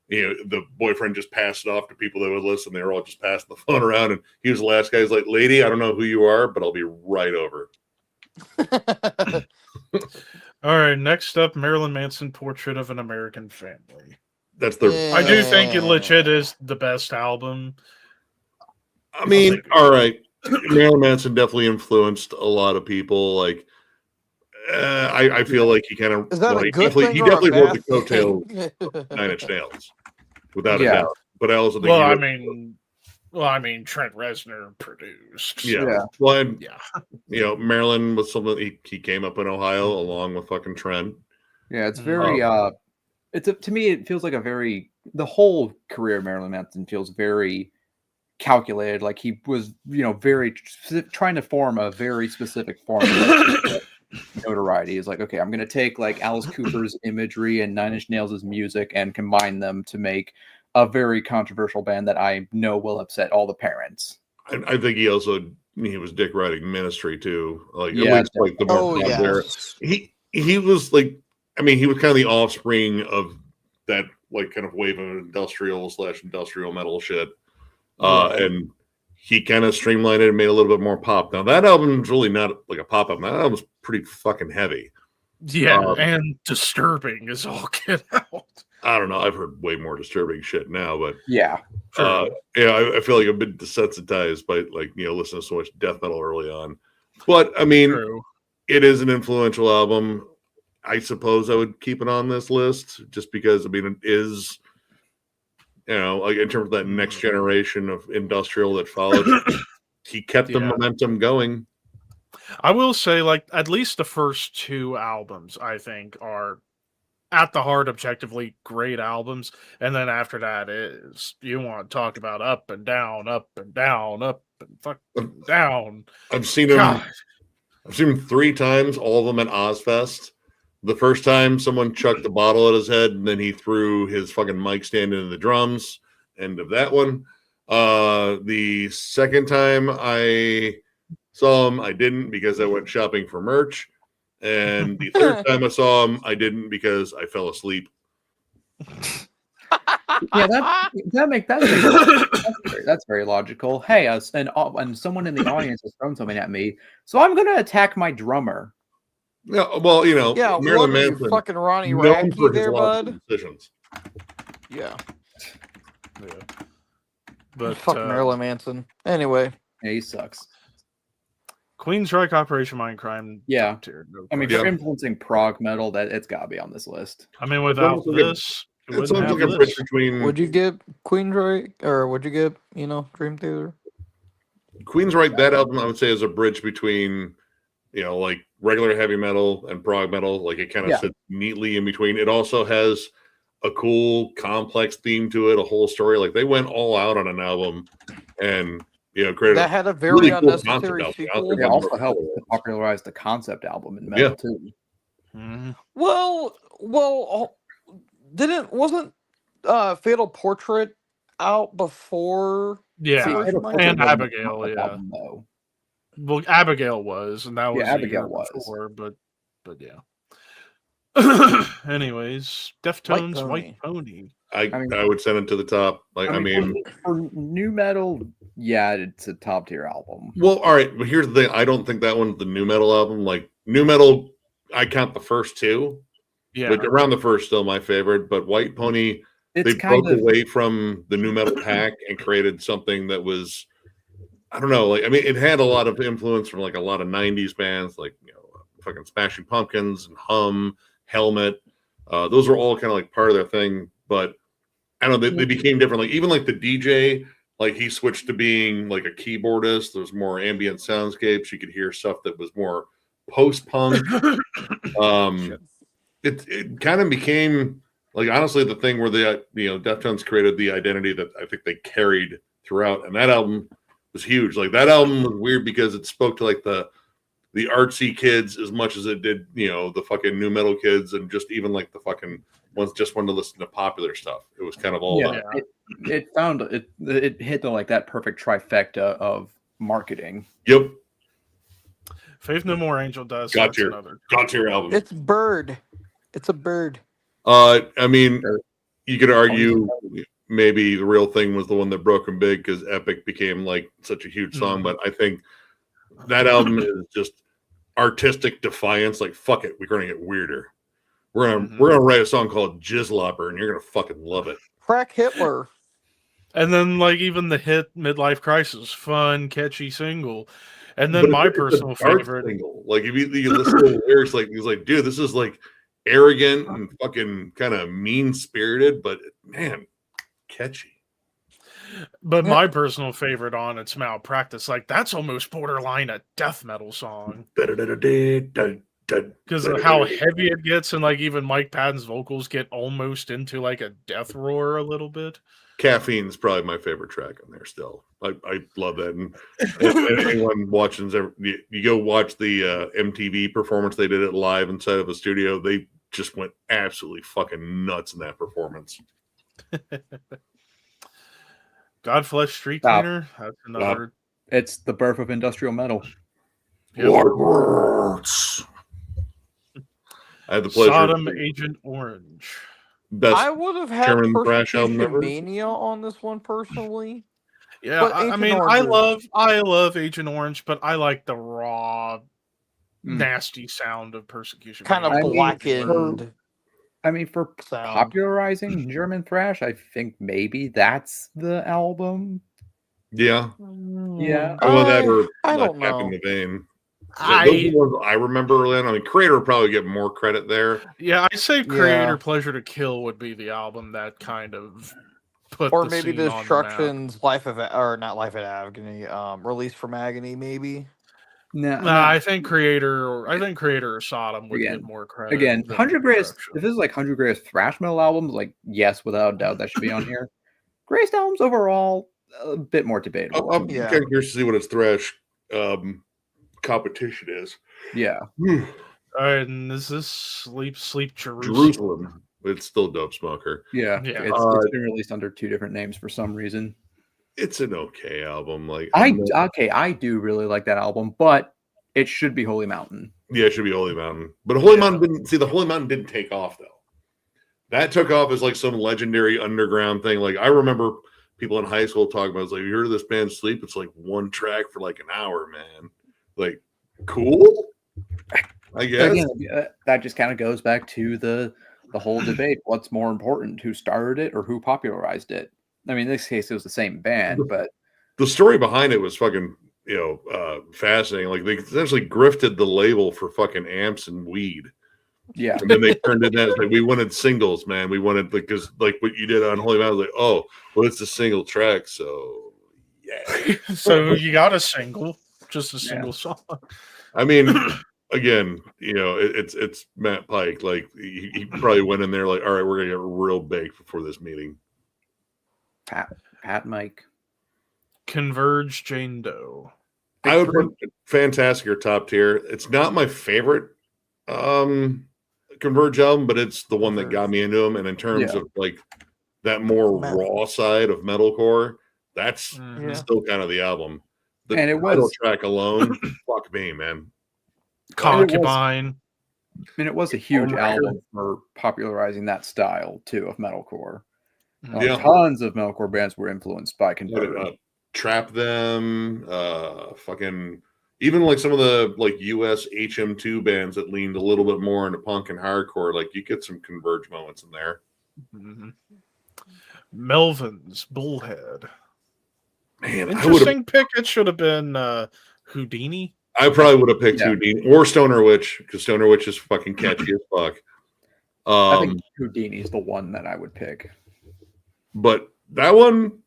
D: the boyfriend just passed it off to people that would listen. They were all just passing the phone around, and he was the last guy. He's like, "Lady, I don't know who you are, but I'll be right over."
A: All right. Next up, Marilyn Manson, Portrait of an American Family.
D: That's the.
A: I do think it legit is the best album.
D: I mean, all right. Marilyn Manson definitely influenced a lot of people. Like, I feel like he kind of
E: Is that a
D: he
E: good
D: definitely,
E: thing
D: he
E: or a
D: definitely wrote the
E: bad
D: coattails
E: thing?
D: of Nine Inch Nails, without a
C: Yeah.
D: doubt. But I also think,
A: Well,
D: he
A: I
D: wrote-
A: mean, Trent Reznor produced.
D: yeah.
C: Yeah.
D: Well, and,
A: Yeah.
D: Marilyn was something he came up in Ohio along with fucking Trent.
C: Yeah, it's very to me it feels like the whole career of Marilyn Manson feels very calculated, like he was, very trying to form a very specific form of notoriety. Is like, okay, I'm going to take like Alice Cooper's imagery and Nine Inch Nails' music and combine them to make a very controversial band that I know will upset all the parents.
D: I think he was dick riding Ministry too. Like,
C: Yeah,
D: at least like the more
E: Oh
D: popular.
E: yeah.
D: He was like, I mean, he was kind of the offspring of that like kind of wave of industrial metal shit. And he kind of streamlined it and made it a little bit more pop. Now that album's really not like a pop album. That album's pretty fucking heavy.
A: Yeah, and disturbing is all get out.
D: I don't know. I've heard way more disturbing shit now, but
C: Yeah.
D: I feel like I've been desensitized by like listening to so much death metal early on. But I mean,
A: True.
D: it is an influential album. I suppose I would keep it on this list just because I mean it is, like in terms of that next generation of industrial that followed. He kept the
A: Yeah.
D: momentum going.
A: I will say, like, at least the first two albums, I think, are at the heart objectively great albums. And then after that is, you want to talk about up and down, up and down, up and fucking down.
D: I've seen him.
A: God.
D: I've seen him 3 times, all of them at Ozfest. The first time, someone chucked a bottle at his head, and then he threw his fucking mic stand into the drums. End of that one. The second time I saw him, I didn't because I went shopping for merch. And the third time I saw him, I didn't because I fell asleep.
C: Yeah, that's very logical. Hey, and someone in the audience has thrown something at me, so I'm going to attack my drummer.
D: Yeah, well,
E: Yeah,
D: Marilyn
E: what are you,
D: Manson,
E: fucking Ronnie
D: known for
E: Radke
D: his
E: there,
D: logical
E: bud?
D: decisions.
E: Yeah.
A: But
E: Fuck Marilyn Manson. Anyway.
C: Yeah, he sucks.
A: Queensryche, Operation Mindcrime.
C: Yeah.
A: Tier, no
C: I mean,
A: question.
C: for influencing prog metal, that it's got to be on this list.
A: I mean, without
D: Also good.
A: this, It
D: It
A: wouldn't
D: sounds
A: have
D: like a bridge
A: this.
D: between
E: Would you get Queensryche or would you get Dream Theater?
D: Queensryche. That album, I would say, is a bridge between, like regular heavy metal and prog metal. Like it kind of
C: Yeah.
D: sits neatly in between. It also has a cool, complex theme to it, a whole story. Like they went all out on an album, and created
E: That
D: a
E: had a very
D: really cool concept
E: unnecessary
D: album.
E: sequel.
C: It also helped to popularize the concept album in metal too.
A: Mhm.
E: Wasn't Fatal Portrait out before?
A: Yeah,
E: See,
C: Fatal
E: my-
C: Portrait
A: and
C: wasn't a
A: Abigail,
C: concept
A: yeah.
C: album, though.
A: Well, Abigail was, and that was a
C: Abigail
A: year
C: was.
A: before, but yeah. Anyways, Deftones, White Pony.
D: I
C: I mean-
D: would send it to the top. Like I mean,
C: for new metal, yeah, it's a top tier album.
D: well, all right, but here's the thing. I don't think that one's the new metal album. Like new metal, I count the first two.
A: Yeah,
D: Which around the first still my favorite, but White Pony,
C: It's
D: they
C: kind
D: broke
C: of
D: away from the new metal pack and created something that was, I don't know, like I mean, it had a lot of influence from like a lot of '90s bands, like fucking Smashing Pumpkins and Hum, Helmet. Those were all kind of like part of their thing, but I don't know, they became different. Like even like the DJ, like he switched to being like a keyboardist. There was more ambient soundscapes. You could hear stuff that was more post-punk. It kind of became like honestly the thing where the Deftones created the identity that I think they carried throughout, and that album was huge. Like that album was weird because it spoke to like the artsy kids as much as it did the fucking new metal kids, and just even like the fucking ones just wanted to listen to popular stuff. It was kind of all
C: yeah.
D: that.
C: It hit the like that perfect trifecta of marketing.
D: Yep,
A: Faith No More, Angel Dust.
D: Got
A: That's
D: your-
A: another.
D: got your album.
E: It's Bird. It's a bird.
D: I mean, you could argue maybe the real thing was the one that broke him big because Epic became like such a huge song. But I think that album is just artistic defiance. Like, fuck it, we're gonna get weirder. We're gonna write a song called Jizzlopper, and you're gonna fucking love it.
E: Crack Hitler.
A: And then like even the hit Midlife Crisis, fun, catchy single. And then
D: But
A: my
D: it's a
A: personal
D: dark
A: favorite.
D: single. Like if you listen to the lyrics, like he's like, dude, this is like arrogant and fucking kind of mean spirited, but man, catchy.
A: But my personal favorite on it's Malpractice. Like that's almost borderline a death metal song because of how heavy it gets, and like even Mike Patton's vocals get almost into like a death roar a little bit.
D: Caffeine's probably my favorite track on there still. I love that. And if anyone watching, you go watch the MTV performance. They did it live inside of a studio. They just went absolutely fucking nuts in that performance.
A: Godflesh Street
C: Stop.
A: Cleaner. That's another.
C: It's the birth of industrial metal.
A: Yep.
D: Words. I had the pleasure.
A: Sodom Agent Orange.
D: Best.
E: I would have had
D: German thrash album
E: Persecution
D: ever.
E: Mania on this one personally.
A: Yeah,
E: But
A: I
E: Agent
A: mean,
E: Orange
A: I love Agent Orange, but I like the raw,
C: Mm.
A: nasty sound of Persecution.
E: Kind of
C: I mean,
E: blackened
C: I mean, for
E: sound.
C: popularizing German thrash, I think maybe that's the album.
D: Yeah.
C: Yeah.
D: Well, that or
E: I
D: like
E: don't
D: Cap in
E: know.
D: the Vein. Those are the ones I remember early on. I mean, Creator would probably get more credit there.
A: Yeah, I say Creator
E: Yeah.
A: Pleasure to Kill would be the album that kind of put
E: Or
A: the
E: maybe
A: scene on the map.
E: Destruction's Life of or not Life of Agony, Release from Agony, maybe.
C: No,
A: Nah, I think Creator or Sodom would
C: Again-
A: get more credit.
C: again,
A: than
C: 100 greatest.
A: Destruction.
C: If this is like 100 greatest thrash metal albums, like yes, without a doubt, that should be on here. Greatest albums overall, a bit more debatable.
D: I'm
E: Yeah.
D: kind of curious to see what its thrash competition is.
C: Yeah,
A: All right, and is this Sleep Jerusalem?
D: Jerusalem. It's still Dope Smoker.
C: yeah.
A: Yeah.
C: It's been released under two different names for some reason.
D: It's an okay album. Like
C: I do really like that album, but it should be Holy Mountain.
D: yeah, it should be Holy Mountain. But Holy Mountain didn't see the Holy Mountain didn't take off though. That took off as like some legendary underground thing. Like I remember people in high school talking about it's like, you heard of this band Sleep? It's like one track for like an hour, man. Like, cool. I guess.
C: Again, that just kind of goes back to the whole debate. What's more important, who started it or who popularized it? I mean, in this case, it was the same band, but
D: The story behind it was fucking, fascinating. Like they essentially grifted the label for fucking amps and weed.
C: Yeah.
D: And then they turned it that like we wanted singles, man. We wanted because like what you did on Holy Mountain, like, oh, well, it's a single track, so yeah.
A: So you got a single, just a single song.
D: I mean, again, it's Matt Pike. Like he probably went in there like, all right, we're gonna get real big before this meeting.
C: Pat Mike.
A: Converge Jane Doe.
D: I would put Fantastic or top tier. It's not my favorite Converge album, but it's the one that got me into them. And in terms of like that more raw side of metalcore, that's still kind of the album.
C: And it
D: title
C: was
D: track alone, fuck me, man.
A: Concubine.
C: And it was a huge album for popularizing that style too of metalcore. Tons of metalcore bands were influenced by Converge.
D: Trap Them, fucking even like some of the like US HM2 bands that leaned a little bit more into punk and hardcore, like you get some Converge moments in there.
A: Mm-hmm. Melvin's Bullhead.
D: Man,
A: interesting pick. It should have been Houdini.
D: I probably would have picked Houdini or Stoner Witch because Stoner Witch is fucking catchy as fuck.
C: I think Houdini is the one that I would pick.
D: But that one,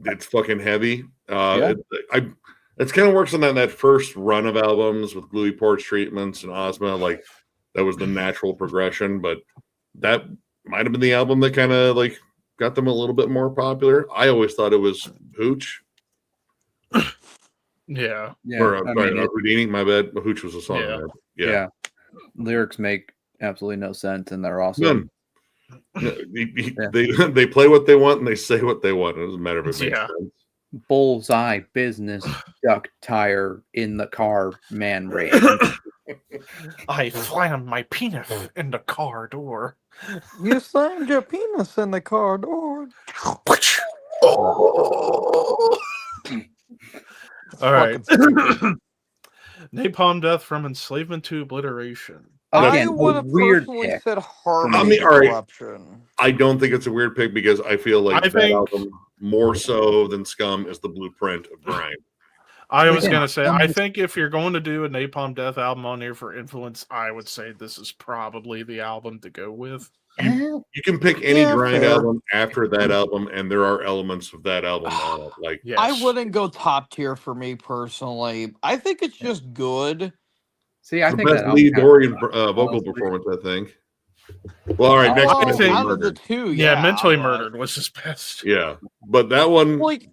D: it's fucking heavy. It kind of works on that first run of albums with Gluey Porch Treatments and Ozma. Like that was the natural progression, but that might have been the album that kind of like got them a little bit more popular. I always thought it was Hooch.
A: Yeah.
D: Or Houdini. My bad. Hooch was a song.
C: Yeah. Lyrics make absolutely no sense, and they're also
D: none. They play what they want and they say what they want. It doesn't matter if it makes sense.
C: Bullseye, business, duck tire in the car, man race.
A: I slammed my penis in the car door.
E: You slammed your penis in the car door.
A: All right. Napalm Death from Enslavement to Obliteration.
E: I would have personally said Harmony Corruption.
D: I don't think it's a weird pick because I feel like that album, more so than Scum, is the blueprint of grind.
A: I was going to say, I think if you're going to do a Napalm Death album on here for influence, I would say this is probably the album to go with.
D: You can pick any grind album after that album, and there are elements of that album. Like,
E: yes. I wouldn't go top tier for me personally. I think it's just good.
C: See, I think
D: best lead Dorian vocal performance. I think. Well, all right, next
E: out of the two,
A: Mentally Murdered was his best.
D: Yeah, but that one,
E: like,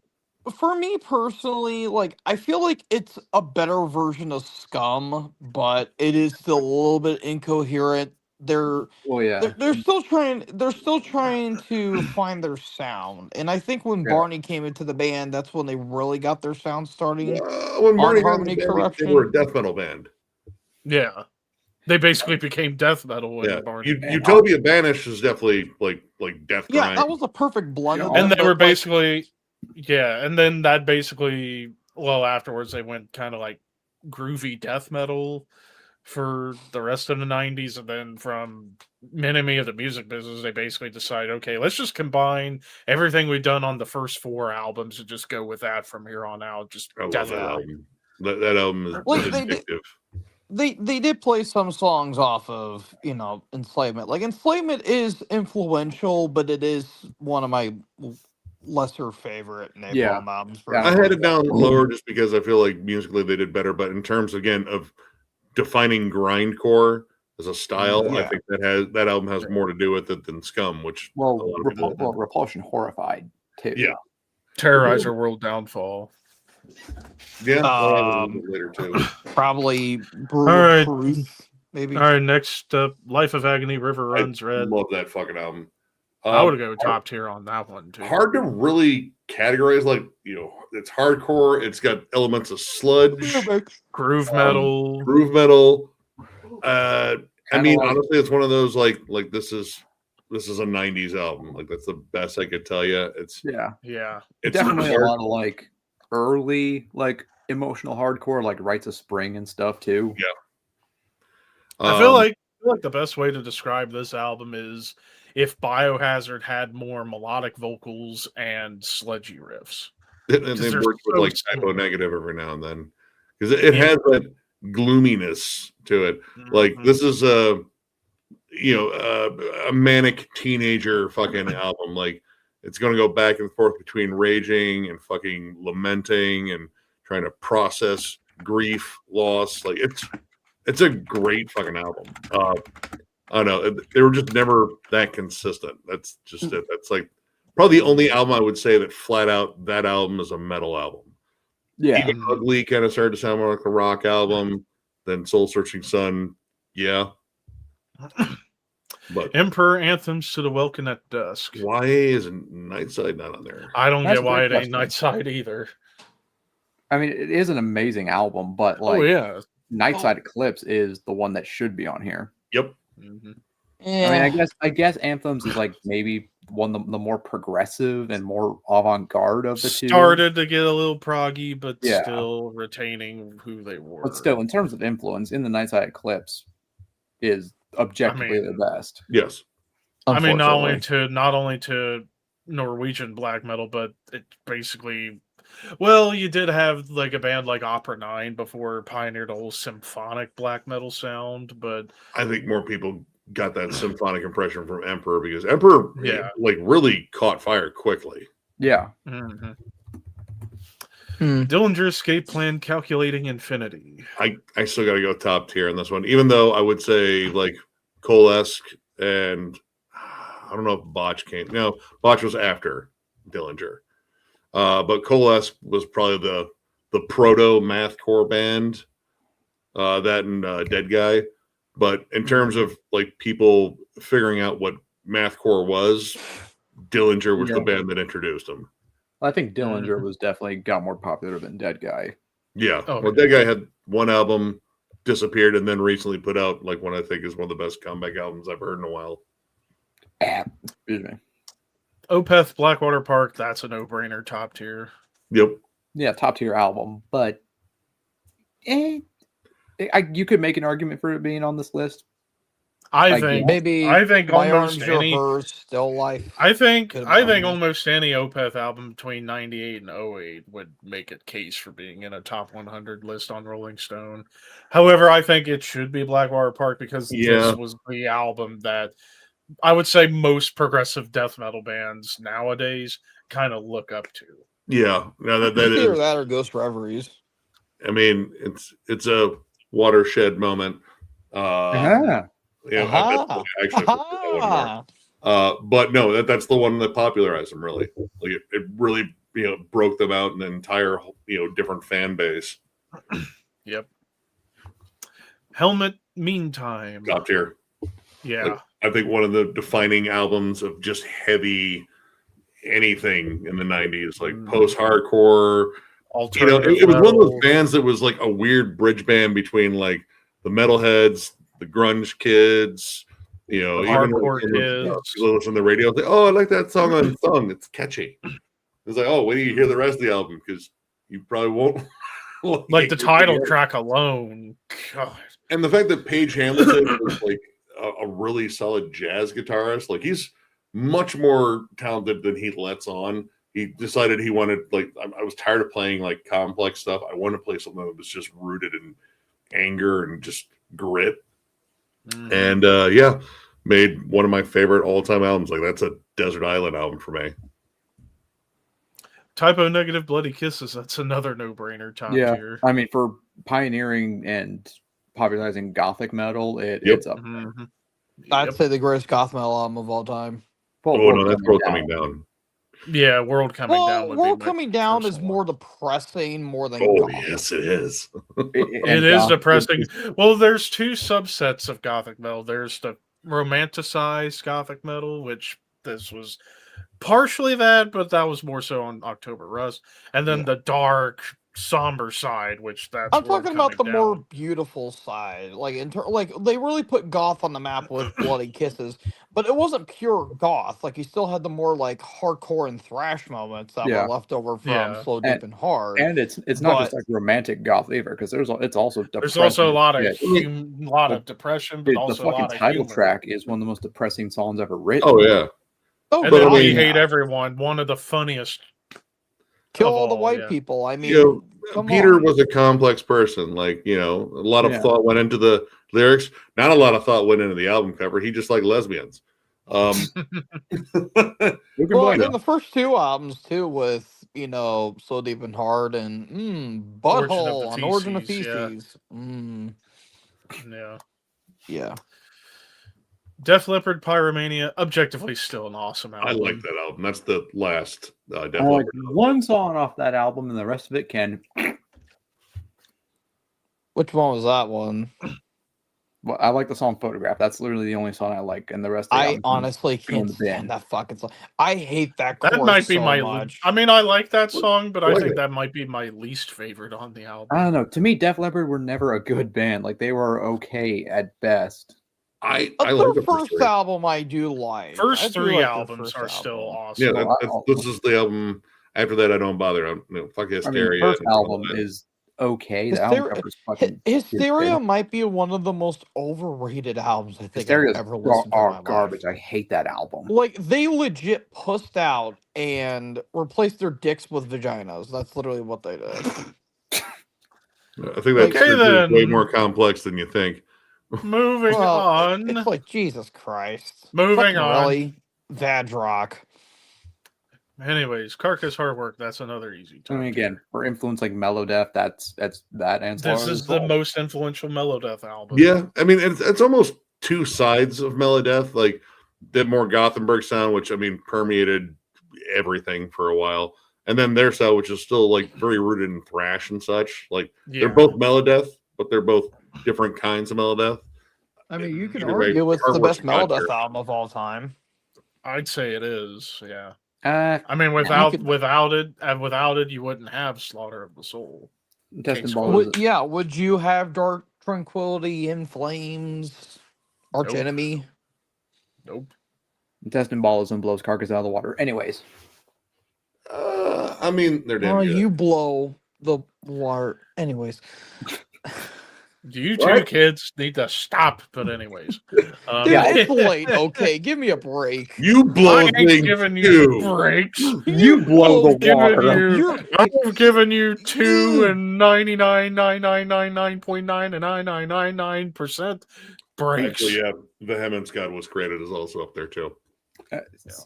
E: for me personally, like, I feel like it's a better version of Scum, but it is still a little bit incoherent. They're still trying to find their sound, and I think when Barney came into the band, that's when they really got their sound starting.
D: When Barney Harmony Corruption, they were a death metal band.
A: Yeah, they basically became death metal.
D: Yeah, Utopia Banished is definitely like death.
E: Yeah, that was a perfect blend.
A: And they were basically, and then that basically, afterwards they went kind of like groovy death metal for the rest of the 90s, and then from Enemy of the Music Business, they basically decided, okay, let's just combine everything we've done on the first 4 albums and just go with that from here on out. Just death metal.
D: That album is addictive.
E: They did play some songs off of, Enslavement. Like, Enslavement is influential, but it is one of my lesser favorite Napalm albums.
D: I had it down lower just because I feel like musically they did better, but in terms, again, of defining grindcore as a style, I think that album has more to do with it than Scum, which
C: Repulsion Horrified too.
D: Yeah.
A: Terrorizer World Downfall.
D: Yeah, later too.
E: Probably Truth, maybe.
A: All right, next up, Life of Agony, River Runs Red.
D: Love that fucking album.
A: I would go top tier on that one too.
D: Hard to really categorize, like, it's hardcore. It's got elements of sludge,
A: groove metal.
D: I mean, honestly, it's one of those like this is a 90s album. Like, that's the best I could tell you. It's
C: it's definitely a lot of like early like emotional hardcore, like Rites of Spring and stuff too.
A: I feel like the best way to describe this album is if Biohazard had more melodic vocals and sludgy riffs.
D: And they worked with like Typo Negative every now and then, because it has that gloominess to it. Like, this is a manic teenager fucking album. Like it's going to go back and forth between raging and fucking lamenting and trying to process grief, loss. Like it's a great fucking album. I don't know. They were just never that consistent. That's just it. That's like probably the only album I would say that flat out that album is a metal album.
C: Yeah.
D: Even Ugly kind of started to sound more like a rock album. Then Soul Searching Sun, yeah. But
A: Emperor Anthems to the Welkin at Dusk.
D: why is Nightside not on there?
A: I don't
C: That's
A: get
C: a
A: why
C: great
A: it ain't Nightside either.
C: I mean, it is an amazing album, but like
A: Oh yeah.
C: Nightside Eclipse is the one that should be on here.
D: Yep.
A: Mhm.
C: I mean, I guess Anthems is like maybe one of the more progressive and more avant-garde of the two.
A: Started to get a little proggy, but
C: Yeah.
A: still retaining who they were.
C: But still, in terms of influence, In the Nightside Eclipse is objectively the best.
D: Yes.
A: I mean,
C: unfortunately.
A: not only to Norwegian black metal, but it basically, well, you did have like a band like Opera 9 before pioneered the whole symphonic black metal sound, but
D: I think more people got that symphonic impression from Emperor because Emperor
A: Yeah.
D: like really caught fire quickly.
C: Yeah.
A: mhm.
E: Hmm.
A: Dillinger Escape Plan Calculating Infinity.
D: I still got to go top tier on this one, even though I would say like Coalesque and I don't know if Botch came. No, Botch was after Dillinger, but Coalesque was probably the proto mathcore band. That and Dead Guy, but in terms of like people figuring out what mathcore was, Dillinger was the
C: Yeah.
D: band that introduced them.
C: I think Dillinger was definitely got more popular than Dead Guy.
D: Yeah.
A: Oh,
D: Well, Dead Guy had one album, disappeared, and then recently put out like one I think is one of the best comeback albums I've heard in a while.
C: Excuse me.
A: Opeth Blackwater Park, that's a no-brainer top tier.
D: Yep.
C: Yeah, top tier album, but you could make an argument for it being on this list.
A: I
C: Like,
A: think
E: Maybe
A: I think
E: My
A: almost
E: Arms Your
A: any
E: Hers, Still Life.
A: I think
E: Could've been on there.
A: almost any Opeth album between 98 and 08 would make a case for being in a top 100 list on Rolling Stone. However, I think it should be Blackwater Park because
D: Yeah.
A: this was the album that I would say most progressive death metal bands nowadays kind of look up to.
D: Yeah. No, that
E: Either
D: is.
E: that or Ghost Reveries.
D: I mean, it's a watershed moment.
C: Yeah.
D: Yeah,
E: Aha.
D: actually, but no, that's the one that popularized them. Really, like it really broke them out in an entire different fan base.
A: Yep. Helmet Meantime.
D: Top tier.
A: Yeah.
D: I think one of the defining albums of just heavy anything in the 90s, like post-hardcore.
A: Alternative
D: It was one of
A: metal.
D: those bands that was like a weird bridge band between like the metalheads, the grunge kids, even
A: hardcore
D: like,
A: kids.
D: people listen to the radio. Like, oh, I like that song on Thung. It's catchy. It's like, oh, wait till you hear the rest of the album because you probably won't
A: Like the
D: it.
A: title track alone. God.
D: And the fact that Paige Hamilton was like a really solid jazz guitarist, like he's much more talented than he lets on. He decided he wanted, like, I was tired of playing like complex stuff. I wanted to play something that was just rooted in anger and just grit. And made one of my favorite all-time albums. Like that's a Desert Island album for me.
A: Typo Negative Bloody Kisses, that's another no-brainer top
C: Yeah.
A: tier.
C: I mean, for pioneering and popularizing gothic metal,
D: Yep.
C: it's up.
A: Mhm.
E: I'd
A: Yep.
E: say the greatest goth metal album of all time.
D: Oh no, that's World Coming Down.
A: Yeah, World Coming Down would
E: World
A: be my
E: Coming Down is
A: personal
E: more
A: one.
E: depressing more than
D: Oh
E: goth.
D: yes, it is.
A: It is depressing. Well, there's two subsets of gothic metal. There's the romanticized gothic metal, which this was partially that, but that was more so on October Rust. And then the dark, somber side, which that's
E: I'm
A: World
E: talking about the
A: Coming
E: more
A: Down.
E: beautiful side. Like like they really put goth on the map with Bloody Kisses, but it wasn't pure goth. Like you still had the more like hardcore and thrash moments that
C: Yeah.
E: were left over from
A: Yeah.
E: Slow, Deep, and Hard.
C: And it's not just
E: But-
C: like romantic goth either, because it's also
A: There's also a lot of
C: depressing shit.
A: depression, but
C: Dude, the
A: also a
C: fucking
A: lot of
C: title
A: humor.
C: track is one of the most depressing songs ever written.
D: Oh yeah.
E: Oh,
A: And
D: But
A: then
D: I
A: We
D: mean-
A: Hate Everyone, one of the funniest.
E: kill
A: of
E: all the
A: all,
E: white
A: yeah.
E: people. I mean,
D: You
E: Come
D: Peter
E: on.
D: was a complex person. Like, a lot of
C: Yeah.
D: thought went into the lyrics. Not a lot of thought went into the album cover. He just liked lesbians.
C: Who can
E: Well,
C: blame
E: in
C: him?
E: the first two albums too, with So Deep and Hard and
A: Origin of the
E: Butthole on Origin of
A: Feces, yeah.
E: Feces.
A: Yeah.
E: Yeah.
A: Def Leppard Pyromania, objectively still an awesome album.
D: I like that album. That's the last Def
C: I like
D: Leppard.
C: one song off that album, and the rest of it can.
E: Which one was that one?
C: Well, I like the song "Photograph." That's literally the only song I like, and the rest. Of the
E: I
C: album can
E: honestly
C: go in
E: can't
C: the bin.
E: stand that fucking song. I hate that chorus
A: That might be
E: so
A: my.
E: much.
A: I mean, I like that song, but I
D: like
A: think
D: it.
A: that might be my least favorite on the album.
C: I don't know. To me, Def Leppard were never a good band. Like they were okay at best.
D: I
E: Their
D: like the
E: first
D: three.
E: album I do like. I
A: First
E: do
A: three
E: like their
A: albums
E: first
A: are still
E: album.
A: awesome.
D: Yeah,
C: Well,
D: this is the album. After that, I don't bother. Fuck
C: I mean,
D: Hysteria.
C: the first
D: and all
C: album
D: that.
C: is okay. The album
E: Hysteria,
C: cover's fucking
E: Hysteria
C: stupid.
E: might be one of the most overrated albums I think
C: Hysteria's
E: I've ever listened to in my
C: garbage.
E: life.
C: I hate that album.
E: Like they legit pussed out and replaced their dicks with vaginas. That's literally what they did.
D: I think that's
A: Okay, then.
D: way more complex than you think.
A: Moving
E: Well,
A: on.
E: it's like Jesus Christ.
A: Moving
E: Fucking
A: on.
E: Really, Vadrock.
A: Anyways, Carcass Hard Work, that's another easy
C: I mean,
A: top
C: again,
A: tier.
C: for influence like Melodeath, that's that and
A: This
C: Slaughter
A: is
C: of
A: the
C: Soul.
A: most influential Melodeath album.
D: Yeah, I mean, it's almost two sides of Melodeath. Like the more Gothenburg sound, which I mean permeated everything for a while, and then their style, which is still like very rooted in thrash and such. Like they're both Melodeath, but they're both different kinds of Melodeath.
E: I mean, you can
D: Either way,
E: argue it's the
D: Hard Work's
E: best
D: God
E: Melodeath
D: tier.
E: album of all time.
A: I'd say it is. Yeah.
C: I
A: I mean, without
E: could-
A: without it, you wouldn't have Slaughter of the Soul.
C: Testing
A: King's
C: Ball
A: Quest.
C: is,
E: Yeah, would you have Dark Tranquility, In Flames, Arch
A: Nope.
E: Enemy?
A: Nope.
C: Testing Ballism blows Carcass out of the water. Anyways,
D: I mean, they're damn
E: Oh,
D: good.
E: you blow the water. Anyways,
A: You two
D: What?
A: kids need to stop. But anyways,
E: dude,
C: Yeah.
E: it's late. Okay, give me a break.
D: You blow
A: I ain't
D: things
A: giving you
D: too.
A: breaks.
C: you blow the
A: giving
C: water.
A: you-
E: You're
A: I've given you 2 and 99.9999 and 9999% breaks.
D: Actually, yeah, Vehement's God Was Created is also up there too.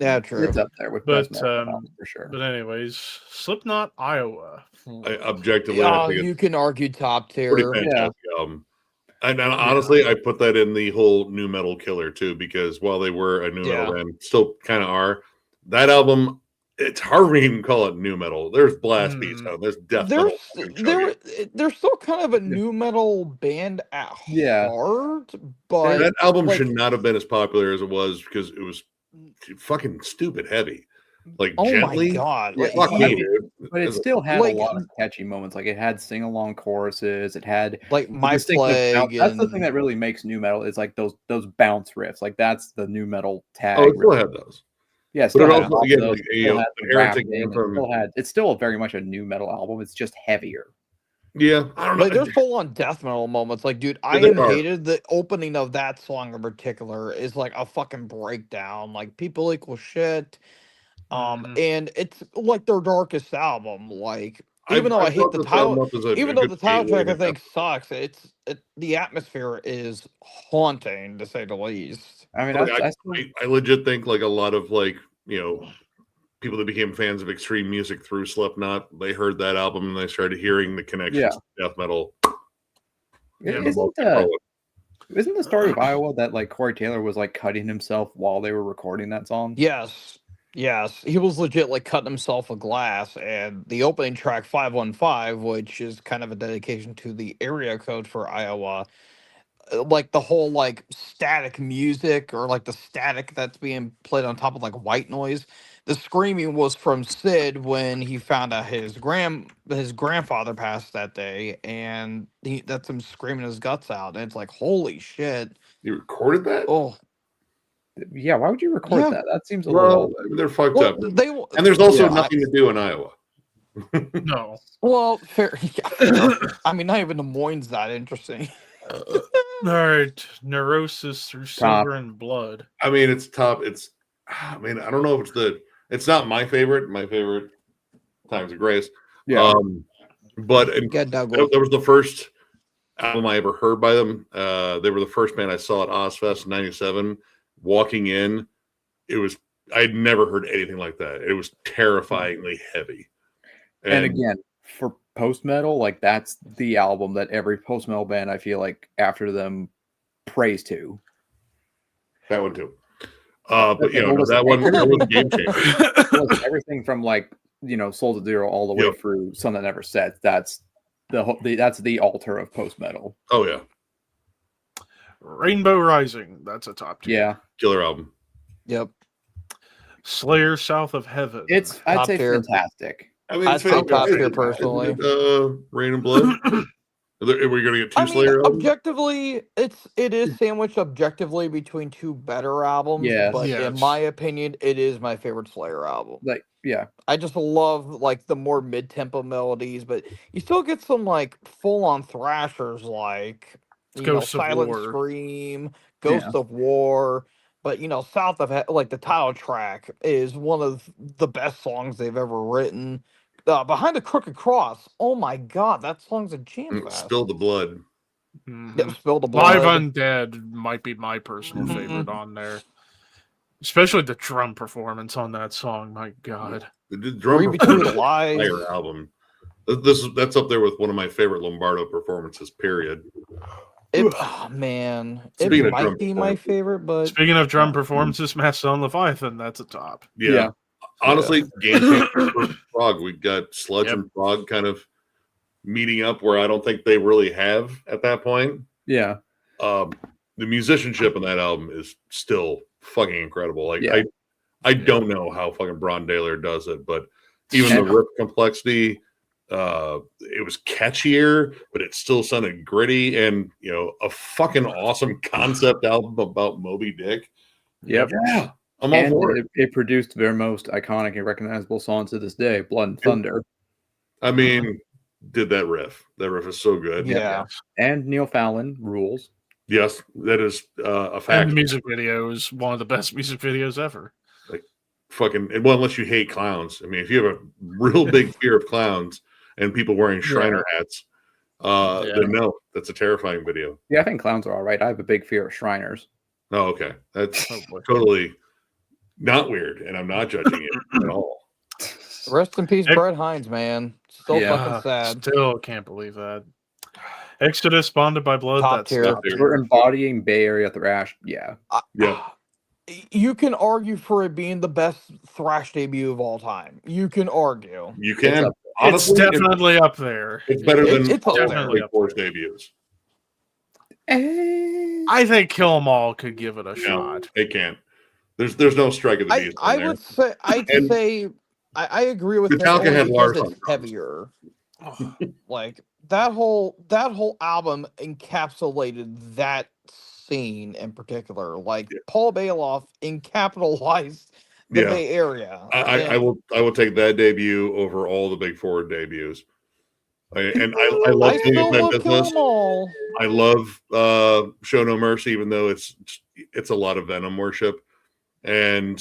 E: yeah, true.
C: It's up there with
A: But,
C: best Melodeath albums for sure.
A: But anyways, Slipknot, Iowa.
D: I objectively, I
E: Oh,
D: think
E: you
D: it's
E: can argue top
D: pretty
E: tier.
D: fantastic album. And honestly, I put that in the whole new metal killer too, because while they were a new metal band, still kind of are. That album, it's hard for me to even call it new metal. There's blast beats on it. There's death
E: They're
D: metal.
E: they're still kind of a new metal band at
C: Yeah.
E: heart, but
D: That album
E: like-
D: should not have been as popular as it was because it was fucking stupid heavy. Like
E: oh
D: gently.
E: my god,
C: Yeah,
E: like,
D: Fuck
C: Yeah.
D: me, dude.
C: But it
D: As a-
C: still had
E: like-
C: a lot of catchy moments. Like it had sing along choruses. It had
E: like
C: the
E: My
C: distinctive
E: Plague.
C: That's the
E: and-
C: thing that really makes new metal is like those bounce riffs. Like that's the new metal tag.
D: Oh, it still had those.
C: Yeah,
D: But
C: still
D: it
C: had
D: also,
C: all
D: again,
C: those,
D: like,
C: still had
D: the
C: the
D: Heretic
C: rapping,
D: Anthem.
C: it's still very much a new metal album. It's just heavier.
D: Yeah, I don't know.
E: Like there's full on death metal moments. Like, dude, I
D: there are.
E: hated the opening of that song in particular is like a fucking breakdown. Like people equal shit.
A: Mhm.
E: And it's like their darkest album. Like even though I hate
D: thought
E: the
D: this
E: title,
D: album was a
E: even though
D: good
E: the title
D: gateway
E: track I
D: to
E: think sucks, the atmosphere is haunting to say the least.
C: I mean,
D: Like,
C: I
D: I legit think like a lot of like people that became fans of extreme music through Slipknot, they heard that album and they started hearing the connections
C: Yeah.
D: to death metal.
A: Yeah,
C: isn't the story of Iowa that like Corey Taylor was like cutting himself while they were recording that song?
E: Yes. Yes. He was legit like cutting himself a glass. And the opening track 515, which is kind of a dedication to the area code for Iowa, like the whole like static music or like the static that's being played on top of like white noise. The screaming was from Sid when he found out his grandfather passed that day, and that's him screaming his guts out, and it's like holy shit.
D: You recorded that?
E: Oh,
C: Yeah, why would you record
E: Yeah.
C: that? That seems a
D: Well,
C: little.
D: they're fucked
E: well,
D: up.
E: they
D: And there's also
C: Yeah,
D: nothing to do in Iowa.
A: No.
E: well fair. Yeah, fair. I mean, not even Des Moines that interesting.
A: All right. Neurosis through Silver and Blood.
D: I mean, it's top. I don't know if it's not my favorite. My favorite Times of Grace.
C: Yeah,
D: But and
E: Get
D: that
E: Douglas.
D: was the first album I ever heard by them. They were the first band I saw at Ozfest in '97. Walking in, I'd never heard anything like that. It was terrifyingly heavy.
C: And again, for post metal, like that's the album that every post metal band I feel like after them prays to.
D: that one too. But
C: Okay, well,
D: that one was a game changer.
C: Like, everything from like Souls of Zero all the way
D: Yep.
C: through Sun That Never Sets. That's that's the altar of post metal.
D: Oh yeah,
A: Rainbow Rising. That's a top tier.
C: Yeah,
D: killer album.
E: Yep.
A: Slayer South of Heaven.
C: I'd
E: Top
C: say
E: tier.
C: fantastic.
D: I mean,
E: I'd
D: it's
E: say top
D: fantastic.
E: tier personally.
D: Isn't it, Rain and Blood. Are we going to get two
E: I mean,
D: Slayer albums?
E: objectively, it is sandwiched objectively between two better albums.
C: Yes.
E: But in
A: Yes.
E: my opinion, it is my favorite Slayer album.
C: Like, yeah,
E: I just love like the more mid tempo melodies, but you still get some like full on thrashers like
A: Ghosts of
E: Silent
A: War.
E: Scream, Ghost of War. But South of like the title track is one of the best songs they've ever written. Behind the Crooked Cross, oh my god, that song's a jam fest.
D: Spill the Blood.
A: Mhm.
E: Yep, Spill the Blood.
A: Live Undead might be my personal
E: Mhm.
A: favorite on there. Especially the drum performance on that song. My God.
D: The drum
E: Read Between the
D: performance
E: Lies.
D: Slayer album. That's up there with one of my favorite Lombardo performances. Period.
E: Oh man,
D: Speaking
E: it
D: of drum
E: might be my
D: performance.
E: favorite, but
A: Speaking of drum performances, Mastodon Leviathan, that's a top.
D: Yeah. Honestly, game changer for Frog. We got Sludge
A: Yep.
D: and Frog kind of meeting up where I don't think they really have at that point.
C: yeah.
D: The musicianship in that album is still fucking incredible. Like
C: Yeah.
D: I don't know how fucking Bron Daler does it, but even the riff complexity, it was catchier, but it still sounded gritty, and a fucking awesome concept album about Moby Dick.
C: Yep.
D: Yeah, I'm all
C: And
D: for it.
C: it produced their most iconic and recognizable song to this day, Blood and Thunder.
D: I mean, did that riff? That riff is so good.
E: yeah.
C: And Neil Fallon rules.
D: Yes, that is a
A: And
D: fact.
A: the music video is one of the best music videos ever.
D: Fucking well, unless you hate clowns. I mean, if you have a real big fear of clowns and people wearing Shriner hats, then no, that's a terrifying video.
C: Yeah, I think clowns are all right. I have a big fear of Shriners.
D: Oh, okay, that's
A: Oh, boy.
D: totally not weird, and I'm not judging it at all.
E: Rest in peace,
A: Ex-
E: Brett Hines, man. Still
C: Yeah.
E: fucking sad.
A: Still can't believe that. Exodus, Bonded by Blood.
E: Top
A: That's
E: tier.
A: top
C: If
A: tier.
C: we're embodying Bay Area thrash. Yeah.
D: Yeah.
E: You can argue for it being the best thrash debut of all time. You can argue.
D: You can
C: up
A: It's
D: honestly,
A: definitely up there.
D: it's better than
E: It's up
D: all
E: there.
D: Big Force debuts.
A: I think Kill 'Em All could give it a shot.
D: They can't. There's no strike of the beast.
E: I
D: in there.
E: would say
D: And
E: I agree with
D: Metallica
E: him only
D: had
E: because
D: Lars on
E: it's
D: drums.
E: heavier. Like that whole album encapsulated that scene in particular. Like Paul Bailoff encapitalized the
D: Yeah.
E: Bay Area.
D: I
E: And
D: will take that debut over all the Big Four debuts. I love
E: I
D: King
E: still
D: of Men
E: love Kill
D: Business.
E: 'Em All.
D: I love Show No Mercy, even though it's a lot of Venom worship. And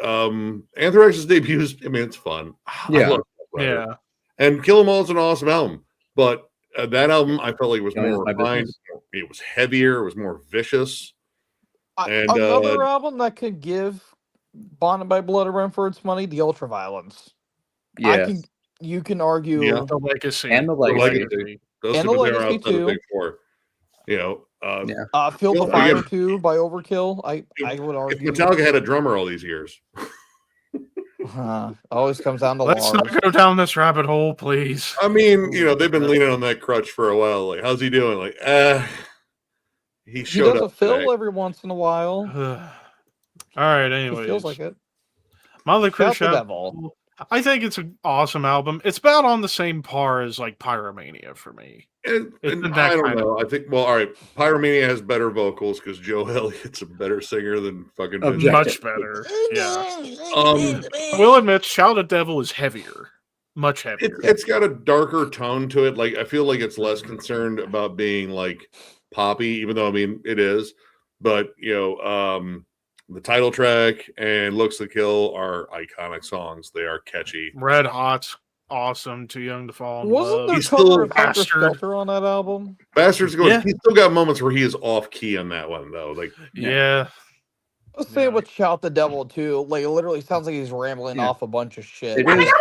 D: Anthrax's debuts, I mean, it's fun. I
C: Yeah.
D: love Death Rider.
A: Yeah.
D: And Kill 'Em All is an awesome album, but that album I felt like was
C: Killing
D: more
C: My
D: refined.
C: Business.
D: It was heavier. It was more vicious. And,
E: Another album that could give Bonded by Blood a run for its money, The Ultraviolence.
C: Yes.
E: You can argue.
D: Yeah.
A: The Legacy.
C: And the Legacy.
D: Those
E: And
D: two
E: the
D: are
E: Legacy,
D: outside the
E: too.
D: Big Four.
C: Yeah.
E: Feel the
D: Well,
E: Fire
D: again-
E: 2 by Overkill. I would
D: If
E: argue.
D: Metallica had a drummer all these years,
E: Always comes down to
A: Let's
E: Lars.
A: not go down this rabbit hole, please.
D: I mean, they've been leaning on that crutch for a while. Like, how's he doing? Like, he
E: He
D: showed
E: does a
D: up
E: fill
D: today.
E: every once in a while.
A: All right,
E: He
A: anyways.
E: feels like it.
A: Motley Crue
E: Shout the
A: Shout.
E: devil.
A: I think it's an awesome album. It's about on the same par as like Pyromania for me.
D: And
A: Isn't that
D: I don't
A: kind of-
D: know. I think, well, all right, Pyromania has better vocals because Joe Elliott's a better singer than fucking Vince.
C: Objective.
A: Much better. Yeah.
D: Um,
A: Will admit, Shout at Devil is heavier. Much heavier.
D: It's got a darker tone to it. Like, I feel like it's less concerned about being like poppy, even though I mean it is. But the title track and Looks to Kill are iconic songs. They are catchy.
A: Red Hot. awesome. Too Young to Fall in
E: Wasn't
A: Love.
E: there
D: He's
E: cover
D: still
E: of Helter
A: Bastard.
E: Skelter on that album?
D: Bastard's going.
A: Yeah.
D: He's still got moments where he is off key on that one though. Like
A: Yeah.
E: I was saying
A: Yeah.
E: with Shout the Devil too. Like it literally sounds like he's rambling
C: Yeah.
E: off a bunch of shit.
C: It is.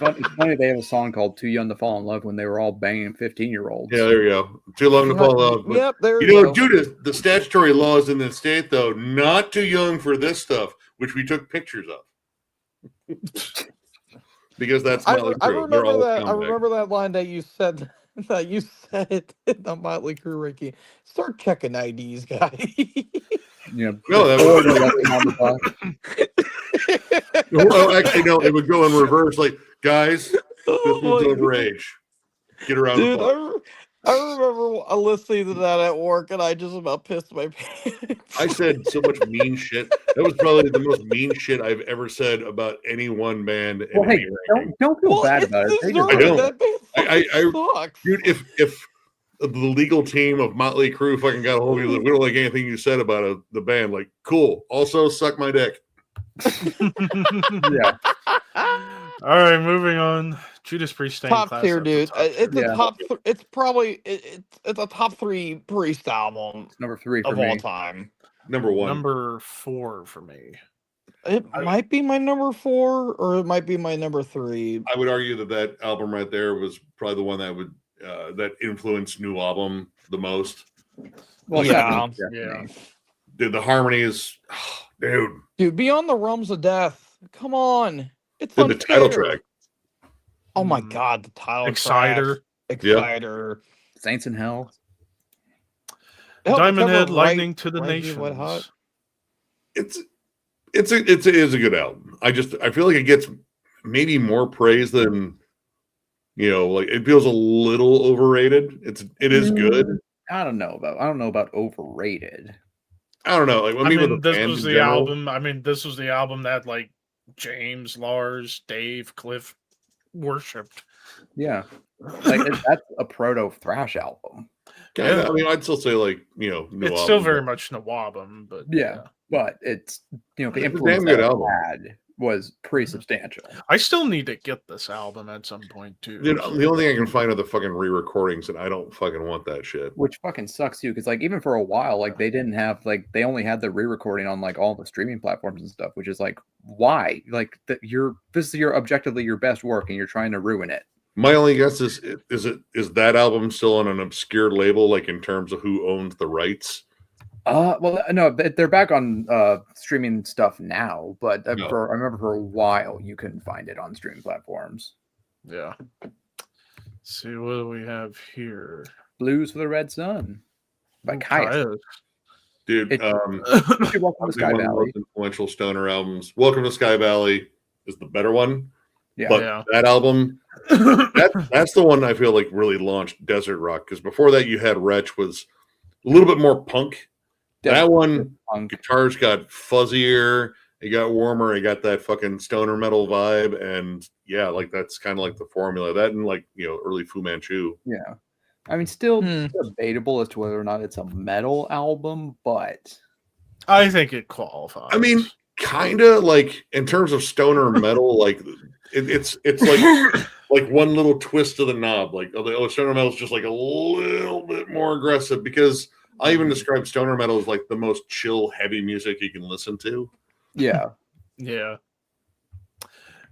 E: Like,
C: It's funny they have a song called "Too Young to Fall in Love" when they were all banging 15-year-olds.
D: yeah, there you go. Too long to fall in love. But,
E: yep, there
D: you
E: you
D: know,
E: go.
D: due to the statutory laws in the state, though, not too young for this stuff, which we took pictures of. Because that's
E: I,
D: Motley
E: I
D: Crue. They're
E: remember
D: all
E: that. I
D: scumbag.
E: remember that line that you said. That you said in the Motley Crue, Ricky. Start checking IDs, guy.
C: You know,
D: No, that
C: before
D: was-
C: they let them on the bus.
D: Well, actually, no, it would go in reverse. Like, guys, this
E: Oh
D: one's
E: my
D: overage. Get around
E: Dude,
D: the bus.
E: I remember listening to that at work, and I just about pissed my pants.
D: I said so much mean shit. That was probably the most mean shit I've ever said about any one band. In
C: Well, hey,
D: any ranking.
C: don't feel
E: well,
C: bad
E: it's
C: about it. They
E: deserved.
D: I don't.
E: That band
D: I-
E: fucking sucks.
D: Dude, if the legal team of Motley Crue fucking got a hold of you, like, we don't like anything you said about the band. Like, cool. Also, suck my dick.
C: Yeah,
A: All right, moving on. Judas Priest staying
E: Top
A: class,
E: tier,
A: that's
E: dude.
A: a top
E: It's
A: tier.
E: a
C: Yeah.
E: top. It's probably it's a top 3 Priest album
C: number 3 for
E: of
C: me.
E: all time.
D: Number one.
A: Number 4 for me.
E: It might be my number 4, or it might be my number 3.
D: I would argue that album right there was probably the one that would that influenced new album the most.
C: Well,
E: Yeah.
A: Yeah.
D: Dude, the harmonies, dude.
E: Dude, Beyond the Realms of Death. Come on, it's
D: Dude, the title
E: unfair.
D: track.
E: Oh my
A: Mm.
E: god, the title
A: Exciter.
E: track. Exciter.
C: Saints in Hell.
E: Hell, the
A: Diamond
E: cover
A: Head,
E: of
A: Lightning
E: Right-
A: to the
E: Right Here,
A: Nations.
E: Wet Hot.
D: It is a good album. I feel like it gets maybe more praise than like it feels a little overrated. It is good.
C: I don't know about overrated.
D: I don't know. Like when
A: I
D: people
A: mean,
D: the
A: this
D: band
A: was
D: in
A: the
D: general-
A: album. I mean, this was the album that like James, Lars, Dave, Cliff worshipped.
C: Yeah, like that's a proto thrash album.
D: Kinda.
A: Yeah.
D: I mean, I'd still say like new
A: It's still
D: album,
A: very
D: but-
A: much Nawabum, but
C: Yeah. But it's the
D: It's a
C: influence
D: damn
C: that
D: good
C: it
D: album.
C: had was pretty substantial.
A: I still need to get this album at some point too.
D: Dude, the only thing I can find are the fucking re-recordings, and I don't fucking want that shit.
C: Which fucking sucks too, because like even for a while, like they didn't have they only had the re-recording on like all the streaming platforms and stuff, which is like why? Like this is your objectively your best work and you're trying to ruin it.
D: My only guess is that album still on an obscure label, like in terms of who owns the rights?
C: Well, no, they're back on streaming stuff now, but
D: No.
C: I remember for a while you couldn't find it on streaming platforms.
A: Yeah. See what do we have here?
C: Blues for the Red Sun by Caius.
A: Caius.
D: Dude,
C: It-
D: um,
C: You should Welcome to
D: I think
C: Sky
D: one of the
C: Valley.
D: most influential stoner albums. Welcome to Sky Valley is the better one,
C: Yeah,
D: but
A: Yeah.
D: that album, that's the one I feel like really launched desert rock. Because before that, you had Wretch was a little bit more punk. That one,
C: Punk.
D: guitars got fuzzier, it got warmer, it got that fucking stoner metal vibe, and yeah, like that's kind of like the formula. That and like early Fu Manchu.
C: Yeah. I mean, still
E: Hmm.
C: debatable as to whether or not it's a metal album, but
A: I think it qualifies.
D: I mean, kind of like in terms of stoner metal, like it's like one little twist of the knob. Like stoner metal is just like a little bit more aggressive because I even describe stoner metal as like the most chill, heavy music you can listen to.
C: yeah.
A: yeah.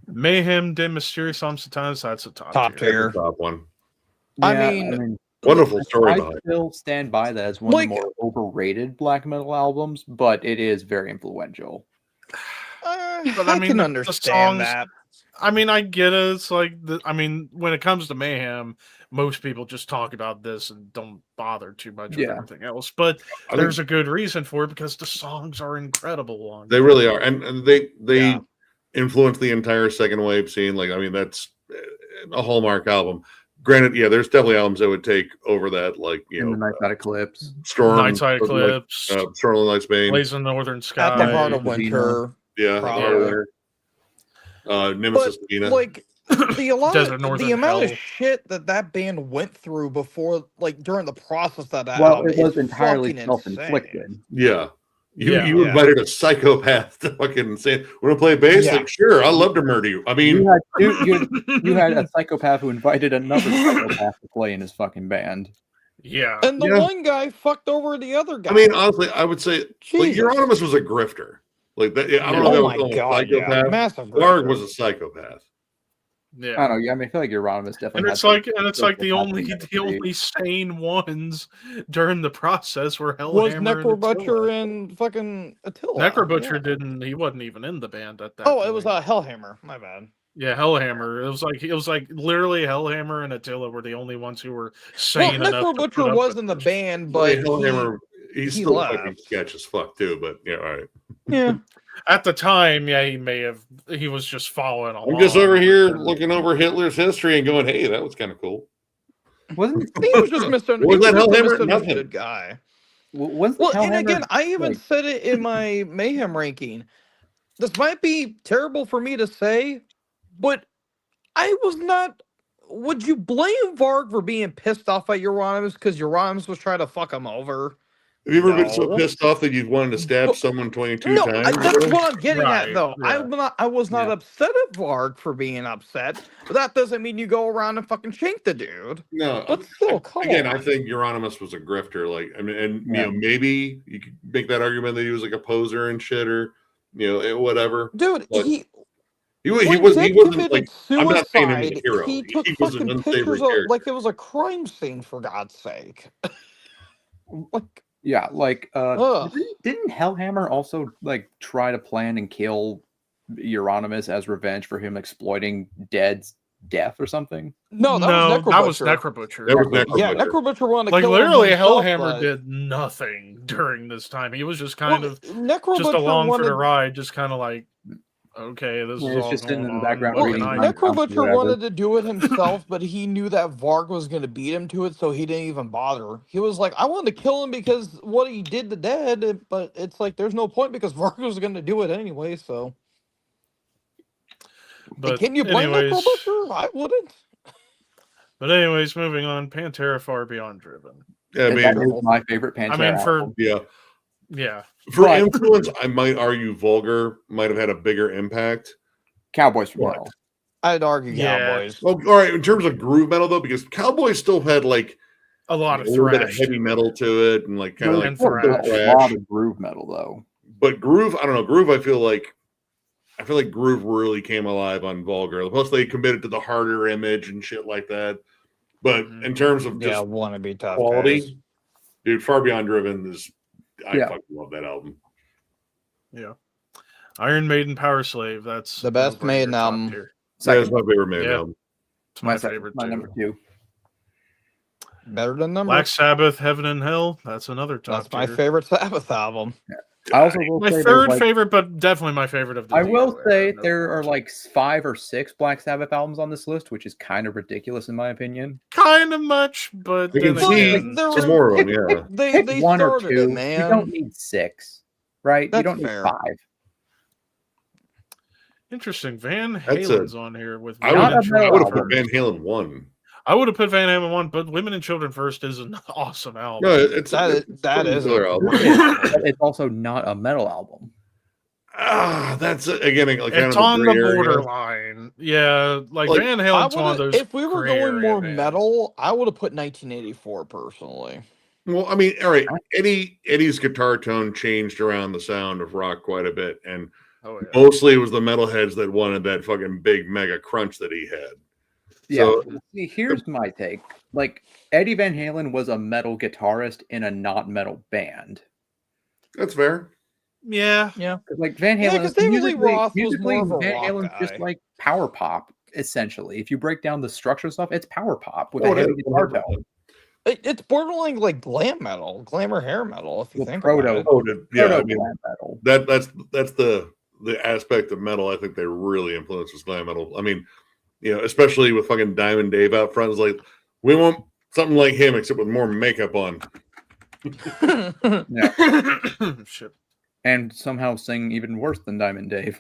A: Mayhem de Mysterious Homme Satanas, that's a top
E: Top
A: tier.
E: tier.
D: That's the top one.
E: I
C: Yeah,
E: mean,
D: Wonderful story
C: I
D: behind it.
C: still stand by that as one
E: Like-
C: of the more overrated black metal albums, but it is very influential.
A: But
E: I
A: I mean,
E: can
A: the
E: understand
A: songs-
E: that.
A: I mean, I get it. It's like, when it comes to Mayhem, most people just talk about this and don't bother too much with
C: Yeah.
A: everything else. But
D: I
A: there's
D: think
A: a good reason for it because the songs are incredible. On
D: they really are, and they
E: Yeah.
D: influence the entire second wave scene. Like, I mean, that's a hallmark album. Granted, yeah, there's definitely albums that would take over that, like
C: In the Night Side Eclipse.
D: Storm,
A: Nightside
D: like,
A: Eclipse,
D: Storm of the Night's Bane,
A: Blaze in the Northern Sky.
E: At the Heart of
C: Divina.
E: Winter.
D: yeah,
E: Probably.
D: Nemesis
E: But,
D: Divina.
E: like
A: Desert Northern
E: the amount of
A: Hell.
E: shit that band went through before, like during the process of that
C: Well,
E: album,
C: it was
E: is
C: entirely
E: fucking
C: self-inflicted.
E: insane.
D: Yeah, You
A: Yeah.
D: you invited a psychopath to fucking say, "Want to play bass?"
E: Yeah.
D: Like, sure, I'd love to murder you. I mean,
C: You had a psychopath who invited another psychopath to play in his fucking band.
A: yeah.
E: And the
D: Yeah.
E: one guy fucked over the other guy.
D: I mean, honestly, I would say like
E: Jesus.
D: Euronymous was a grifter. Like that. I don't know.
E: Oh
D: if I
E: my
D: would call him a
E: god, yeah.
D: psychopath.
E: Massive.
D: Varg
E: grifter.
D: was a psychopath.
A: Yeah.
C: I don't know. Yeah, I mean, I feel like Euronymous definitely.
A: And
C: has
A: it's
C: some
A: like, the only
C: psychopathy.
A: sane ones during the process were
E: Was
A: Hellhammer
E: Necro
A: and
E: Butcher
A: Attila.
E: and fucking Attila.
A: Necro Butcher
E: yeah.
A: didn't. He wasn't even in the band at that.
E: Oh,
A: point.
E: it was Hellhammer. My bad.
A: Yeah, Hellhammer. It was like literally Hellhammer and Attila were the only ones who were
E: Well,
A: sane enough.
E: Necro
A: to
E: Butcher
A: put up
E: was
A: with
E: in the
A: this.
E: band,
D: But
E: but
D: Hellhammer, he's
E: he
D: still
E: left.
D: fucking sketch as fuck too. But yeah, all right.
E: yeah.
A: At the time, yeah, he was just following along.
D: I'm just over here
A: but then-
D: looking over Hitler's history and going, "Hey, that was kind of cool."
C: Wasn't
E: He was just misunderstood.
D: Was that Hellhammer?
E: Misunderstood
D: Nothing.
E: guy.
C: was
E: Well, and
C: Hellhammer,
E: again, I even
C: like-
E: said it in my Mayhem ranking. This might be terrible for me to say, but I was not. Would you blame Varg for being pissed off at Euronymous because Euronymous was trying to fuck him over?
D: Have you ever been so
E: No.
D: pissed off that you've wanted to stab
E: But-
D: someone 22
E: No,
D: times?
E: that's what I'm getting
A: Right,
E: at, though.
A: yeah.
E: I was not
C: Yeah.
E: upset at Varg for being upset, but that doesn't mean you go around and fucking shank the dude.
D: No,
E: But still, come
D: again,
E: on.
D: I think Euronymous was a grifter. Like, I mean, and
C: Yeah.
D: maybe you could make that argument that he was like a poser and shit, or whatever.
E: Dude,
D: But
E: he
D: He
E: when
D: wasn't
E: Dick
D: like.
E: committed
D: I'm not saying he was a
E: suicide,
D: hero.
E: he took
D: He was an
E: fucking
D: unsavory
E: pictures of
D: character.
E: like it was a crime scene, for God's sake. Like,
C: Yeah, like
E: ugh.
C: didn't Hellhammer also like try to plan and kill Euronymous as revenge for him exploiting Dead's death or something?
E: No, that was Necro
A: that was
E: Butcher.
A: Necro Butcher.
D: That was Necro
E: Yeah,
D: Butcher.
E: Necro Butcher wanted to
A: Like
E: kill him
A: literally,
E: himself,
A: Hellhammer
E: but-
A: did nothing during this time. He was just kind
E: Well,
A: of
E: Necro
A: just
E: Butcher
A: along
E: wanted,
A: for the ride, just kind of like, okay, this
C: Yeah,
A: is
C: it's
A: all
C: just sitting
A: going
C: in the
A: on,
C: background
A: what
E: Well,
C: reading
A: can I
C: Mind
A: do?
E: Necro
C: Pump,
E: Butcher
C: whatever.
E: wanted to do it himself, but he knew that Varg was going to beat him to it, so he didn't even bother. He was like, I wanted to kill him because what he did to Dead, but it's like there's no point because Varg was going to do it anyway, so.
A: But
E: Can you blame
A: anyways,
E: Necro Butcher? I wouldn't.
A: But anyways, moving on. Pantera Far Beyond Driven.
D: Yeah, I
C: And
D: mean,
C: that is my favorite Pantera
A: I mean, for
C: album.
D: yeah.
A: yeah,
D: For
C: But-
D: influence, I might argue Vulgar might have had a bigger impact.
C: Cowboys from
D: What?
C: Hell.
E: I'd argue
A: Yeah.
E: Cowboys.
D: Well, all right, in terms of groove metal though, because Cowboys still had like
A: a lot of
D: a little bit of
A: thrash.
D: heavy metal to it, and like kind of
A: And
D: like
A: thrash.
C: There's a
D: thrash.
C: lot of groove metal though.
D: But groove, I don't know. Groove, I feel like groove really came alive on Vulgar. Plus, they committed to the harder image and shit like that. But
A: Mhm.
D: in terms of just
E: Yeah, wanna be tough.
D: quality,
E: guys.
D: dude, Far Beyond Driven is. I
C: Yeah.
D: fucking love that album.
A: Yeah, Iron Maiden, Power Slave. That's
E: The best
A: over
E: Maiden
A: your top
E: album.
A: tier.
D: That's my favorite Maiden
A: Yeah.
D: album.
A: It's my
C: second-
A: favorite
C: my
A: too.
C: number 2.
E: Better than number.
A: Black Sabbath, Heaven and Hell. That's another top
E: That's my
A: tier.
E: favorite Sabbath album.
C: I also will
A: My
C: say there's,
A: third
C: like-
A: favorite, but definitely my favorite of the.
C: I will
A: Dio
C: say
A: era, no
C: there are
A: question.
C: like 5 or 6 Black Sabbath albums on this list, which is kind of ridiculous in my opinion.
A: kind of much, but
D: I can
A: then
D: see
A: again,
E: there
D: some
E: were-
D: more of them. Yeah,
E: They
C: Pick
E: they
C: 1 or
E: started
C: 2.
E: it,
C: You
E: man.
C: don't need 6, right?
E: That's
C: you don't need
E: fair.
C: 5.
A: interesting. Van
D: That's
A: Halen's on here with.
D: I
C: Not
A: Women
C: a
A: and
C: metal
D: would
A: Children
D: have put
A: First.
D: Van Halen 1.
A: I would have put Van Halen 1, but Women and Children First is an awesome album.
D: No, it's
E: That
D: fucking
E: is
D: killer
E: a-
D: album.
C: But it's also not a metal album.
D: That's again like kind
A: It's
D: of a
A: on the
D: gray area.
A: borderline. Yeah, like
D: Like,
A: Van
E: I
A: Halen's one of
E: would've-
A: those.
E: if we were
A: gray
E: going
A: area
E: more
A: bands.
E: metal, I would have put 1984 personally.
D: Well, I mean, all right. Eddie's guitar tone changed around the sound of rock quite a bit, and
A: Oh yeah.
D: mostly it was the metalheads that wanted that fucking big mega crunch that he had.
C: Yeah.
D: So-
C: See, here's my take. Like Eddie Van Halen was a metal guitarist in a not metal band.
D: That's fair.
A: Yeah.
C: 'Cause, like Van
E: Yeah,
C: Halen,
E: 'cause David Lee Roth was
C: musically,
E: more of a
C: Van
E: rock
C: Halen's just
E: guy.
C: like power pop essentially. If you break down the structure stuff, it's power pop with
D: Oh,
C: a
D: it
C: heavy
D: is,
C: guitar
D: 100%.
C: tone.
E: It's borderline like glam metal, glamour hair metal. If you
C: Well,
E: think
C: proto-
E: about it.
D: Oh, yeah. I
C: Proto
D: mean,
C: glam metal.
D: that's the aspect of metal I think they really influenced was glam metal. I mean, especially with fucking Diamond Dave out front, it's like we want something like him except with more makeup on.
A: Shit.
C: And somehow sing even worse than Diamond Dave.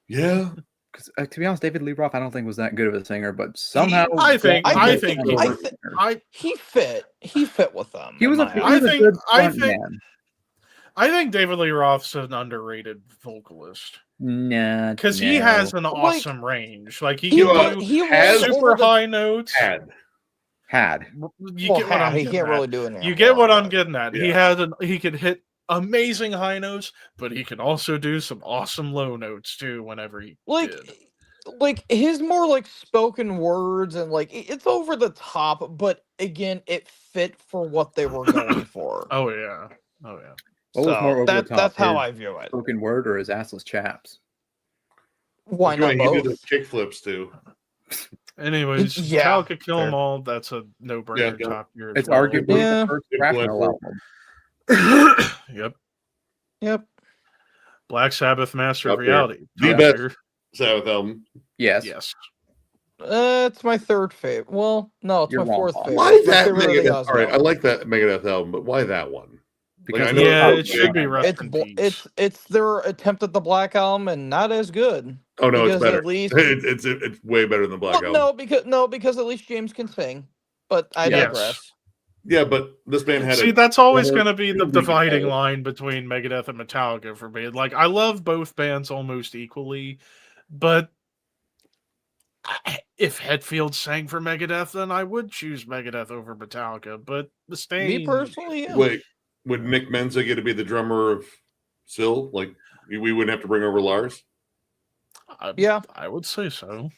D: Yeah.
C: Because to be honest, David Lee Roth, I don't think was that good of a singer, but somehow
A: I think-
E: I
A: think
C: he
E: he-
C: was a singer.
A: I
E: He fit with them.
C: He was
E: in
C: a,
E: my
C: he
A: I
C: was a
A: think-
C: good
A: I
C: front
A: think-
C: man.
A: I think David Lee Roth's an underrated vocalist
C: Nah,
A: because he has an awesome range. Like he
E: He
A: can
E: was,
A: do
E: he
D: has
E: was
A: super
E: over the
A: high notes.
D: Had.
A: You get what I'm
E: he
A: getting
E: can't
A: at.
E: really do it anymore.
A: You get what I'm getting at.
D: Yeah.
A: He could hit amazing high notes, but he can also do some awesome low notes too whenever he did.
E: Like his more like spoken words and like it's over the top, but again, it fit for what they were going for.
A: Oh yeah. Oh yeah.
C: What was more over the top?
E: That's how
C: his
E: I view it.
C: spoken word or his assless chaps?
E: Why not
D: He
E: both?
D: did the kick flips too.
A: Anyways,
E: Yeah,
A: Metallica Kill 'Em
E: fair.
A: All. That's a no-brainer
D: Yeah.
A: top tier. as
C: It's
A: well.
C: arguably
E: Yeah.
C: the first thrash metal
D: Influential.
C: album.
A: Yep.
E: Yep.
A: Black Sabbath, Master of
D: Up there.
A: Reality.
D: The
A: Top
D: best.
A: tier.
D: Sabbath album.
C: Yes.
A: Yes.
E: It's my third favorite. Well, no, it's
C: You're
E: my
C: wrong,
E: fourth
C: Paul.
E: favorite.
D: Why is
E: My
D: that
E: favorite of the
D: Megadeth? All right, I
E: Ozzy
D: like that Megadeth album, but why that one?
C: Because
D: I know
A: Yeah,
D: it's-
A: it should be
E: album.
A: rest in peace.
E: It's their attempt at the Black Album and not as good.
D: Oh no, it's
E: because
D: better.
E: at least
D: It's way better than the Black
E: well,
D: album.
E: because at least James can sing. But I
A: Yes.
E: digress.
D: Yeah, but this band had
A: See,
D: a
A: that's always
D: better
A: going to be the
D: music
A: dividing
D: style.
A: line between Megadeth and Metallica for me. Like, I love both bands almost equally, but if Hetfield sang for Megadeth, then I would choose Megadeth over Metallica. But Mustaine,
E: Me personally, yeah.
D: Wait, would Nick Menza get to be the drummer of Syl? Like we wouldn't have to bring over Lars?
E: Yeah.
A: I would say so.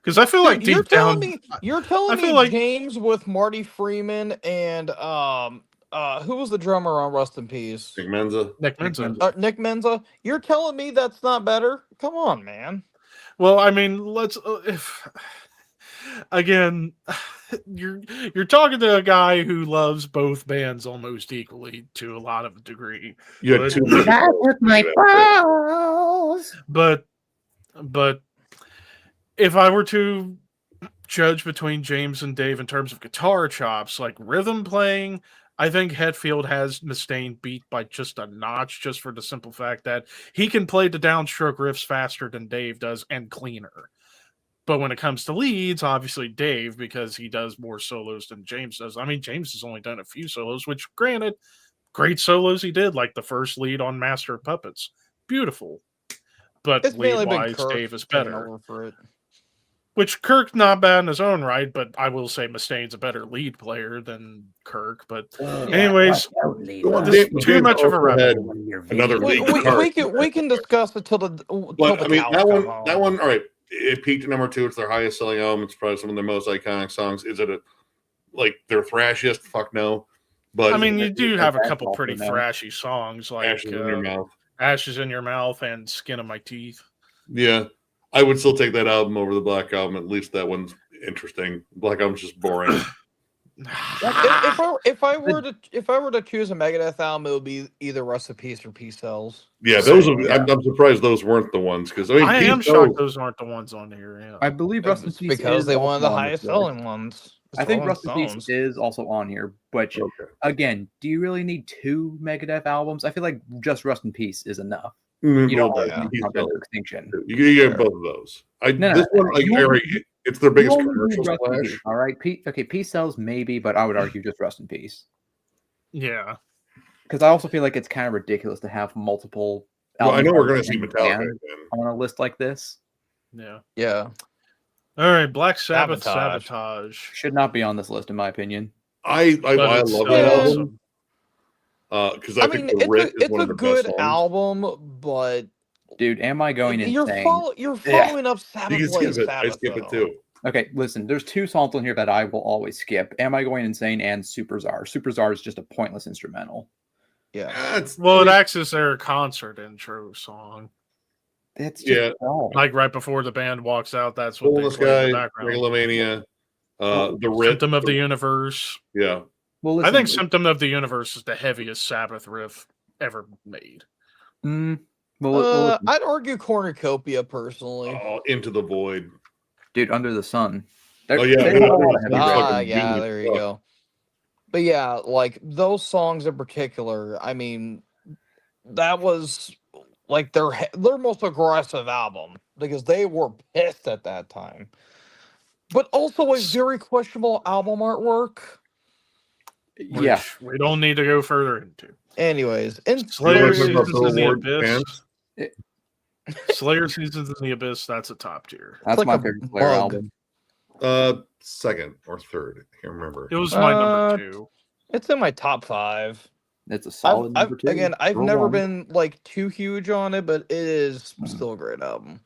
A: Because I feel like
E: you're
A: deep down,
E: you're telling
A: I
E: me
A: feel like-
E: James with Marty Freeman and who was the drummer on Rust in Peace?
D: Nick Menza.
A: Nick Menza.
E: Nick Menza. You're telling me that's not better? Come on, man.
A: Well, I mean, let's if again, you're talking to a guy who loves both bands almost equally to a lot of degree.
D: You had
A: But-
D: two.
A: But if I were to judge between James and Dave in terms of guitar chops, like rhythm playing, I think Hetfield has Mustaine beat by just a notch, just for the simple fact that he can play the downstroke riffs faster than Dave does and cleaner. But when it comes to leads, obviously Dave, because he does more solos than James does. I mean, James has only done a few solos, which granted, great solos he did, like the first lead on Master of Puppets. Beautiful. But
E: It's mainly been
A: lead-wise,
E: Kirk
A: Dave is
E: taking
A: better.
E: over for it.
A: Which Kirk's not bad in his own right, but I will say Mustaine's a better lead player than Kirk. But anyways, this is too much of a rabbit.
D: Another league.
E: We can discuss it till the
D: But I mean,
E: cows
D: that
E: come
D: one,
E: home.
D: all right. It peaked at number 2. It's their highest selling album. It's probably some of their most iconic songs. Is it like their thrashiest? Fuck no. But
A: I mean, you do have a
C: that's
A: couple
C: also
A: pretty
C: no.
A: thrashy songs like
D: Ashes in Your Mouth.
A: Ashes in Your Mouth and Skin of My Teeth.
D: Yeah, I would still take that album over the Black Album. At least that one's interesting. Black Album's just boring.
E: If I were to choose a Megadeth album, it would be either Rust in Peace or Peace Cells.
D: Yeah, those.
C: Yeah.
D: I'm surprised those weren't the ones because I mean,
A: I am
D: Peace
A: shocked
D: Cells-
A: those aren't the ones on here. Yeah.
C: I believe Rust in
E: It's
C: Peace
E: because
C: is
E: they one of the
C: also on
E: highest
C: this list.
E: selling ones. It's
C: I think
E: Rolling
C: Rust in Peace
E: Stones.
C: is also on here, but
D: Okay.
C: again, do you really need 2 Megadeth albums? I feel like just Rust in Peace is enough.
D: Mm,
C: You don't
D: well,
C: need to
D: Peace
C: count them
D: Cells.
C: to extinction.
D: You can get both of those.
C: No,
D: This
C: no,
D: one, like,
C: you
D: all
C: only
D: right,
C: need-
D: it's their biggest
C: You only need
D: commercial
C: Rust in
D: splash.
C: Peace, all right, Peace Cells maybe, but I would argue just Rust in Peace
A: Yeah.
C: because I also feel like it's kind of ridiculous to have multiple.
D: Well, I
C: albums
D: know we're
C: from
D: going
C: the
D: to see
C: same
D: Metallica
C: band
D: again.
C: on a list like this.
A: Yeah.
E: Yeah.
A: All right. Black Sabbath
E: Sabotage.
A: Sabotage.
C: Should not be on this list, in my opinion.
D: I
A: But
D: love
A: it's
D: that
A: still
D: album
A: awesome.
D: because I think the riff is
E: it's
D: one
E: a
D: of the
E: good
D: best songs.
E: album, but
C: Dude, am I going
E: you're
C: insane?
E: following up
D: You
E: Sabbath
D: can
E: Bloody
D: skip it. I
E: Sabbath.
D: skip it
E: though.
D: too.
C: Okay, listen, there's 2 songs on here that I will always skip. Am I Going Insane and Super Czar. Super Czar is just a pointless instrumental.
E: Yeah.
D: Yeah, it's,
A: Well, it acts as their concert intro song.
C: That's just
D: Yeah.
C: wrong.
A: Like right before the band walks out, that's
D: Hole
A: what
D: in
A: they
D: the
A: play in the
D: Sky,
A: background.
D: Megalomania, the Rit.
A: Symptom of the Universe.
D: Yeah.
C: Well,
A: I think
C: listen,
A: Symptom of the Universe is the heaviest Sabbath riff ever made.
C: listen,
E: I'd argue Cornucopia personally.
D: Into the Void.
C: dude, Under the Sun.
D: Oh, yeah,
C: They
D: Under
C: have a
D: the
C: lot of
D: Sun.
C: heavy
D: Ah,
C: fucking
E: Yeah,
D: genius
E: there you
D: stuff.
E: go. But yeah, like those songs in particular, I mean, that was like their most aggressive album because they were pissed at that time. But also a very questionable album artwork.
C: Yeah,
A: which we don't need to go further into.
F: Anyways, and
A: Slayer
D: Talking about
A: Seasons in the
D: Billboard
A: Abyss.
D: fans?
A: Slayer Seasons in the Abyss, that's a top tier.
C: that's
F: like
C: my
F: a
C: favorite Slayer
F: bug.
C: album.
D: Second or third. I can't remember.
A: It was my number 2.
F: it's in my top 5.
C: It's a solid number 2.
F: Again, I've
C: for
F: never
C: one.
F: been like too huge on it, but it is still a great album.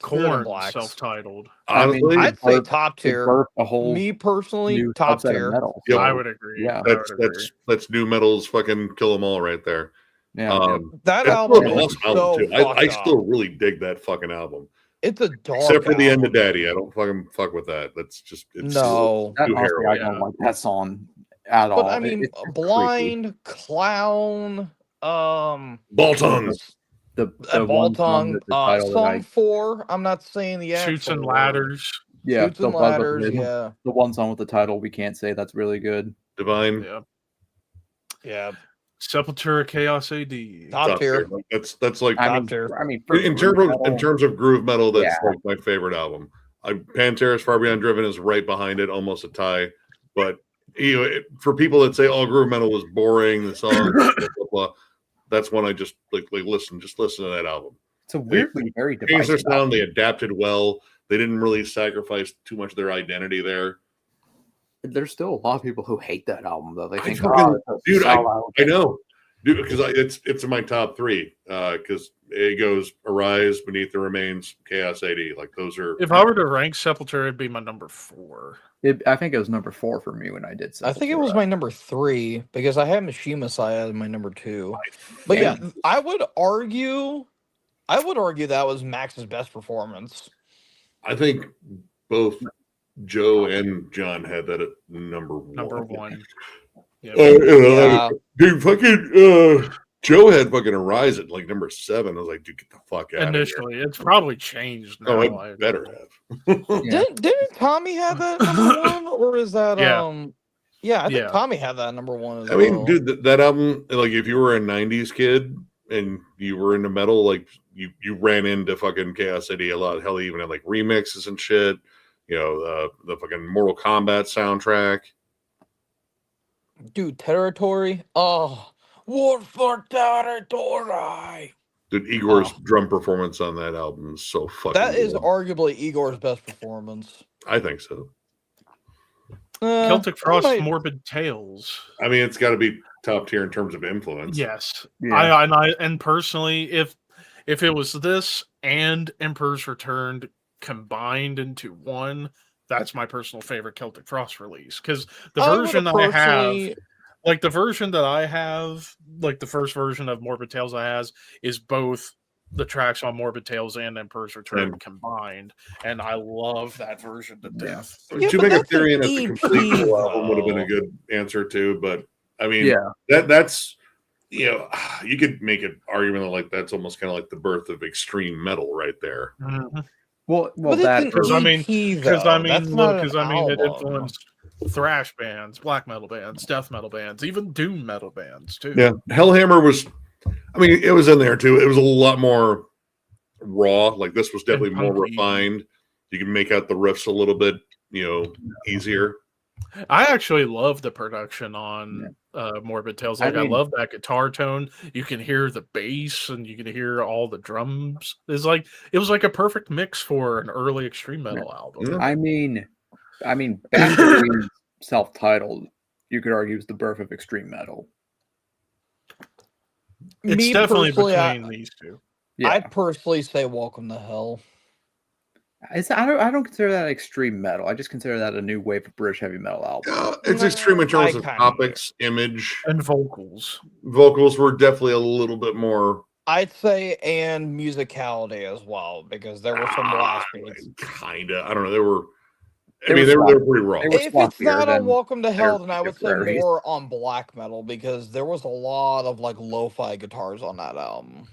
F: Spirit of
A: Corn,
F: Blacks.
A: self-titled.
D: Honestly,
F: I'd say
C: birthed-
F: top
C: It
F: tier.
C: birthed a whole
F: Me personally,
C: new
F: top
C: subset of
F: tier.
C: metal.
D: Yep.
A: I would agree.
C: Yeah.
A: I
D: that's
A: would agree.
D: that's new metal's fucking kill 'em all right there.
C: Yeah,
F: That
D: It's
F: album
D: still an
F: is
D: awesome
F: so
D: album too. I
F: fucked
D: still
F: up.
D: really dig that fucking album.
F: It's a dark
D: Except for the end of
F: album.
D: Daddy, I don't fucking fuck with that. That's just it's
F: No.
C: that,
D: too
C: honestly,
D: harrowing.
C: I don't like that song at all.
F: But I mean,
C: It's too creepy.
F: Blind, Clown,
D: Ball tongues.
C: The
F: Ball
C: one song
F: Tongue,
C: that the title that
F: Song 4. I'm not saying the actual
A: Shoots and
F: word.
A: Ladders.
C: yeah,
F: Shoots and
C: the one with
F: Ladders,
C: the-
F: yeah.
C: the one song with the title we can't say that's really good.
D: Divine.
A: Yeah.
F: Yeah.
A: Sepultura Chaos AD.
F: Top tier.
D: Like, that's like
F: Top tier.
C: I mean,
D: in terms of groove metal, that's
C: Yeah.
D: like my favorite album. Pantera's Far Beyond Driven is right behind it, almost a tie. But for people that say all groove metal was boring, the song, blah, blah, blah, that's one I just like listen to that album.
C: it's a weirdly very
D: Changed their
C: divisive
D: sound,
C: album.
D: they adapted well. They didn't really sacrifice too much of their identity there.
C: There's still a lot of people who hate that album though. They think,
D: fucking-
C: it's a
D: dude,
C: sellout.
D: I know, dude, because it's in my top 3. Because it goes Arise, Beneath the Remains, Chaos AD. Like those are.
A: If I were to rank Sepultura, it'd be my number 4.
C: I think it was number 4 for me when I did.
F: I think it was
C: Sepultura.
F: my number 3 because I had Mishima Saya as my number 2. But yeah, I would argue that was Max's best performance.
D: I think both Joe and John had that at number 1.
A: Number 1. Yeah.
F: Yeah.
D: Dude, fucking Joe had fucking Arise at like number 7. I was like, dude, get the fuck out
A: Initially, it's probably changed now.
D: of here. Oh, it better have.
C: Yeah.
F: Didn't Tommy have that number 1, or is that
A: Yeah.
F: Yeah, I think
A: Yeah.
F: Tommy had that number 1 as
D: I mean,
F: well.
D: dude, that album, like if you were a 90s kid and you were into metal, like you ran into fucking Chaos AD a lot. Hell, they even had like remixes and shit. The fucking Mortal Kombat soundtrack.
F: Dude, Territory. Oh, War for Territory.
D: Dude, Igor's drum performance on that album is so fucking
F: That is
D: good.
F: arguably Igor's best performance.
D: I think so.
A: Celtic Frost,
F: might-
A: Morbid Tales.
D: I mean, it's got to be top tier in terms of influence.
A: Yes.
C: Yeah.
A: And personally, if it was this and Emperor's Returned combined into one, that's my personal favorite Celtic Frost release. Because the
F: I
A: version
F: would've
A: I have,
F: personally-
A: like the version that I have, like the first version of Morbid Tales I has, is both the tracks on Morbid Tales and Emperor's Return
D: Same.
A: combined, and I love that version to death.
F: Yeah,
D: To
F: but
D: make a
F: that's an
D: theory and a
F: EP,
D: complete full album would have been a
F: though.
D: good answer too. But I mean,
C: Yeah.
D: that's you could make an argument that, like that's almost kind of like the birth of extreme metal right there.
A: Mhm.
C: Well,
F: But
C: that
F: it's an
A: Because I mean-
F: EP,
A: Because
F: though.
A: I mean,
F: That's not an
A: it
F: album.
A: influenced thrash bands, black metal bands, death metal bands, even doom metal bands too.
D: Yeah, Hellhammer was. I mean, it was in there too. It was a lot more raw. Like this was definitely more
A: punky.
D: refined. You can make out the riffs a little bit, easier.
A: I actually love the production on Morbid Tales. Like I
C: mean-
A: love that guitar tone. You can hear the bass and you can hear all the drums. It was like a perfect mix for an early extreme metal album.
D: Yeah.
C: I mean, Bastard self-titled, you could argue is the birth of extreme metal.
A: It's
F: Me
A: definitely
F: personally,
A: between these two.
C: Yeah,
F: I'd personally say Welcome to Hell.
C: I don't consider that extreme metal. I just consider that a new wave of British heavy metal album.
D: It's extreme in terms
F: I
D: of
F: kinda
D: topics, image,
A: And vocals.
D: vocals were definitely a little bit more.
F: I'd say and musicality as well, because there were some blast beats.
D: Kinda. I don't know. They were. I
C: They
D: mean,
C: were
D: they were pretty raw.
C: They were
F: If it's
C: swappier
F: not on
C: than
F: Welcome to Hell,
C: their
F: then I would say
C: contemporaries.
F: more on black metal, because there was a lot of like lo-fi guitars on that album.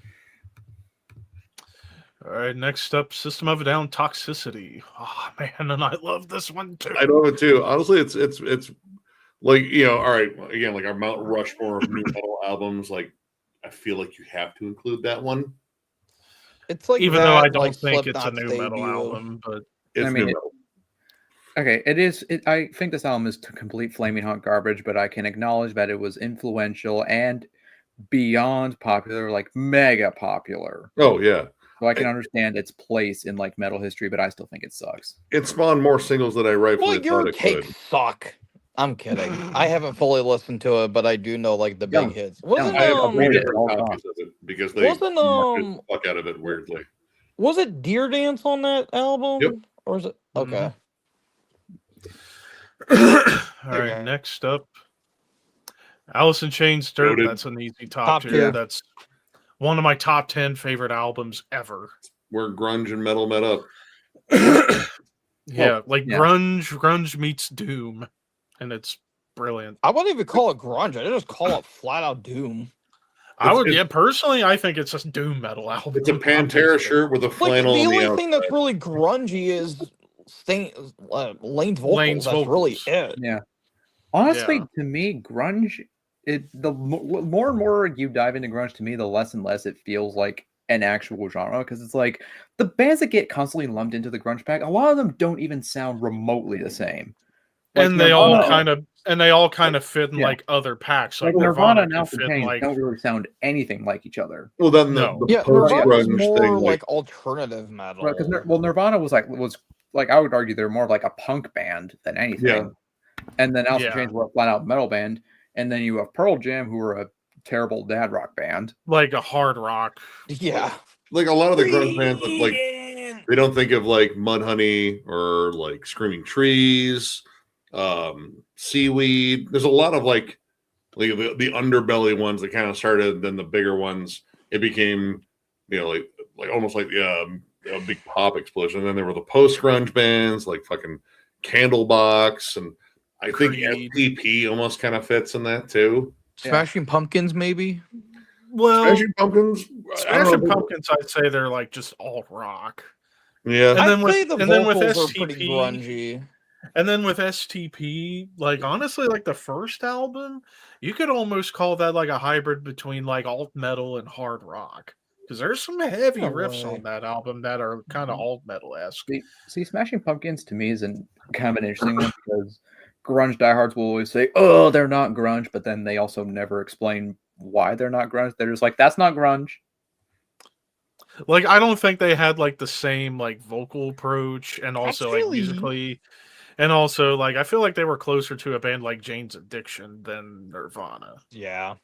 A: All right, next up, System of a Down, Toxicity. Oh man, and I love this one too.
D: I love it too. Honestly, it's like all right. Again, like our Mount Rushmore of new metal albums. Like, I feel like you have to include that one.
F: It's like
A: Even
F: that,
A: though I don't
F: like
A: think it's a
F: Slipknot's
A: new metal
F: debut.
A: album, but
D: It's
C: I mean,
D: new
C: it-
D: metal.
C: Okay, it is. I think this album is complete flaming hot garbage, but I can acknowledge that it was influential and beyond popular, like mega popular.
D: Oh yeah,
C: So I can understand its place in like metal history, but I still think it sucks.
D: it spawned more singles than I rightfully
F: Well, your
D: thought it
F: takes
D: could.
F: suck. I'm kidding. I haven't fully listened to it, but I do know like the big
C: Yeah.
F: hits. Wasn't
D: I have
C: um,
D: three
C: it
D: different
C: all
D: copies of it because they
F: wasn't
D: marketed the fuck out of it weirdly.
F: was it Deer Dance on that album?
D: Yep.
F: Or is it okay?
A: All right,
F: Okay.
A: next up, Alice in Chains Dirt.
D: Noted.
A: That's an easy top
F: Top
A: tier.
F: tier.
A: That's one of my top 10 favorite albums ever.
D: Where grunge and metal met up.
A: Yeah, like
C: yeah.
A: grunge meets doom, and it's brilliant.
F: I wouldn't even call it grunge. I just call it flat out doom.
A: I would,
D: It's-
A: yeah, personally, I think it's a doom metal album.
D: It's a Pantera shirt with a
F: Like
D: flannel
F: the
D: on the
F: only thing
D: outside.
F: that's really grungy is Lane's vocals.
A: Lane's
F: That's really
A: vocals.
F: it.
C: Yeah. Honestly,
A: Yeah.
C: to me, grunge. The more and more you dive into grunge, to me, the less and less it feels like an actual genre, because it's like the bands that get constantly lumped into the grunge pack, a lot of them don't even sound remotely the same. Like
A: and they all
C: Nirvana-
A: kind of fit in
C: Yeah.
A: like other packs.
C: like
A: Like
C: Nirvana and
A: could
C: Alice in
A: fit in,
C: Chains
A: like
C: don't really sound anything like each other.
D: Well, then
A: No.
D: the
F: Yeah,
D: post
F: Nirvana's
D: grunge
F: more
D: thing,
F: like alternative metal.
C: Right, because Nirvana was like I would argue they're more of like a punk band than anything.
D: Yeah.
C: And then Alice in
A: Yeah.
C: Chains were a flat out metal band, and then you have Pearl Jam, who were a terrible dad rock band.
A: like a hard rock.
F: Yeah.
D: like a lot of the grunge bands, like they don't think of like Mudhoney or like Screaming Trees, Seaweed. There's a lot of like the underbelly ones that kind of started, then the bigger ones. It became, like almost like a big pop explosion. And then there were the post grunge bands like fucking Candlebox, and I think
A: Creed.
D: STP almost kind of fits in that too.
F: Smashing Pumpkins, maybe.
A: Well,
D: Smashing Pumpkins, I don't
A: Smashing
D: know.
A: Pumpkins, I'd say they're like just alt rock.
D: Yeah,
A: And
F: I'd
A: then with-
F: say the
A: and then with
F: vocals are pretty
A: STP,
F: grungy.
A: And then with STP, like honestly, like the first album, you could almost call that like a hybrid between like alt metal and hard rock. Because there's some heavy
F: No
A: riffs
F: way.
A: on that album that are kind of alt metal esque.
C: See, Smashing Pumpkins to me is kind of an interesting one, because grunge diehards will always say, "Oh, they're not grunge," but then they also never explain why they're not grunge. They're just like, "That's not grunge."
A: Like I don't think they had like the same like vocal approach, and also like
F: Actually-
A: musically, and also like I feel like they were closer to a band like Jane's Addiction than Nirvana.
F: Yeah.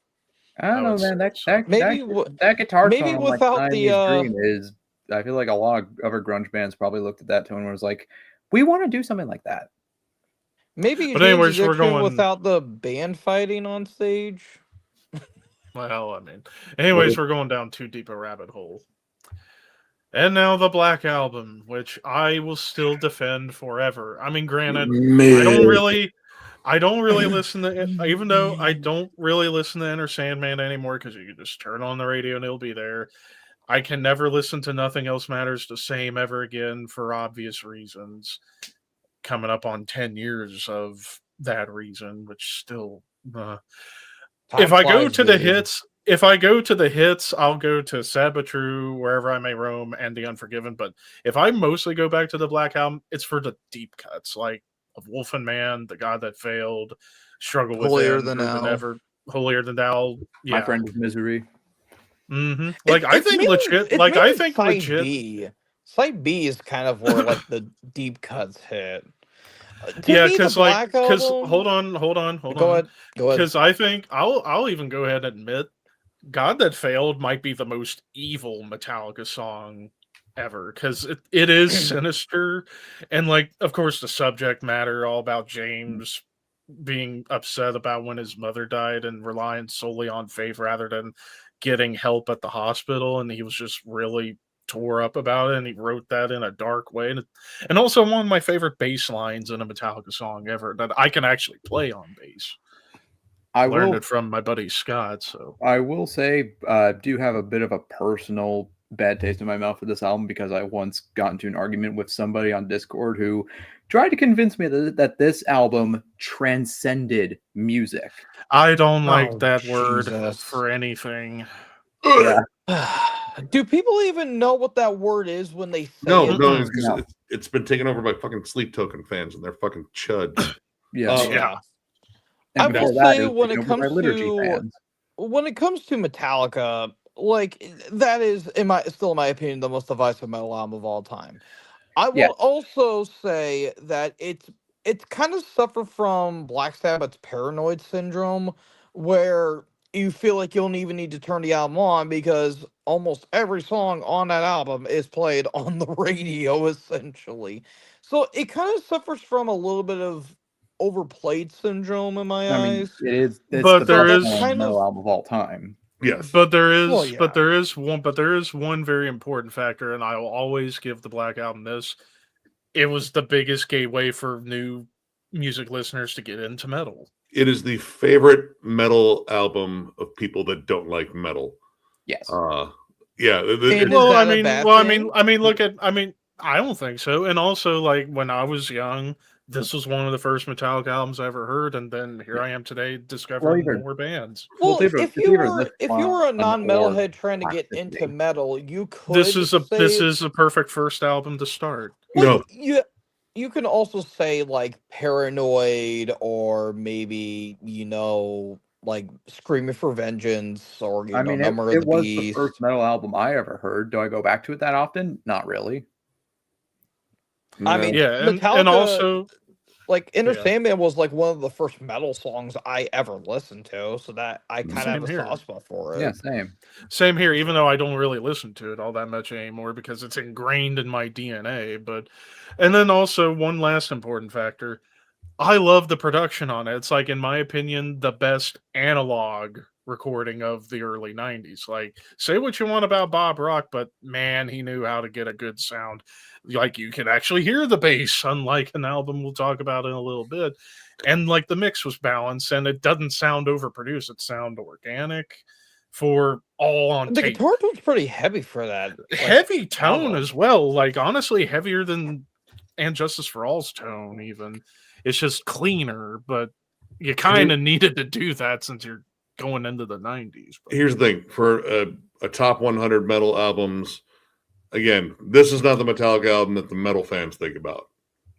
C: I don't
A: I
C: know,
A: would
C: man.
A: say
C: That
A: so.
C: that,
F: Maybe
C: that,
F: w-
C: that guitar
F: maybe
C: tone on,
F: without
C: like,
F: the,
C: Siamese Dream is. I feel like a lot of other grunge bands probably looked at that tone and was like, "We want to do something like that."
F: Maybe
A: But
F: Jane's
A: anyways, we're
F: Addiction
A: going-
F: without the band fighting on stage.
A: Well, I mean, anyways, we're going down too deep a rabbit hole. And now the Black Album, which I will still defend forever. I mean, granted, I don't really listen to, even though I don't really listen to Enter Sandman anymore, because you can just turn on the radio and it'll be there. I can never listen to Nothing Else Matters the Same ever again for obvious reasons. Coming up on 10 years of that reason, which still, if I go to the hits, I'll go to Sad But True, Wherever I May Roam, and The Unforgiven. But if I mostly go back to the Black Album, it's for the deep cuts, like of Wolf and Man, The God That Failed, Struggle Within,
F: Holier Than
A: Proven
F: Thou.
A: Ever, Holier Than Thou. Yeah.
C: My Friend of Misery.
A: Mm-hmm. Like I
F: It's
A: think
F: mainly-
A: legit.
F: it's
A: Like I
F: mainly
A: think
F: side
A: legit.
F: B. Side B is kind of where like the deep cuts hit. To
A: Yeah,
F: me, the
A: because like,
F: Black
A: because
F: Album-
A: hold on.
F: Go ahead. Go ahead.
A: Because I think I'll even go ahead and admit, God That Failed might be the most evil Metallica song ever, because it is sinister, and like of course the subject matter all about James being upset about when his mother died and relying solely on faith rather than getting help at the hospital, and he was just really tore up about it, and he wrote that in a dark way, and also one of my favorite bass lines in a Metallica song ever that I can actually play on bass.
C: I
A: Learned
C: will
A: it from my buddy Scott. So
C: I will say, do have a bit of a personal bad taste in my mouth for this album, because I once got into an argument with somebody on Discord who tried to convince me that this album transcended music.
A: I don't like
F: Oh,
A: that word
F: Jesus.
A: for anything.
C: Yeah.
F: Do people even know what that word is when they say
D: No,
F: it?
D: no, it's, 'cause
C: No.
D: it's been taken over by fucking Sleep Token fans, and they're fucking chuds.
C: Yeah.
A: Yeah.
C: And
F: I
C: before
F: will
C: that,
F: say
C: was
F: when
C: taken
F: it
C: over
F: comes
C: by liturgy
F: to
C: fans.
F: Metallica, like that is in my opinion the most divisive metal album of all time. I will
C: Yeah.
F: also say that it's kind of suffer from Black Sabbath's paranoid syndrome, where you feel like you don't even need to turn the album on because almost every song on that album is played on the radio, essentially. So it kind of suffers from a little bit of overplayed syndrome in my
C: I mean,
F: eyes.
C: it's
A: But
C: the
A: there
C: best
A: is-
C: selling
F: kind of-
C: metal album of all time.
D: Yes.
A: But there is,
F: Well, yeah.
A: but there is one very important factor, and I will always give the Black Album this. It was the biggest gateway for new music listeners to get into metal.
D: It is the favorite metal album of people that don't like metal.
C: Yes.
D: Yeah.
F: And
D: It-
F: is
A: Well,
F: that
A: I
F: a
A: mean,
F: bad
A: well,
F: thing?
A: I mean, I don't think so. And also, like when I was young, this was one of the first Metallica albums I ever heard, and then here I am today discovering
C: even-
A: more bands.
F: Well,
C: David,
F: if
C: David,
F: you
C: this
F: were a
C: one
F: non-metalhead trying to
C: or
F: get into
C: plasticity.
F: metal, you could
A: This is
F: say
A: a perfect first album to start.
F: like,
D: No.
F: you can also say like Paranoid, or maybe like Screaming for Vengeance, or
C: I mean,
F: Number of
C: it
F: the
C: was
F: Beast.
C: the first metal album I ever heard. Do I go back to it that often? Not really.
F: I
D: no.
F: mean,
A: Yeah, and
F: Metallica,
A: also
F: like Enter
A: Yeah.
F: Sandman was like one of the first metal songs I ever listened to, so that I kind of
A: Same
F: have a
A: here.
F: soft spot for it.
C: Yeah, same.
A: same here, even though I don't really listen to it all that much anymore because it's ingrained in my DNA. But and then also one last important factor. I love the production on it. It's like, in my opinion, the best analog recording of the early 90s. Like, say what you want about Bob Rock, but man, he knew how to get a good sound. Like, you can actually hear the bass, unlike an album we'll talk about in a little bit. And like the mix was balanced, and it doesn't sound overproduced. It sounds organic for all on
F: The
A: tape.
F: guitar tone's pretty heavy for that. like,
A: Heavy tone
F: album.
A: as well. Like, honestly, heavier than And Justice for All's tone, even. It's just cleaner, but you kind of needed to do that since you're going into the 90s. But
D: Here's the thing for a top 100 metal albums. Again, this is not the Metallica album that the metal fans think about.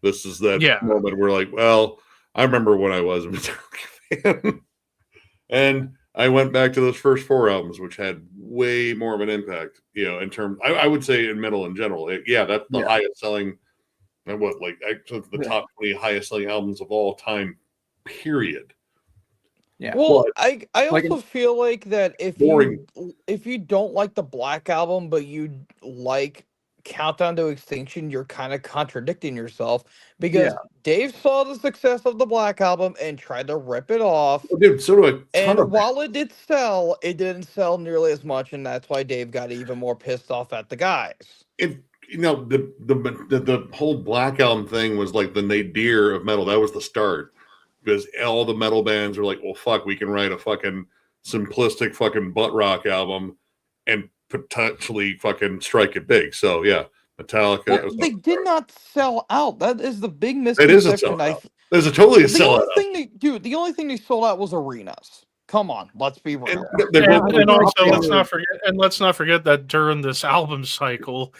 D: This is that
A: Yeah.
D: moment where, like, well, I remember when I was a Metallica fan, and I went back to those first 4 albums, which had way more of an impact. In terms, I would say in metal in general. That's the highest selling. And the top 20 highest selling albums of all time, period.
C: Yeah.
F: Well,
D: But,
F: I
C: like,
F: also feel like that if
D: boring.
F: you don't like the Black Album, but you like Countdown to Extinction, you're kind of contradicting yourself, because Dave saw the success of the Black Album and tried to rip it off.
D: Dude, so do a ton
F: And
D: of
F: while it did sell, it didn't sell nearly as much, and that's why Dave got even more pissed off at the guys.
D: the whole Black Album thing was like the nadir of metal. That was the start, because all the metal bands were like, well, fuck, we can write a fucking simplistic fucking butt rock album and potentially fucking strike it big. So yeah, Metallica.
F: Well, they did not sell out. That is the big
D: It is a
F: misconception.
D: sellout. There's a totally a
F: The only
D: sellout.
F: thing the only thing they sold out was arenas. Come on, let's be real.
A: and also let's not forget that during this album cycle,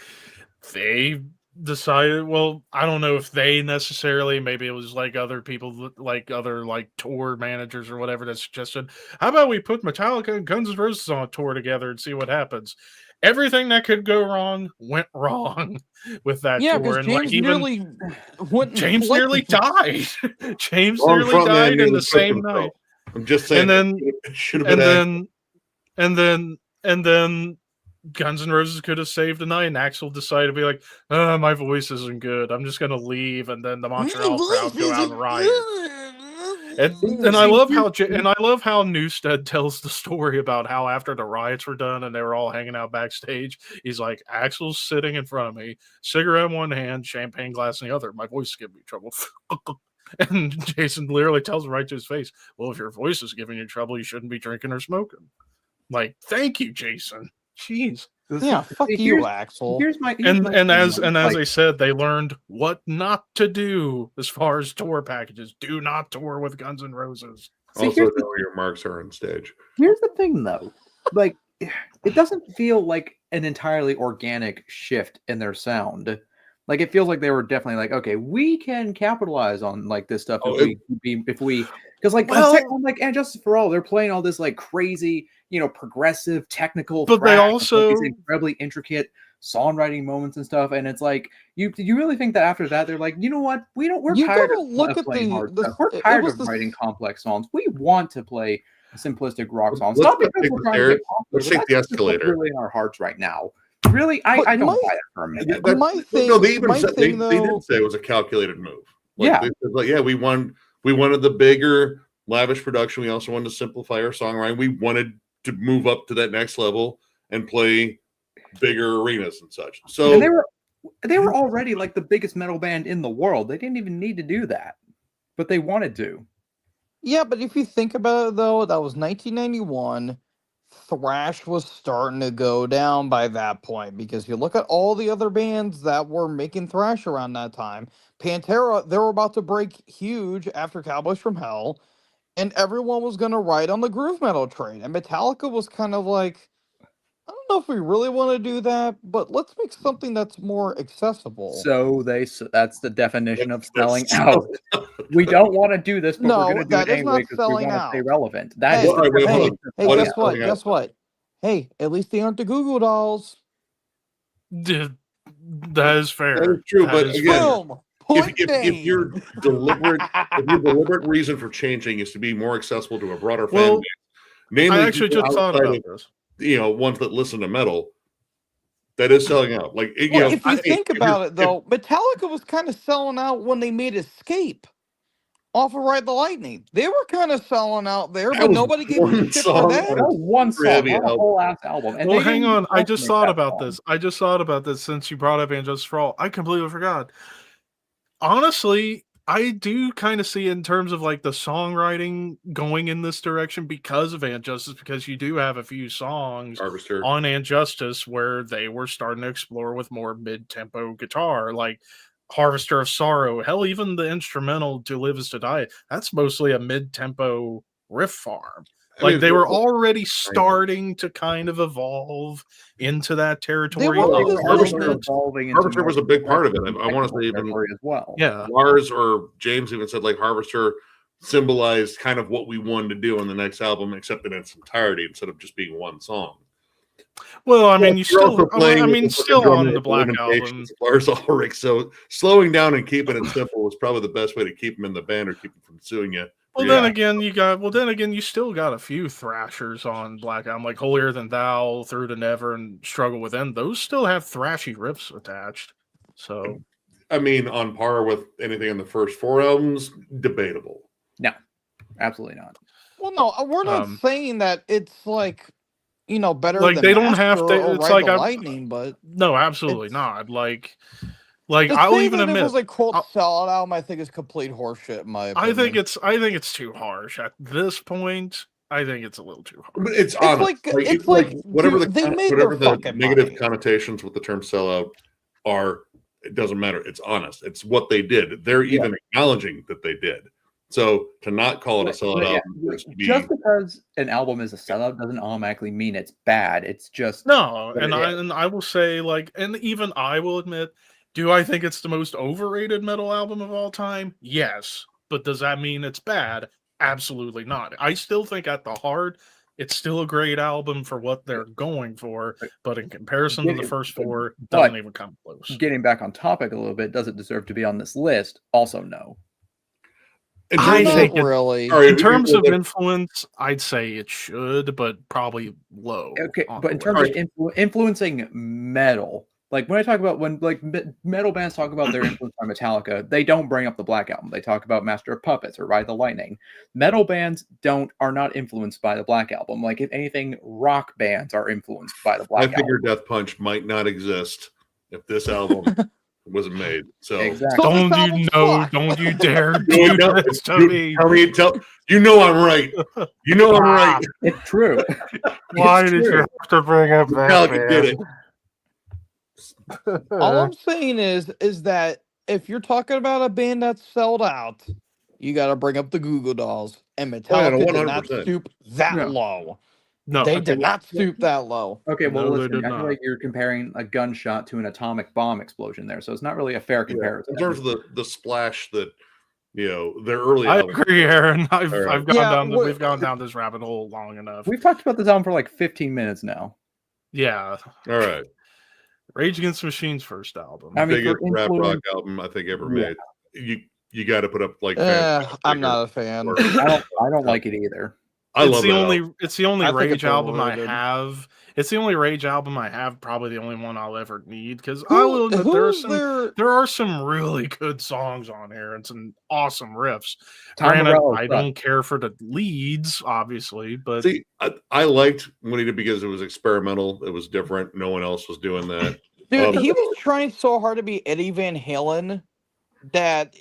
A: they decided, well, I don't know if they necessarily, maybe it was like other people, like other like tour managers or whatever, that suggested, how about we put Metallica and Guns N' Roses on a tour together and see what happens. Everything that could go wrong went wrong with that
F: Yeah,
A: tour.
F: because
A: And like,
F: James
A: even
F: nearly went.
A: James nearly died. James
D: Wrong
A: nearly
D: front man
A: died in
D: nearly
A: the
D: took
A: same
D: himself.
A: night.
D: I'm just saying.
A: And then
D: it should have been.
A: and then Guns N' Roses could have saved the night, and Axl decided to be like, my voice isn't good. I'm just gonna leave, and then the Montreal crowd go out and riot. And I love how Newsted tells the story about how after the riots were done and they were all hanging out backstage, he's like, Axl's sitting in front of me, cigarette in one hand, champagne glass in the other. My voice is giving me trouble. And Jason literally tells him right to his face, well, if your voice is giving you trouble, you shouldn't be drinking or smoking. Like, thank you, Jason. Jeez.
F: Yeah, fuck you, Axl.
C: Here's my
A: As
C: like,
A: I said, they learned what not to do as far as tour packages. Do not tour with Guns N' Roses.
C: See,
D: Also,
C: here's
D: know where your marks are on stage.
C: Here's the thing, though. Like, it doesn't feel like an entirely organic shift in their sound. Like it feels like they were definitely like, okay, we can capitalize on like this stuff
D: Oh,
C: if we because like
A: Well-
C: on like and Justice for All, they're playing all this like crazy, progressive technical,
A: But they
C: thrash, like,
A: also-
C: these incredibly intricate songwriting moments and stuff, and it's like you really think that after that they're like, you know what, we're
F: You
C: tired
F: gotta
C: of
F: look at
C: playing
F: the-
C: hard
F: the-
C: stuff. We're
F: it
C: tired
F: was
C: of
F: the-
C: writing complex songs. We want to play simplistic rock songs.
D: Let's
C: Not
D: not
C: because
D: take
C: we're
D: this,
C: trying to
D: Eric.
C: get popular,
D: Let's
C: but
D: take
C: that's
D: the
C: just what's
D: escalator.
C: really in our hearts right now. Really,
F: But
C: I don't
F: my-
C: buy it for a minute.
D: That-
F: My thing-
D: no, they even
F: my
D: said,
F: thing,
D: they
F: though-
D: did say it was a calculated move.
C: Yeah.
D: They said, like, yeah, we wanted the bigger, lavish production. We also wanted to simplify our songwriting. We wanted to move up to that next level and play bigger arenas and such. So
C: And they were already like the biggest metal band in the world. They didn't even need to do that, but they wanted to.
F: Yeah, but if you think about it, though, that was 1991. Thrash was starting to go down by that point because you look at all the other bands that were making thrash around that time. Pantera, they were about to break huge after Cowboys from Hell, and everyone was going to ride on the groove metal train. And Metallica was kind of like, I don't know if we really want to do that, but let's make something that's more accessible.
C: So that's the definition of
D: That's-
C: selling out. We don't want to do this, but
F: No,
C: we're going to do
F: that
C: it
F: is
C: anyway
F: not
C: because we
F: selling
C: want to stay
F: out.
C: relevant. That
F: Hey,
C: is
D: Well, all right, wait, hold
F: hey,
D: on.
F: hey,
D: What is
F: guess what?
D: selling out?
F: Guess what? Hey, at least they aren't the Goo Goo Dolls.
A: Dude, that is fair.
D: That is true,
A: That
D: but
A: is
D: again,
A: fair.
F: Boom. Point
D: if your
F: gained.
D: deliberate reason for changing is to be more accessible to a broader fan
A: Well,
D: base, namely
A: I actually
D: people
A: just thought
D: outside
A: about
D: of,
A: this.
D: ones that listen to metal, that is selling out. Like
F: Well, if you
D: I-
F: think
D: if
F: about
D: you're-
F: it, though, Metallica was kind of selling out when they made Escape off of Ride the Lightning. They were kind of selling out there,
D: That
F: but
D: was
F: nobody gave
D: one
F: a shit
D: song
F: for
D: on
F: that.
C: that was one
D: Super
C: song,
D: heavy
C: not a
D: album.
C: whole ass album. And
A: Well,
C: they
A: hang
C: didn't
A: on. I
C: want to
A: just
C: make
A: thought
C: that
A: about
C: song.
A: this. I just thought about this since you brought up And Justice for All. I completely forgot. Honestly, I do kind of see in terms of like the songwriting going in this direction because of And Justice, because you do have a few songs
D: Harvester.
A: on And Justice where they were starting to explore with more mid-tempo guitar, like Harvester of Sorrow. Hell, even the instrumental To Live Is to Die, that's mostly a mid-tempo riff farm.
D: I
A: Like
D: mean,
A: they were
D: well,
A: already starting to kind of evolve into that territory
F: were
A: a
F: always
A: little
F: Harvester
A: bit.
C: evolving into
D: Harvester
C: more
D: was a big part of it. I
C: technical
D: want to say even
C: territory as well.
A: Yeah.
D: Lars or James even said like Harvester symbolized kind of what we wanted to do on the next album, except in its entirety instead of just being one song.
A: Well, I mean, you
D: You're also
A: still,
D: playing
A: I
D: with
A: mean,
D: the
A: still
D: drum
A: on
D: and
A: the Black album.
D: limitations of Lars Ulrich. So slowing down and keeping it simple was probably the best way to keep him in the band or keep him from suing you.
A: Well,
D: Yeah.
A: then again, you still got a few thrashers on Black Album, like Holier Than Thou, Through to Never, and Struggle Within. Those still have thrashy riffs attached. So,
D: I mean, on par with anything in the first four albums, debatable.
C: Absolutely not.
F: Well, no, we're not saying that it's like, better
A: Like,
F: than
A: they don't have
F: Master
A: to-
F: or
A: it's
F: Ride
A: like
F: the
A: I-
F: Lightning, but
A: no, absolutely
F: It's-
A: not. Like
F: to
A: I'll
F: say
A: even
F: that it
A: admit,
F: was a quote
A: I'll-
F: sellout album, I think is complete horseshit in my opinion.
A: I think it's too harsh at this point. I think it's a little too harsh.
D: But it's
F: It's
D: honest.
F: like- it's like,
D: whatever
F: dude, they
D: the
F: made
D: whatever
F: their
D: the
F: fucking
D: negative
F: money.
D: connotations with the term sellout are, it doesn't matter. It's honest. It's what they did. They're even acknowledging that they did. So to not call it a sellout
C: But yeah,
D: album is to be
C: just because an album is a sellout doesn't automatically mean it's bad. It's just
A: No,
C: But
A: and
C: yeah.
A: I will say, like, and even I will admit, do I think it's the most overrated metal album of all time? Yes. But does that mean it's bad? Absolutely not. I still think at the heart, it's still a great album for what they're going for, but in comparison to the first four, it
C: but-
A: doesn't even come close.
C: getting back on topic a little bit. Does it deserve to be on this list? Also, no.
D: in
A: I
D: terms of-
A: think
F: Not really.
D: all right,
A: In terms of
D: then-
A: influence, I'd say it should, but probably low.
C: Okay,
A: on
C: but
A: the
C: in terms
A: list.
C: of influencing metal, like when I talk about when like metal bands talk about their influence on Metallica, they don't bring up the Black Album. They talk about Master of Puppets or Ride the Lightning. Metal bands are not influenced by the Black Album. Like if anything, rock bands are influenced by the
D: I
C: Black Album.
D: figure Death Punch might not exist if this album wasn't made. So
C: Exactly.
F: So this
A: Don't you
F: album's
A: know?
F: fucked.
A: Don't you dare
D: You
A: do
D: know-
A: this to
D: you-
A: me.
D: tell you know I'm right. You know I'm right.
C: It's true.
A: Why
C: It's
A: did you
C: true.
A: have to bring up that?
D: Metallica did it.
F: All I'm saying is that if you're talking about a band that's sold out, you got to bring up the Goo Goo Dolls, and
D: Oh, yeah,
F: Metallica did not
D: 100%.
F: stoop that
C: Yeah.
F: low.
A: No,
F: They
C: okay,
F: did not stoop that low.
C: Okay, well,
A: No, they
C: listen,
A: did
C: I feel
A: not.
C: like you're comparing a gunshot to an atomic bomb explosion there, so it's not really a fair
D: Yeah,
C: comparison.
D: in terms of the splash that their early
A: I
D: albums.
A: agree, Aaron.
D: All right.
A: I've gone
F: Yeah,
A: down.
F: what-
A: We've gone down this rabbit hole long enough.
C: We've talked about this album for like 15 minutes now.
A: Yeah,
D: All right,
A: Rage Against the Machine's first album.
C: I mean,
D: biggest
C: for
D: rap rock
C: influence,
D: album I think ever
C: Yeah.
D: made. You got to put up like.
F: I'm
D: Fantastic
F: not a fan.
D: or-
C: I don't like it either.
D: I
A: it's
D: love
A: the
D: that
A: only.
D: album.
A: It's the only
F: I think
A: Rage
F: it's
A: album I
F: overrated.
A: have. It's the only Rage album I have. Probably the only one I'll ever need because I will admit there are some really good songs on here and some awesome riffs.
C: Tom
A: Granted,
C: Morello
A: I
C: sucked.
A: don't care for the leads, obviously, but
D: See, I liked when he did because it was experimental. It was different. No one else was doing that.
F: Dude, he was trying so hard to be Eddie Van Halen that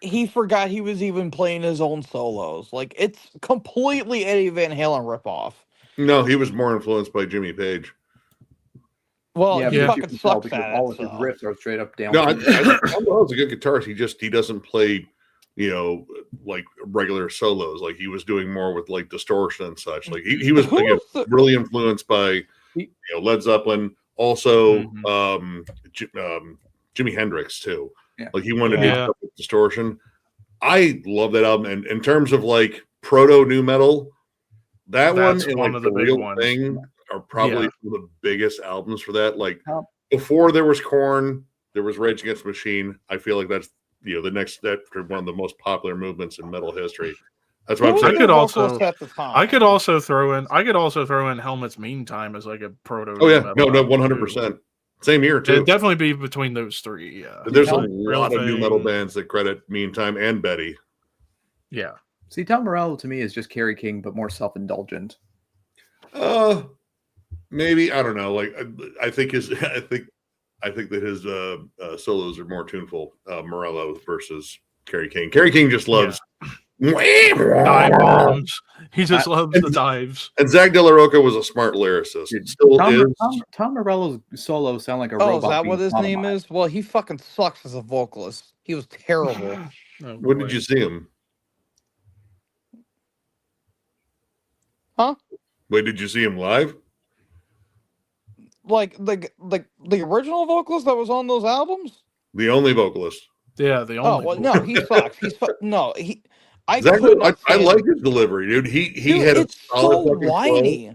F: he forgot he was even playing his own solos. Like, it's completely Eddie Van Halen ripoff.
D: No, he was more influenced by Jimmy Page.
F: Well,
C: Yeah,
F: he
C: but you
F: fucking
C: can tell
F: sucks
C: because
F: at
C: all
F: it.
C: of his
F: So.
C: riffs are straight up down.
D: No, Tom Morello's a good guitarist. He doesn't play, like regular solos. Like he was doing more with like distortion and such. Like he was
F: Who
D: again,
F: was the-
D: really influenced by Led Zeppelin. Also, Jimi Hendrix too.
C: Yeah.
D: Like he wanted to do
A: Yeah.
D: stuff with distortion. I love that album. And in terms of like proto new metal, that
A: That's
D: one and
A: one
D: like
A: of the
D: the
A: big
D: real
A: ones.
D: thing are probably
A: Yeah.
D: some of the biggest albums for that. Like
C: Oh.
D: before there was Korn, there was Rage Against the Machine. I feel like that's the next step for one of the most popular movements in metal history. That's what
F: Who
D: I'm
F: was
D: saying.
A: I could
F: their
A: also-
F: vocalist at the time?
A: I could also throw in Helmet's Meantime as like a proto.
D: Oh yeah,
A: metal
D: no,
A: album,
D: 100%. Same year
A: too.
D: too.
A: It'd definitely be between those three. Yeah,
D: There's a
A: Real
D: lot of new metal
A: Thing.
D: bands that credit Meantime and Betty.
A: Yeah.
C: See, Tom Morello to me is just Kerry King, but more self-indulgent.
D: Maybe I don't know. Like I think I think that his solos are more tuneful. Morello versus Kerry King. Kerry King just loves.
A: Dive
D: And
A: bombs. He just loves the dives.
D: Zach De La Rocca was a smart lyricist.
C: Dude,
D: Still
C: Tom,
D: is.
C: Tom Morello's solos sound like a
F: Oh,
C: robot.
F: is that
C: being
F: what his name
C: sodomized.
F: is? Well, he fucking sucks as a vocalist. He was terrible.
A: Oh,
D: When
A: boy.
D: did you see him?
F: Huh?
D: Wait, did you see him live?
F: Like the original vocalist that was on those albums?
D: The only vocalist.
A: Yeah, the
F: Oh
A: only.
F: well, no, he sucks. No, he. I
D: Zach,
F: could not
D: I
F: stand
D: like
F: him.
D: his delivery, dude. He
F: Dude,
D: had a
F: it's
D: solid
F: so
D: fucking flow.
F: whiny.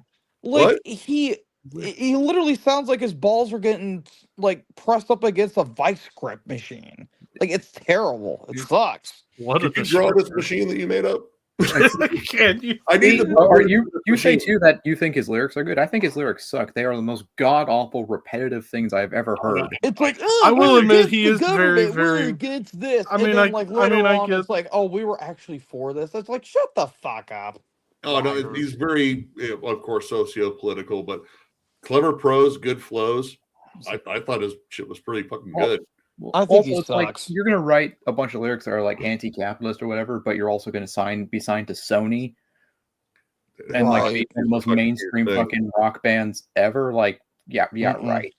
F: Like
D: What?
F: he literally sounds like his balls are getting like pressed up against a vice grip machine. Like it's terrible. It sucks.
A: What a
D: Did you draw this
A: descriptor.
D: machine that you made up?
A: Can you?
D: I need to.
C: Are you say too that you think his lyrics are good? I think his lyrics suck. They are the most god awful, repetitive things I've ever heard.
F: It's like
A: I will
F: we're
A: admit
F: against
A: he
F: the
A: is very,
F: government, we're
A: very-
F: against this.
A: I mean,
F: and then,
A: I-
F: like
A: I
F: later
A: mean, I
F: on,
A: get-
F: it's like, oh, we were actually for this. It's like, shut the fuck up.
D: Oh no,
A: Liars.
D: he's very, of course, socio-political, but clever prose, good flows. I thought his shit was pretty fucking good.
C: Well,
F: I think he
C: it's like
F: sucks.
C: you're gonna write a bunch of lyrics that are like anti-capitalist or whatever, but you're also gonna be signed to Sony and like
F: Right.
C: be the most
D: Fucking
C: mainstream
D: weird thing.
C: fucking rock bands ever. Like, yeah,
F: Mm-mm.
C: right.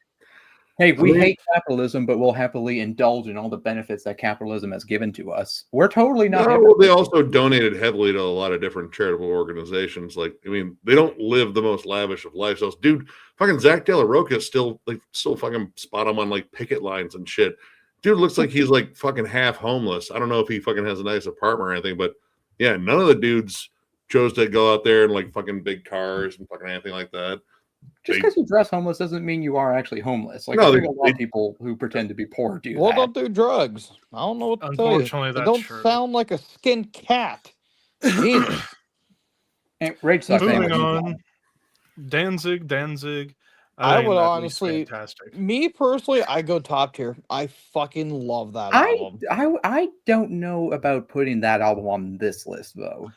C: Hey, we
D: mean-
C: hate capitalism, but we'll happily indulge in all the benefits that capitalism has given to us. We're totally not.
D: No, well, they also donated heavily to a lot of different charitable organizations. Like, I mean, they don't live the most lavish of lifestyles. Dude, fucking Zach De La Rocca is still fucking spot him on like picket lines and shit. Dude looks like he's like fucking half homeless. I don't know if he fucking has a nice apartment or anything, but yeah, none of the dudes chose to go out there in like fucking big cars and fucking anything like that.
C: Just
D: They-
C: because you dress homeless doesn't mean you are actually homeless. Like,
D: No,
C: I
D: they-
C: think a lot of people who pretend to be poor do
F: Well,
C: that.
F: don't do drugs. I don't know what to tell you.
A: Unfortunately,
F: You
A: that's
F: don't
A: true.
F: sound like a skinned cat. Jesus.
C: And Rage sucks.
A: Moving
C: anyway.
A: on. Danzig.
F: I
A: think
F: would
A: that was
F: honestly-
A: fantastic.
F: Me personally, I go top tier. I fucking love that
C: I,
F: album.
C: I don't know about putting that album on this list though.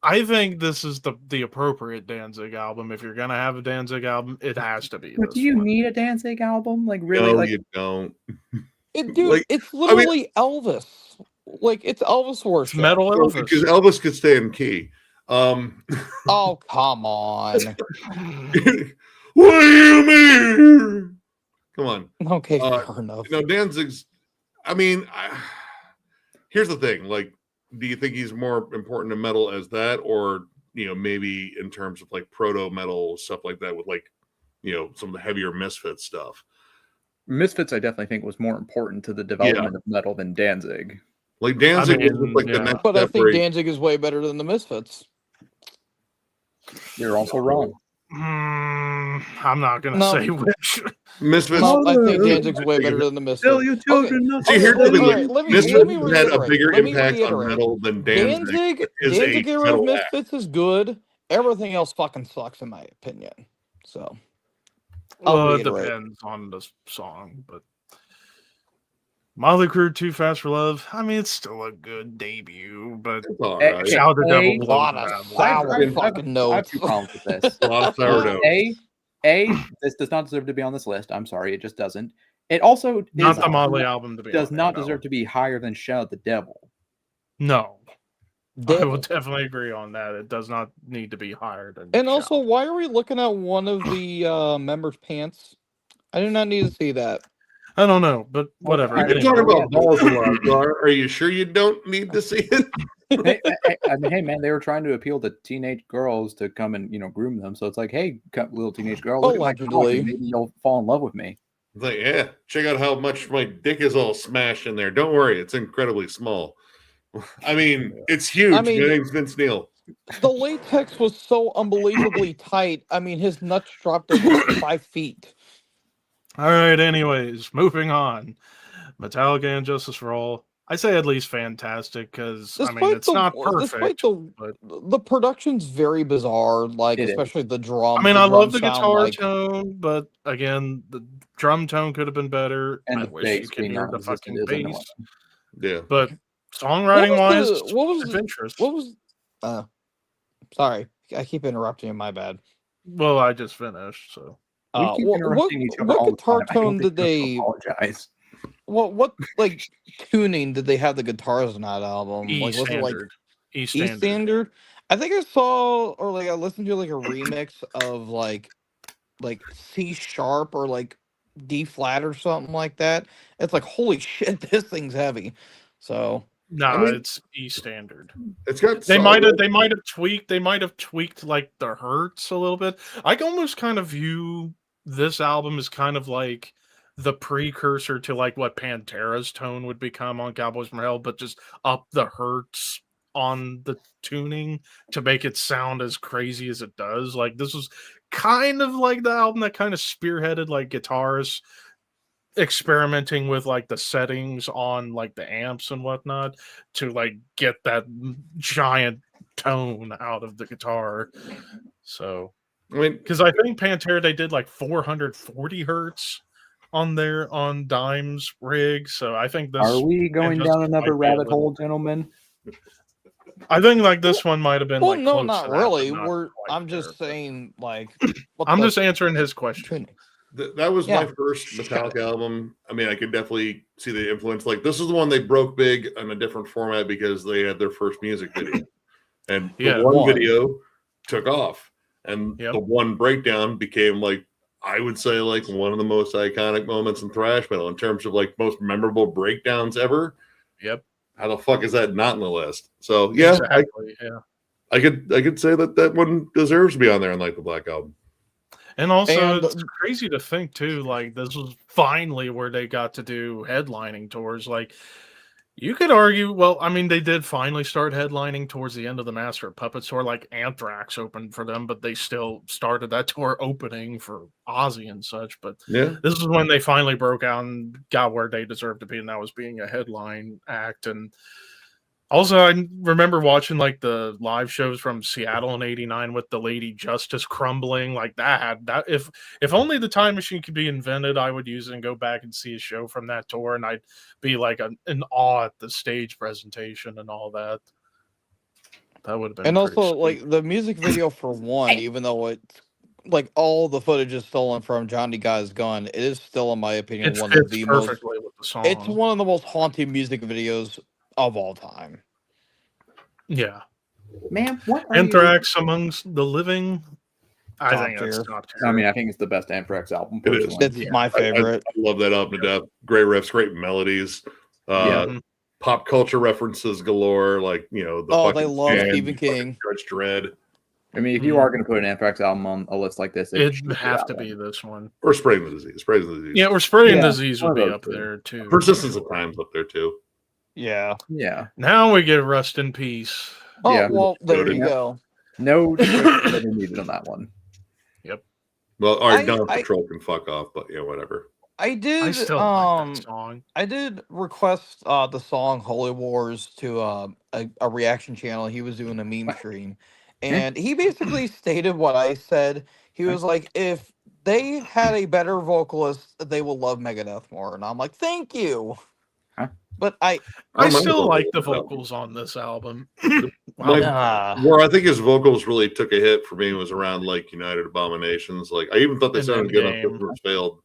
A: I think this is the appropriate Danzig album. If you're gonna have a Danzig album, it has to be.
C: But
A: This
C: do you
A: one.
C: need a Danzig album? Like really?
D: No,
C: like
D: you don't.
F: Dude,
D: like,
F: it's literally Elvis. Like it's Elvis
A: It's
F: worship.
A: metal Elvis?
D: Because Elvis could stay in key.
F: Oh come on.
D: What do you mean? Come on.
F: Okay,
D: Uh,
F: fair enough.
D: Danzig's. I mean, here's the thing. Like, do you think he's more important to metal as that, or maybe in terms of like proto metal stuff like that with like, some of the heavier Misfits stuff.
C: Misfits, I definitely think, was more important to the development of metal than Danzig.
D: Like Danzig was
A: mean,
D: like the
A: yeah.
D: next
F: But I
D: step
F: think
D: where he-
F: Danzig is way better than the Misfits.
C: You're also wrong.
A: I'm not gonna
F: No.
A: say which.
D: Misfits.
F: No, I think Danzig's way better than the Misfits.
D: See, here's the thing,
F: all
D: like,
F: right, let me
D: Misfits had a
F: reiterate.
D: bigger
F: Let me
D: impact on
F: reiterate.
D: metal than Danzig. is a
F: Danzig era of
D: metal act.
F: Misfits is good. Everything else fucking sucks, in my opinion. So,
A: Well, it
F: reiterate.
A: depends on the song, but Motley Crue, Too Fast for Love. I mean, it's still a good debut, but
D: It's all
C: Hey,
D: right.
C: hey,
A: Shout the
C: A,
A: Devil
F: a
A: Blows
F: lot
A: the
F: of
A: Bad Blood.
F: sour
C: I have
F: fucking notes.
C: two problems with this.
D: A lot of sourdough.
C: This does not deserve to be on this list. I'm sorry, it just doesn't. It also
A: Not
C: is-
A: the Motley album to be
C: does
A: on
C: not
A: there, no.
C: deserve to be higher than Shout at the Devil.
A: No, I
F: Devil.
A: will definitely agree on that. It does not need to be higher than.
F: And
A: Shout.
F: also, why are we looking at one of the members' pants? I do not need to see that.
A: I don't know, but whatever.
C: You're
D: You're
A: Anyway,
D: talking about balls a lot. Are you sure you don't need to see it?
C: Hey, man, they were trying to appeal to teenage girls to come and groom them. So it's like, hey, little teenage girl, look at my cock,
F: Allegedly.
C: and maybe you'll fall in love with me.
D: It's like, yeah, check out how much my dick is all smashed in there. Don't worry, it's incredibly small. I mean, it's huge.
F: I mean-
D: My name's Vince Neil.
F: The latex was so unbelievably tight. I mean, his nuts dropped to 5 feet.
A: all right. Anyways, moving on. Metallica and Justice for All. I say at least fantastic because I mean it's not perfect. but
F: The production's very bizarre. Like,
C: It is.
F: especially the drum.
A: I mean, I love the
F: drums sound
A: guitar
F: like-
A: tone, but again, the drum tone could have been better.
C: And
A: I
C: the
A: wish you
C: bass
A: could
C: being
A: hear the
C: non-existent
A: fucking
C: is annoying.
A: bass.
D: Yeah.
A: But songwriting wise,
F: what was the-
A: adventurous.
F: What was? Sorry, I keep interrupting you. My bad.
A: Well, I just finished, so
C: We keep interrupting each other all the
F: guitar
C: time. I don't
F: tone
C: think
F: did
C: you have to
F: they?
C: apologize?
F: What like tuning did they have the guitars in that album?
A: E
F: Like, was it like
A: standard. E
F: E
A: standard.
F: standard? I think I saw or like I listened to like a remix of like C sharp or like D flat or something like that. It's like, holy shit, this thing's heavy. So
A: No,
D: I mean-
A: it's E standard.
D: It's got
A: They
D: solid-
A: might have tweaked like the Hertz a little bit. I almost kind of view this album as kind of like the precursor to like what Pantera's tone would become on Cowboys from Hell, but just up the Hertz on the tuning to make it sound as crazy as it does. Like this was kind of like the album that kind of spearheaded like guitarists experimenting with like the settings on like the amps and whatnot to like get that giant tone out of the guitar. So
D: I mean,
A: because I think Pantera they did like 440 hertz on Dime's rig. So I think this
C: Are we going
A: just
C: down another
A: might be a
C: rabbit
A: little-
C: hole, gentlemen?
A: I think like this one might have been
F: well,
A: like
F: no,
A: close
F: not
A: to that,
F: really.
A: but not
F: We're
A: quite
F: I'm just
A: there, but-
F: saying like what
A: I'm
F: the
A: just answering his question.
F: tuning.
D: that was
F: Yeah.
D: my first Metallica album. I mean, I could definitely see the influence. Like, this is the one they broke big in a different format because they had their first music video, and
A: Yeah.
D: the one
F: One.
D: video took off, and
A: Yep.
D: the one breakdown became like, I would say, like one of the most iconic moments in thrash metal in terms of like most memorable breakdowns ever.
A: Yep.
D: How the fuck is that not in the list? So yeah,
A: Exactly. Yeah.
D: I could say that one deserves to be on there on like the Black Album.
A: And also,
F: And-
A: it's crazy to think too. Like this was finally where they got to do headlining tours. Like you could argue, well, I mean, they did finally start headlining towards the end of the Master of Puppets tour. Like Anthrax opened for them, but they still started that tour opening for Ozzy and such. But
D: Yeah,
A: this is when they finally broke out and got where they deserved to be, and that was being a headline act. And also, I remember watching like the live shows from Seattle in '89 with the Lady Justice crumbling like that. That if only the time machine could be invented, I would use it and go back and see a show from that tour, and I'd be like in awe at the stage presentation and all that. That would have been
F: And
A: pretty
F: also,
A: sweet.
F: like the music video for one, even though it's like all the footage is stolen from Johnny Guy's Gun, it is still, in my opinion,
A: it
F: one of
A: fits
F: the most.
A: perfectly with the song.
F: It's one of the most haunting music videos of all time.
A: Yeah.
C: Man, what are you-
A: Anthrax amongst the living. I
F: Top
A: think that's
F: tier.
A: top tier.
C: I mean, I think it's the best Anthrax album.
D: It is.
C: Personally.
F: It's
A: Yeah.
F: my favorite.
D: I love that album to death. Great riffs, great melodies.
A: Yeah.
D: Pop culture references galore, like the
F: Oh, they
D: fucking
F: love
D: Stand,
F: Stephen
D: fucking
F: King.
D: Judge Dredd.
C: I mean, if you are going to put an Anthrax album on a list like this, it should
A: It'd
C: be
A: have
C: that
A: to
C: one.
A: be this one.
D: Or Spreading the Disease. Spreading the Disease.
A: Yeah, or Spreading
C: Yeah,
A: Disease would
C: one
A: be
C: of those
A: up
C: two.
A: there too.
D: Persistence
A: for
D: of
A: sure.
D: Time's up there too.
E: Yeah.
C: Yeah.
A: Now we get Rust in Peace.
F: Oh,
C: Yeah.
F: well, there
D: Noted.
F: you go.
C: No description ever needed on that one.
D: Well, all right,
F: I-
D: Dawn
F: I-
D: Patrol can fuck off, but yeah, whatever.
F: I did
A: I still like that song.
F: I did request the song Holy Wars to a reaction channel. He was doing a meme stream, and he basically stated what I said. He was like, if they had a better vocalist, they will love Megadeth more. And I'm like, thank you.
C: Huh?
F: But I
A: I
D: don't mind
A: still
D: the
A: like the
D: vocals, though.
A: vocals on this album.
D: Like,
F: uh,
D: where I think his vocals really took a hit for me was around like United Abominations. Like I even thought they
A: And
D: sounded good on
A: Endgame.
D: Christmas Failed.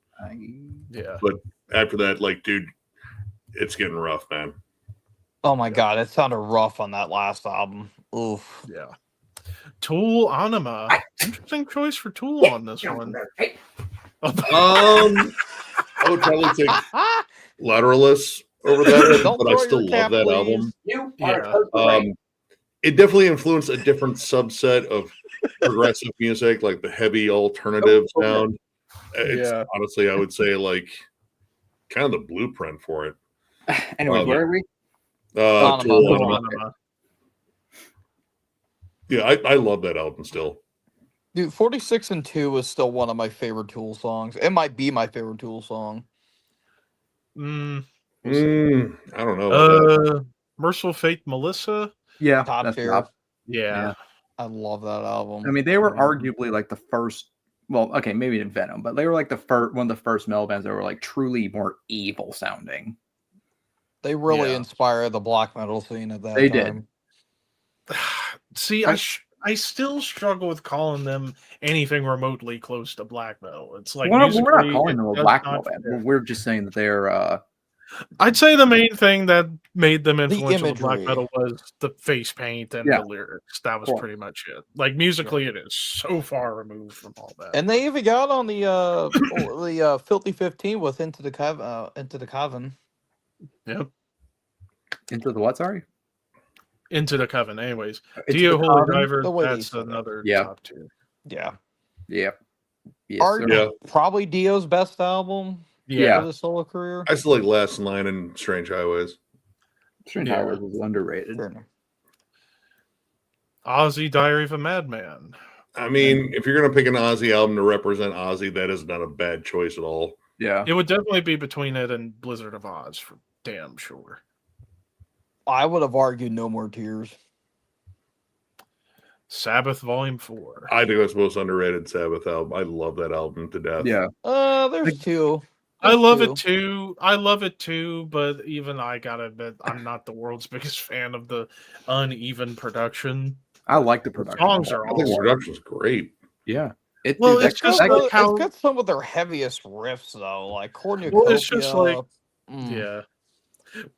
A: Yeah.
D: After that, like, dude, it's getting rough, man.
F: oh my god, it sounded rough on that last album. Oof.
A: Yeah. Tool Anima. Interesting choice for Tool on this one.
D: I would probably take Lateralus over that,
F: Don't
D: but I
F: throw
D: still
F: your
D: love
F: cap,
D: that
F: please.
D: album.
A: Yeah.
D: It definitely influenced a different subset of progressive music, like the heavy alternative sound. It's
A: Yeah.
D: honestly, I would say, like kind of the blueprint for it.
C: Anyway, where are we?
F: Anima.
D: Tool
A: Tool
D: Anima.
A: Anima.
D: Yeah, I love that album still.
F: Dude, 46 and 2 is still one of my favorite Tool songs. It might be my favorite Tool song.
A: Mm,
D: I don't know. About that.
A: Merciful Fate Melissa.
C: Yeah,
F: Top
C: that's
F: tier.
C: top.
A: Yeah.
F: I love that album.
C: I mean, they were
A: Mhm.
C: arguably like the first. Well, okay, maybe in Venom, but they were like the first one of the first metal bands that were like truly more evil sounding.
F: They really
A: Yeah.
F: inspired the black metal scene at that
C: They did.
F: time.
A: See, I still struggle with calling them anything remotely close to black metal. It's like
C: we're not
A: musically,
C: calling
A: it
C: them a
A: does
C: black
A: not
C: metal band.
A: fit.
C: We're just saying that they're.
A: I'd say the main thing that made them influential to black
F: imagery.
A: metal was the face paint and
C: Yeah.
A: the lyrics. That was
C: Cool.
A: pretty much it. Like musically, it is so far removed from all that.
F: And they even got on the Filthy 15 with Into the Coven.
A: Yep.
C: Into the what? Sorry.
A: Into the Coven. Anyways,
C: Into
A: Dio
C: the
A: Holy
C: Coven?
A: Diver,
F: The way they
A: that's
F: said it.
A: another
C: Yeah.
A: top tier.
F: Yeah.
C: Yep. Yes,
F: Are
C: sir.
D: Yeah.
F: probably Dio's best album
C: Yeah.
F: for the solo career.
D: I still like Last in Line and Strange Highways.
C: Strange
A: Yeah.
C: Highways is underrated.
F: Fair enough.
A: Ozzy Diary of a Madman.
D: I mean, if you're gonna pick an Ozzy album to represent Ozzy, that is not a bad choice at all.
C: Yeah.
A: It would definitely be between it and Blizzard of Oz for damn sure.
F: I would have argued No More Tears.
A: Sabbath Volume 4.
D: I think that's the most underrated Sabbath album. I love that album to death.
C: Yeah.
F: There's two.
A: I
F: There's
A: love
F: two.
A: it too. I love it too, but even I gotta admit, I'm not the world's biggest fan of the uneven production.
C: I like the production.
A: songs are
D: I think the
A: awesome.
D: production's great.
C: Yeah. It,
A: Well,
C: dude,
A: it's
C: that-
A: just
C: that-
A: like how-
F: It's got some of their heaviest riffs though, like Cornucopia.
A: Well, it's just like-
F: mm.
A: Yeah.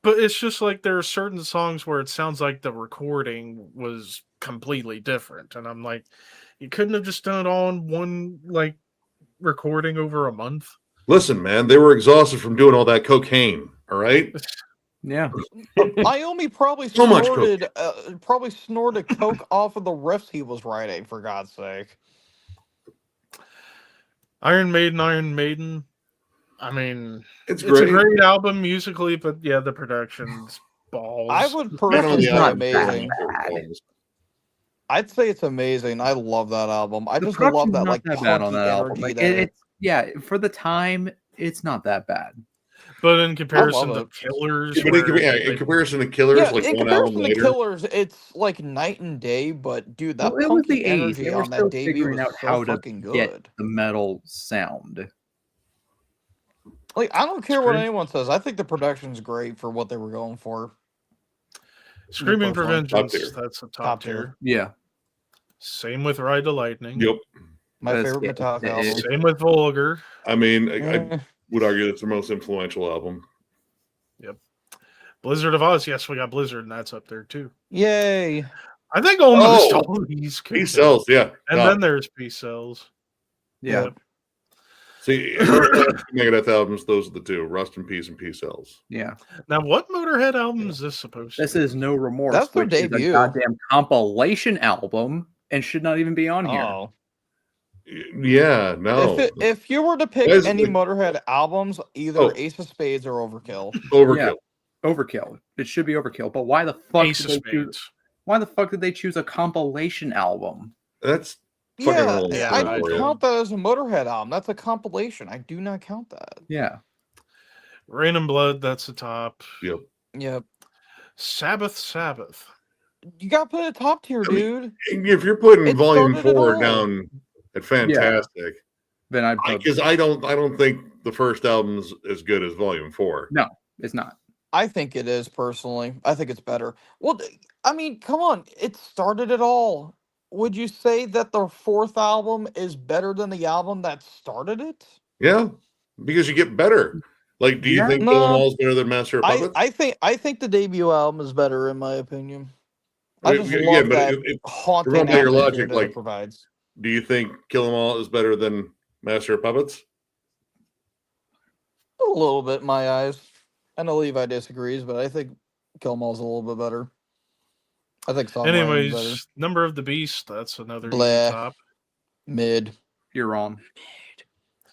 A: But it's just like there are certain songs where it sounds like the recording was completely different. And I'm like, you couldn't have just done it all in one like recording over a month.
D: Listen, man, they were exhausted from doing all that cocaine. All right.
C: yeah.
F: Iommi probably
D: So much
F: snorted coke off of the riffs he was writing. For God's sake,
A: Iron Maiden. I mean,
D: It's
A: it's a
D: great.
A: great album musically, but yeah, the production's balls.
F: I would
D: None of
F: personally
D: the
F: say
C: not
D: albums
F: amazing.
D: are bad.
F: I'd say it's amazing. I love that album. I
C: The
F: just love
C: production's
F: that
C: not
F: like
C: that bad on
F: punky
C: that album.
F: energy
C: Like,
F: that
C: it's yeah, for the time, it's not that bad.
A: But in comparison to
F: it.
A: Killers,
D: Yeah, but in comparison to Killers,
F: yeah,
D: like
F: in
D: one album
F: comparison to
D: later,
F: Killers, it's like night and day. But dude, that
C: Well, it was
F: punky
C: the 80s.
F: energy
C: They were
F: on
C: still
F: that debut
C: figuring
F: was
C: out
F: so
C: how to
F: fucking
C: get
F: good.
C: the metal sound.
F: Like I don't care what
A: Scream-
F: anyone says. I think the production's great for what they were going for.
A: Screaming for
F: Top
A: Vengeance,
D: tier.
A: that's a top
F: Top
A: tier.
F: tier.
C: Yeah.
A: Same with Ride the Lightning.
D: yep.
F: My
C: That's-
F: favorite Metallica
C: it-
F: album.
A: Same with Vulgar.
D: I mean, I
F: Eh,
D: would argue it's the most influential album.
A: Blizzard of Oz, yes, we got Blizzard, and that's up there too.
F: Yay!
A: I think almost
D: Oh,
A: all of these could
D: Peace
A: be.
D: Cells, yeah.
A: And
D: No,
A: then there's Peace Cells.
C: Yeah.
D: see, Megadeth albums, those are the two: Rust in Peace and Peace Cells.
C: Yeah.
A: Now, what Motorhead album is this supposed to
C: This
A: be?
C: is No Remorse.
F: That's their
C: which is
F: debut.
C: a goddamn compilation album. and should not even be on here.
F: Oh,
D: Yeah, no.
F: if you were to pick
D: Guys,
F: any
D: like-
F: Motorhead albums, either
D: Oh.
F: Ace of Spades or Overkill.
D: Overkill.
C: Yeah. Overkill. It should be Overkill. But why the fuck?
A: Ace of
C: did they choose,
A: Spades.
C: why the fuck did they choose a compilation album?
D: That's fucking
F: Yeah,
D: old.
A: Yeah,
F: I
A: I
F: don't
A: do.
F: count that as a Motorhead album. That's a compilation. I do not count that.
C: Yeah.
A: Rain and Blood, that's the top.
D: Yep.
F: Yep.
A: Sabbath.
F: You got to put it top tier,
D: I mean,
F: dude.
D: If you're putting
F: It
D: volume
F: started it
D: 4
F: all.
D: down at Fantastic,
C: Then I'd put
D: because I don't think the first album's as good as volume 4.
C: no, it's not.
F: I think it is personally. I think it's better. Well, I mean, come on. It started it all. Would you say that the fourth album is better than the album that started it?
D: Yeah, because you get better. Like, do you
C: Yeah.
D: think
F: No.
D: Kill 'Em All is better than Master of Puppets?
F: I think the debut album is better in my opinion. I
D: Wait,
F: just
D: yeah,
F: love
D: but
F: that
D: if-
F: haunting
D: going by your
F: atmosphere
D: logic,
F: that
D: like-
F: it provides.
D: Do you think Kill 'Em All is better than Master of Puppets?
F: A little bit in my eyes. I know Levi disagrees, but I think Kill 'Em All is a little bit better. I think Songwriting is better.
A: Anyways, Number of the Beast, that's another easy
F: Bleh.
A: top.
F: Mid.
C: You're wrong.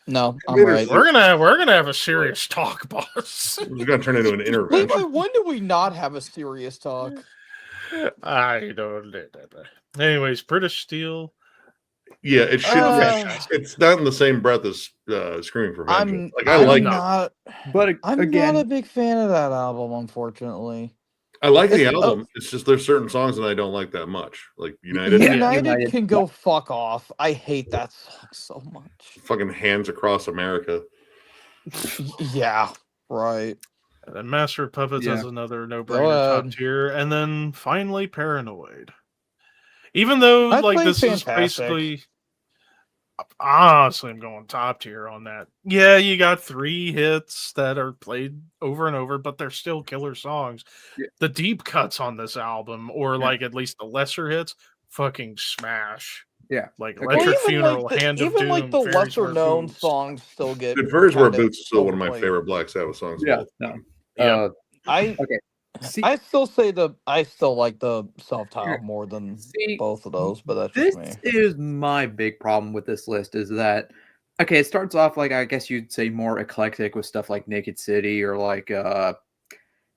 F: No, I'm
D: Mid or
F: right.
A: We're gonna have a serious talk, boss.
D: It's going to turn into an
F: Levi,
D: intervention.
F: when do we not have a serious talk?
A: I don't. Anyways, British Steel.
D: Yeah, it should.
F: Uh,
D: it's not in the same breath as Screaming for Vengeance.
F: I'm
D: Like, I like
F: not
C: But
F: I'm
C: again,
F: not a big fan of that album, unfortunately.
D: I like the
F: it's-
D: album. It's just there's certain songs that I don't like that much. Like United,
C: Yeah.
F: United,
C: United.
F: can go fuck off. I hate that song so much.
D: fucking Hands Across America.
F: Yeah, right.
A: And then Master of Puppets
C: Yeah.
A: has another
F: Go
A: no-brainer top
F: ahead.
A: tier, and then finally Paranoid. Even though
F: I
A: like
F: think
A: this is
F: Fantastic.
A: basically, honestly, I'm going top tier on that. Yeah, you got 3 hits that are played over and over, but they're still killer songs.
C: Yeah.
A: The deep cuts on this album, or
C: Yeah.
A: like at least the lesser hits, fucking smash.
C: Yeah.
A: Like
C: Okay.
A: Electric
F: Well,
A: Funeral, Hand of
F: even
A: Doom,
F: like the
A: Fairies
F: lesser
A: Wear
F: known
A: Boots.
F: songs still get.
D: Dude, Fairies Wear
F: kinda
D: Boots is still one of my
F: overplayed.
D: favorite Black Sabbath songs. of
C: yeah,
D: all
C: no.
D: time.
A: Yeah.
F: I
C: See,
F: I still say I still like the self-titled more than
C: see,
F: both of those, but that's
C: this
F: just me.
C: is my big problem with this list is that okay, it starts off like I guess you'd say more eclectic with stuff like Naked City or like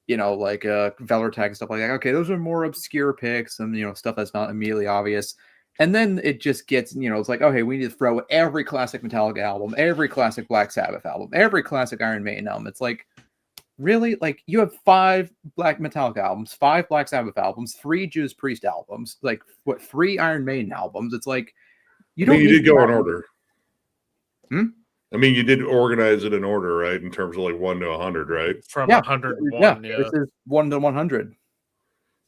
C: Velertag and stuff like that. Okay, those are more obscure picks and stuff that's not immediately obvious. And then it just gets, it's like, okay, we need to throw every classic Metallica album, every classic Black Sabbath album, every classic Iron Maiden album. It's like, really? Like, you have 5 Black Metallica albums, 5 Black Sabbath albums, 3 Judas Priest albums, like, 3 Iron Maiden albums? It's like, you
D: I
C: don't
D: mean, you
C: need
D: did go in
C: that.
D: order.
C: Hmm?
D: I mean, you did organize it in order, right? In terms of like 1 to 100, right?
A: From
C: Yeah,
A: 101. Yeah.
C: This is 1 to 100.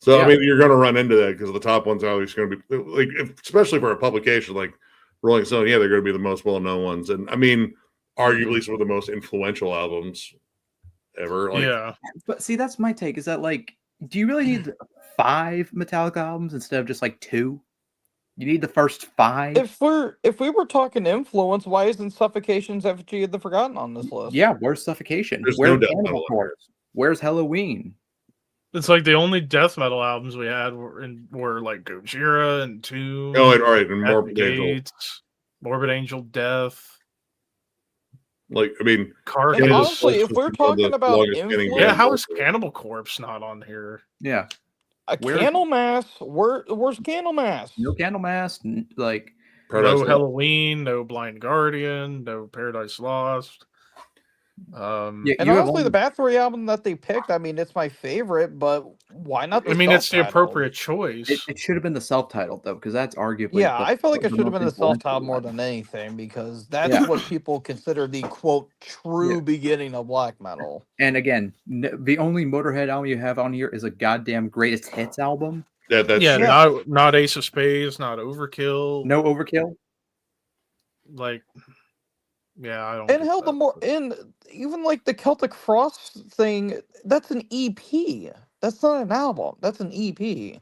D: So
C: Yeah.
D: I mean, you're going to run into that because the top one's always going to be like, especially for a publication like Rolling Stone. Yeah, they're going to be the most well-known ones, and I mean, arguably some of the most influential albums ever. Like,
A: Yeah.
C: But see, that's my take. Is that like, do you really need 5 Metallica albums instead of just like 2? You need the first 5.
F: If we were talking influence, why isn't Suffocation's Effigy of the Forgotten on this list?
C: Yeah, where's Suffocation?
D: There's
C: Where's
D: no death
C: Cannibal
D: metal on here.
C: Corpse? Where's Halloween?
A: It's like the only death metal albums we had were like Gojira and Tomb.
D: Oh, all right, and
A: At the
D: Morbid Angel.
A: Gates, Morbid Angel Death,
D: Like, I mean,
F: And
A: Carcass.
F: honestly, if
D: was
F: we're
D: one of
F: talking
D: the
F: about
D: longest standing
F: influence,
A: Yeah,
D: bands
A: how is
D: also.
A: Cannibal Corpse not on here?
C: Yeah,
F: a
C: where-
F: Candlemass, where's Candlemass?
C: no Candlemass. Like,
D: Paradise
A: No
D: Lost.
A: Halloween, no Blind Guardian, no Paradise Lost.
C: yeah,
F: And
C: you have
F: honestly,
C: only-
F: the Bathory album that they picked, I mean, it's my favorite, but why not?
A: I mean, it's the
F: self-titled?
A: appropriate choice.
C: it should have been the self-titled though, because that's arguably
F: Yeah,
C: the-
F: I feel like it
C: the
F: should have
C: most
F: been the
C: influential
F: self-titled more
C: one.
F: than anything because that's
C: Yeah.
F: what people consider the quote true
C: Yeah.
F: beginning of black metal.
C: And again, the only Motorhead album you have on here is a goddamn greatest hits album.
D: That's
A: Yeah,
D: true.
A: not Ace of Spades, not Overkill.
C: No Overkill.
A: Like, yeah, I don't.
F: And
A: get
F: hell,
A: that,
F: the more
A: but-
F: and even like the Celtic Frost thing, that's an EP. That's not an album. That's an EP.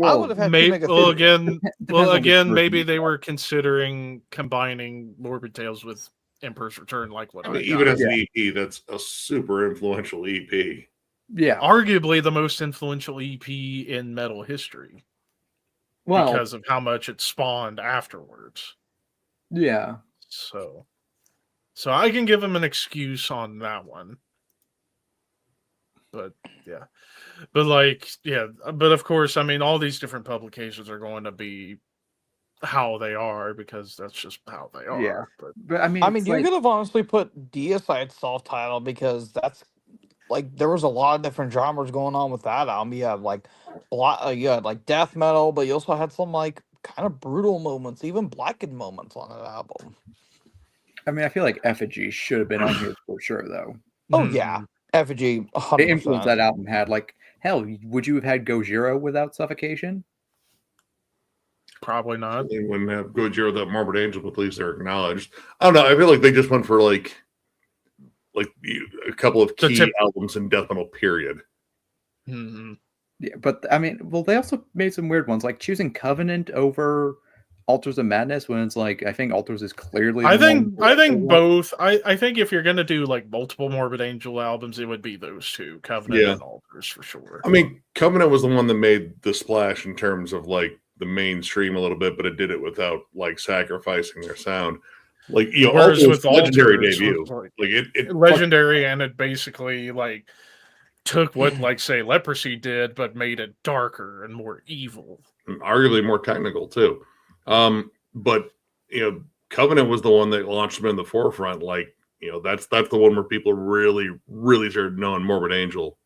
F: I would have had too
A: Maybe,
F: big a
A: well,
F: theory.
A: again,
C: Depends
A: well,
C: on which
A: again,
C: version
A: maybe
C: you
A: they
C: got.
A: were considering combining Morbid Tales with Emperor's Return, like what
D: I
A: I
D: mean,
A: got.
D: even as an EP, that's a super influential E EP.
C: Yeah,
A: Arguably the most influential EP in metal history.
C: Well,
A: because of how much it spawned afterwards.
C: yeah.
A: So I can give him an excuse on that one. But yeah. But like, yeah, but of course, I mean, all these different publications are going to be how they are because that's just how they are.
C: Yeah.
A: But
C: But I mean,
F: I mean,
C: it's
F: you
C: like,
F: could have honestly put Deicide self-titled because that's like there was a lot of different genres going on with that album. You have like you had like death metal, but you also had some like kind of brutal moments, even blackened moments on that album.
C: I mean, I feel like Effigy should have been on here for sure, though.
F: Oh yeah, Effigy,
C: The influence
F: 100%.
C: that album had, like, hell, would you have had Gojira without Suffocation?
A: probably not.
D: They wouldn't have Gojira without Morbid Angel, but at least they're acknowledged. I don't know. I feel like they just went for like a couple of
A: The
D: key
A: tip-
D: albums in death metal. Period.
A: Mhm.
C: Yeah, but I mean, well, they also made some weird ones, like choosing Covenant over Altars of Madness when it's like I think Altars is clearly.
A: I
C: the
A: think
C: one that-
A: both. I think if you're gonna do like multiple Morbid Angel albums, it would be those two, Covenant
D: Yeah.
A: and Altars for sure.
D: I mean, Covenant was the one that made the splash in terms of like the mainstream a little bit, but it did it without like sacrificing their sound. Like
A: Whereas
D: Altars
A: with
D: legendary
A: Altars,
D: debut,
A: was, like,
D: like it
A: legendary, and it basically like took what like say Leprosy did, but made it darker and more evil.
D: arguably more technical too. But Covenant was the one that launched them in the forefront. Like, that's the one where people really, really started knowing Morbid Angel.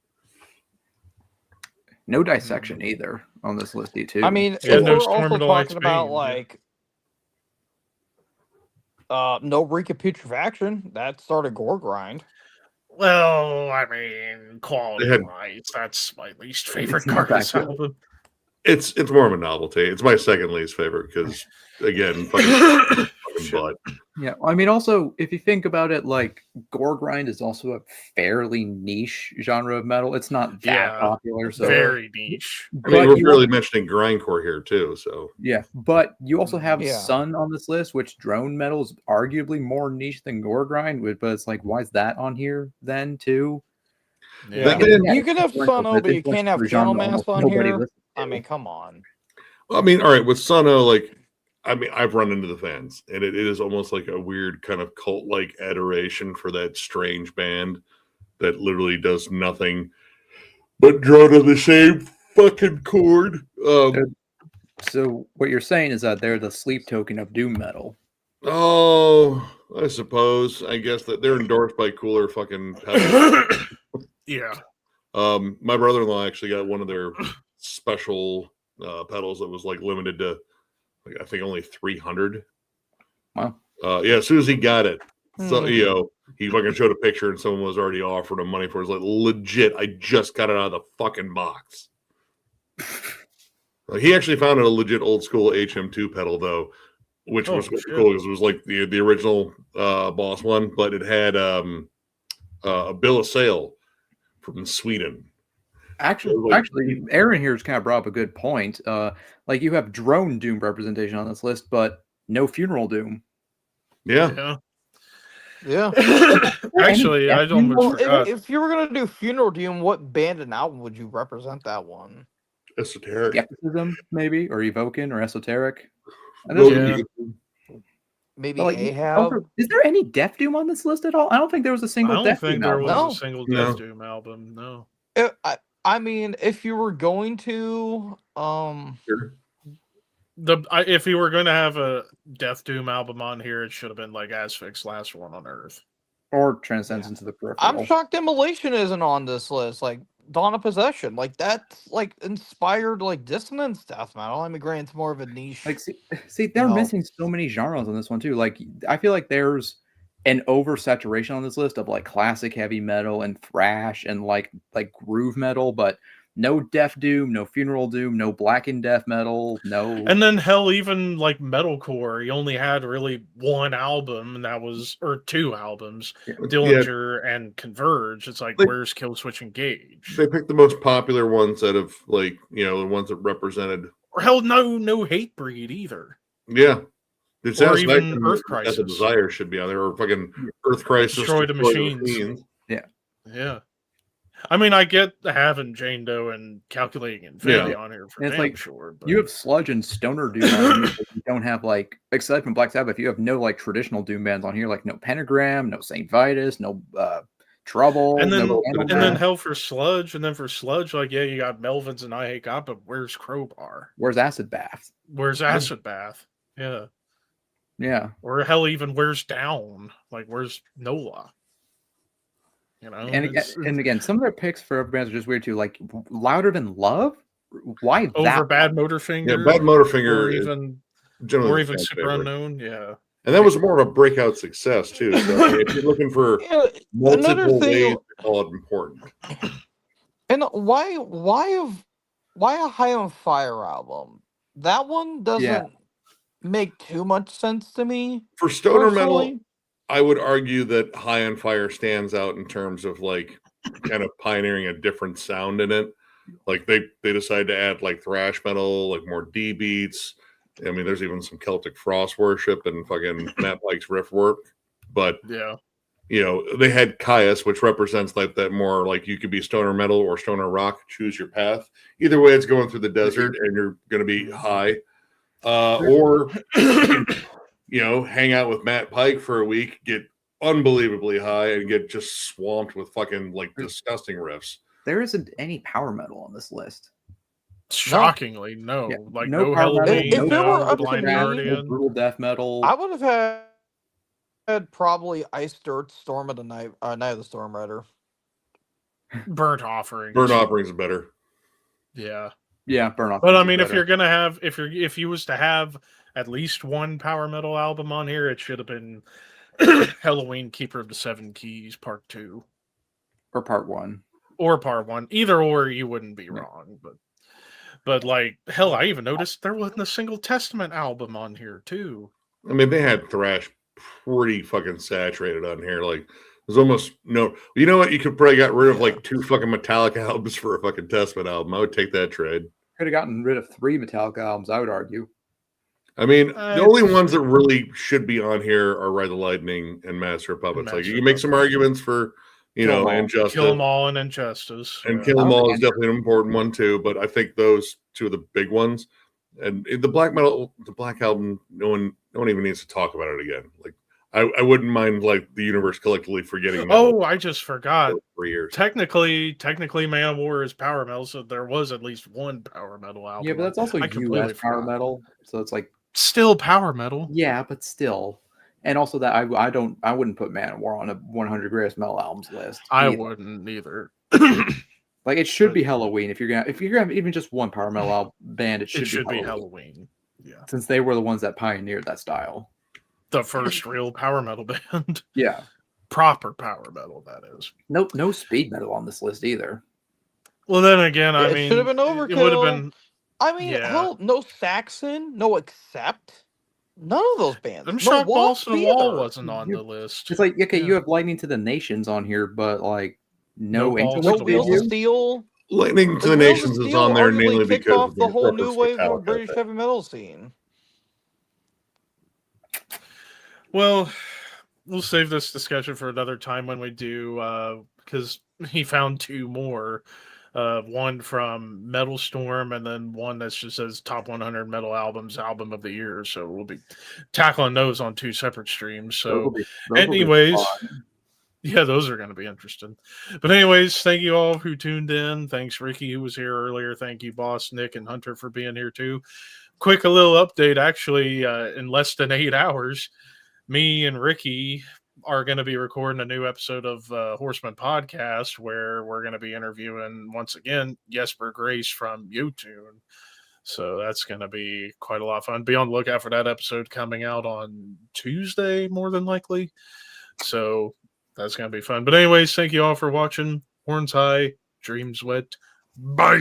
C: No dissection either on this list, too.
F: I mean,
A: Yeah,
F: if
A: no
F: we're also
A: Stormlights
F: talking about
A: Bane, yeah.
F: like no Reek of Putrefaction, that started Gore Grind.
A: Well, I mean, quality
D: They had-
A: wise, that's my least favorite
C: It's not
A: Carcass
C: that good.
A: album.
D: It's more of a novelty. It's my second least favorite because, again, fucking butt.
C: Yeah, I mean, also, if you think about it, like, gore grind is also a fairly niche genre of metal. It's not that
A: Yeah,
C: popular, so
A: Very niche.
D: I mean,
C: but
D: we're
C: you
D: barely mentioning grindcore here too. So
C: yeah, but you also have
F: Yeah.
C: Sun on this list, which drone metal is arguably more niche than gore grind. But it's like, why is that on here then too?
A: Yeah.
D: Then-
F: You can have Suno, but you can't have Candlemass on here. I
C: mean,
F: mean, come on.
D: I mean, all right, with Suno, like, I mean, I've run into the fans, and it is almost like a weird kind of cult-like adoration for that strange band that literally does nothing but drone on the same fucking chord.
C: so what you're saying is that they're the sleep token of doom metal.
D: Oh, I suppose. I guess that they're endorsed by cooler fucking pedals.
A: Yeah.
D: My brother-in-law actually got one of their special pedals that was like limited to, like, I think only 300.
C: Wow.
D: Yeah, as soon as he got it, so
F: Hmm.
D: he fucking showed a picture and someone was already offering him money for it. It's like, legit, I just got it out of the fucking box. He actually found a legit old school HM2 pedal though, which
A: Oh,
D: was
A: shit.
D: cool because it was like the original Boss one, but it had a bill of sale from Sweden.
C: Actually, Aaron here's kind of brought up a good point. Like you have drone doom representation on this list, but no funeral doom.
D: Yeah.
A: Yeah.
F: Yeah.
A: Actually, I almost
F: Well,
A: forgot.
F: if you were gonna do Funeral Doom, what band and album would you represent that one?
D: Esoteric.
C: Skepticism, maybe, or Evokin, or Esoteric. And
D: Those
C: there's-
D: would be-
F: Maybe
C: but, like,
F: Ahab.
C: also, is there any Death Doom on this list at all? I don't think there was a
A: I
C: single
A: don't
C: Death
A: think
C: Doom
A: there
C: album.
A: was
F: No.
A: a single
D: No.
A: Death Doom album. No.
F: I mean, if you were going to,
A: If you were going to have a Death Doom album on here, it should have been like Asphyx's Last One on Earth.
C: Or Transcends into the Peripheral.
F: I'm shocked Immolation isn't on this list. Like Dawn of Possession, like that's like inspired like dissonance death metal. I mean, granted, it's more of a niche.
C: Like, see, they're
F: No.
C: missing so many genres on this one too. Like, I feel like there's an oversaturation on this list of like classic heavy metal and thrash and like groove metal, but no Death Doom, no Funeral Doom, no Blackened Death Metal, no.
A: And then hell, even like metalcore, he only had really one album, and that was or two albums, Dillinger and Converge. It's like,
D: Like-
A: where's Killswitch Engage?
D: They picked the most popular ones out of, like, the ones that represented.
A: Or hell, no Hatebreed either.
D: Yeah. The
A: Or
D: Satisfaction
A: even
D: and
A: Earth
D: Death of
A: Crisis.
D: Desire should be on there, or fucking Earth Crisis.
A: Destroy the Machines.
C: Yeah.
A: Yeah. I mean, I get having Jane Doe and calculating infinity on here for
C: And it's
A: damn
C: like,
A: sure. But
C: You have Sludge and Stoner Doom on here, but you don't have like, aside from Black Sabbath, you have no like traditional Doom bands on here, like no Pentagram, no Saint Vitus, no Trouble,
A: and then
C: no
A: and
C: Candlemas.
A: then hell for Sludge, and then for Sludge, like yeah, you got Melvins and I Hate God, but where's Crowbar?
C: Where's Acid Bath?
A: Where's Acid Bath? Yeah.
C: Yeah.
A: Or hell, even where's Down? Like where's Nola? You know,
C: And again, some of their picks for bands are just weird too. Like Louder Than Love. Why
A: over
C: that?
A: Bad Motorfinger.
D: Yeah, Bad Motorfinger
A: or
D: is
A: even
D: generally
A: or
D: the
A: even
D: fans'
A: Super
D: favorite.
A: Unknown. Yeah.
D: And that was more of a breakout success too. So if you're looking for
F: Yeah, another
D: multiple
F: thing,
D: ways to call it important,
F: and why a High on Fire album? That one doesn't make too much sense to me.
D: for stoner metal,
F: personally.
D: I would argue that High on Fire stands out in terms of like kind of pioneering a different sound in it. Like they decided to add like thrash metal, like more D beats. I mean, there's even some Celtic Frost worship and fucking Matt Pike's riff work. But
A: Yeah.
D: you know, they had Caius, which represents like that more like you could be stoner metal or stoner rock, choose your path. Either way, it's going through the desert and you're going to be high. Or, you know, hang out with Matt Pike for a week, get unbelievably high and get just swamped with fucking like disgusting riffs.
C: There isn't any power metal on this list.
A: Shockingly, no.
C: Yeah,
A: Like
C: no
A: no
C: power metal,
A: Halloween,
F: If it were
A: no
F: up to
A: Blind
F: me,
A: Guardian.
C: brutal death metal.
F: I would have had probably Ice Dirt Storm of the Night of the Storm Rider.
A: Burnt Offering.
D: Burn offerings are better.
A: Yeah.
C: Yeah, Burn Off.
A: But I mean, if you're gonna have, if you was to have at least one power metal album on here, it should have been Halloween, Keeper of the Seven Keys, Part 2
C: or Part 1.
A: or Part 1. Either or, you wouldn't be wrong. But like hell, I even noticed there wasn't a single Testament album on here too.
D: I mean, they had thrash pretty fucking saturated on here. Like, there's almost no. You know what? You could probably got rid of like 2 fucking Metallica albums for a fucking Testament album. I would take that trade.
C: Could have gotten rid of 3 Metallica albums, I would argue.
D: I mean, the only ones that really should be on here are Ride the Lightning and Master of Puppets. Like, you can make some arguments for, you know, Injustice.
A: Kill 'Em All and Injustice.
D: And Kill 'Em All is definitely an important one too. But I think those 2 are the big ones. And the Black album, no one even needs to talk about it again. Like, I wouldn't mind like the universe collectively forgetting.
A: Oh, I just forgot.
D: For years.
A: Technically, Man of War is power metal, so there was at least one power metal album.
C: Yeah, but that's also
A: I completely
C: US power
A: forgot.
C: metal. So it's like
A: Still power metal.
C: yeah, but still. And also that I wouldn't put Man of War on a 100 greatest metal albums list.
A: I
C: either.
A: wouldn't either.
C: Like it should be Halloween. If you're gonna have even just one power metal band, it should
A: be
C: be
A: Halloween. Yeah.
C: Since they were the ones that pioneered that style.
A: The first real power metal band.
C: Yeah.
A: Proper power metal, that is.
C: Nope, no speed metal on this list either.
A: Well, then again, I
F: It
A: mean,
F: should have been overkill.
A: it would have been.
F: I mean,
A: Yeah.
F: hell, no Saxon, no Accept. None of those bands.
A: I'm
F: no
A: shocked
F: Wasp
A: Balls Wall
F: either.
A: wasn't on the list.
C: It's like okay,
A: Yeah.
C: you have Lightning to the Nations on here, but like no
A: No
C: Angel
A: Balls
F: No
A: to
C: Wings
A: the
F: Wheels
A: Wall.
F: of Steel.
D: Lightning to the
F: Wheels of
D: Nations is
F: Steel
D: on there
F: arguably
D: mainly
F: kicked
D: because
F: off
D: of
F: the whole new
D: purpose
F: wave
D: Metallica,
F: of British
D: I think.
F: heavy metal scene.
A: Well, we'll save this discussion for another time when we do, because he found 2 more. One from Metal Storm, and then one that just says top 100 metal albums, album of the year. So we'll be tackling those on 2 separate streams. So,
C: those will be
A: anyways,
C: fun.
A: yeah, those are going to be interesting. But anyways, thank you all who tuned in. Thanks, Ricky, who was here earlier. Thank you, Boss, Nick, and Hunter for being here too. A little update. Actually, in less than 8 hours, me and Ricky are going to be recording a new episode of Horseman Podcast where we're going to be interviewing once again Jesper Grace from Yotun. So that's going to be quite a lot of fun. Be on the lookout for that episode coming out on Tuesday, more than likely. So that's going to be fun. But anyways, thank you all for watching. Horns high, dreams wet. Bye.